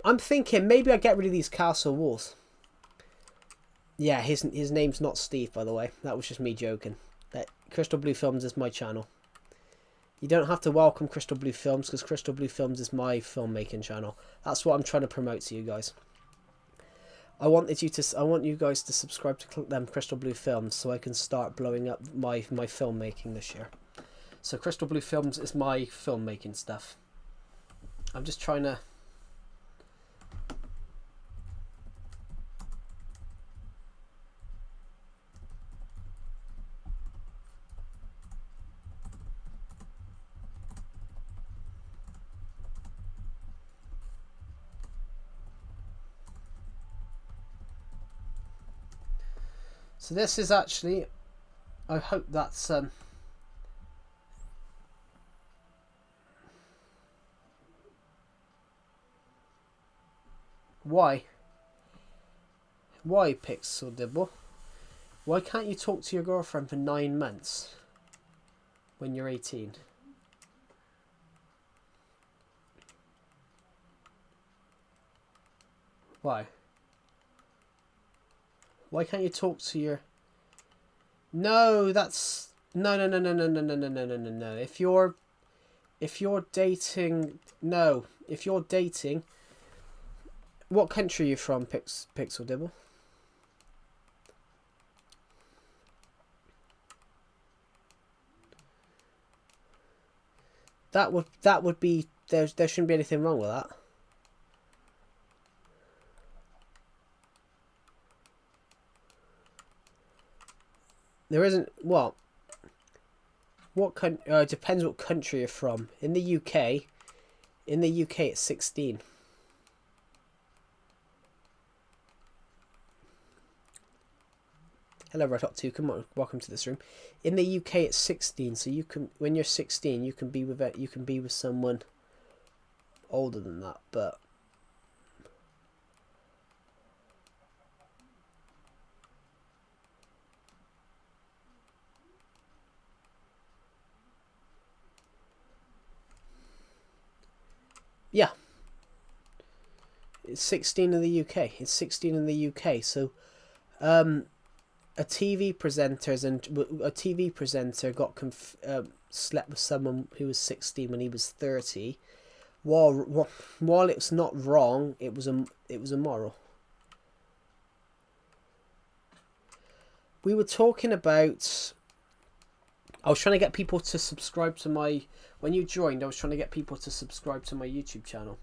I'm thinking maybe I get rid of these castle walls. Yeah, his name's not Steve, by the way. That was just me joking. That Crystal Blue Films is my channel. You don't have to welcome Crystal Blue Films, because Crystal Blue Films is my filmmaking channel. That's what I'm trying to promote to you guys. I want you guys to subscribe to Crystal Blue Films so I can start blowing up my filmmaking this year. So Crystal Blue Films is my filmmaking stuff. I'm just trying to... So this is actually, I hope that's why Pixel Dibble? Why can't you talk to your girlfriend for 9 months when you're 18? Why? Why can't you talk to your... No, that's... No. If you're dating... No. If you're dating... What country are you from, Pixel Dibble? That would be... There shouldn't be anything wrong with that. There isn't... Well... What country... it depends what country you're from. In the UK... In the UK it's 16. Hello, Red Hot 2. Come on, welcome to this room. In the UK, it's 16, so you can, when you're 16, you can be with someone older than that. But yeah, it's 16 in the UK. It's 16 in the UK. So, a TV presenter got slept with someone who was 16 when he was 30. While it's not wrong, it was immoral. We were talking about... I was trying to get people to subscribe to my... When you joined, I was trying to get people to subscribe to my YouTube channel.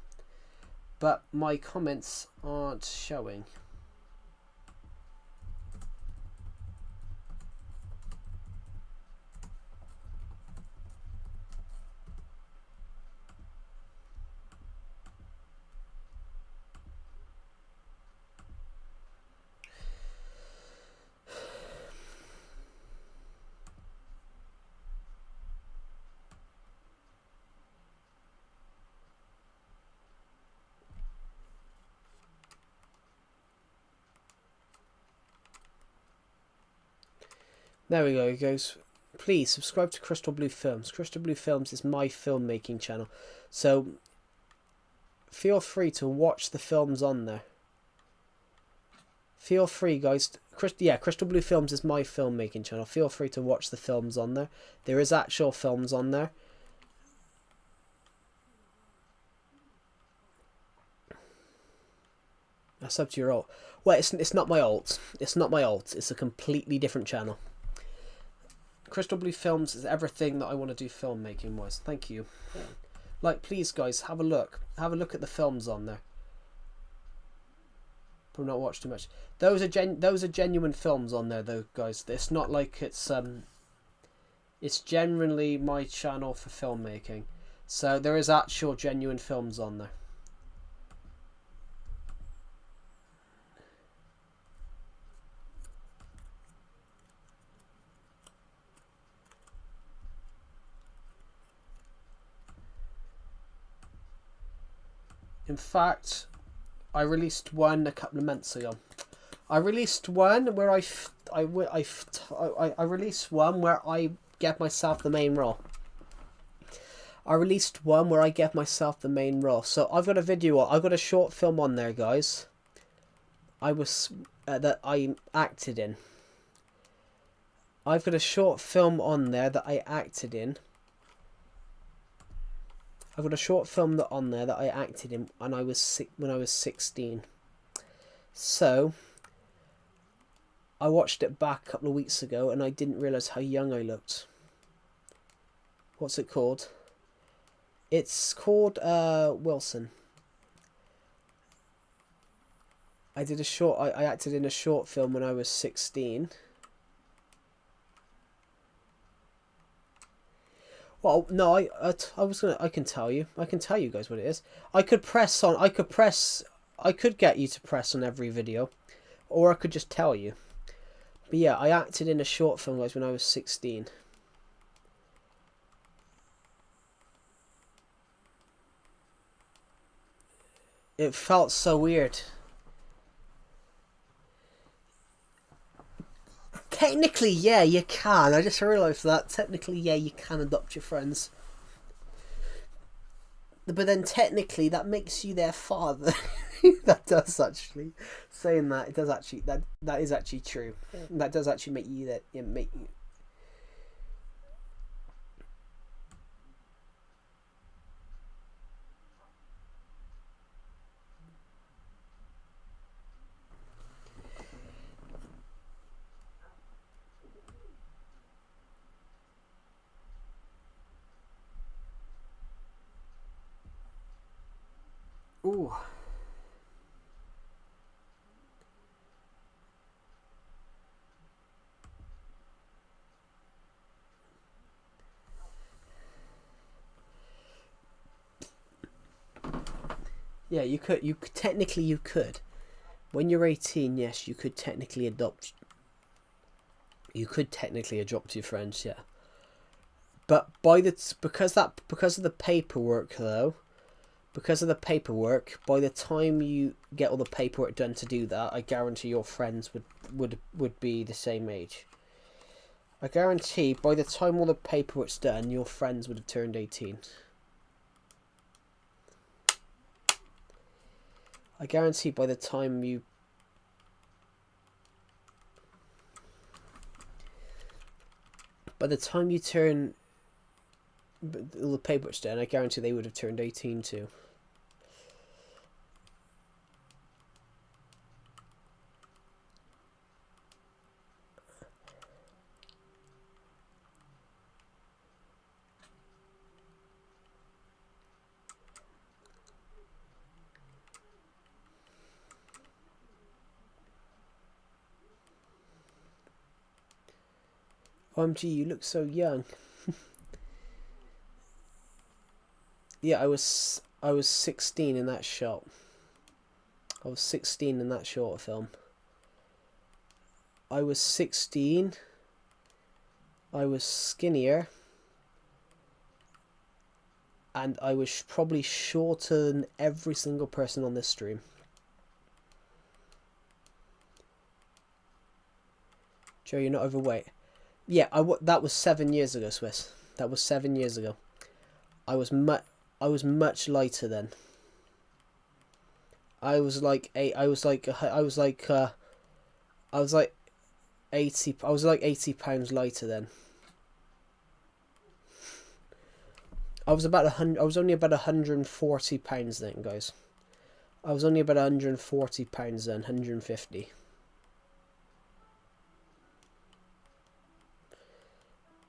But my comments aren't showing. There we go, it goes. Please subscribe to Crystal Blue Films. Crystal Blue Films is my filmmaking channel. So feel free to watch the films on there. Feel free, guys. Crystal Blue Films is my filmmaking channel. Feel free to watch the films on there. There is actual films on there. That's up to your alt. Well, it's not my alt. It's not my alt. It's a completely different channel. Crystal Blue Films is everything that I want to do filmmaking wise. Thank you. Like, please, guys, have a look. Have a look at the films on there. Probably not watch too much. Those are genuine films on there, though, guys. It's not like it's generally my channel for filmmaking. So there is actual genuine films on there. In fact, I released one a couple of months ago. I released one where I released one where I gave myself the main role. I released one where I gave myself the main role. So I've got a video. I've got a short film on there, guys. That I acted in. I've got a short film on there that I acted in. I've got a short film on there that I acted in when I was 16. So I watched it back a couple of weeks ago and I didn't realise how young I looked. What's it called? It's called Wilson. I acted in a short film when I was 16. Well, no, I can tell you guys what it is. I could get you to press on every video, or I could just tell you. But yeah, I acted in a short film, guys, when I was 16. It felt so weird. Technically, yeah, you can. I just realised that. Technically, yeah, you can adopt your friends. But then technically, that makes you their father. That does actually. Saying that, it does actually. That is actually true. That does actually make you that. Yeah, make you. Ooh. Yeah, you could. Technically you could. When you're 18, yes, you could technically adopt. You could technically adopt your friends, yeah. But because of the paperwork though, because of the paperwork, by the time you get all the paperwork done to do that, I guarantee your friends would be the same age. I guarantee by the time all the paperwork's done, your friends would have turned 18. I guarantee by the time you... By the time you turn... all the paperwork's done, I guarantee they would have turned 18 too. OMG, you look so young. Yeah, I was 16 in that shot. I was 16 in that short film. I was 16. I was skinnier. And I was probably shorter than every single person on this stream. Joe, you're not overweight. Yeah, that was 7 years ago, Swiss. That was 7 years ago. I was much lighter then. I was like 80 pounds lighter then. I was only about 140 pounds then, guys. I was only about 140 pounds then, 150.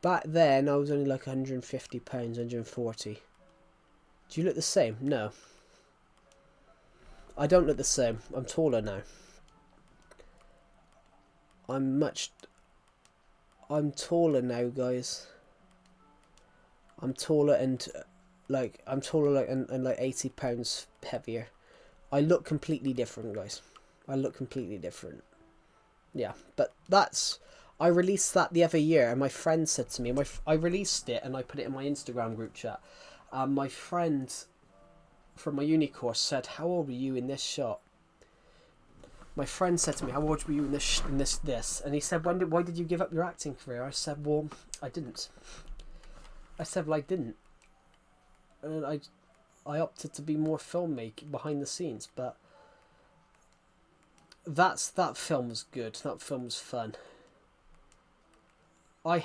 Back then, I was only like 150 pounds, 140. Do you look the same? No. I don't look the same. I'm taller now. I'm taller now, guys. I'm taller and like 80 pounds heavier. I look completely different, guys. I look completely different. Yeah, but that's... I released that the other year, and my friend said to me, I released it and I put it in my Instagram group chat. My friend from my uni course said, "How old were you in this shot?" My friend said to me, "How old were you in this? And he said, "Why did you give up your acting career?" I said, "Well, I didn't." I said, "Well, I didn't." And I opted to be more filmmaking behind the scenes, but that film was good. That film was fun. I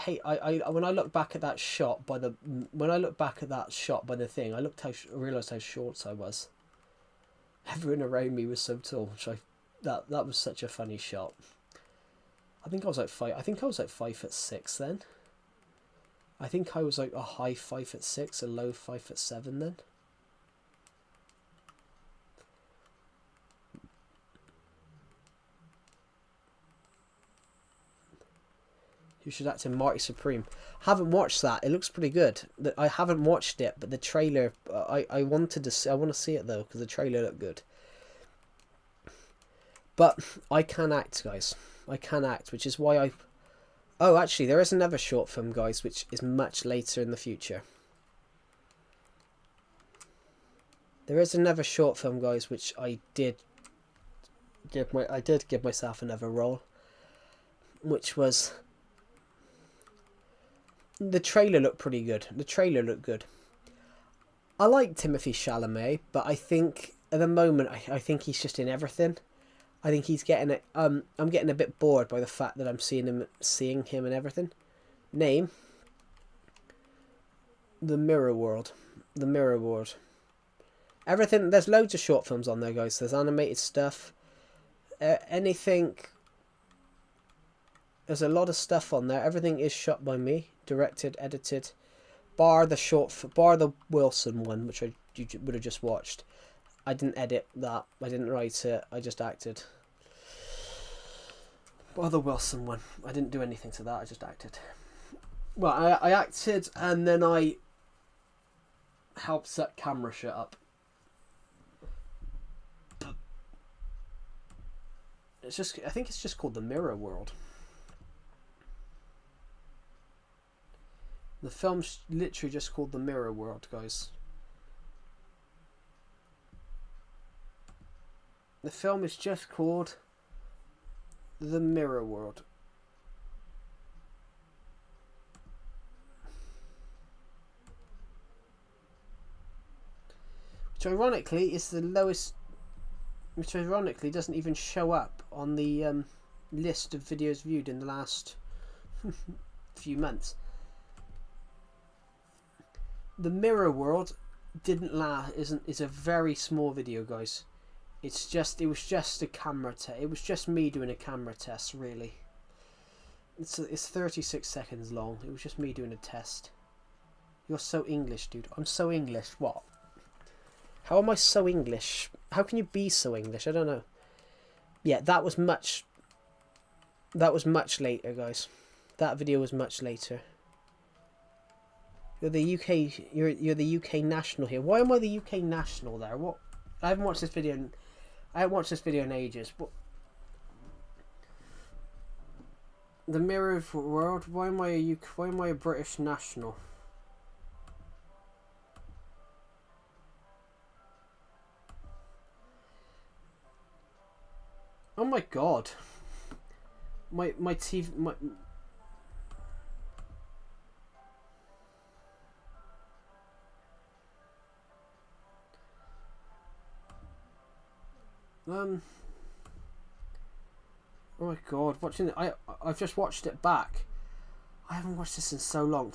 when I look back at that shot by the thing, I realised how short I was. Everyone around me was so tall, that was such a funny shot. I think I was like 5'6" then. I think I was like a high 5'6", a low 5'7" then. Who should act in Marty Supreme? Haven't watched that. It looks pretty good. I haven't watched it, but the trailer, I want to see it though, because the trailer looked good. But I can act, guys. I can act, which is why I... Oh, actually, there is another short film, guys, which is much later in the future. There is another short film, guys, which I did give myself another role, which was... The trailer looked pretty good. The trailer looked good. I like Timothée Chalamet, but I think at the moment I think he's just in everything. I think he's getting it. I'm getting a bit bored by the fact that I'm seeing him in everything. Name. The Mirror World. The Mirror World. Everything. There's loads of short films on there, guys. There's animated stuff. Anything. There's a lot of stuff on there. Everything is shot by me, directed, edited, bar the Wilson one, which you would have just watched. I didn't edit that. I didn't write it. I just acted. Bar the Wilson one. I didn't do anything to that. I just acted. Well, I acted and then I helped set camera shit up. It's just. I think it's just called The Mirror World. The film's literally just called The Mirror World, guys. The film is just called The Mirror World. Which ironically is the lowest... Which ironically doesn't even show up on the list of videos viewed in the last few months. The Mirror World didn't last. Is a very small video, guys. It was just a camera test. It was just me doing a camera test, really. It's 36 seconds long. It was just me doing a test. You're so English, dude. I'm so English. What? How am I so English? How can you be so English? I don't know. Yeah, that was much later, guys. That video was much later. You're the UK. You're the UK national here. Why am I the UK national there? What? I haven't watched this video. I haven't watched this video in ages. But the Mirror World. Why am I a British national? Oh my god. My TV. My. Oh my god, watching it, I've just watched it back. I haven't watched this in so long.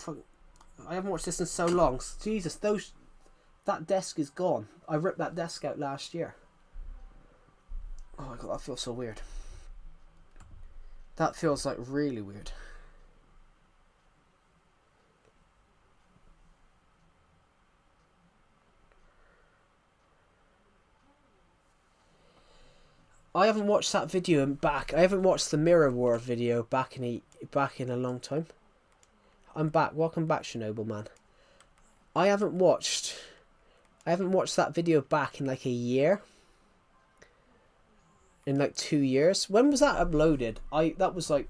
I haven't watched this in so long. Jesus, that desk is gone. I ripped that desk out last year. Oh my god, that feels so weird. That feels like really weird. I haven't watched that video back. I haven't watched the Mirror World video back in a long time. I'm back. Welcome back, Chernobyl man. I haven't watched that video back in like a year. In like 2 years. When was that uploaded? That was like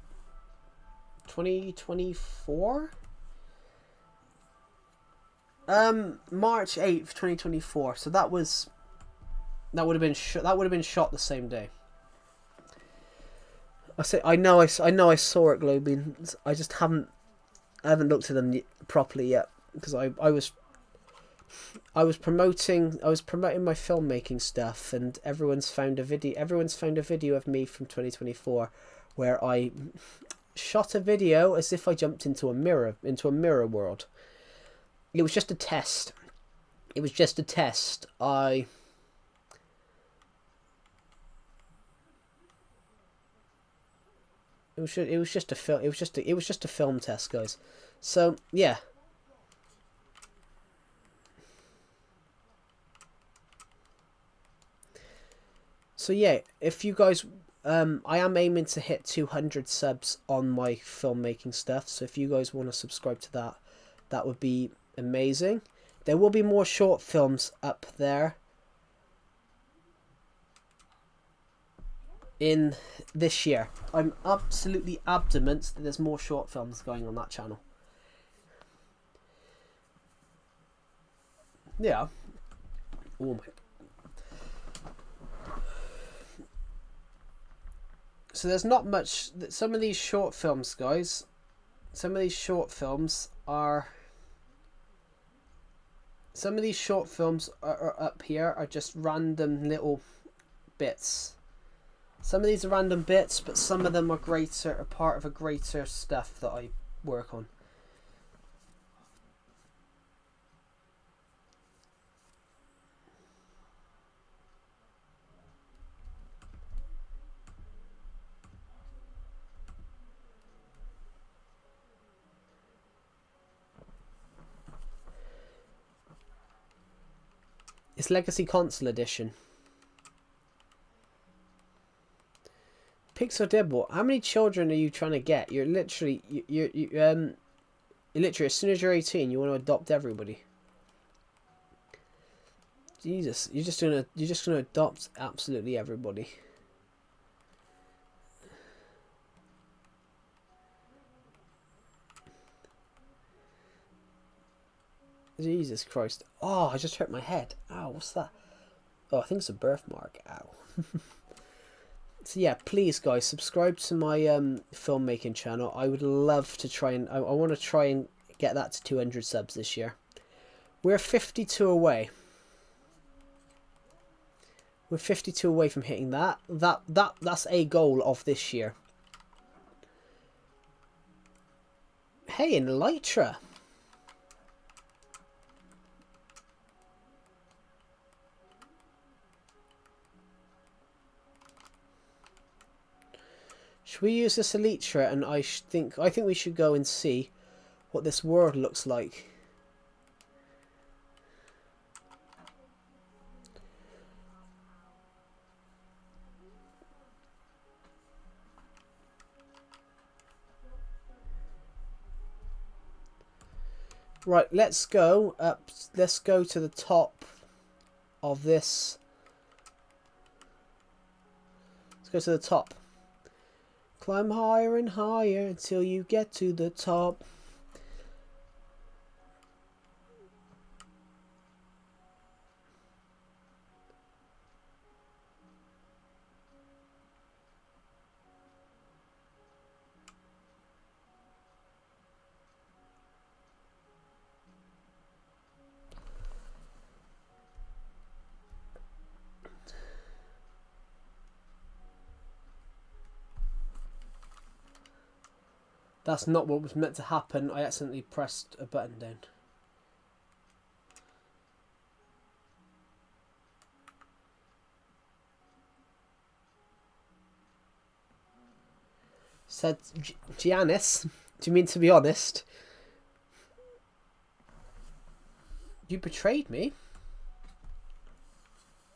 2024. March 8th, 2024. So that would have been shot the same day. I know I saw it, Globian. I just haven't looked at them properly yet because I was promoting my filmmaking stuff, and everyone's found a video of me from 2024 where I shot a video as if I jumped into a mirror world. It was just a test. It was just a film test, guys. So yeah. So yeah, if you guys, I am aiming to hit 200 subs on my filmmaking stuff. So if you guys want to subscribe to that, that would be amazing. There will be more short films up there. in this year. I'm absolutely adamant that there's more short films going on that channel. Yeah. Oh my. So there's not much. Some of these short films, guys. Some of these short films are up here are just random little bits. Some of these are random bits, but some of them are part of a greater stuff that I work on. It's Legacy Console Edition. Pixar Dibble. How many children are you trying to get? You're literally literally as soon as you're 18, you want to adopt everybody. Jesus, you're just gonna adopt absolutely everybody. Jesus Christ. Oh, I just hurt my head. Ow, what's that? Oh, I think it's a birthmark. Ow. So yeah, please guys, subscribe to my filmmaking channel. I would love to try and... I want to try and get that to 200 subs this year. We're 52 away. We're 52 away from hitting that. That's a goal of this year. Hey, in Elytra. Should we use this Elytra? And I think we should go and see what this world looks like. Right, let's go up. Let's go to the top of this. Let's go to the top. Climb higher and higher until you get to the top. That's not what was meant to happen. I accidentally pressed a button down. Said Giannis. Do you mean to be honest? You betrayed me.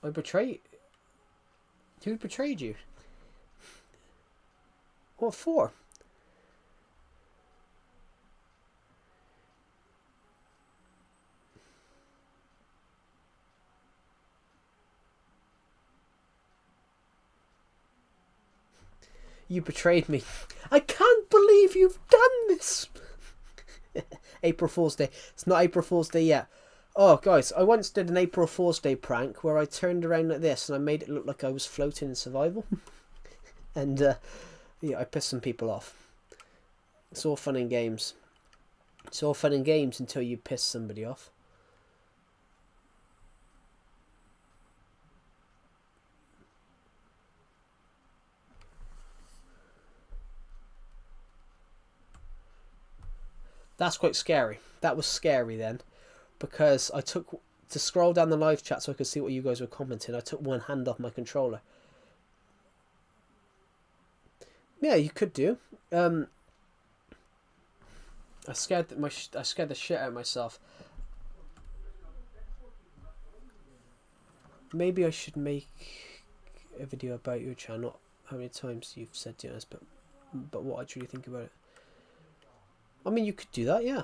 I betrayed... Who betrayed you? What for? You betrayed me. I can't believe you've done this. April Fool's Day. It's not April Fool's Day yet. Oh, guys, I once did an April Fool's Day prank where I turned around like this and I made it look like I was floating in survival. And, yeah, I pissed some people off. It's all fun and games. It's all fun and games until you piss somebody off. That's quite scary. That was scary then, because I took to scroll down the live chat so I could see what you guys were commenting. I took one hand off my controller. Yeah, you could do. I scared the shit out of myself. Maybe I should make a video about your channel. How many times you've said to us, but what I truly think about it. I mean, you could do that, yeah.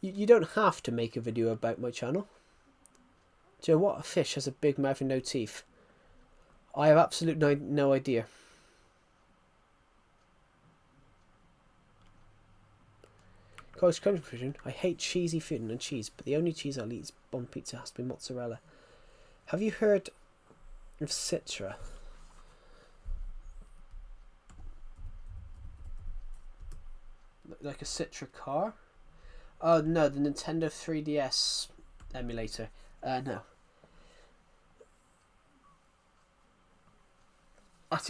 You don't have to make a video about my channel. Do you know what? A fish has a big mouth and no teeth. I have absolutely no idea. College conclusion: I hate cheesy food and cheese, but the only cheese I'll eat on pizza has to be mozzarella. Have you heard of Citra? Like a Citra car? Oh no, the Nintendo 3DS emulator. No.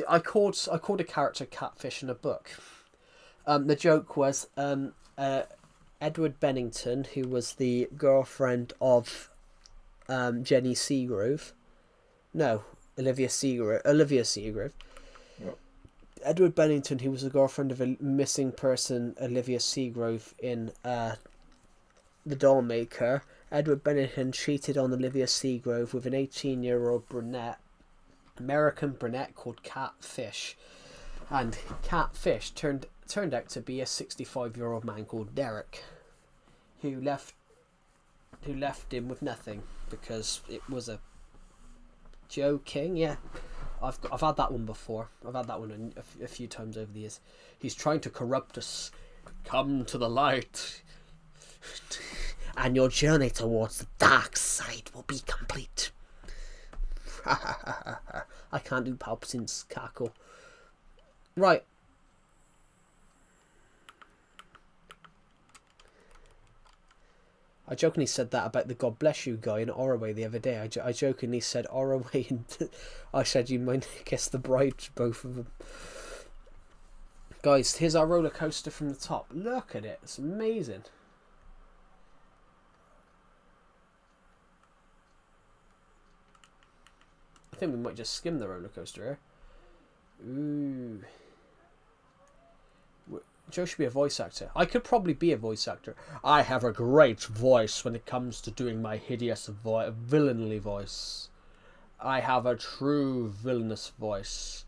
I called a character Catfish in a book. The joke was Edward Bennington, who was the girlfriend of Jenny Seagrove. No, Olivia Seagrove. Yep. Edward Bennington, who was the girlfriend of a missing person, Olivia Seagrove, in The Dollmaker. Edward Bennington cheated on Olivia Seagrove with an 18-year-old American brunette called Catfish. And Catfish turned out to be a 65-year-old man called Derek, who left him with nothing because it was a joking. Yeah, I've had that one before. I've had that one a few times over the years. He's trying to corrupt us. Come to the light, and your journey towards the dark side will be complete. I can't do Palpatine's cackle. Right. I jokingly said that about the God Bless You guy in Orway the other day. I jokingly said Orway and I said you might guess the bride, both of them. Guys, here's our roller coaster from the top. Look at it. It's amazing. I think we might just skim the roller coaster here. Ooh. Joe should be a voice actor. I could probably be a voice actor. I have a great voice when it comes to doing my hideous villainly voice. I have a true villainous voice.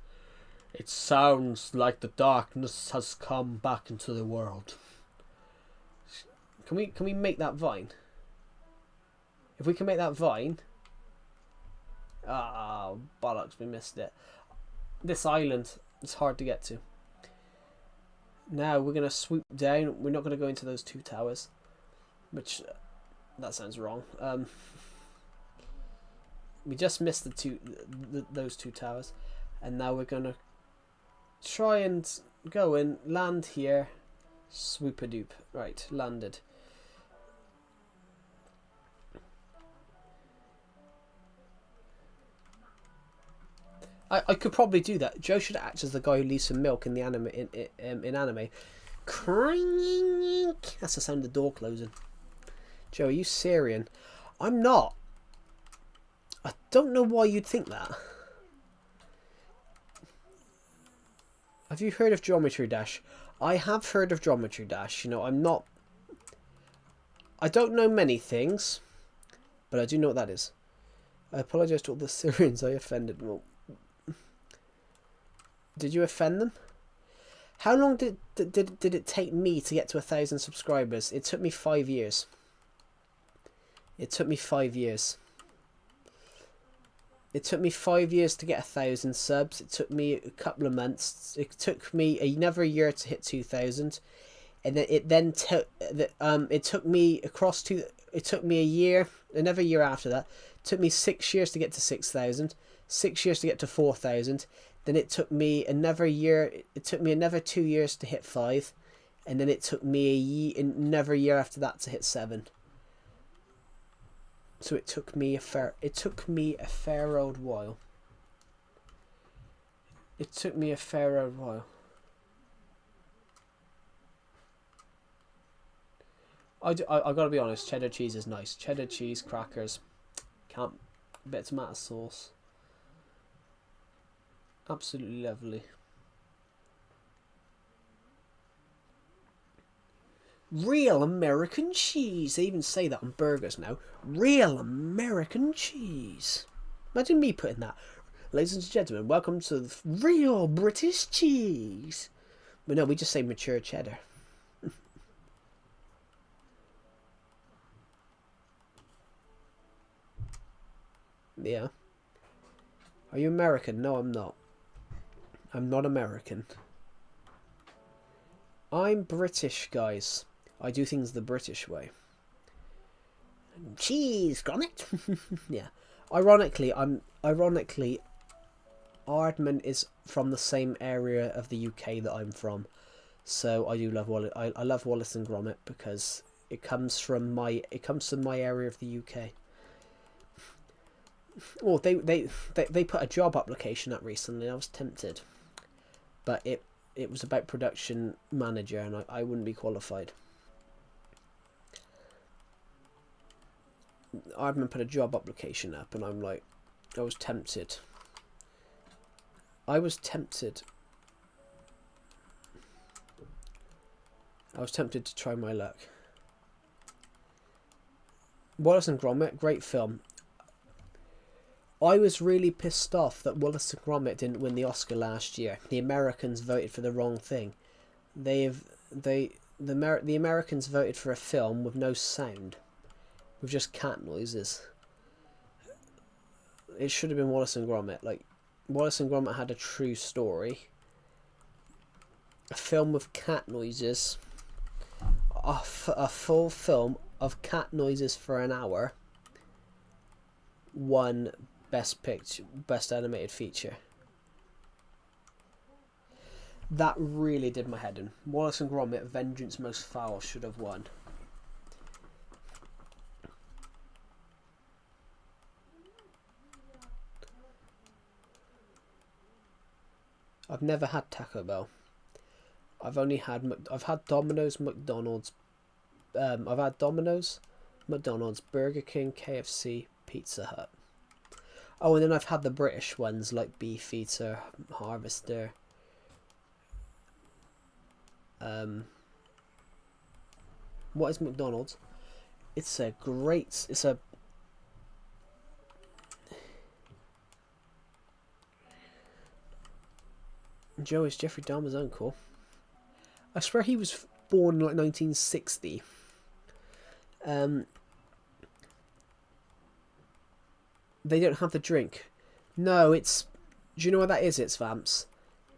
It sounds like the darkness has come back into the world. Can we make that Vine? If we can make that Vine... Ah, bollocks, we missed it. This island is hard to get to. Now we're going to swoop down. We're not going to go into those two towers. Which, that sounds wrong. We just missed those two towers. And now we're going to try and go and land here. Swoop-a-doop. Right, landed. I could probably do that. Joe should act as the guy who leaves some milk in the anime. In anime, Crink. That's the sound of the door closing. Joe, are you Syrian? I'm not. I don't know why you'd think that. Have you heard of Geometry Dash? I have heard of Geometry Dash. You know, I'm not. I don't know many things, but I do know what that is. I apologise to all the Syrians I offended. Well, did you offend them? How long did it take me to get to 1,000 subscribers? It took me 5 years. It took me 5 years. It took me 5 years to get 1,000 subs. It took me a couple of months. It took me another year to hit 2,000, and then it took me across to. It took me a year, another year after that. It took me 6 years to get to 6,000. 6 years to get to 4,000. Then it took me another year. It took me another 2 years to hit 5, and then it took me another year after that to hit 7. So it took me a fair old while. It took me a fair old while. I gotta be honest. Cheddar cheese is nice. Cheddar cheese, crackers, a bit of tomato sauce. Absolutely lovely. Real American cheese. They even say that on burgers now. Real American cheese. Imagine me putting that. Ladies and gentlemen, welcome to the real British cheese. But no, we just say mature cheddar. Yeah. Are you American? No, I'm not. I'm not American. I'm British, guys. I do things the British way. Cheese, grommet. Yeah. Ironically, Aardman is from the same area of the UK that I'm from, so I do love I love Wallace and Gromit because it comes from my area of the UK. Oh, they put a job application up recently. I was tempted, but it was about production manager, and I wouldn't be qualified. Aardman put a job application up, and I'm like, I was tempted. I was tempted to try my luck. Wallace and Gromit, great film. I was really pissed off that Wallace and Gromit didn't win the Oscar last year. The Americans voted for the wrong thing. The Americans voted for a film with no sound, with just cat noises. It should have been Wallace and Gromit. Like, Wallace and Gromit had a true story. A film with cat noises. A full film of cat noises for an hour. Won Best Picture, Best Animated Feature. That really did my head in. Wallace and Gromit, Vengeance Most Foul should have won. I've never had Taco Bell. I've had Domino's, McDonald's. I've had Domino's, McDonald's, Burger King, KFC, Pizza Hut. Oh, and then I've had the British ones like Beefeater, Harvester. What is McDonald's? It's a Joe is Jeffrey Dahmer's uncle. I swear he was born in like 1960. They don't have the drink. No, it's... Do you know what that is? It's Vamps.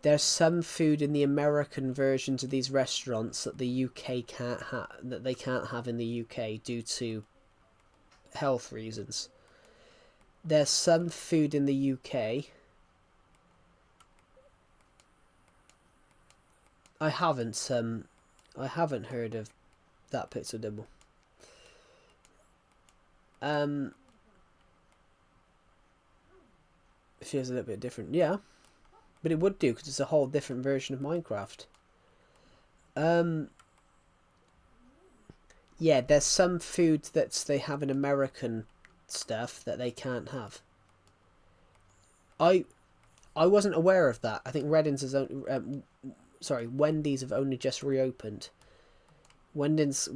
There's some food in the American versions of these restaurants that the UK can't have, that they can't have in the UK due to health reasons. There's some food in the UK. I haven't heard of that pizza dibble. It feels a little bit different, yeah, but it would do because it's a whole different version of Minecraft. Yeah, there's some food that they have in American stuff that they can't have. I wasn't aware of that. I think Wendy's have only just reopened. Wendy's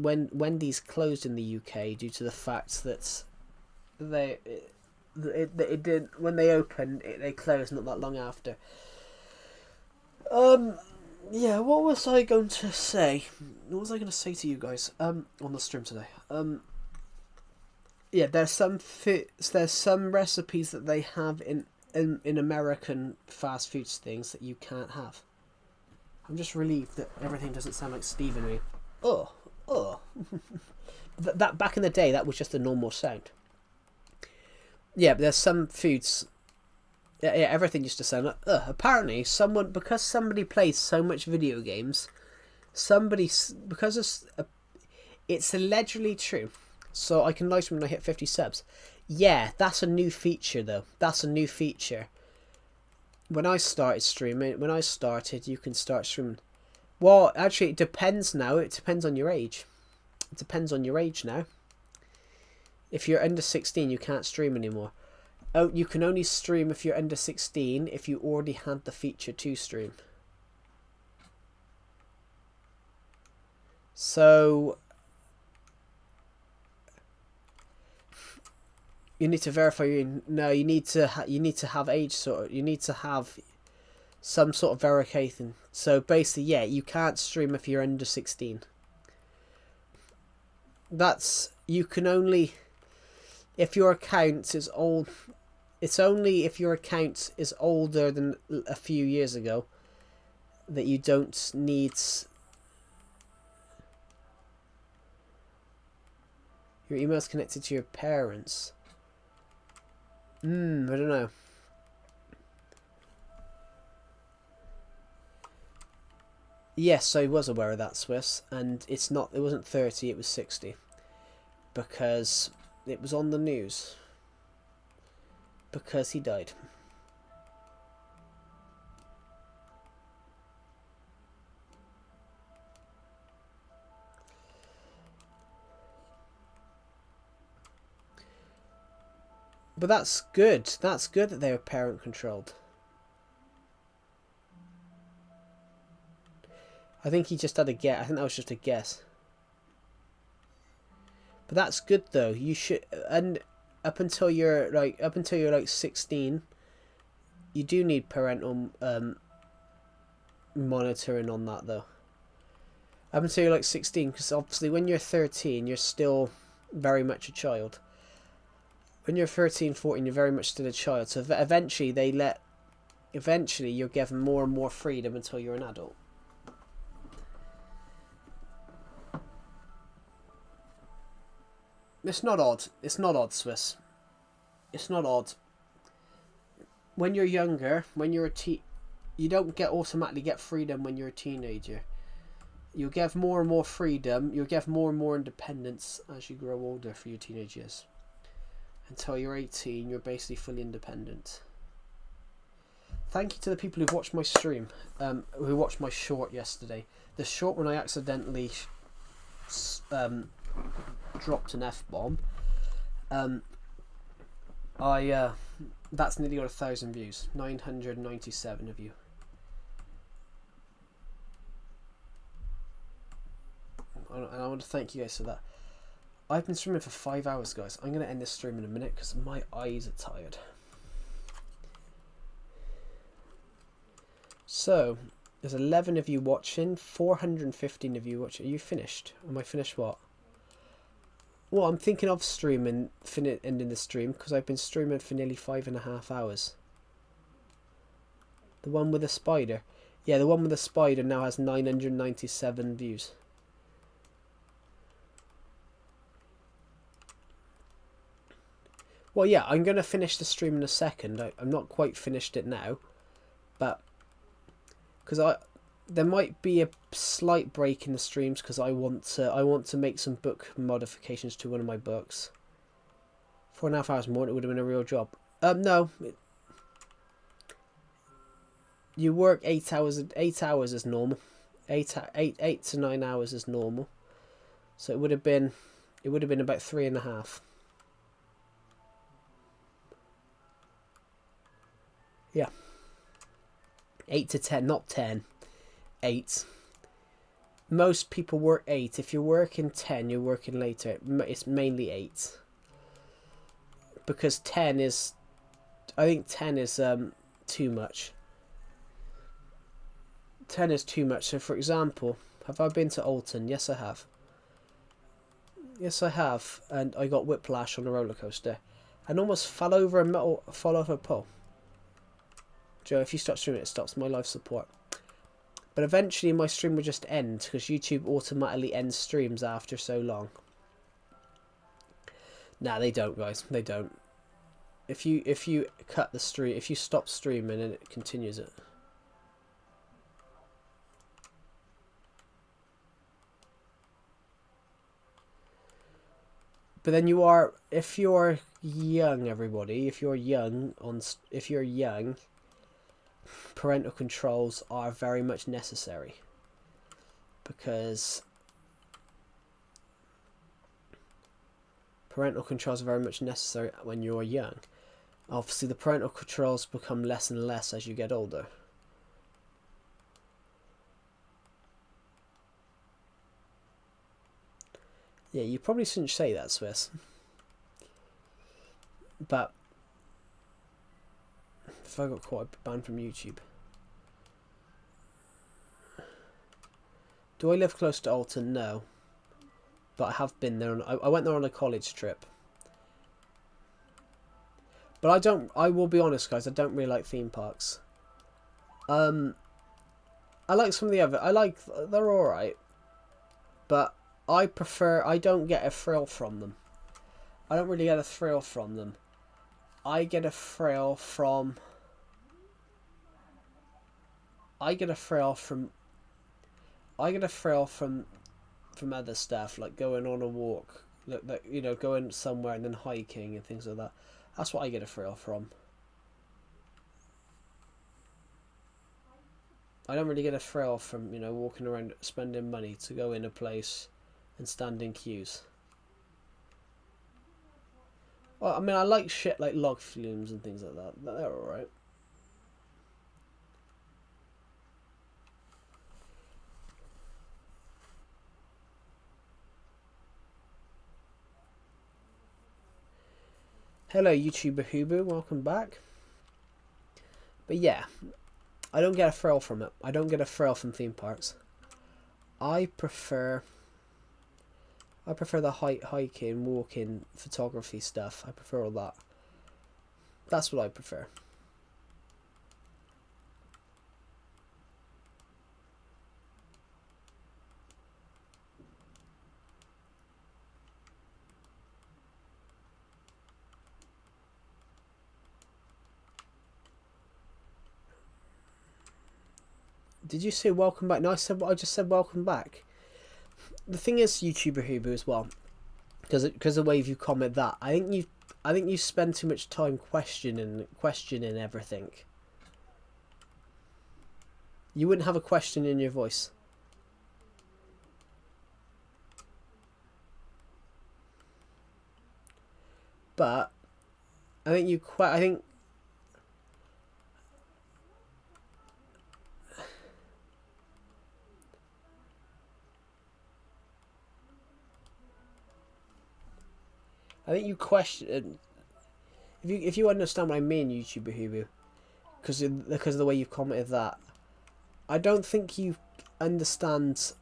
closed in the UK due to the fact that it did when they opened they closed not that long after. Yeah, what was I going to say? What was I going to say to you guys on the stream today? Yeah, there's some recipes that they have in American fast food things that you can't have. I'm just relieved that everything doesn't sound like Stephen me. Oh. That back in the day, that was just a normal sound. Yeah, but there's some foods. Yeah, everything used to sound like. Apparently, because somebody plays so much video games, it's allegedly true. So I can live stream when I hit 50 subs. Yeah, that's a new feature though. That's a new feature. When I started, you can start streaming. Well, actually, it depends now. It depends on your age. It depends on your age now. If you're under 16, you can't stream anymore. Oh, you can only stream if you're under 16 if you already had the feature to stream. So you need to verify you need to have age you need to have some sort of verification. So basically, yeah, you can't stream if you're under 16. You can only if your account is old. It's only if your account is older than a few years ago that you don't need... Your email's connected to your parents. I don't know. Yes, I was aware of that, Swiss, and it's not. It wasn't 30, it was 60, because it was on the news. Because he died. But that's good. That's good that they were parent controlled. I think he just had a guess. I think that was just a guess. But that's good though. You should, and up until you're like 16, you do need parental monitoring on that though. Up until you're like 16, because obviously when you're 13, you're still very much a child. When you're 13, 14, you're very much still a child. So eventually you're given more and more freedom until you're an adult. It's not odd. It's not odd, Swiss. It's not odd. When you're younger, when you're you don't automatically get freedom when you're a teenager. You'll get more and more freedom. You'll get more and more independence as you grow older for your teenage years. Until you're 18, you're basically fully independent. Thank you to the people who've watched my stream, who watched my short yesterday. The short when I accidentally dropped an F-bomb. That's nearly got 1,000 views. 997 of you. And I want to thank you guys for that. I've been streaming for 5 hours, guys. I'm going to end this stream in a minute because my eyes are tired. So, there's 11 of you watching, 415 of you watching. Are you finished? Am I finished what? Well, I'm thinking of streaming, ending the stream because I've been streaming for nearly 5.5 hours. The one with the spider. Yeah, the one with the spider now has 997 views. Well, yeah, I'm going to finish the stream in a second. I'm not quite finished it now. But, because there might be a slight break in the streams because I want to make some book modifications to one of my books. 4.5 hours more, it would have been a real job. No. You work 8 hours. 8 hours is normal. 8 to 9 hours is normal. So it would have been about 3.5. Yeah. 8 to 10, not 10. 8. Most people work 8. If you're working 10, you're working later. It's mainly 8. Because 10 is... I think 10 is too much. 10 is too much. So, for example, have I been to Alton? Yes, I have. Yes, I have. And I got whiplash on a roller coaster. And almost fell over a pole. Joe, if you stop streaming, it stops my live support. But eventually my stream will just end because YouTube automatically ends streams after so long. Nah, they don't, guys. They don't. If you cut the stream, if you stop streaming and it continues it. But then if you're young, everybody, if you're young, parental controls are very much necessary because parental controls are very much necessary when you're young. Obviously the parental controls become less and less as you get older. Yeah, you probably shouldn't say that, Swiss. But if I got caught, I'd be banned from YouTube. Do I live close to Alton? No. But I have been there. I went there on a college trip. But I will be honest, guys, I don't really like theme parks. I like some of the other, they're alright. But I don't get a thrill from them. I don't really get a thrill from them. I get a thrill from other stuff, like going on a walk, going somewhere and then hiking and things like that. That's what I get a thrill from. I don't really get a thrill from, walking around spending money to go in a place and stand in queues. Well, I mean, I like shit like log flumes and things like that. They're alright. Hello, YouTuber Hubu. Welcome back. But yeah, I don't get a thrill from it. I don't get a thrill from theme parks. I prefer the hiking, walking, photography stuff. I prefer all that. That's what I prefer. Did you say welcome back? No, I just said welcome back. The thing is, YouTuber Hubu, as well, because of the way you comment that, I think you spend too much time questioning everything. You wouldn't have a question in your voice. But I think you question, if you understand what I mean, YouTuber Hubu, because of the way you've commented that, I don't think you understand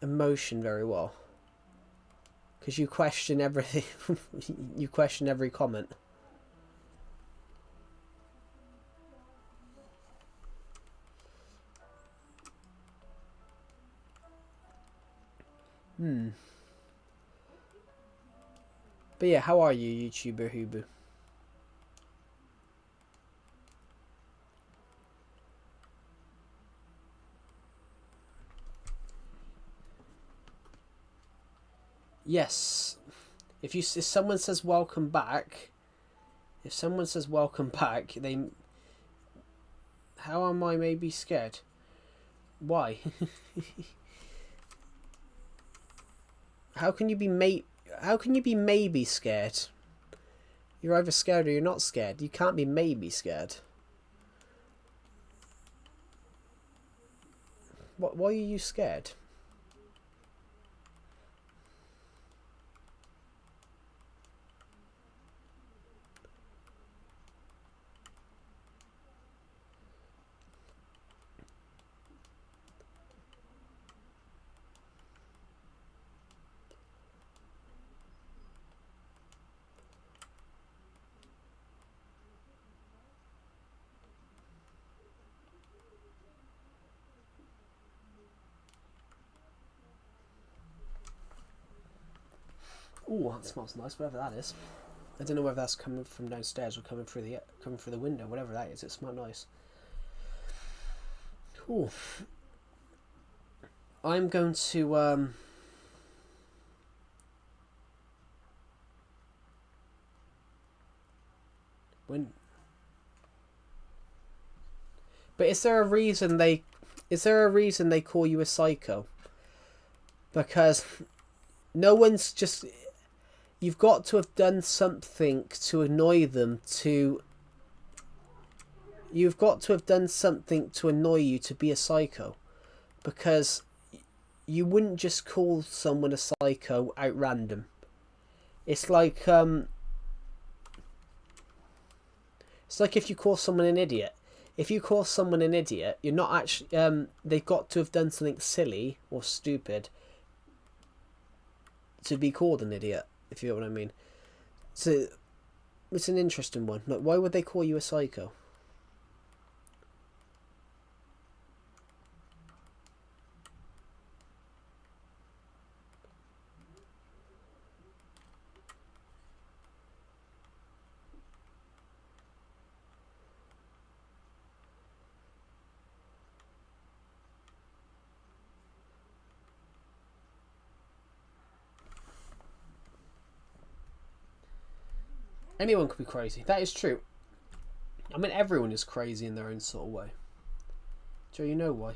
emotion very well, because you question everything. You question every comment. But yeah, how are you, YouTuber Hubu? Yes. If someone says welcome back, how am I maybe scared? Why? How can you be maybe scared? You're either scared or you're not scared. You can't be maybe scared. Why are you scared? Oh, that smells nice, whatever that is. I don't know whether that's coming from downstairs or coming through the window. Whatever that is, it smells nice. Cool. I'm going to But is there a reason they call you a psycho? Because no one's just. You've got to have done something to annoy them to. You've got to have done something to annoy you to be a psycho, because you wouldn't just call someone a psycho at random. It's like if you call someone an idiot. If you call someone an idiot, you're not actually. They've got to have done something silly or stupid to be called an idiot. If you know what I mean. So It's an interesting one. Like, why would they call you a psycho? Anyone could be crazy. That is true. I mean, everyone is crazy in their own sort of way. Joe, you know why?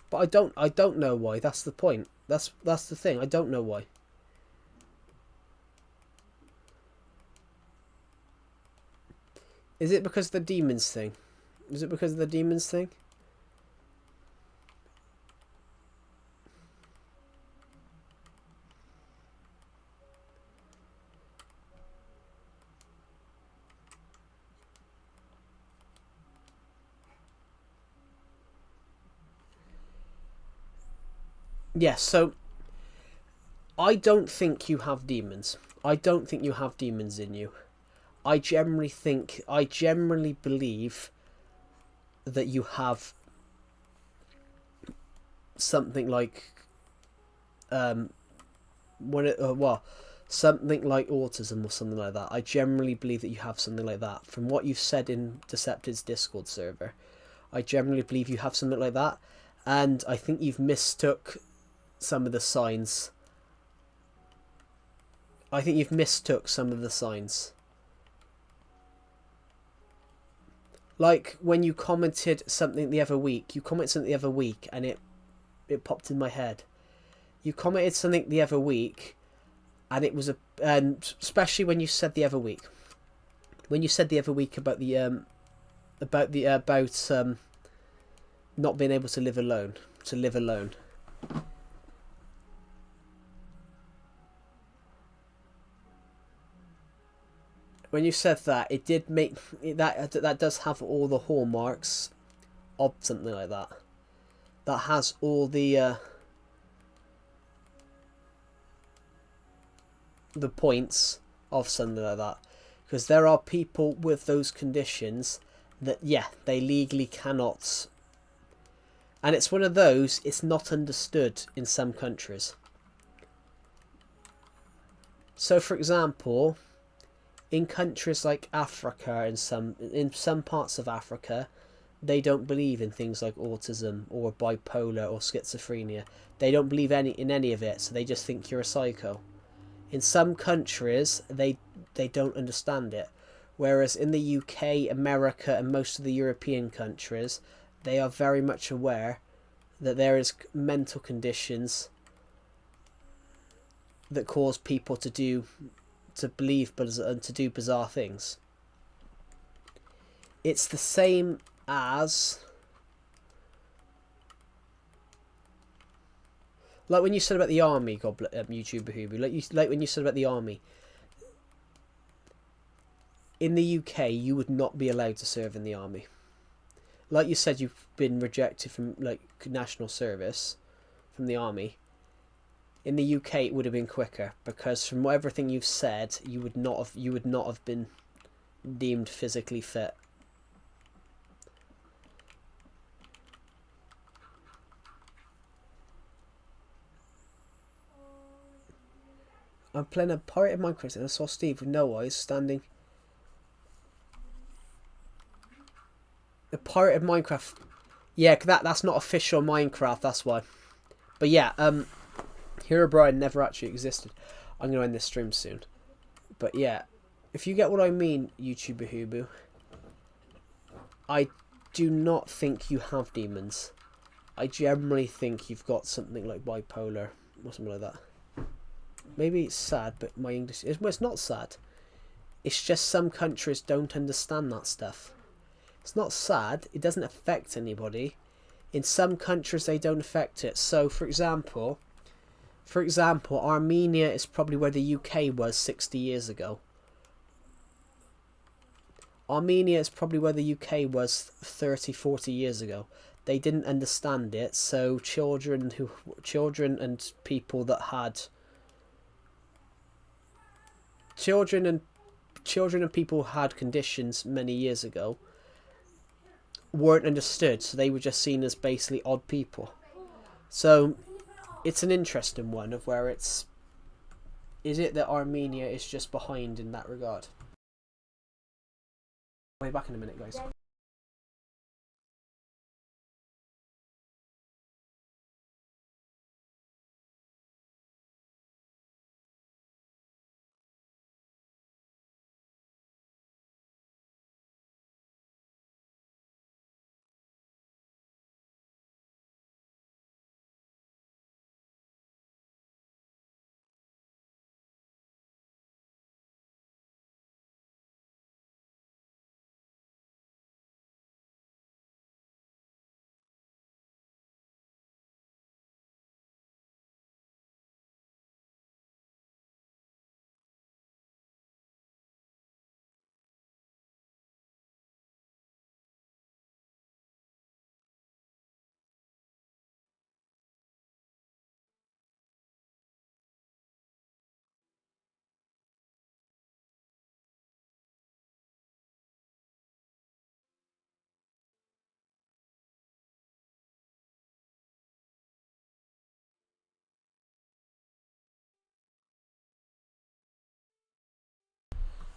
But I don't know why. That's the point. That's the thing. I don't know why. Is it because of the demons thing? Is it because of the demons thing? Yes, so I don't think you have demons. I don't think you have demons in you. I generally believe that you have something like something like autism or something like that. I generally believe that you have something like that. From what you've said in Decepted's Discord server, I generally believe you have something like that, and I think you've mistook some of the signs. I think you've mistook some of the signs. Like when you commented something the other week, and it popped in my head. You commented something the other week, and it was and especially when you said the other week, about the not being able to live alone, When you said that, it did make that does have all the hallmarks of something like that. That has all the points of something like that, because there are people with those conditions that they legally cannot, and it's one of those. It's not understood in some countries. So, for example, in countries like Africa, in some parts of Africa, they don't believe in things like autism or bipolar or schizophrenia. They don't believe in any of it, so they just think you're a psycho. In some countries, they don't understand it. Whereas in the UK, America, and most of the European countries, they are very much aware that there is mental conditions that cause people to believe and to do bizarre things. It's the same as, like when you said about the army, YouTuber Hubu, like when you said about the army. In the UK, you would not be allowed to serve in the army. Like you said, you've been rejected from like national service from the army. In the UK, it would have been quicker, because from everything you've said, you would not have been deemed physically fit. I'm playing a pirate Minecraft and I saw Steve with no eyes standing. The pirated Minecraft. Yeah, that's not official Minecraft, that's why. But yeah, Herobrine never actually existed. I'm going to end this stream soon. But yeah, if you get what I mean, YouTuber Hubu, I do not think you have demons. I generally think you've got something like bipolar or something like that. Maybe it's sad, but my English... it's not sad. It's just some countries don't understand that stuff. It's not sad. It doesn't affect anybody. In some countries, they don't affect it. So, for example, Armenia is probably where the UK was 60 years ago. Armenia is probably where the UK was 30, 40 years ago. They didn't understand it, so children and people that had children and people who had conditions many years ago weren't understood, so they were just seen as basically odd people. So it's an interesting one of where is it that Armenia is just behind in that regard? I'll be back in a minute, guys.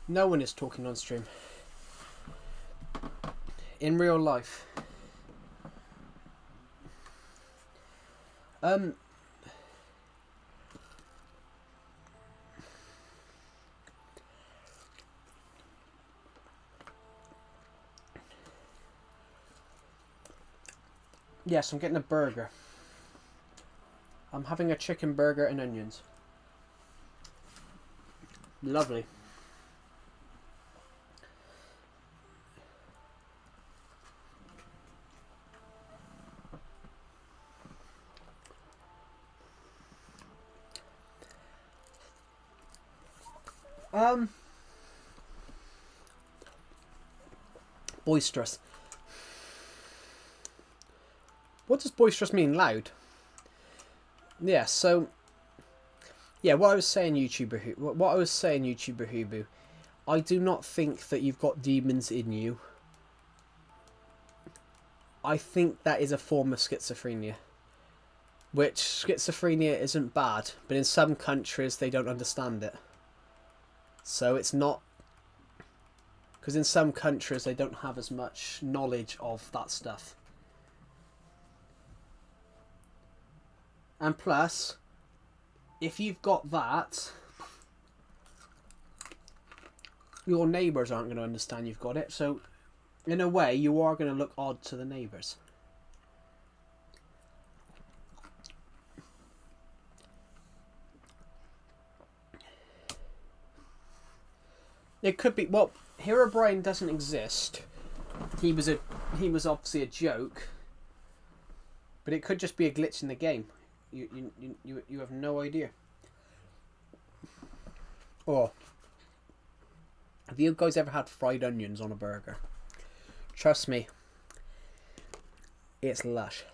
No one is talking on stream. In real life. Yes, I'm getting a burger. I'm having a chicken burger and onions. Lovely. Boisterous. What does boisterous mean? Loud? Yeah, so... Yeah, what I was saying, YouTuber Hubu, I do not think that you've got demons in you. I think that is a form of schizophrenia. Which, schizophrenia isn't bad, but in some countries they don't understand it. So it's not... Because in some countries they don't have as much knowledge of that stuff. And plus, if you've got that, your neighbours aren't going to understand you've got it. So, in a way, you are going to look odd to the neighbours. It could be... Well, Herobrine doesn't exist. He was obviously a joke. But it could just be a glitch in the game. You have no idea. Or, have you guys ever had fried onions on a burger? Trust me, it's lush.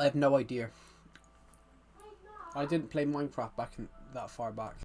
I have no idea. I didn't play Minecraft that far back.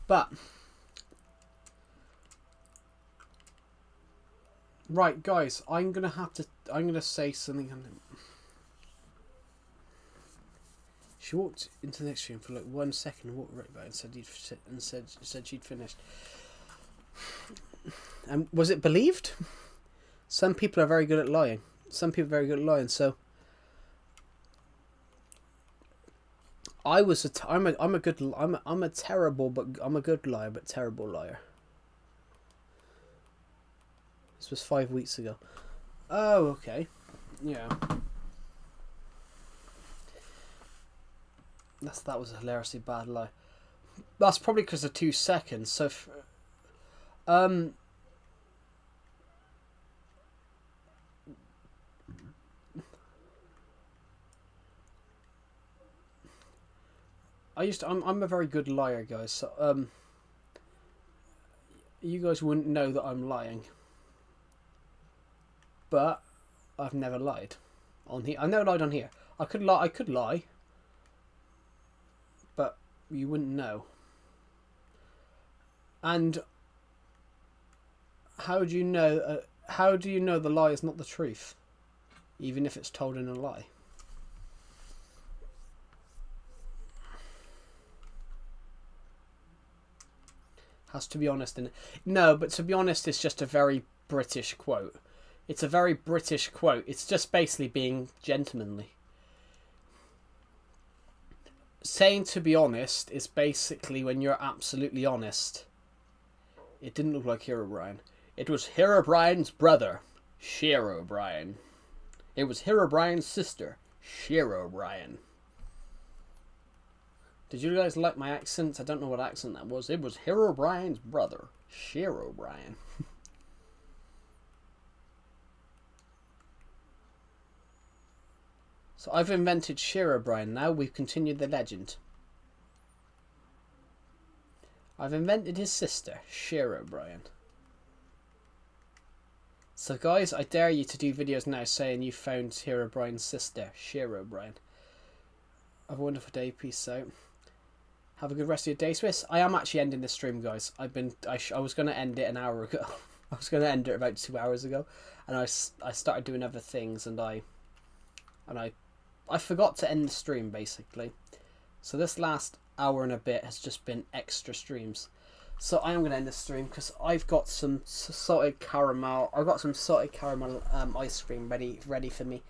But right, guys, I'm gonna say something. She walked into the next room for like 1 second and walked right back and said she'd finished. And was it believed? Some people are very good at lying. Some people are very good at lying. So I'm a good liar, but terrible liar. This was 5 weeks ago. Oh, okay. Yeah. That was a hilariously bad lie. That's probably because of 2 seconds. So, I'm a very good liar, guys. So, you guys wouldn't know that I'm lying, but I've never lied on here. I've never lied on here. I could lie, but you wouldn't know. And how do you know? How do you know the lie is not the truth, even if it's told in a lie? Has to be honest. No, but to be honest, it's just a very British quote. It's a very British quote. It's just basically being gentlemanly. Saying to be honest is basically when you're absolutely honest. It didn't look like Herobrine. It was Herobrine's brother, Sherobrine. It was Herobrine's sister, Sherobrine. Did you guys like my accent? I don't know what accent that was. It was Herobrine's brother, Sherobrine. So I've invented Sherobrine now. We've continued the legend. I've invented his sister, Sherobrine. So guys, I dare you to do videos now saying you found Herobrine's sister, Sherobrine. Have a wonderful day. Peace out. Have a good rest of your day, Swiss. I am actually ending this stream, guys. I was going to end it an hour ago. I was going to end it about 2 hours ago, and I started doing other things, and I forgot to end the stream basically. So this last hour and a bit has just been extra streams. So I am going to end the stream because I've got some salted caramel. I've got some salted caramel ice cream ready for me.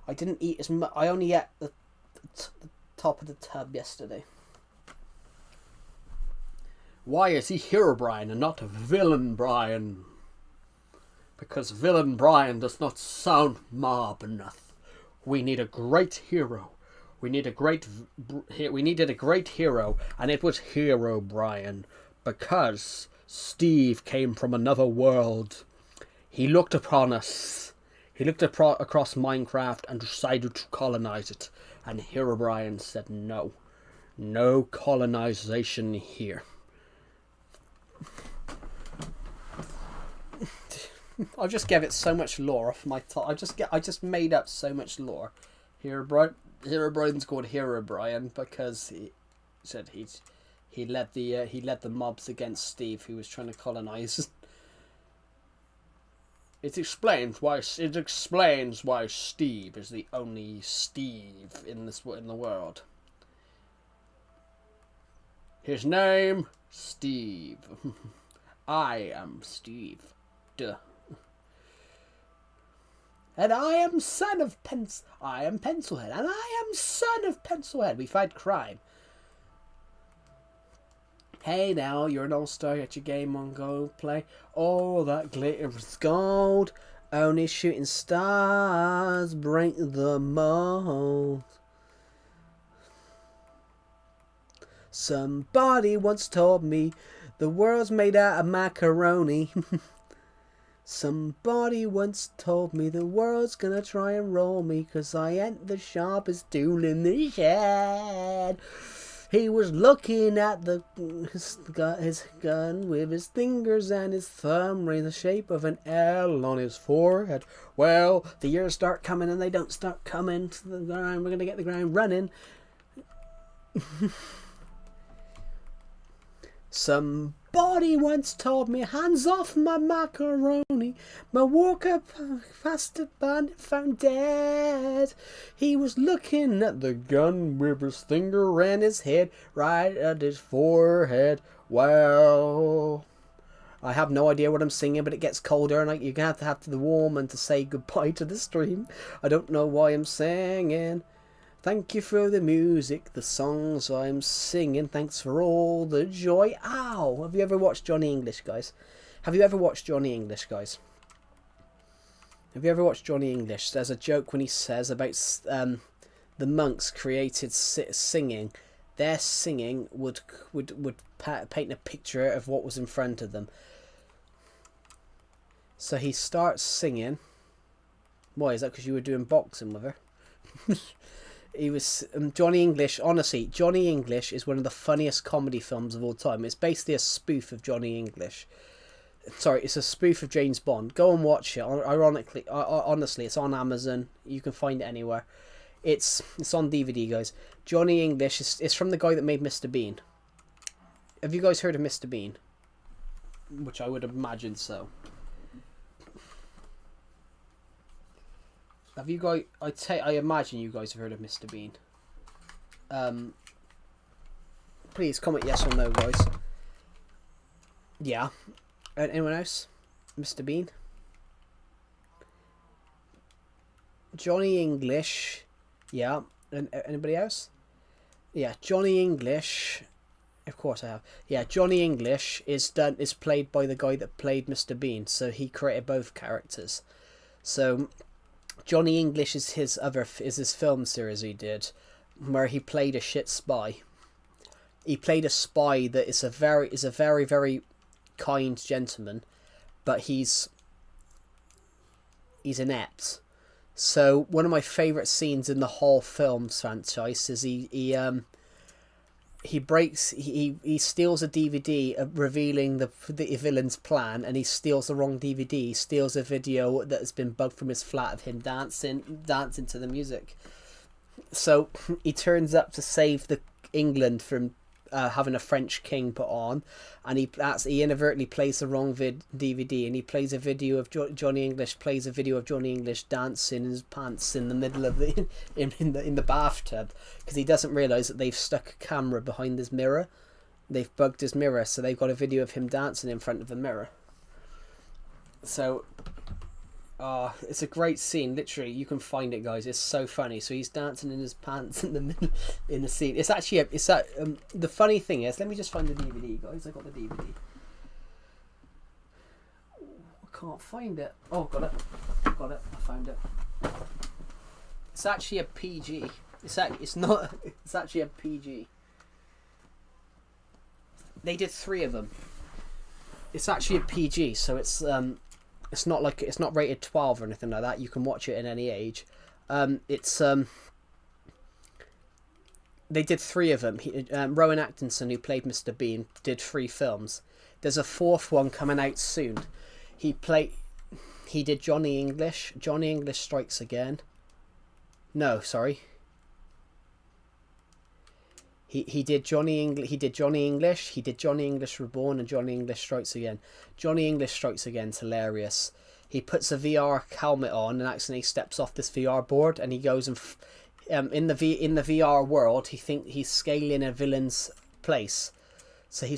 I didn't eat as much. I only ate the top of the tub yesterday. Why is he Herobrine and not Villain Brian? Because Villain Brian does not sound mob enough. We need a great hero. We needed a great hero, and it was Herobrine, because Steve came from another world. He looked upon us. He looked across Minecraft and decided to colonize it, and Herobrine said no. No colonization here. I just gave it so much lore off my top. I just made up so much lore. Herobrine's called Herobrine because he said he led the mobs against Steve, who was trying to colonize. It explains why Steve is the only Steve in the world. His name, Steve. I am Steve. Duh. And I am son of I am Pencilhead, and I am son of Pencilhead. We fight crime. Hey now, you're an all-star, get your game on, go play. All that glitters gold. Only shooting stars break the mold. Somebody once told me the world's made out of macaroni. Somebody once told me the world's gonna try and roll me 'cause I ain't the sharpest tool in the shed. He was looking at his gun with his fingers and his thumb in the shape of an L on his forehead. Well, the years start coming and they don't start coming to the ground. We're going to get the ground running. Somebody once told me, hands off my macaroni. My walker passed a bandit found dead. He was looking at the gun with his finger and his head right at his forehead. Well, I have no idea what I'm singing, but it gets colder and you're going to have the warm and to say goodbye to the stream. I don't know why I'm singing. Thank you for the music, the songs I'm singing. Thanks for all the joy. Ow! Have you ever watched Johnny English, guys? Have you ever watched Johnny English, guys? Have you ever watched Johnny English? There's a joke when he says about the monks created singing. Their singing would paint a picture of what was in front of them. So he starts singing. Why, is that because you were doing boxing with her? He was Johnny English. Honestly, Johnny English is one of the funniest comedy films of all time. It's basically a spoof of Johnny English. Sorry, it's a spoof of James Bond. Go and watch it. Ironically, honestly, it's on Amazon. You can find it anywhere. It's on DVD, guys. Johnny English is from the guy that made Mr. Bean. Have you guys heard of Mr. Bean? Which I would imagine so. Have you guys? I imagine you guys have heard of Mr. Bean. Please comment yes or no, guys. Yeah. Anyone else? Mr. Bean. Johnny English. Yeah. And anybody else? Yeah. Johnny English. Of course I have. Yeah. Johnny English is played by the guy that played Mr. Bean. So he created both characters. So Johnny English is his film series he did, where he played a shit spy. He played a spy that is a very very kind gentleman, but he's inept. So one of my favourite scenes in the whole film franchise is he steals a DVD revealing the villain's plan, and he steals the wrong DVD. He steals a video that has been bugged from his flat of him dancing to the music. So he turns up to save England from having a French king put on, and he inadvertently plays the wrong DVD, and he plays a video of Johnny English dancing in his pants in the middle of in the bathtub, because he doesn't realise that they've stuck a camera behind his mirror. They've bugged his mirror, so they've got a video of him dancing in front of the mirror. So it's a great scene. Literally, you can find it, guys. It's so funny. So he's dancing in his pants in the middle in the scene. It's actually the funny thing is, let me just find the DVD, guys. I got the DVD. I can't find it. Oh, got it. I found it. It's actually a PG. It's actually a PG. They did 3 of them. It's actually a PG, so it's not rated 12 or anything like that. You can watch it at any age. They did 3 of them. Rowan Atkinson, who played Mr. Bean, did 3 films. There's a 4th one coming out soon. He did Johnny English. Johnny English Strikes Again. No, sorry. He did Johnny English. He did Johnny English Reborn, and Johnny English Strikes Again. Johnny English Strikes Again's hilarious. He puts a VR helmet on and accidentally steps off this VR board, and he goes and in the VR world, he's scaling a villain's place. So he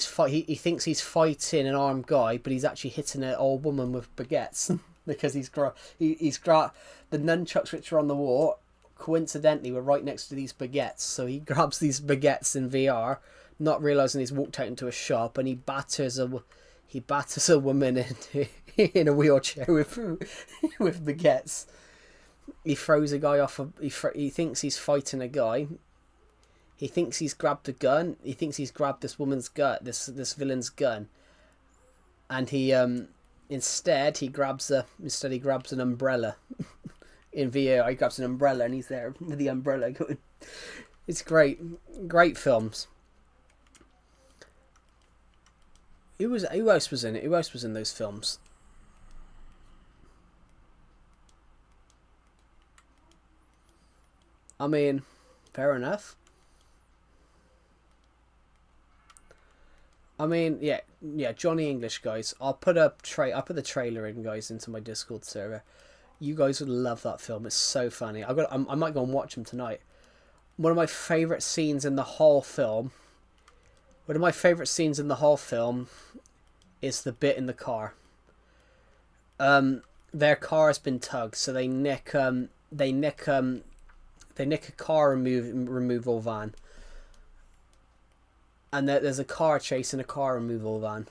thinks he's fighting an armed guy, but he's actually hitting an old woman with baguettes because he's got the nunchucks which are on the wall. Coincidentally, we're right next to these baguettes, so he grabs these baguettes in VR, not realizing he's walked out into a shop, and he batters a woman in a wheelchair with with baguettes. He throws a guy off. He thinks he's fighting a guy. He thinks he's grabbed a gun. He thinks he's grabbed this woman's gun, this villain's gun, and he instead he grabs an umbrella. In VR, he grabs an umbrella and he's there with the umbrella going. It's great films. Who else was in it? Who else was in those films? I mean, fair enough. I mean, yeah, Johnny English, guys. I'll put the trailer in, guys, into my Discord server. You guys would love that film. It's so funny. I might go and watch them tonight. One of my favourite scenes in the whole film. Is the bit in the car. Their car has been tugged, so they nick a car removal van. And there's a car chasing a car removal van.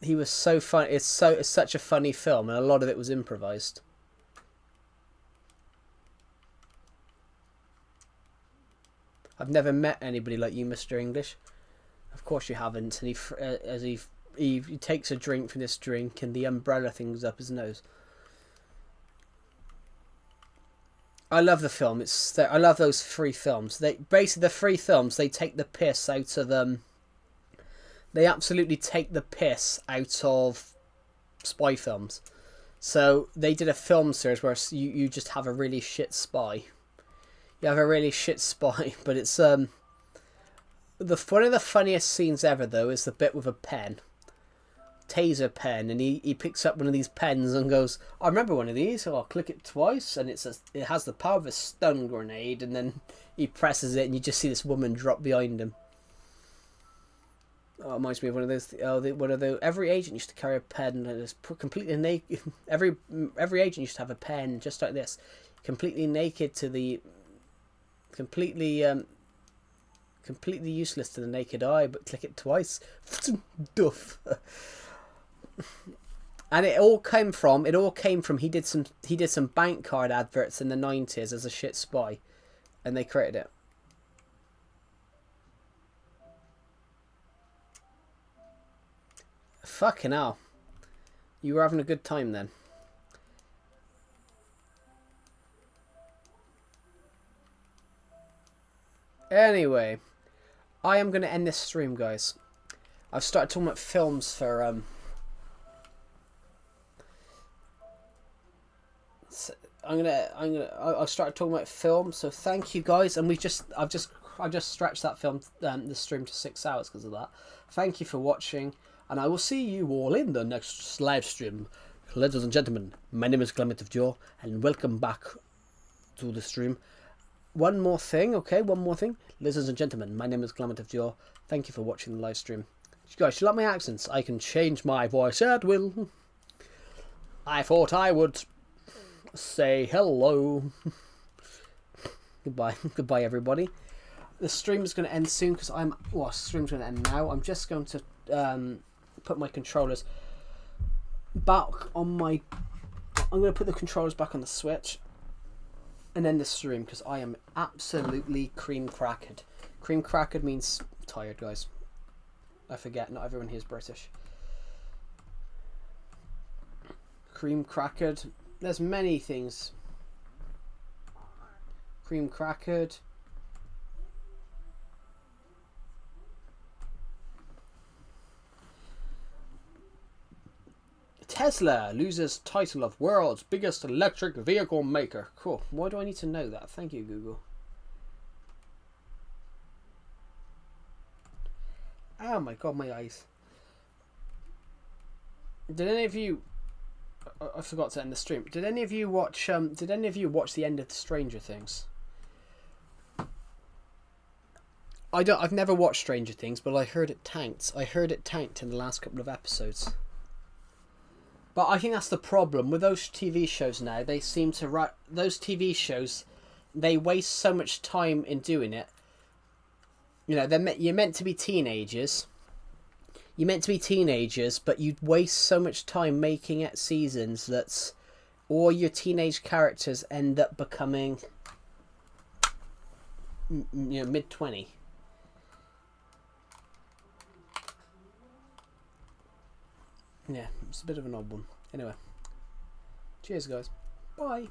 He was so fun. It's such a funny film, and a lot of it was improvised. I've never met anybody like you, Mr. English. Of course you haven't. And he takes a drink from this drink, and the umbrella thing's up his nose. I love the film. I love those three films. The three films, they take the piss out of They absolutely take the piss out of spy films. So they did a film series where you just have a really shit spy. You have a really shit spy, but it's one of the funniest scenes ever though is the bit with a pen. Taser pen, and he picks up one of these pens and goes, I remember one of these, so I'll click it twice, and it has the power of a stun grenade, and then he presses it and you just see this woman drop behind him. Oh, it reminds me of one of those. Every agent used to carry a pen and it's completely naked. Every agent used to have a pen just like this, completely naked to the, completely useless to the naked eye. But click it twice, duff. And it all came from he did some bank card adverts in the 90s as a shit spy, and they created it. Fucking hell. You were having a good time then. Anyway, I am going to end this stream, guys. I've started talking about films for I'll start talking about films. So thank you, guys, and I've just stretched that film the stream to 6 hours because of that. Thank you for watching. And I will see you all in the next live stream. Ladies and gentlemen, my name is Clement of Joe, and welcome back to the stream. One more thing. Ladies and gentlemen, my name is Clement of Joe. Thank you for watching the live stream. You guys, you like my accents? I can change my voice at will. I thought I would say hello. Goodbye, everybody. The stream is going to end soon because the stream's going to end now. I'm just going to put my controllers back on my. I'm going to put the controllers back on the Switch and end the stream because I am absolutely cream crackered. Cream crackered means tired, guys. I forget, not everyone here is British. Cream crackered. There's many things. Cream crackered. Tesla loses title of world's biggest electric vehicle maker. Cool. Why do I need to know that? Thank you, Google. Oh my god, my eyes. Did any of you... I forgot to end the stream. Did any of you watch the end of the Stranger Things? I've never watched Stranger Things, but I heard it tanked. I heard it tanked in the last couple of episodes. But I think that's the problem with those TV shows now. They seem to write those TV shows. they waste so much time in doing it. You know, you're meant to be teenagers. You're meant to be teenagers, but you waste so much time making it seasons that all your teenage characters end up becoming, you know, mid-20. Yeah, it's a bit of an odd one. Anyway, cheers, guys. Bye.